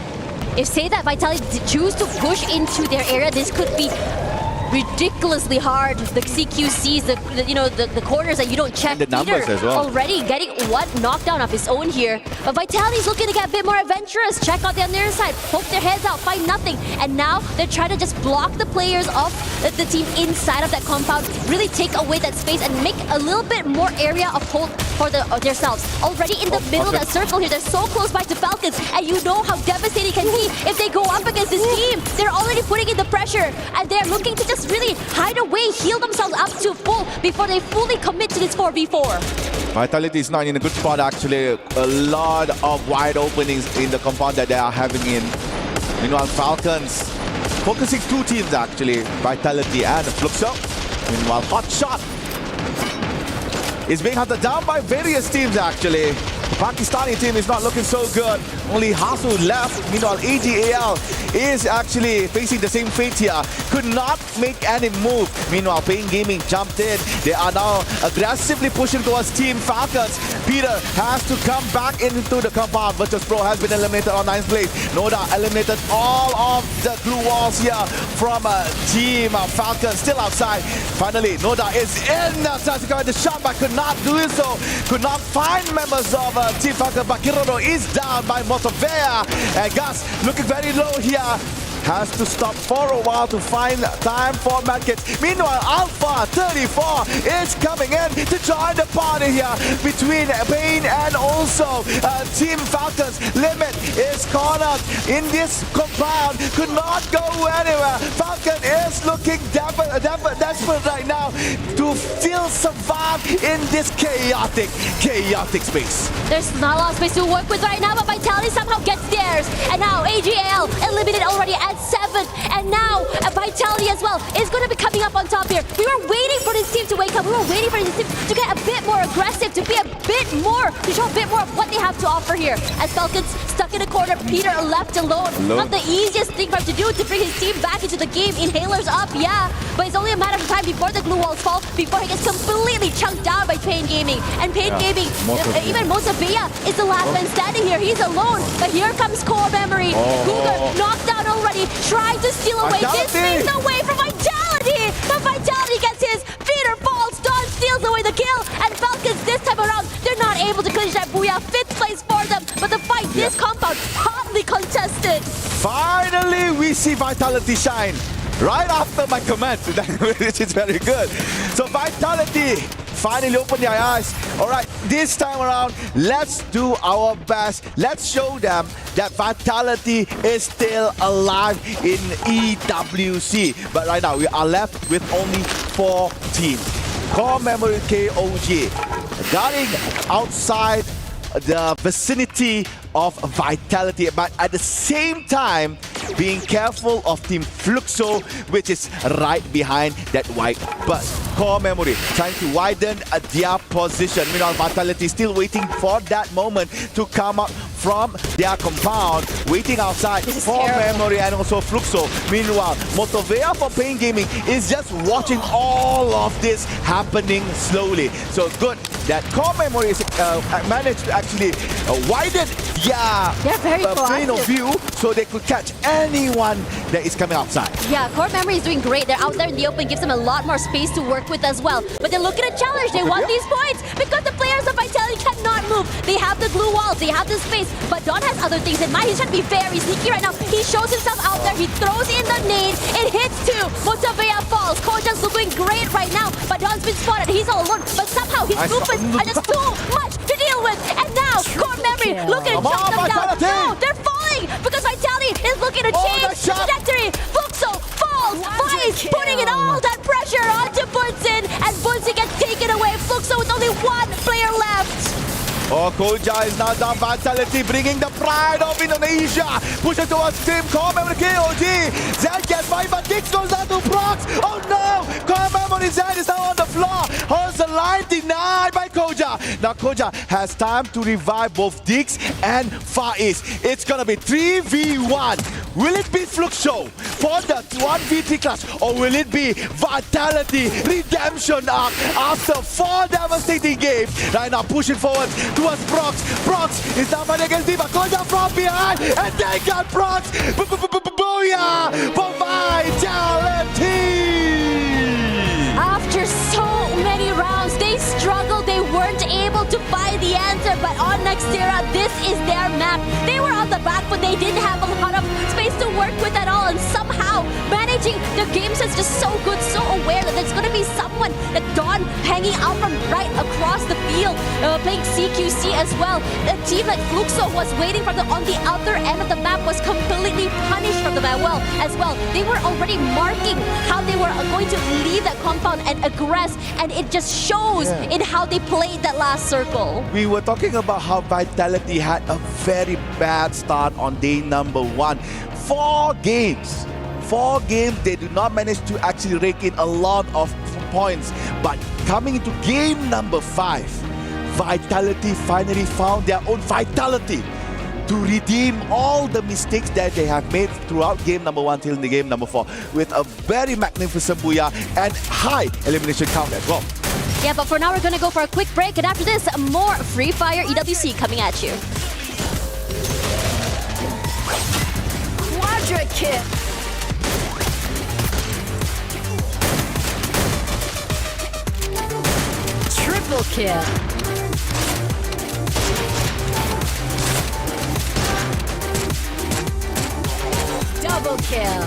If say that Vitality choose to push into their area, this could be ridiculously hard. The CQCs, the corners that you don't check. And the numbers Peter as well. already getting one knockdown of his own here. But Vitality's looking to get a bit more adventurous. Check out the near side, poke their heads out, find nothing. And now they're trying to just block the players of the team inside of that compound, really take away that space and make a little bit more area of hold for themselves. Already in the middle of that circle here, they're so close by to Falcons, and you know how devastating it can be if they go up against this team. They're already putting in the pressure, and they're looking to just really hide away, heal themselves up to full before they fully commit to this 4v4. Vitality is not in a good spot actually. A lot of wide openings in the compound that they are having in. Meanwhile, Falcons focusing two teams actually, Vitality and Fluxo. Meanwhile, Hot Shot is being hunted down by various teams actually. The Pakistani team is not looking so good. Only Hasu left. Meanwhile, AG.AL is actually facing the same fate here. Could not make any move. Meanwhile, Pain Gaming jumped in. They are now aggressively pushing towards Team Falcons. Peter has to come back into the compound. Virtus.pro has been eliminated on 9th place. Noda eliminated all of the glue walls here from Team Falcons. Still outside. Finally, Noda is in. Tries to go at the shot, but could not do so. Could not find members of Team Falcons. But Kiroro is down by Motovea. And Gus looking very low here. Has to stop for a while to find time for medkits. Meanwhile, Alpha 34 is coming in to join the party here between Pain and also Team Falcons. Limit is cornered in this compound. Could not go anywhere. Falcon is looking desperate right now to still survive in this chaotic space. There's not a lot of space to work with right now, but Vitality somehow gets theirs. And now AG.AL eliminated already at 7th, and now Vitality as well is going to be coming up on top here. We were waiting for this team to wake up. We were waiting for this team to get a bit more aggressive, to be a bit more, to show a bit more of what they have to offer here. As Falcons stuck in a corner, Peter left alone. Not the easiest thing for him to do to bring his team back into the game. Inhalers up, yeah, but it's only a matter of time before the glue walls fall, before he gets completely chunked down by Pain Gaming. And Pain Gaming, even Motovea is the last man standing here. He's alone, but here comes Core Memory. Cougar knocked down already, trying to steal away this space away from Vitality. But Vitality gets his. Peter falls. Don steals away the kill. And Falcons this time around, they're not able to clinch that booyah. 5th place for them. But the fight, this compound, hotly contested. Finally, we see Vitality shine. Right after my comment, which is very good. So Vitality finally open their eyes. All right, this time around, let's do our best. Let's show them that Vitality is still alive in EWC. But right now, we are left with only 4 teams. Core Memory KOG, guarding outside the vicinity of Vitality, but at the same time, being careful of Team Fluxo, which is right behind that white bus. Core Memory trying to widen their position. Meanwhile, Vitality still waiting for that moment to come up from their compound, waiting outside for Memory and also Fluxo. Meanwhile, Motovea for Pain Gaming is just watching all of this happening slowly. So good that Core Memory is managed to actually widen their plane of view so they could catch anyone that is coming outside. Yeah, Core Memory is doing great. They're out there in the open, gives them a lot more space to work with as well. But they're looking at challenge. They want these points because the players of Vitality cannot move. They have the glue walls, they have the space, but Don has other things in mind. He's trying to be very sneaky right now. He shows himself out there. He throws in the nade. It hits 2. Motovea falls. Koja's looking great right now, but Don's been spotted. He's all alone, but somehow his movements are just too much to deal with. And now Core Memory looking to chop them down. No, they're falling because Vitality is looking to change the trajectory. Fluxo falls. Vice putting in all that pressure onto Bunsen, and Bunsen gets taken away. Fluxo with only 1 player left. Oh, Koja is now down. Vitality bringing the pride of Indonesia. Pushing towards Team Core Memory KOG. Zed gets by, but Dix goes down to Prox. Oh no! Core Memory Zed is now on the floor. Holds the line denied by Koja. Now Koja has time to revive both Dix and Far East. It's gonna be 3v1. Will it be Fluxo for the 1v3 clash, or will it be Vitality Redemption Arc after 4 devastating games? Right now pushing forward towards Prox. Prox is now fighting against Diva. Koja from behind, and they got Prox. Booyah for Vitality! Nexterra, this is their map. They were on the back, but they didn't have a lot of space to work with at all, and somehow managing their game sense just so good, so aware that there's going to be someone that Dawn hanging out from right across the field, playing CQC as well. A team like Fluxo was waiting from on the other end of the map was completely punished from the map as well. They were already marking how they were going to leave that compound and aggress, and it just shows in how they played that last circle. We were talking about how Vitality had a very bad start on day number 1. 4 games, they do not manage to actually rake in a lot of points. But coming into game number 5, Vitality finally found their own vitality to redeem all the mistakes that they have made throughout game number 1 till the game number 4 with a very magnificent booyah and high elimination count as well. Yeah, but for now we're gonna go for a quick break, and after this, more Free Fire EWC coming at you. Quadra kill. Triple kill. Double kill.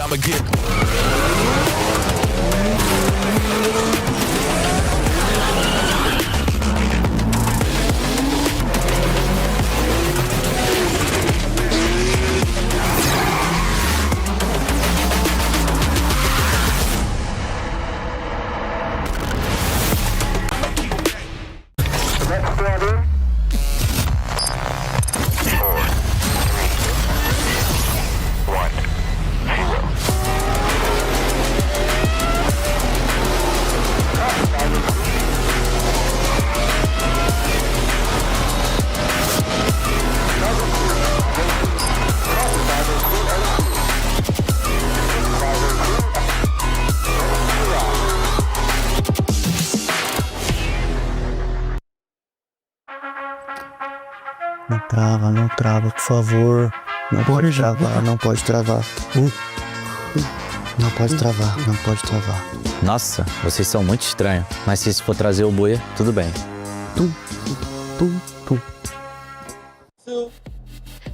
I'ma get Não trava, por favor. Não pode travar, não pode travar. Não pode travar, não pode travar. Nossa, vocês são muito estranhos. Mas se for trazer o buia, tudo bem.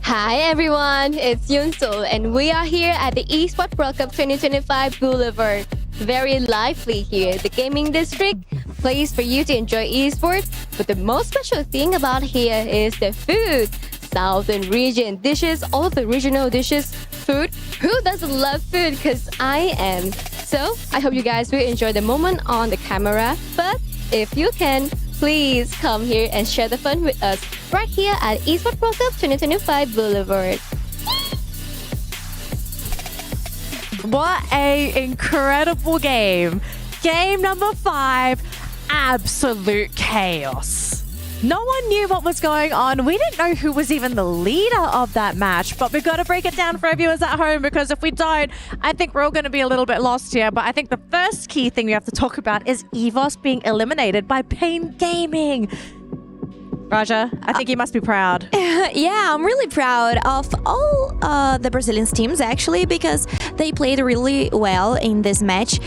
Hi everyone, it's Yunsul, and we are here at the Esports World Cup 2025 Boulevard. Very lively here, the gaming district, place for you to enjoy esports. But the most special thing about here is the food. Southern region dishes, all the regional dishes, food. Who doesn't love food? Because I am. So I hope you guys will enjoy the moment on the camera. But if you can, please come here and share the fun with us right here at Esports World Cup 2025 Boulevard. What a incredible game. Game number 5, absolute chaos. No one knew what was going on. We didn't know who was even the leader of that match, but we've got to break it down for our viewers at home, because if we don't, I think we're all going to be a little bit lost here. But I think the first key thing we have to talk about is EVOS being eliminated by Pain Gaming. Raja, I think you must be proud. Yeah, I'm really proud of all the Brazilian teams, actually, because they played really well in this match.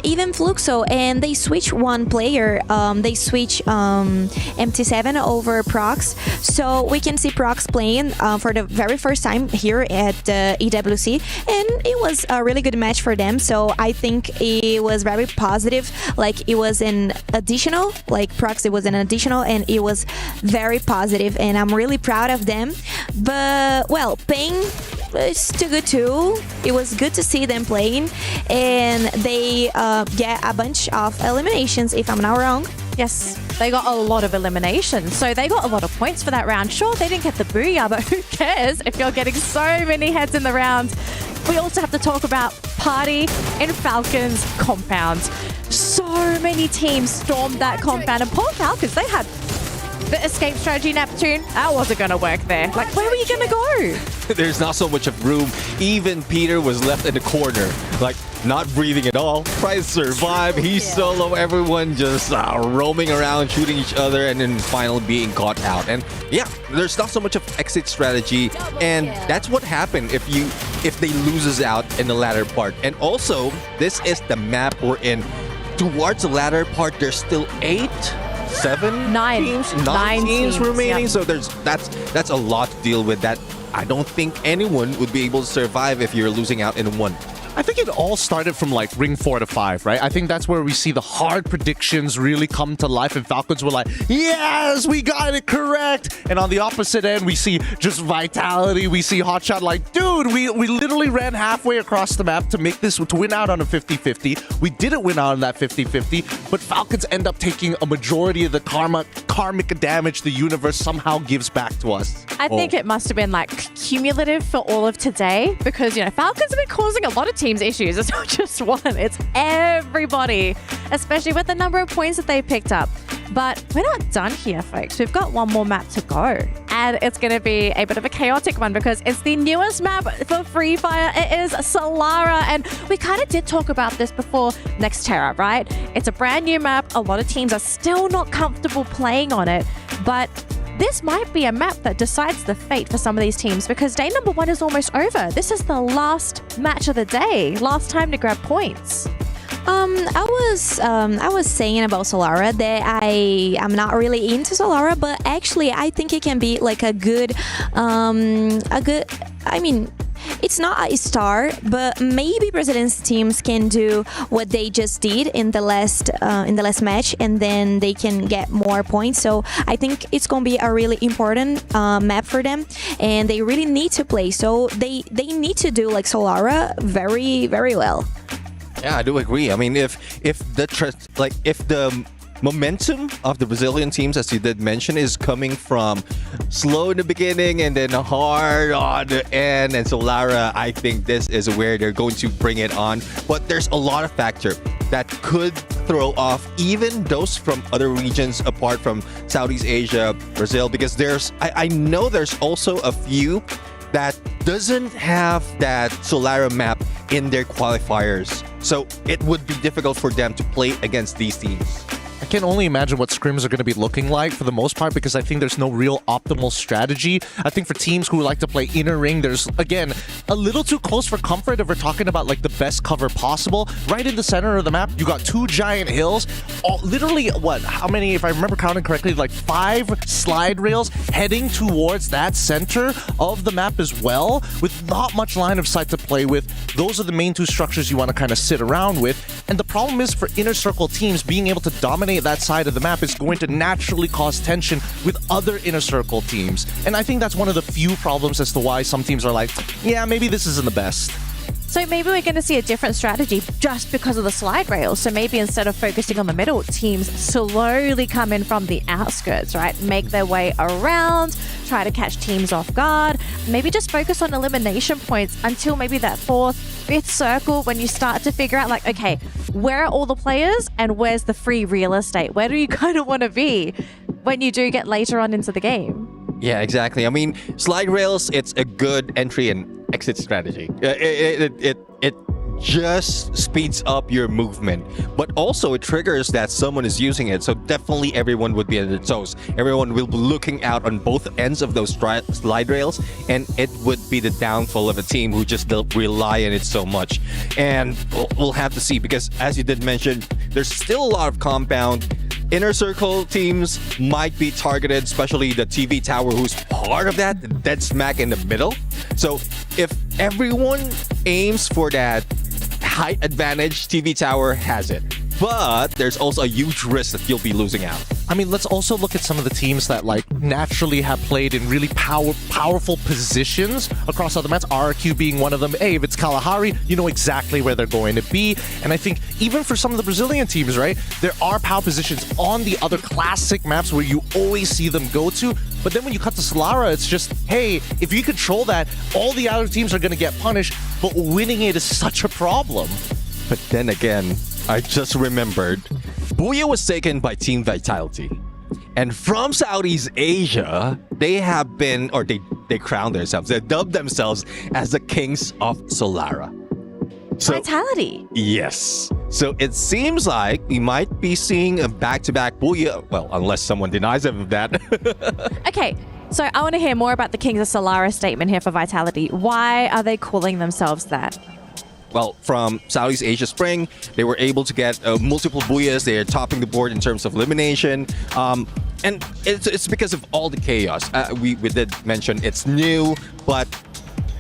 Even Fluxo, and they switched one player. They switched MT7 over Prox. So we can see Prox playing for the very first time here at EWC. And it was a really good match for them. So I think it was very positive. Like, it was an additional, like Prox, it was an additional, and it was very positive, and I'm really proud of them. But well, Pain is too good too. It was good to see them playing, and they get a bunch of eliminations, if I'm not wrong. Yes, they got a lot of eliminations, so they got a lot of points for that round. Sure, they didn't get the booyah, but who cares if you're getting so many heads in the round? We also have to talk about Party and Falcons compound. So many teams stormed that compound, and poor Falcons, they had The escape strategy, Neptune, that wasn't going to work there. Like, where were you going to go? There's not so much of room. Even Peter was left in the corner, like not breathing at all. Tries to survive. He's solo. Everyone just roaming around, shooting each other, and then finally being caught out. And yeah, there's not so much of exit strategy, and that's what happened if they loses out in the latter part. And also, this is the map we're in. Towards the latter part, there's still 9 teams remaining. Yep. So that's a lot to deal with. That I don't think anyone would be able to survive if you're losing out in one. I think it all started from like ring 4 to 5, right? I think that's where we see the hard predictions really come to life, and Falcons were like, yes, we got it correct. And on the opposite end, we see just Vitality. We see Hotshot like, dude, we literally ran halfway across the map to make this, to win out on a 50-50. We didn't win out on that 50-50, but Falcons end up taking a majority of the karmic damage the universe somehow gives back to us. I think it must have been like cumulative for all of today, because, you know, Falcons have been causing a lot of teams issues. It's not just one, it's everybody, especially with the number of points that they picked up. But we're not done here, folks. We've got one more map to go, and it's going to be a bit of a chaotic one because it's the newest map for Free Fire. It is Solara, and we kind of did talk about this before. Nexterra, right? It's a brand new map. A lot of teams are still not comfortable playing on it, but this might be a map that decides the fate for some of these teams, because day number 1 is almost over. This is the last match of the day, last time to grab points. I was saying about Solara that I am not really into Solara, but actually I think it can be like a good, I mean, it's not a star, but maybe Brazilian teams can do what they just did in the last match, and then they can get more points. So I think it's gonna be a really important map for them, and they really need to play. So they need to do like Solara very, very well. Yeah, I do agree. I mean, if the momentum of the Brazilian teams, as you did mention, is coming from slow in the beginning and then hard on the end, and Solara, I think this is where they're going to bring it on. But there's a lot of factors that could throw off even those from other regions apart from Southeast Asia, Brazil, because I know there's also a few that doesn't have that Solara map in their qualifiers. So it would be difficult for them to play against these teams. I can only imagine what scrims are going to be looking like for the most part, because I think there's no real optimal strategy. I think for teams who like to play inner ring, there's, again, a little too close for comfort if we're talking about like the best cover possible. Right in the center of the map, you got 2 giant hills, literally, how many, if I remember counting correctly, like 5 slide rails heading towards that center of the map as well, with not much line of sight to play with. Those are the main 2 structures you want to kind of sit around with. And the problem is, for inner circle teams, being able to dominate that side of the map is going to naturally cause tension with other inner circle teams. And I think that's one of the few problems as to why some teams are like, yeah, maybe this isn't the best. So maybe we're going to see a different strategy just because of the slide rails. So maybe instead of focusing on the middle, teams slowly come in from the outskirts, right? Make their way around, try to catch teams off guard. Maybe just focus on elimination points until maybe that 4th, 5th circle, when you start to figure out like, okay, where are all the players and where's the free real estate? Where do you kind of want to be when you do get later on into the game? Yeah, exactly. I mean, slide rails, it's a good entry and exit strategy. It just speeds up your movement, but also it triggers that someone is using it. So definitely everyone would be at their toes. Everyone will be looking out on both ends of those slide rails, and it would be the downfall of a team who just don't rely on it so much. And we'll have to see, because as you did mention, there's still a lot of compound. Inner circle teams might be targeted, especially the TV tower, who's part of that, dead smack in the middle. So if everyone aims for that height advantage, TV tower has it. But there's also a huge risk that you'll be losing out. I mean, let's also look at some of the teams that like naturally have played in really powerful positions across other maps, RRQ being one of them. Hey, if it's Kalahari, you know exactly where they're going to be. And I think even for some of the Brazilian teams, right, there are power positions on the other classic maps where you always see them go to. But then when you cut to Solara, it's just, hey, if you control that, all the other teams are going to get punished, but winning it is such a problem. But then again, I just remembered, Booyah was taken by Team Vitality. And from Southeast Asia, they have been, or they crown themselves, they dubbed themselves as the kings of Solara. So, Vitality. Yes. So it seems like we might be seeing a back-to-back Booyah. Well, unless someone denies them of that. Okay, so I want to hear more about the Kings of Solara statement here for Vitality. Why are they calling themselves that? Well, from Southeast Asia Spring, they were able to get multiple Booyahs. They are topping the board in terms of elimination. And it's because of all the chaos. We did mention it's new, but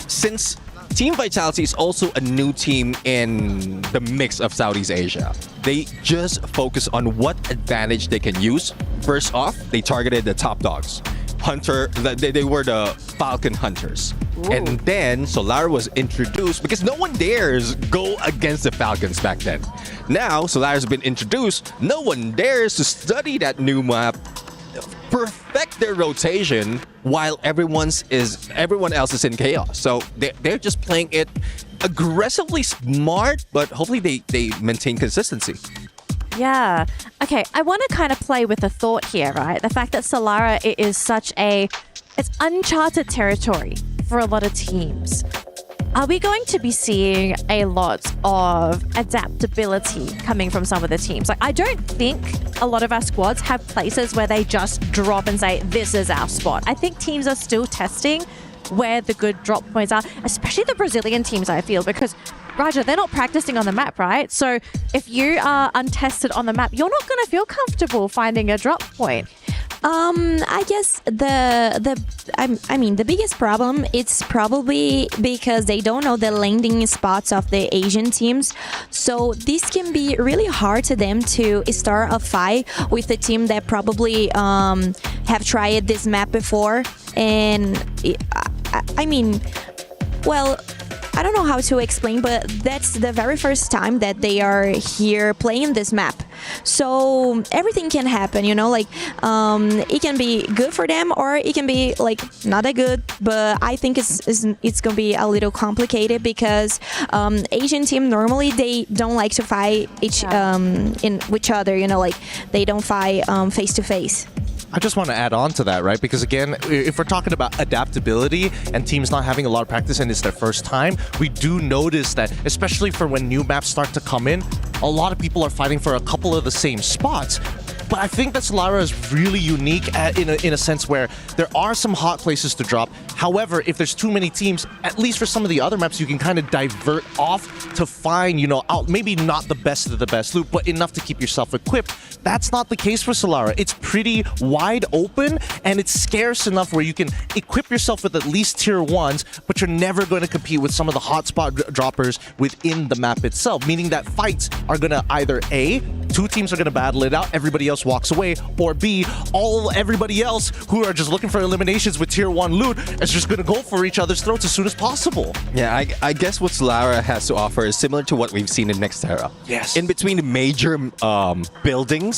since Team Vitality is also a new team in the mix of Southeast Asia, they just focus on what advantage they can use. First off, they targeted the top dogs. They were the Falcon Hunters. Ooh. And then Solara was introduced because no one dares go against the Falcons back then. Now Solara's been introduced, no one dares to study that new map, perfect their rotation while everyone else is in chaos. So they're just playing it aggressively smart, but hopefully they maintain consistency. Yeah. Okay, I want to kind of play with the thought here, right? The fact that Solara is it's uncharted territory for a lot of teams. Are we going to be seeing a lot of adaptability coming from some of the teams? Like, I don't think a lot of our squads have places where they just drop and say, this is our spot. I think teams are still testing where the good drop points are, especially the Brazilian teams, I feel, because Raja, they're not practicing on the map, right? So if you are untested on the map, you're not going to feel comfortable finding a drop point. I guess the biggest problem, it's probably because they don't know the landing spots of the Asian teams. So this can be really hard to them to start a fight with a team that probably have tried this map before. And I don't know how to explain, but that's the very first time that they are here playing this map. So everything can happen, it can be good for them or it can be like not that good, but I think it's gonna be a little complicated because Asian team normally they don't like to fight each other, they don't fight face to face. I just want to add on to that, right? Because again, if we're talking about adaptability and teams not having a lot of practice and it's their first time, we do notice that, especially for when new maps start to come in, a lot of people are fighting for a couple of the same spots. But I think that Solara is really unique in a sense where there are some hot places to drop. However, if there's too many teams, at least for some of the other maps, you can kind of divert off to find, out maybe not the best of the best loot, but enough to keep yourself equipped. That's not the case for Solara. It's pretty wide open and it's scarce enough where you can equip yourself with at least tier 1s, but you're never going to compete with some of the hotspot droppers within the map itself, meaning that fights are going to either A, two teams are going to battle it out, everybody else walks away, or B, everybody else who are just looking for eliminations with tier 1 loot is just going to go for each other's throats as soon as possible. Yeah, I guess what Solara has to offer is similar to what we've seen in Nexterra. Yes. In between the major buildings,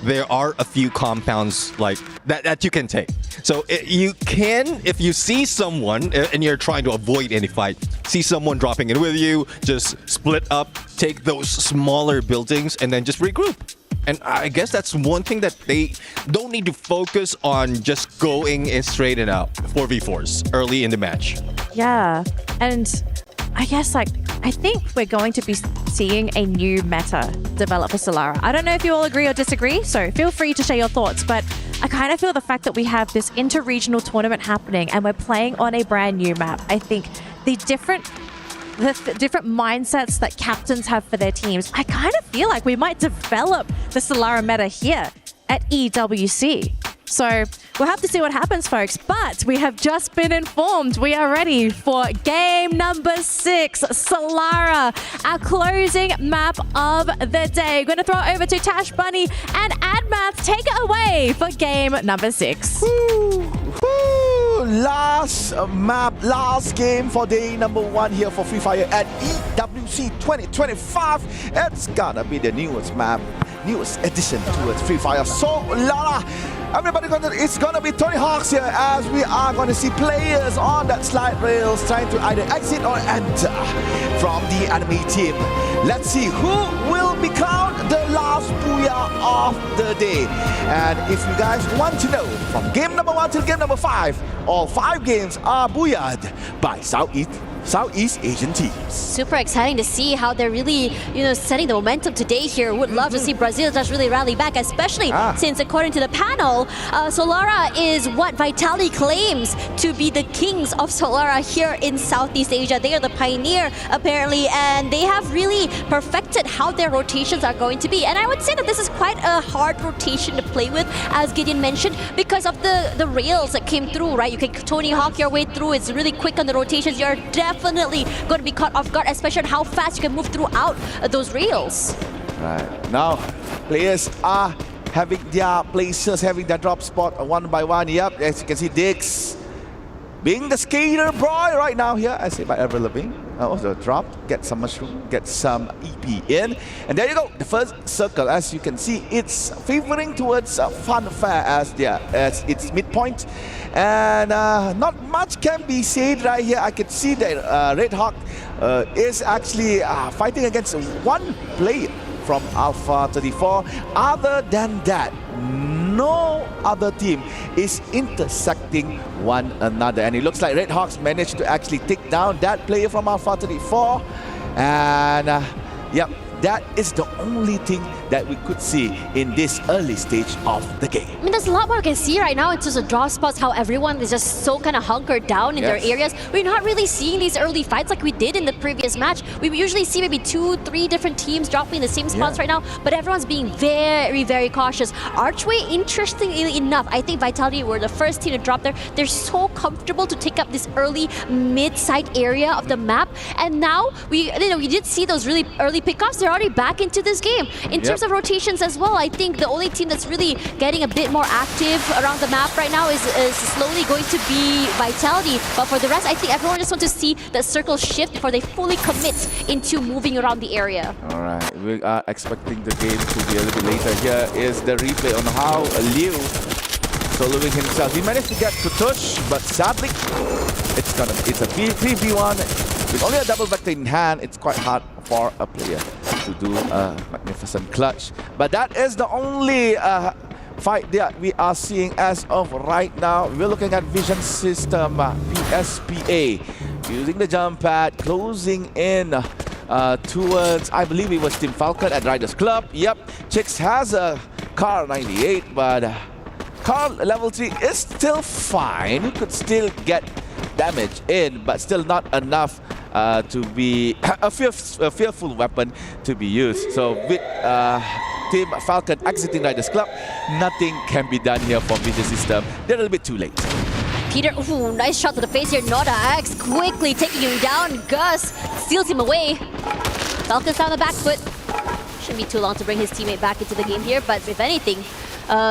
there are a few compounds like that you can take. So you can, if you see someone and you're trying to avoid any fight, see someone dropping in with you, just split up, take those smaller buildings, and then just regroup. And I guess that's one thing that they don't need to focus on, just going in straight and out 4v4s early in the match. Yeah, and I guess I think we're going to be seeing a new meta develop for Solara. I don't know if you all agree or disagree, so feel free to share your thoughts, but I kind of feel the fact that we have this inter-regional tournament happening and we're playing on a brand new map. I think the different mindsets that captains have for their teams, I kind of feel like we might develop the Solara meta here at EWC. So we'll have to see what happens, folks. But we have just been informed we are ready for game number 6, Solara, our closing map of the day. We're going to throw it over to Tash Bunny and AdMath. Take it away for game number 6. Last map, last game for day number 1 here for Free Fire at EWC 2025. It's gonna be the newest map, newest addition towards Free Fire Solara. Everybody, it's gonna be Tony Hawks here as we are gonna see players on that slide rails trying to either exit or enter from the enemy team. Let's see who will become the last Booyah of the day. And if you guys want to know, from game number 1 till game number 5, all 5 games are buoyed by Southeast Asian teams. Super exciting to see how they're really, setting the momentum today here. Would love to see Brazil just really rally back, especially since according to the panel, Solara is what Vitality claims to be the kings of Solara here in Southeast Asia. They are the pioneer, apparently, and they have really perfected how their rotations are going to be. And I would say that this is quite a hard rotation to play with, as Gideon mentioned, because of the rails that came through, right? You can Tony Hawk your way through. It's really quick on the rotations. You're definitely going to be caught off guard, especially on how fast you can move throughout those rails. Right. Now, players are having their places, having their drop spot one by one. Yep, as you can see, Dix being the skater boy right now here, I say by Ever Living. Also dropped, get some mushroom, get some EP in. And there you go, the first circle. As you can see, it's favoring towards Funfair as its midpoint. And not much can be said right here. I can see that Red Hawk is actually fighting against one player from Alpha 34. Other than that, no other team is intersecting one another. And it looks like Red Hawks managed to actually take down that player from Alpha 34. And yep, that is the only thing that we could see in this early stage of the game. I mean, there's a lot more I can see right now in terms of draw spots, how everyone is just so kind of hunkered down in their areas. We're not really seeing these early fights like we did in the previous match. We usually see maybe 2-3 different teams dropping in the same spots right now, but everyone's being very, very cautious. Archway, interestingly enough, I think Vitality were the first team to drop there. They're so comfortable to take up this early mid-side area of the map, and now we did see those really early pickoffs. They're already back into this game. In terms of rotations as well, I think the only team that's really getting a bit more active around the map right now is slowly going to be Vitality. But for the rest, I think everyone just wants to see the circle shift before they fully commit into moving around the area. All right, we are expecting the game to be a little bit later. Here is the replay on how Liu soloing himself. He managed to get to Tush, but sadly, it's a 3v1. With only a double vector in hand, it's quite hard for a player to do a magnificent clutch. But that is the only fight that we are seeing as of right now. We're looking at Vision System, PSPA, using the jump pad, closing in towards, I believe it was Team Falcon at Riders Club. Yep, Chicks has a car 98, but car level 3 is still fine. He could still get damage in, but still not enough to be a fearful weapon to be used. So with Team Falcon exiting Riders Club, nothing can be done here for Vision System. They're a little bit too late. Peter, ooh, nice shot to the face here. Noda X quickly taking him down. Gus steals him away. Falcon's on the back foot. Shouldn't be too long to bring his teammate back into the game here, but if anything,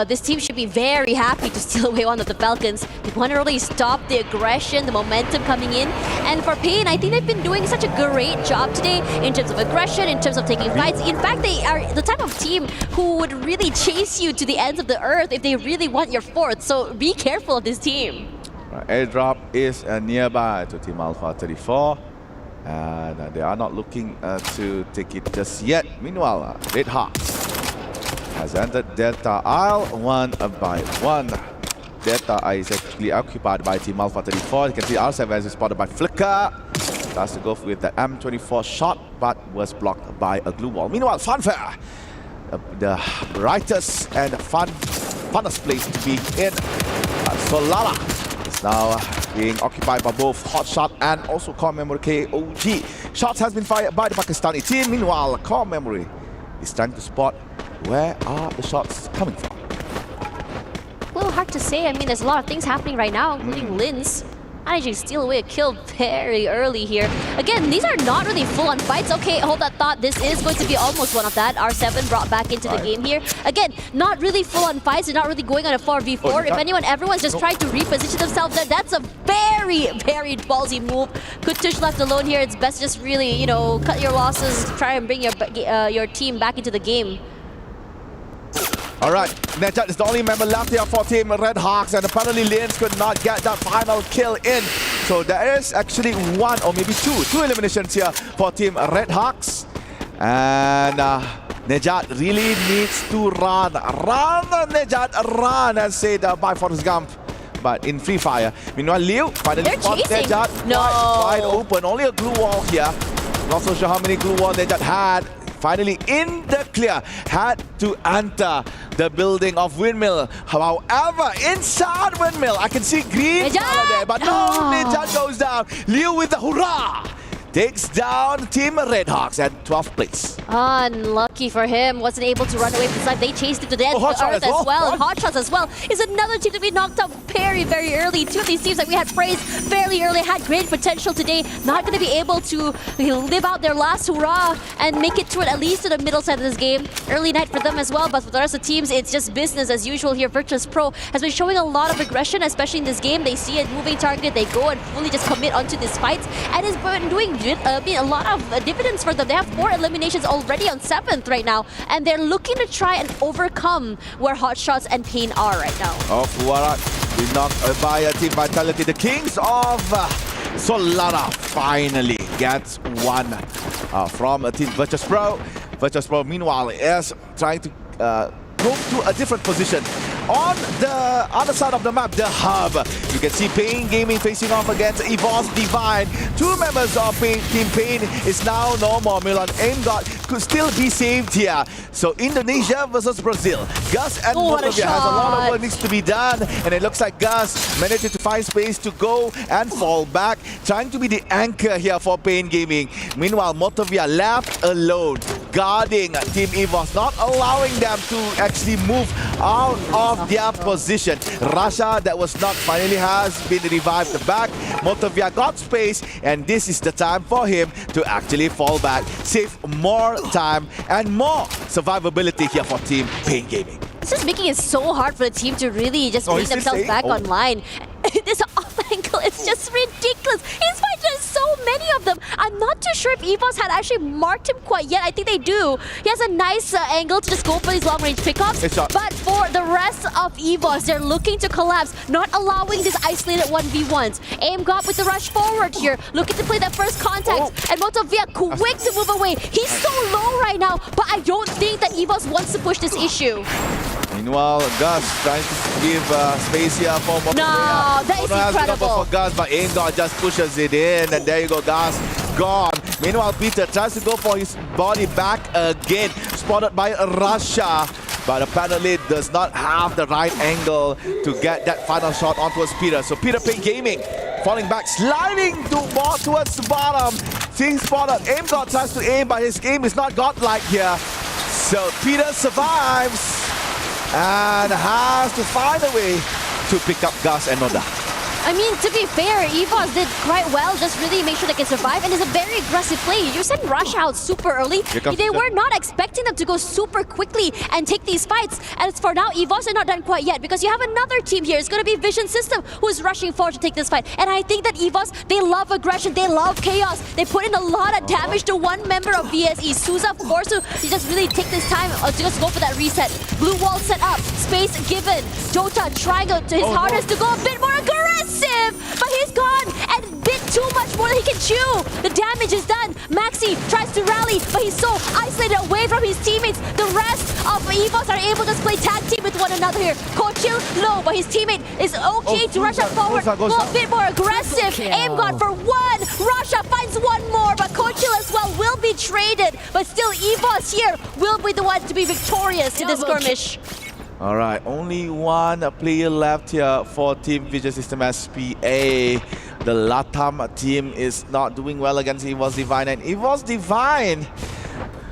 this team should be very happy to steal away one of the Falcons. They want to really stop the aggression, the momentum coming in. And for Pain, I think they've been doing such a great job today in terms of aggression, in terms of taking fights. In fact, they are the type of team who would really chase you to the ends of the earth if they really want your fourth. So be careful of this team. Airdrop is nearby to Team Alpha 34. And they are not looking to take it just yet. Meanwhile, Red Hawks has entered Delta.AL one by one. Delta is actually occupied by Team Alpha 34. You can see R7 is spotted by Flicker. Tries to go with the M24 shot, but was blocked by a glue wall. Meanwhile, Funfair, the brightest and funnest place to be in, Solara, is now being occupied by both Hotshot and also Core Memory KOG. Shots has been fired by the Pakistani team. Meanwhile, Core Memory is trying to spot where are the shots coming from. A little hard to say. I mean, there's a lot of things happening right now, including Linz managing to steal away a kill very early here. Again, these are not really full-on fights. Okay, hold that thought. This is going to be almost one of that. R7 brought back into the game here. Again, not really full-on fights. They're not really going on a 4v4. If anyone, everyone's just trying to reposition themselves. That's a very, very ballsy move. Kutush left alone here. It's best just really, cut your losses, try and bring your team back into the game. All right, Nejat is the only member left here for Team Red Hawks, and apparently Linz could not get that final kill in. So there is actually one or maybe two eliminations here for Team Red Hawks. And Nejat really needs to run. Run, Nejat, run, as said by Forrest Gump. But in Free Fire. Meanwhile, Liu finally spots Nejat wide open. Only a glue wall here. Not so sure how many glue wall Nejat had. Finally in the clear, had to enter the building of Windmill. However, inside Windmill, I can see green color there, but no, Nejat goes down. Liu with the hurrah! Takes down Team Redhawks at 12th place. Unlucky for him, wasn't able to run away from the side. They chased him to the earth as well. And Hotshots as well is another team to be knocked out very, very early. Two of these teams that we had praised fairly early had great potential today. Not going to be able to live out their last hurrah and make it through at least to the middle side of this game. Early night for them as well, but for the rest of the teams, it's just business as usual here. Virtus.pro has been showing a lot of aggression, especially in this game. They see a moving target, they go and fully just commit onto this fight, and it's been doing a lot of dividends for them. They have 4 eliminations already on 7th right now, and they're looking to try and overcome where Hotshots and Pain are right now. Fuarat be knocked by Team Vitality. The Kings of Solana finally gets one from Team Virtus.pro. Virtus.pro, meanwhile, is trying to go to a different position. On the other side of the map, the hub. You can see Pain Gaming facing off against EVOS Divine. 2 members of Team Pain is now no more. Milan Aimgod could still be saved here. So Indonesia versus Brazil. Gus and Motovia has a lot of work needs to be done. And it looks like Gus managed to find space to go and fall back. Trying to be the anchor here for Pain Gaming. Meanwhile, Motovia left alone, guarding Team EVOS, not allowing them to actually move out of their position. Rasha, that was knocked, finally has been revived back. Motovia got space, and this is the time for him to actually fall back, save more time and more survivability here for Team Pain Gaming. It's just making it so hard for the team to really just bring themselves back online. This off angle is just ridiculous. He's fighting so many of them. I'm not too sure if EVOS had actually marked him quite yet. I think they do. He has a nice angle to just go for these long-range pickups. But for the rest of EVOS, they're looking to collapse, not allowing this isolated 1v1s. Aimgod with the rush forward here, looking to play that first contact. And Motovia quick to move away. He's so low right now, but I don't think that EVOS wants to push this issue. Meanwhile, Gus trying to give space here for Motovia. No, that is incredible. For Gus, but Aimgod just pushes it in, and there you go, Gus gone. Meanwhile, Peter tries to go for his body back again, spotted by Russia, but apparently does not have the right angle to get that final shot onto Peter. So Peter Pain Gaming falling back, sliding towards the bottom. Seeing spotted, Aimgod tries to aim, but his aim is not godlike here. So Peter survives and has to find a way to pick up Gus and Noda. I mean, to be fair, EVOS did quite well, just really make sure they can survive, and it's a very aggressive play. You sent Rush out super early. They were not expecting them to go super quickly and take these fights. And as for now, EVOS are not done quite yet, because you have another team here. It's going to be Vision System who's rushing forward to take this fight. And I think that EVOS, they love aggression, they love chaos. They put in a lot of damage to one member of VSE. Souza forced to just really take this time to just go for that reset. Blue wall set up, space given. Dota trying to his hardest to go a bit more aggressive. But he's gone and bit too much more than he can chew. The damage is done. Maxi tries to rally, but he's so isolated away from his teammates. The rest of EVOS are able to just play tag team with one another here. Kochil low, but his teammate is okay to rush up forward. Go a bit more aggressive. Aimgod for one. Russia finds one more, but Kochil as well will be traded. But still, EVOS here will be the ones to be victorious in this skirmish. All right, only one player left here for Team Vision System SPA. The Latam team is not doing well against EVOS Divine, and EVOS Divine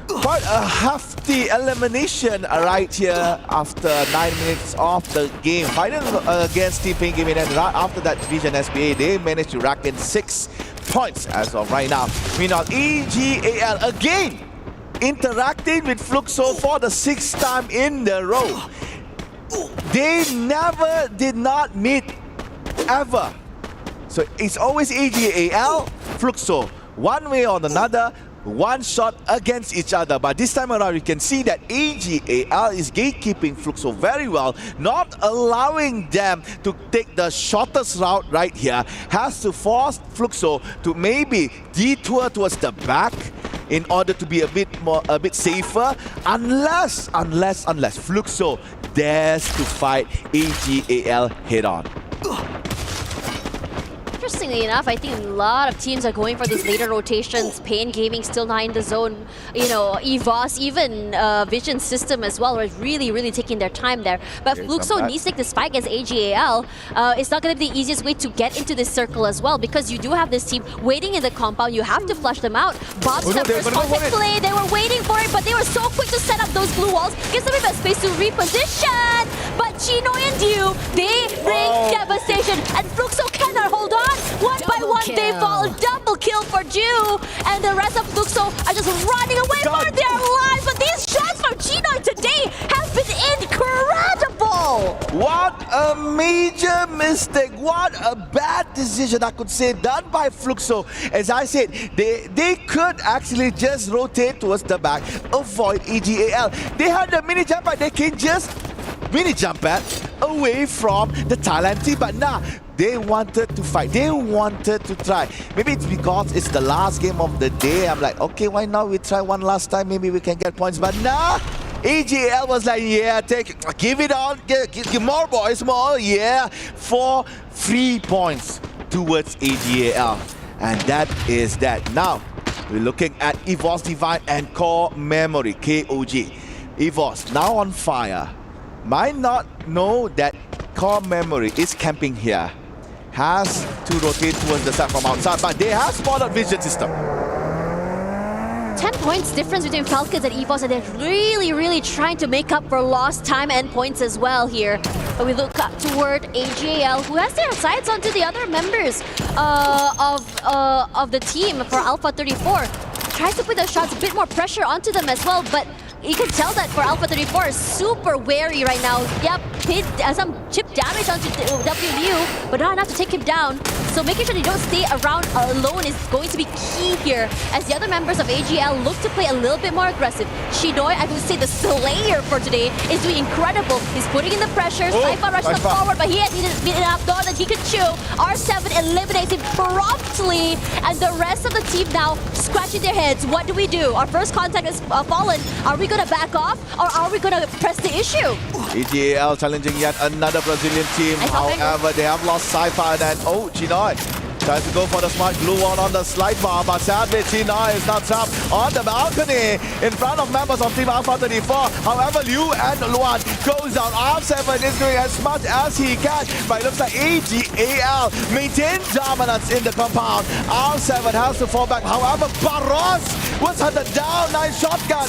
quite a hefty elimination right here after 9 minutes of the game. Fighting against Team Pain Gaming, and right after that Vision SPA, they managed to rack in 6 points as of right now. Meanwhile, AG.AL again interacting with Fluxo for the 6th time in a row. They never did not meet ever. So it's always AG.AL, Fluxo, one way or another, one shot against each other. But this time around, you can see that AG.AL is gatekeeping Fluxo very well, not allowing them to take the shortest route right here. Has to force Fluxo to maybe detour towards the back in order to be a bit safer, unless Fluxo dares to fight AG.AL head on. Interestingly enough, I think a lot of teams are going for these later rotations. Pain Gaming still not in the zone. You know, EVOS, even Vision System as well, are really taking their time there. But Fluxo needs to take the spike against AG.AL. It's not going to be the easiest way to get into this circle as well, because you do have this team waiting in the compound. You have to flush them out. Bob's the first contact play. They were waiting for it, but they were so quick to set up those blue walls. Gives them a bit of space to reposition. But Chino and Dew, they bring devastation. And Fluxo cannot hold on. One by one, they fall. Double kill for Dew. And the rest of Fluxo are just running away for their lives. But these shots from Chino today have been incredible. What a major mistake. What a bad decision, I could say, done by Fluxo. As I said, they could actually just rotate towards the back, avoid AG.AL. They had the mini jump pad. They can just mini jump pad away from the Thailand team. But nah, they wanted to fight. They wanted to try. Maybe it's because it's the last game of the day. I'm like, okay, why not? We try one last time. Maybe we can get points. But nah, AG.AL was like, yeah, give it on. Give more, boys, more. Yeah, 4 free points towards AG.AL. And that is that. Now, we're looking at EVOS Divine and Core Memory, KOG. EVOS now on fire. Might not know that Core Memory is camping here. Has to rotate towards the side from outside, but they have spotted Vision System. 10 points difference between Falcons and EVOS, and they're really trying to make up for lost time and points as well here. But we look up toward AG.AL, who has their sights onto the other members of the team for Alpha 34. Tries to put the shots, a bit more pressure onto them as well, but you can tell that for Alpha 34 is super wary right now. Yep, hit some chip damage onto WMU, but not enough to take him down. So making sure they don't stay around alone is going to be key here, as the other members of AG.AL look to play a little bit more aggressive. Shinoi, I would say the Slayer for today, is doing incredible. He's putting in the pressure. Saifa rushes forward, but he has enough door that he can chew. R7 eliminates him promptly, and the rest of the team now scratching their heads. What do we do? Our first contact is fallen. Are we going to back off, or are we going to press the issue? AG.AL challenging yet another Brazilian team. However, they have lost Saifa, and Chinoy tries to go for the smart glue wall on the slide bar, but sadly Chinoy is not trapped on the balcony in front of members of Team Alpha 34. However, Liu and Luan goes down. R7 is doing as much as he can, but it looks like AG.AL maintains dominance in the compound. R7 has to fall back. However, Barros was hunted down. Nice shotgun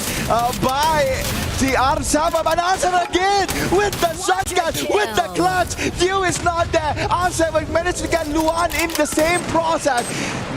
by the R7, but R7 again with the shotgun, with the clutch. Dew is not there. R7 managed to get Luan in the same process.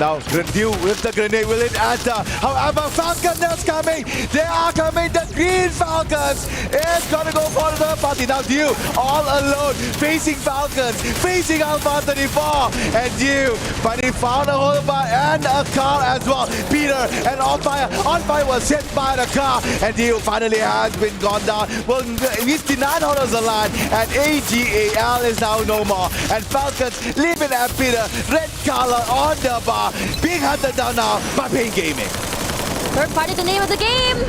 Now Dew with the grenade, will it enter? However, Falcon is coming. They are coming. The Green Falcons is gonna go for the party. Now Dew all alone, facing Falcons, facing Alpha 34, and Dew, but he found a whole bar and a car as well. Peter and On Fire was hit by the car, and Dew finally has been gone down. Well, he's denied honors the line, and AG.AL is now no more. And Falcons leaving at Peter, red color on the bar, being hunted down now by Pain Gaming. Third party, the name of the game.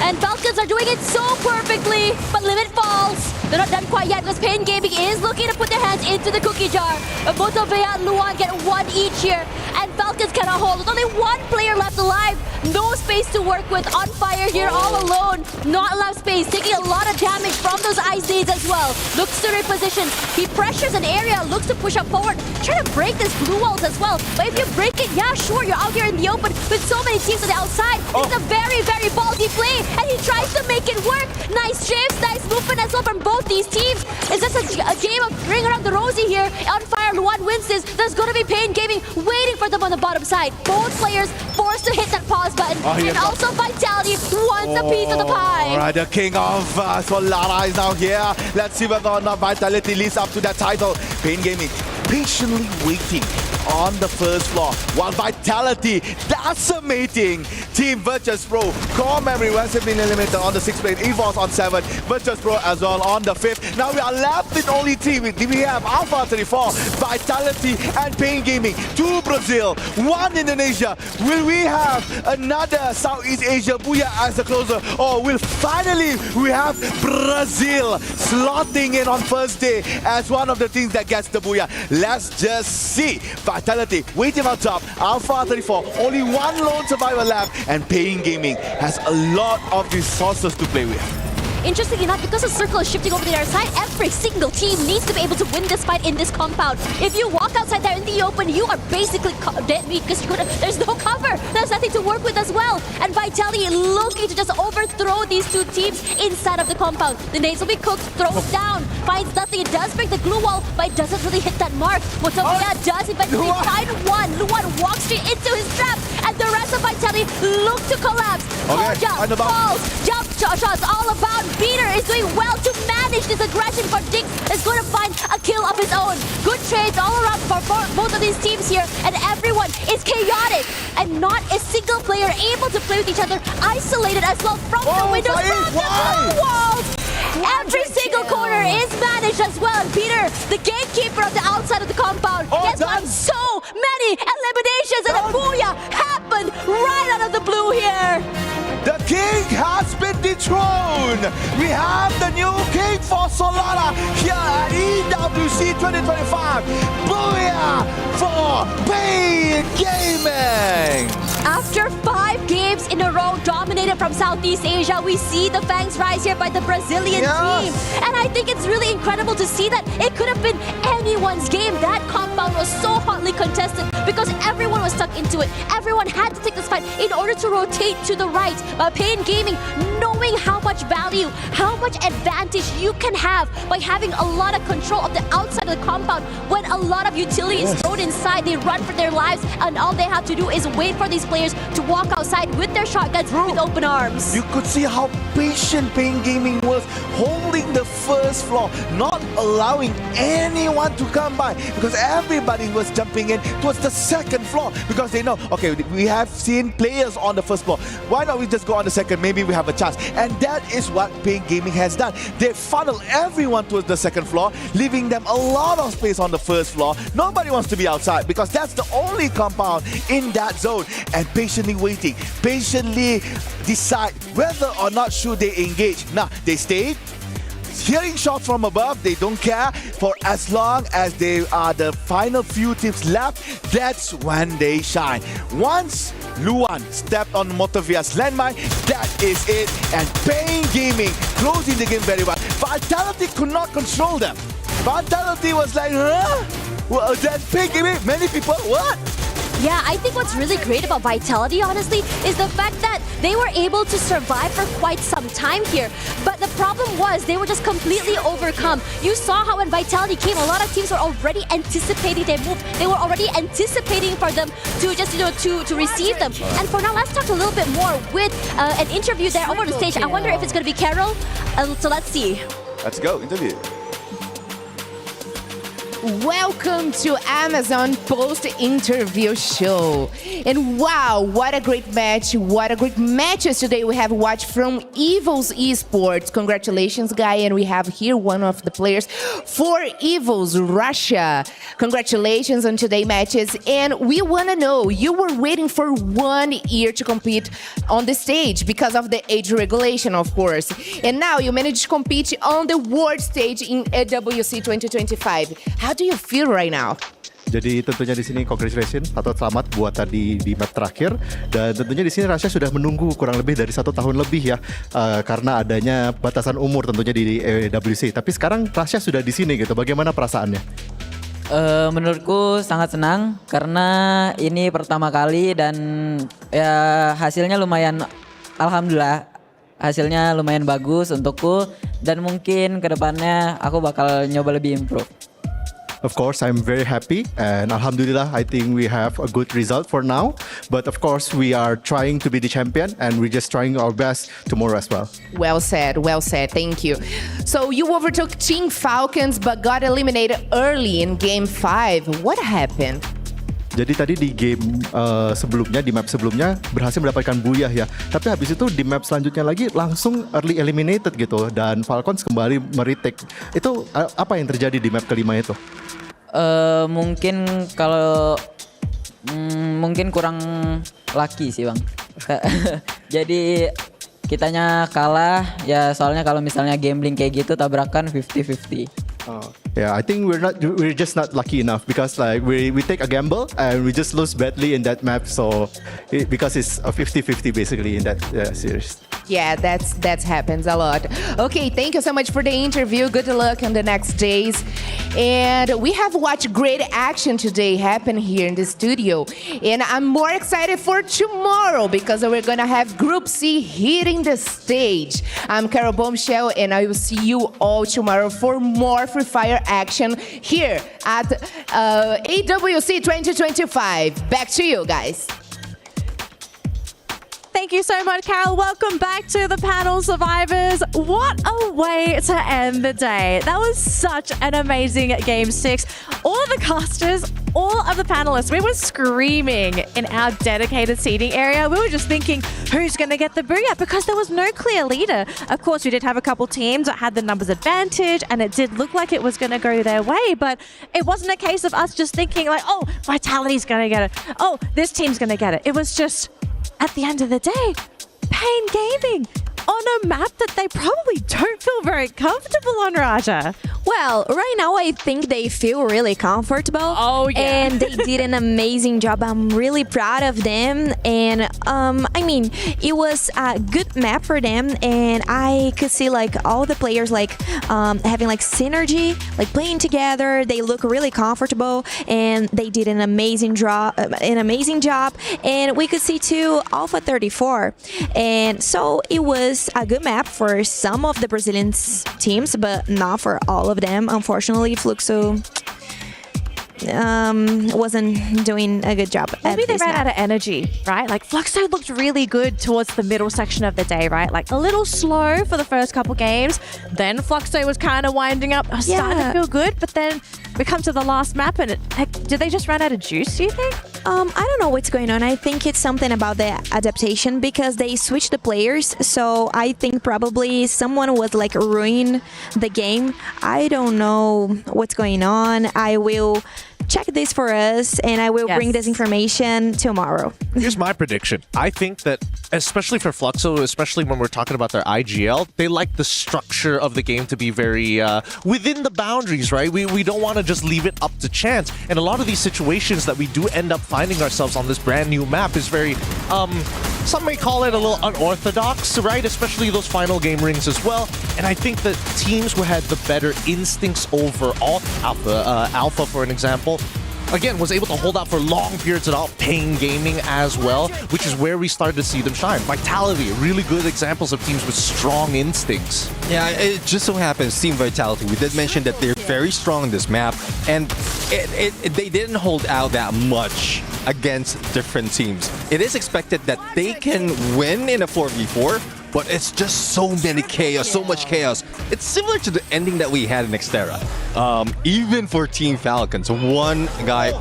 And Falcons are doing it so perfectly, but Limit falls. They're not done quite yet because Pain Gaming is looking to put their hands into the cookie jar. But both of Vea and Luan get one each here, and Falcons cannot hold. With only one player left alive, no space to work with. On Fire here all alone, not enough space, taking a lot of damage from those ice days as well. Looks to reposition. He pressures an area, looks to push up forward, trying to break this blue walls as well. But if you break it, yeah, sure, you're out here in the open with so many teams on the outside. It's a very ballsy play, and he tries to make it work. Nice shifts, nice movement as well from both these teams. It's just a game of ring around the rosy here. On Fire, Luan wins this. There's going to be Pain Gaming waiting for them on the bottom side. Both players forced to hit that pause button. And also Vitality wants a piece of the pie. Alright, the king of Solara is now here. Let's see whether or not Vitality leads up to that title. Pain Gaming patiently waiting on the first floor, while Vitality decimating Team Virtus.pro. Core Memory once have been eliminated on the 6th plate, EVOS on 7, Virtus.pro as well on the 5th. Now we are left with only 3. We have Alpha 34, Vitality and Pain Gaming. 2 Brazil, 1 Indonesia. Will we have another Southeast Asia Booyah as the closer, or will finally we have Brazil slotting in on first day as one of the teams that gets the Booyah? Let's just see. Vitality waiting on top, Alpha 34, only 1 lone survivor left, and Pain Gaming has a lot of resources to play with. Interesting enough, because the circle is shifting over to their side, every single team needs to be able to win this fight in this compound. If you walk outside there in the open, you are basically dead meat because there's no cover. There's nothing to work with as well. And Vitality looking to just overthrow these 2 teams inside of the compound. The nades will be cooked, throws down, finds nothing. It does break the glue wall, but it doesn't really hit that mark. Motopia does eventually find one. Luan walks straight into his trap, and the rest of Vitality look to collapse. Jump, falls, jump shots all about. Peter is doing well to manage this aggression, but Dix is going to find a kill of his own. Good trades all around for both of these teams here, and everyone is chaotic, and not a single player able to play with each other, isolated as well from the windows, from the blue walls. Every single corner is managed as well, and Peter, the gatekeeper of the outside of the compound, gets on so many eliminations, and a Booyah happened right out of the blue here. The king has been dethroned. We have the new king for Solana here at EWC 2025. Booyah for Pain Gaming. After 5 games in a row dominated from Southeast Asia, we see the fangs rise here by the Brazilian team. And I think it's really incredible to see that it could have been anyone's game. That compound was so hotly contested because everyone was stuck into it. Everyone had to take this fight in order to rotate to the right. But Pain Gaming, knowing how much value, how much advantage you can have by having a lot of control of the outside of the compound. When a lot of utility is thrown inside, they run for their lives, and all they have to do is wait for these players to walk outside with their shotguns with open arms. You could see how patient Pain Gaming was, holding the first floor, not allowing anyone to come by, because everybody was jumping in towards the second floor because they know, okay, we have seen players on the first floor. Why not we just go on the second? Maybe we have a chance. And that is what Pain Gaming has done. They funnel everyone towards the second floor, leaving them a lot of space on the first floor. Nobody wants to be outside because that's the only compound in that zone. And patiently waiting, patiently decide whether or not should they engage. Now, they stayed. Hearing shots from above, they don't care. For as long as they are the final few teams left, that's when they shine. Once Luan stepped on Motovia's landmine, that is it. And Pain Gaming closing the game very well. Vitality could not control them. Vitality was like, huh? Well, that Pain Gaming, many people, what? Yeah, I think what's really great about Vitality, honestly, is the fact that they were able to survive for quite some time here. But the problem was they were just completely overcome. You saw how when Vitality came, a lot of teams were already anticipating their move. They were already anticipating for them to just, to receive them. And for now, let's talk a little bit more with an interview there over the stage. I wonder if it's going to be Carol. So let's see. Let's go, interview. Welcome to Amazon post-interview show. And wow, what a great match. What a great matches today we have watched from Evil's Esports. Congratulations, Guy. And we have here one of the players for Evil's Russia. Congratulations on today's matches. And we want to know, you were waiting for 1 year to compete on the stage because of the age regulation, of course. And now you managed to compete on the world stage in EWC 2025. How do you feel right now? Jadi tentunya di sini congratulations atau selamat buat tadi di map terakhir, dan tentunya di sini Russia sudah menunggu kurang lebih dari 1 tahun lebih ya, karena adanya batasan umur tentunya di EWC. Tapi sekarang Russia sudah di sini gitu. Bagaimana perasaannya? Menurutku sangat senang karena ini pertama kali dan ya hasilnya lumayan, alhamdulillah hasilnya lumayan bagus untukku, dan mungkin kedepannya aku bakal nyoba lebih improve. Of course, I'm very happy, and alhamdulillah, I think we have a good result for now. But of course, we are trying to be the champion, and we're just trying our best tomorrow as well. Well said, thank you. So you overtook Team Falcons, but got eliminated early in Game 5. What happened? Jadi tadi di game sebelumnya, di map sebelumnya berhasil mendapatkan buyah ya. Tapi habis itu di map selanjutnya lagi langsung early eliminated gitu. Dan Falcons kembali meretake. Itu apa yang terjadi di map kelima itu? Mungkin kalau mungkin kurang lucky sih bang. Jadi kitanya kalah ya, soalnya kalau misalnya gambling kayak gitu tabrakan 50-50. Yeah, I think we're just not lucky enough because like we take a gamble and we just lose badly in that map. So because it's a 50-50 basically in that series. Yeah, that happens a lot. Okay, thank you so much for the interview. Good luck in the next days. And we have watched great action today happen here in the studio. And I'm more excited for tomorrow because we're going to have Group C hitting the stage. I'm Carol Bombshell and I will see you all tomorrow for more Free Fire action here at EWC 2025. Back to you guys. Thank you so much, Carol. Welcome back to the panel, survivors. What a way to end the day. That was such an amazing Game 6. All of the casters, all of the panelists, we were screaming in our dedicated seating area. We were just thinking, who's going to get the booyah? Because there was no clear leader. Of course, we did have a couple teams that had the numbers advantage, and it did look like it was going to go their way, but it wasn't a case of us just thinking like, oh, Vitality's going to get it. Oh, this team's going to get it. It was just, at the end of the day, Pain Gaming on a map that they probably don't feel very comfortable on, Raja. Well, right now I think they feel really comfortable. Oh, yeah. And they did an amazing job. I'm really proud of them. And I mean, it was a good map for them. And I could see like all the players like having like synergy, like playing together. They look really comfortable and they did an amazing job. And we could see too Alpha 34. And so it was a good map for some of the Brazilian teams, but not for all of them. Unfortunately, Fluxo wasn't doing a good job. Maybe they ran map. out of energy, right? Like Fluxo looked really good towards the middle section of the day, right? Like a little slow for the first couple games. Then Fluxo was kind of winding up, starting to feel good, but then we come to the last map and did they just run out of juice, do you think? I don't know what's going on. I think it's something about the adaptation because they switched the players. So I think probably someone was like ruining the game. I don't know what's going on. I will check this for us and I will bring this information tomorrow. Here's my prediction. I think that, especially for Fluxo, especially when we're talking about their AG.AL, they like the structure of the game to be very within the boundaries, right? We don't want to just leave it up to chance. And a lot of these situations that we do end up finding ourselves on this brand new map is very, some may call it a little unorthodox, right? Especially those final game rings as well. And I think that teams who had the better instincts overall, Alpha for an example, again, was able to hold out for long periods without Pain Gaming as well, which is where we started to see them shine. Vitality, really good examples of teams with strong instincts. Yeah, it just so happens, Team Vitality, we did mention that they're very strong on this map, and they didn't hold out that much against different teams. It is expected that they can win in a 4v4, but it's just so many chaos, so much chaos. It's similar to the ending that we had in Nexterra. Even for Team Falcons, one guy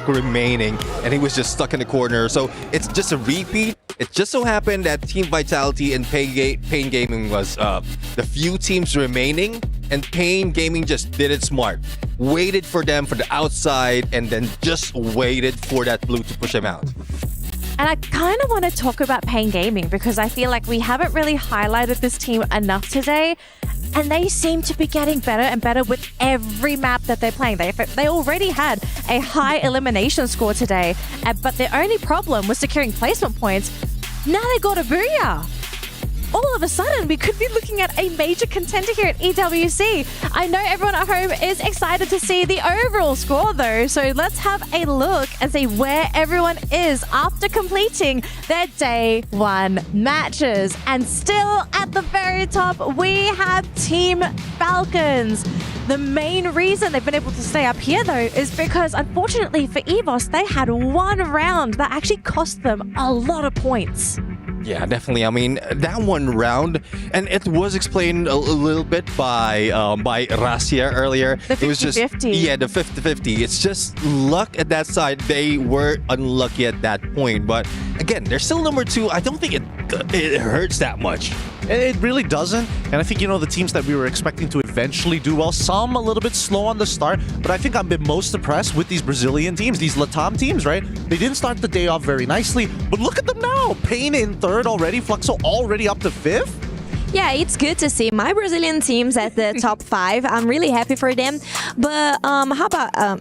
remaining, and he was just stuck in the corner. So it's just a repeat. It just so happened that Team Vitality and Pain Gaming was the few teams remaining, and Pain Gaming just did it smart. Waited for them for the outside, and then just waited for that blue to push them out. And I kind of want to talk about Pain Gaming because I feel like we haven't really highlighted this team enough today. And they seem to be getting better and better with every map that they're playing. They already had a high elimination score today, but their only problem was securing placement points. Now they got a booyah. All of a sudden, we could be looking at a major contender here at EWC. I know everyone at home is excited to see the overall score, though. So let's have a look and see where everyone is after completing their day one matches. And still at the very top, we have Team Falcons. The main reason they've been able to stay up here, though, is because, unfortunately for EVOS, they had one round that actually cost them a lot of points. Yeah, definitely. I mean, that one round, and it was explained a little bit by Rasia earlier. The 50-50. It was just the 50-50. It's just luck at that side. They were unlucky at that point, but again, they're still number 2. I don't think it hurts that much. It really doesn't. And I think, the teams that we were expecting to eventually do well, some a little bit slow on the start, but I think I've been most impressed with these Brazilian teams, these Latam teams, right? They didn't start the day off very nicely, but look at them now. Pain in 3rd already, Fluxo already up to 5th. Yeah, it's good to see my Brazilian teams at the top 5. I'm really happy for them. But how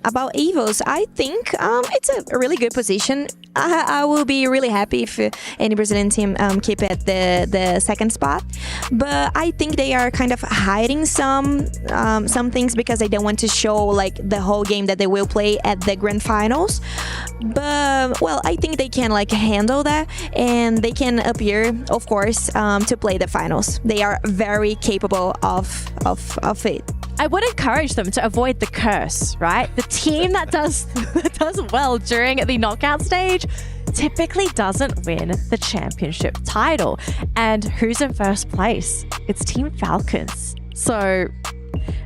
about EVOS? I think it's a really good position. I will be really happy if any Brazilian team keep at the 2nd spot. But I think they are kind of hiding some things because they don't want to show like the whole game that they will play at the grand finals. But well, I think they can like handle that, and they can appear, of course, to play the finals. They are very capable of it. I would encourage them to avoid the curse, right? The team that does well during the knockout stage typically doesn't win the championship title. And who's in first place? It's Team Falcons. So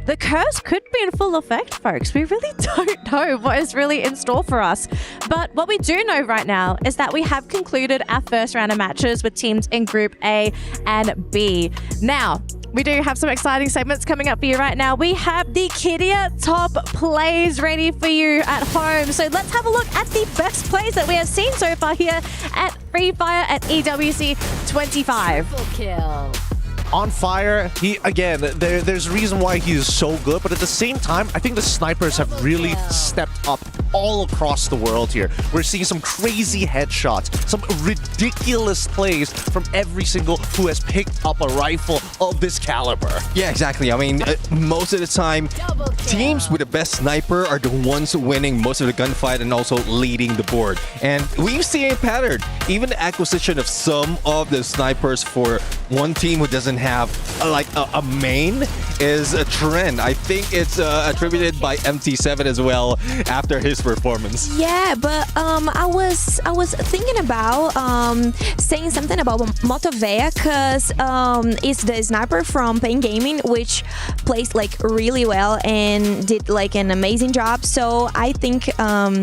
the curse could be in full effect, folks. We really don't know what is really in store for us. But what we do know right now is that we have concluded our first round of matches with teams in Group A and B. Now, we do have some exciting segments coming up for you right now. We have the Kidia top plays ready for you at home. So let's have a look at the best plays that we have seen so far here at Free Fire at EWC 25. Triple kill. On fire, there's a reason why he is so good, but at the same time, I think the snipers have really stepped up all across the world here. We're seeing some crazy headshots, some ridiculous plays from every single who has picked up a rifle of this caliber. Yeah, exactly. I mean, most of the time, teams with the best sniper are the ones winning most of the gunfight and also leading the board. And we've seen a pattern. Even the acquisition of some of the snipers for one team who doesn't have a main is a trend. I think it's attributed by MT7 as well after his performance. Yeah, but I was thinking about saying something about Motovea because it's the sniper from Pain Gaming, which plays like really well and did like an amazing job. So I think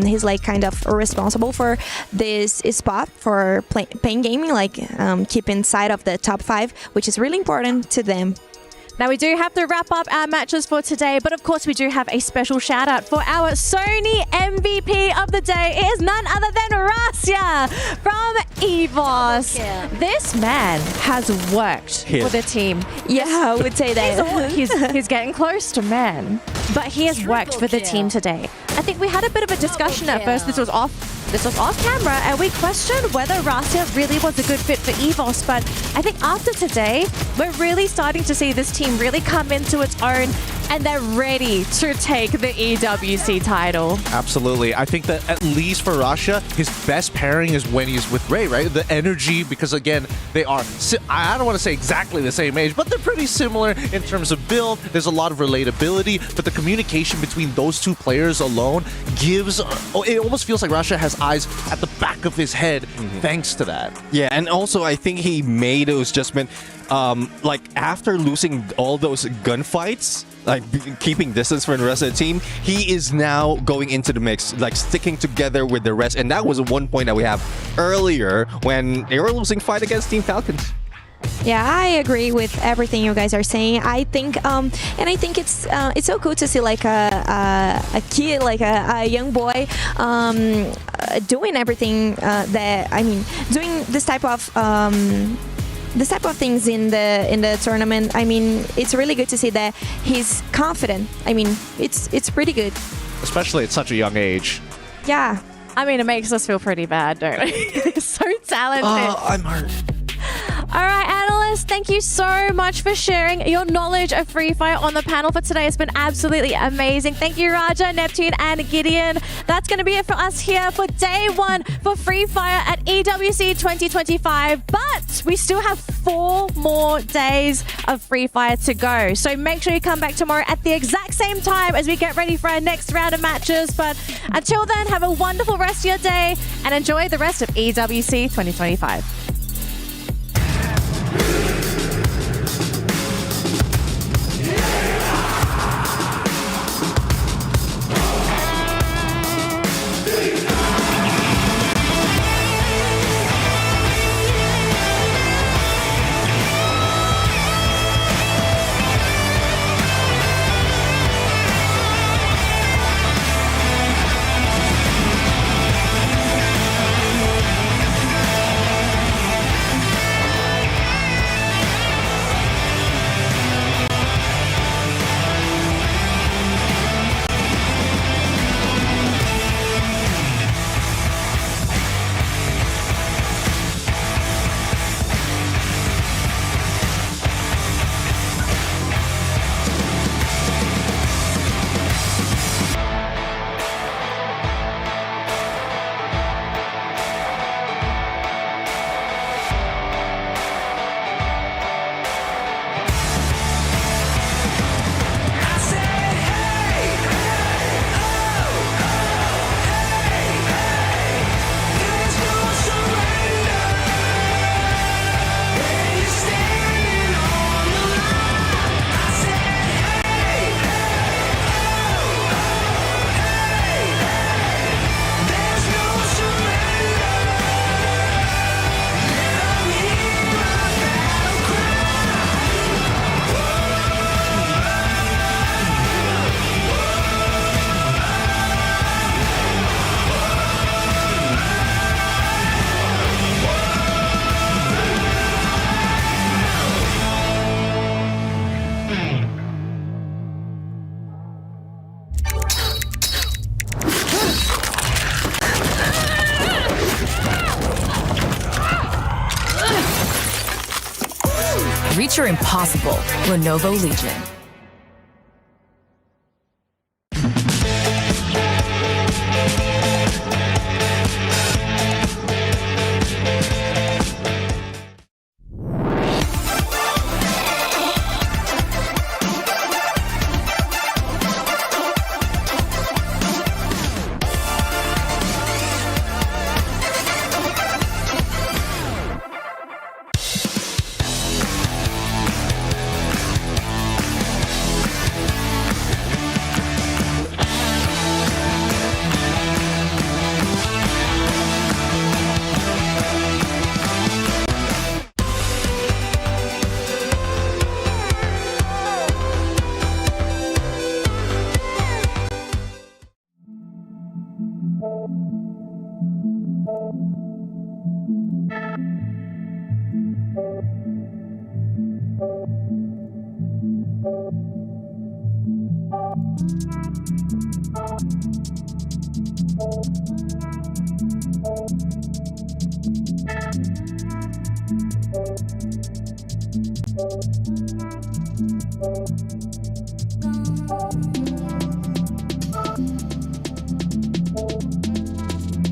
he's like kind of responsible for this spot for Pain Gaming, like keep inside of the top 5, which is really important to them. Now, we do have to wrap up our matches for today, but of course we do have a special shout out for our Sony MVP of the day. It is none other than Rasia from EVOS. This man has worked for the team. Yeah, I would say that. He's getting close to man, but he has worked for the team today. I think we had a bit of a discussion at first. This was off camera, and we questioned whether Rasia really was a good fit for EVOS, but I think after today, we're really starting to see this team really come into its own, and they're ready to take the EWC title. Absolutely. I think that at least for Rasia, his best pairing is when he's with Ray, right? The energy, because again, they are, I don't want to say exactly the same age, but they're pretty similar in terms of build. There's a lot of relatability, but the communication between those two players alone gives, it almost feels like Rasia has eyes at the back of his head thanks to that. Yeah, and also I think he made those adjustments like after losing all those gunfights, like keeping distance from the rest of the team, he is now going into the mix, like sticking together with the rest. And that was one point that we have earlier when they were losing fight against Team Falcons. Yeah, I agree with everything you guys are saying. I think, and I think it's so cool to see like a kid, like a young boy, doing everything doing this type of things in the tournament. I mean, it's really good to see that he's confident. I mean, it's pretty good, especially at such a young age. Yeah, I mean, it makes us feel pretty bad, don't we? He's so talented. Oh, I'm hurt. All right, Analyst, thank you so much for sharing your knowledge of Free Fire on the panel for today. It's been absolutely amazing. Thank you, Raja, Neptune, and Gideon. That's going to be it for us here for day 1 for Free Fire at EWC 2025. But we still have 4 more days of Free Fire to go. So make sure you come back tomorrow at the exact same time as we get ready for our next round of matches. But until then, have a wonderful rest of your day and enjoy the rest of EWC 2025. Picture impossible. Lenovo Legion.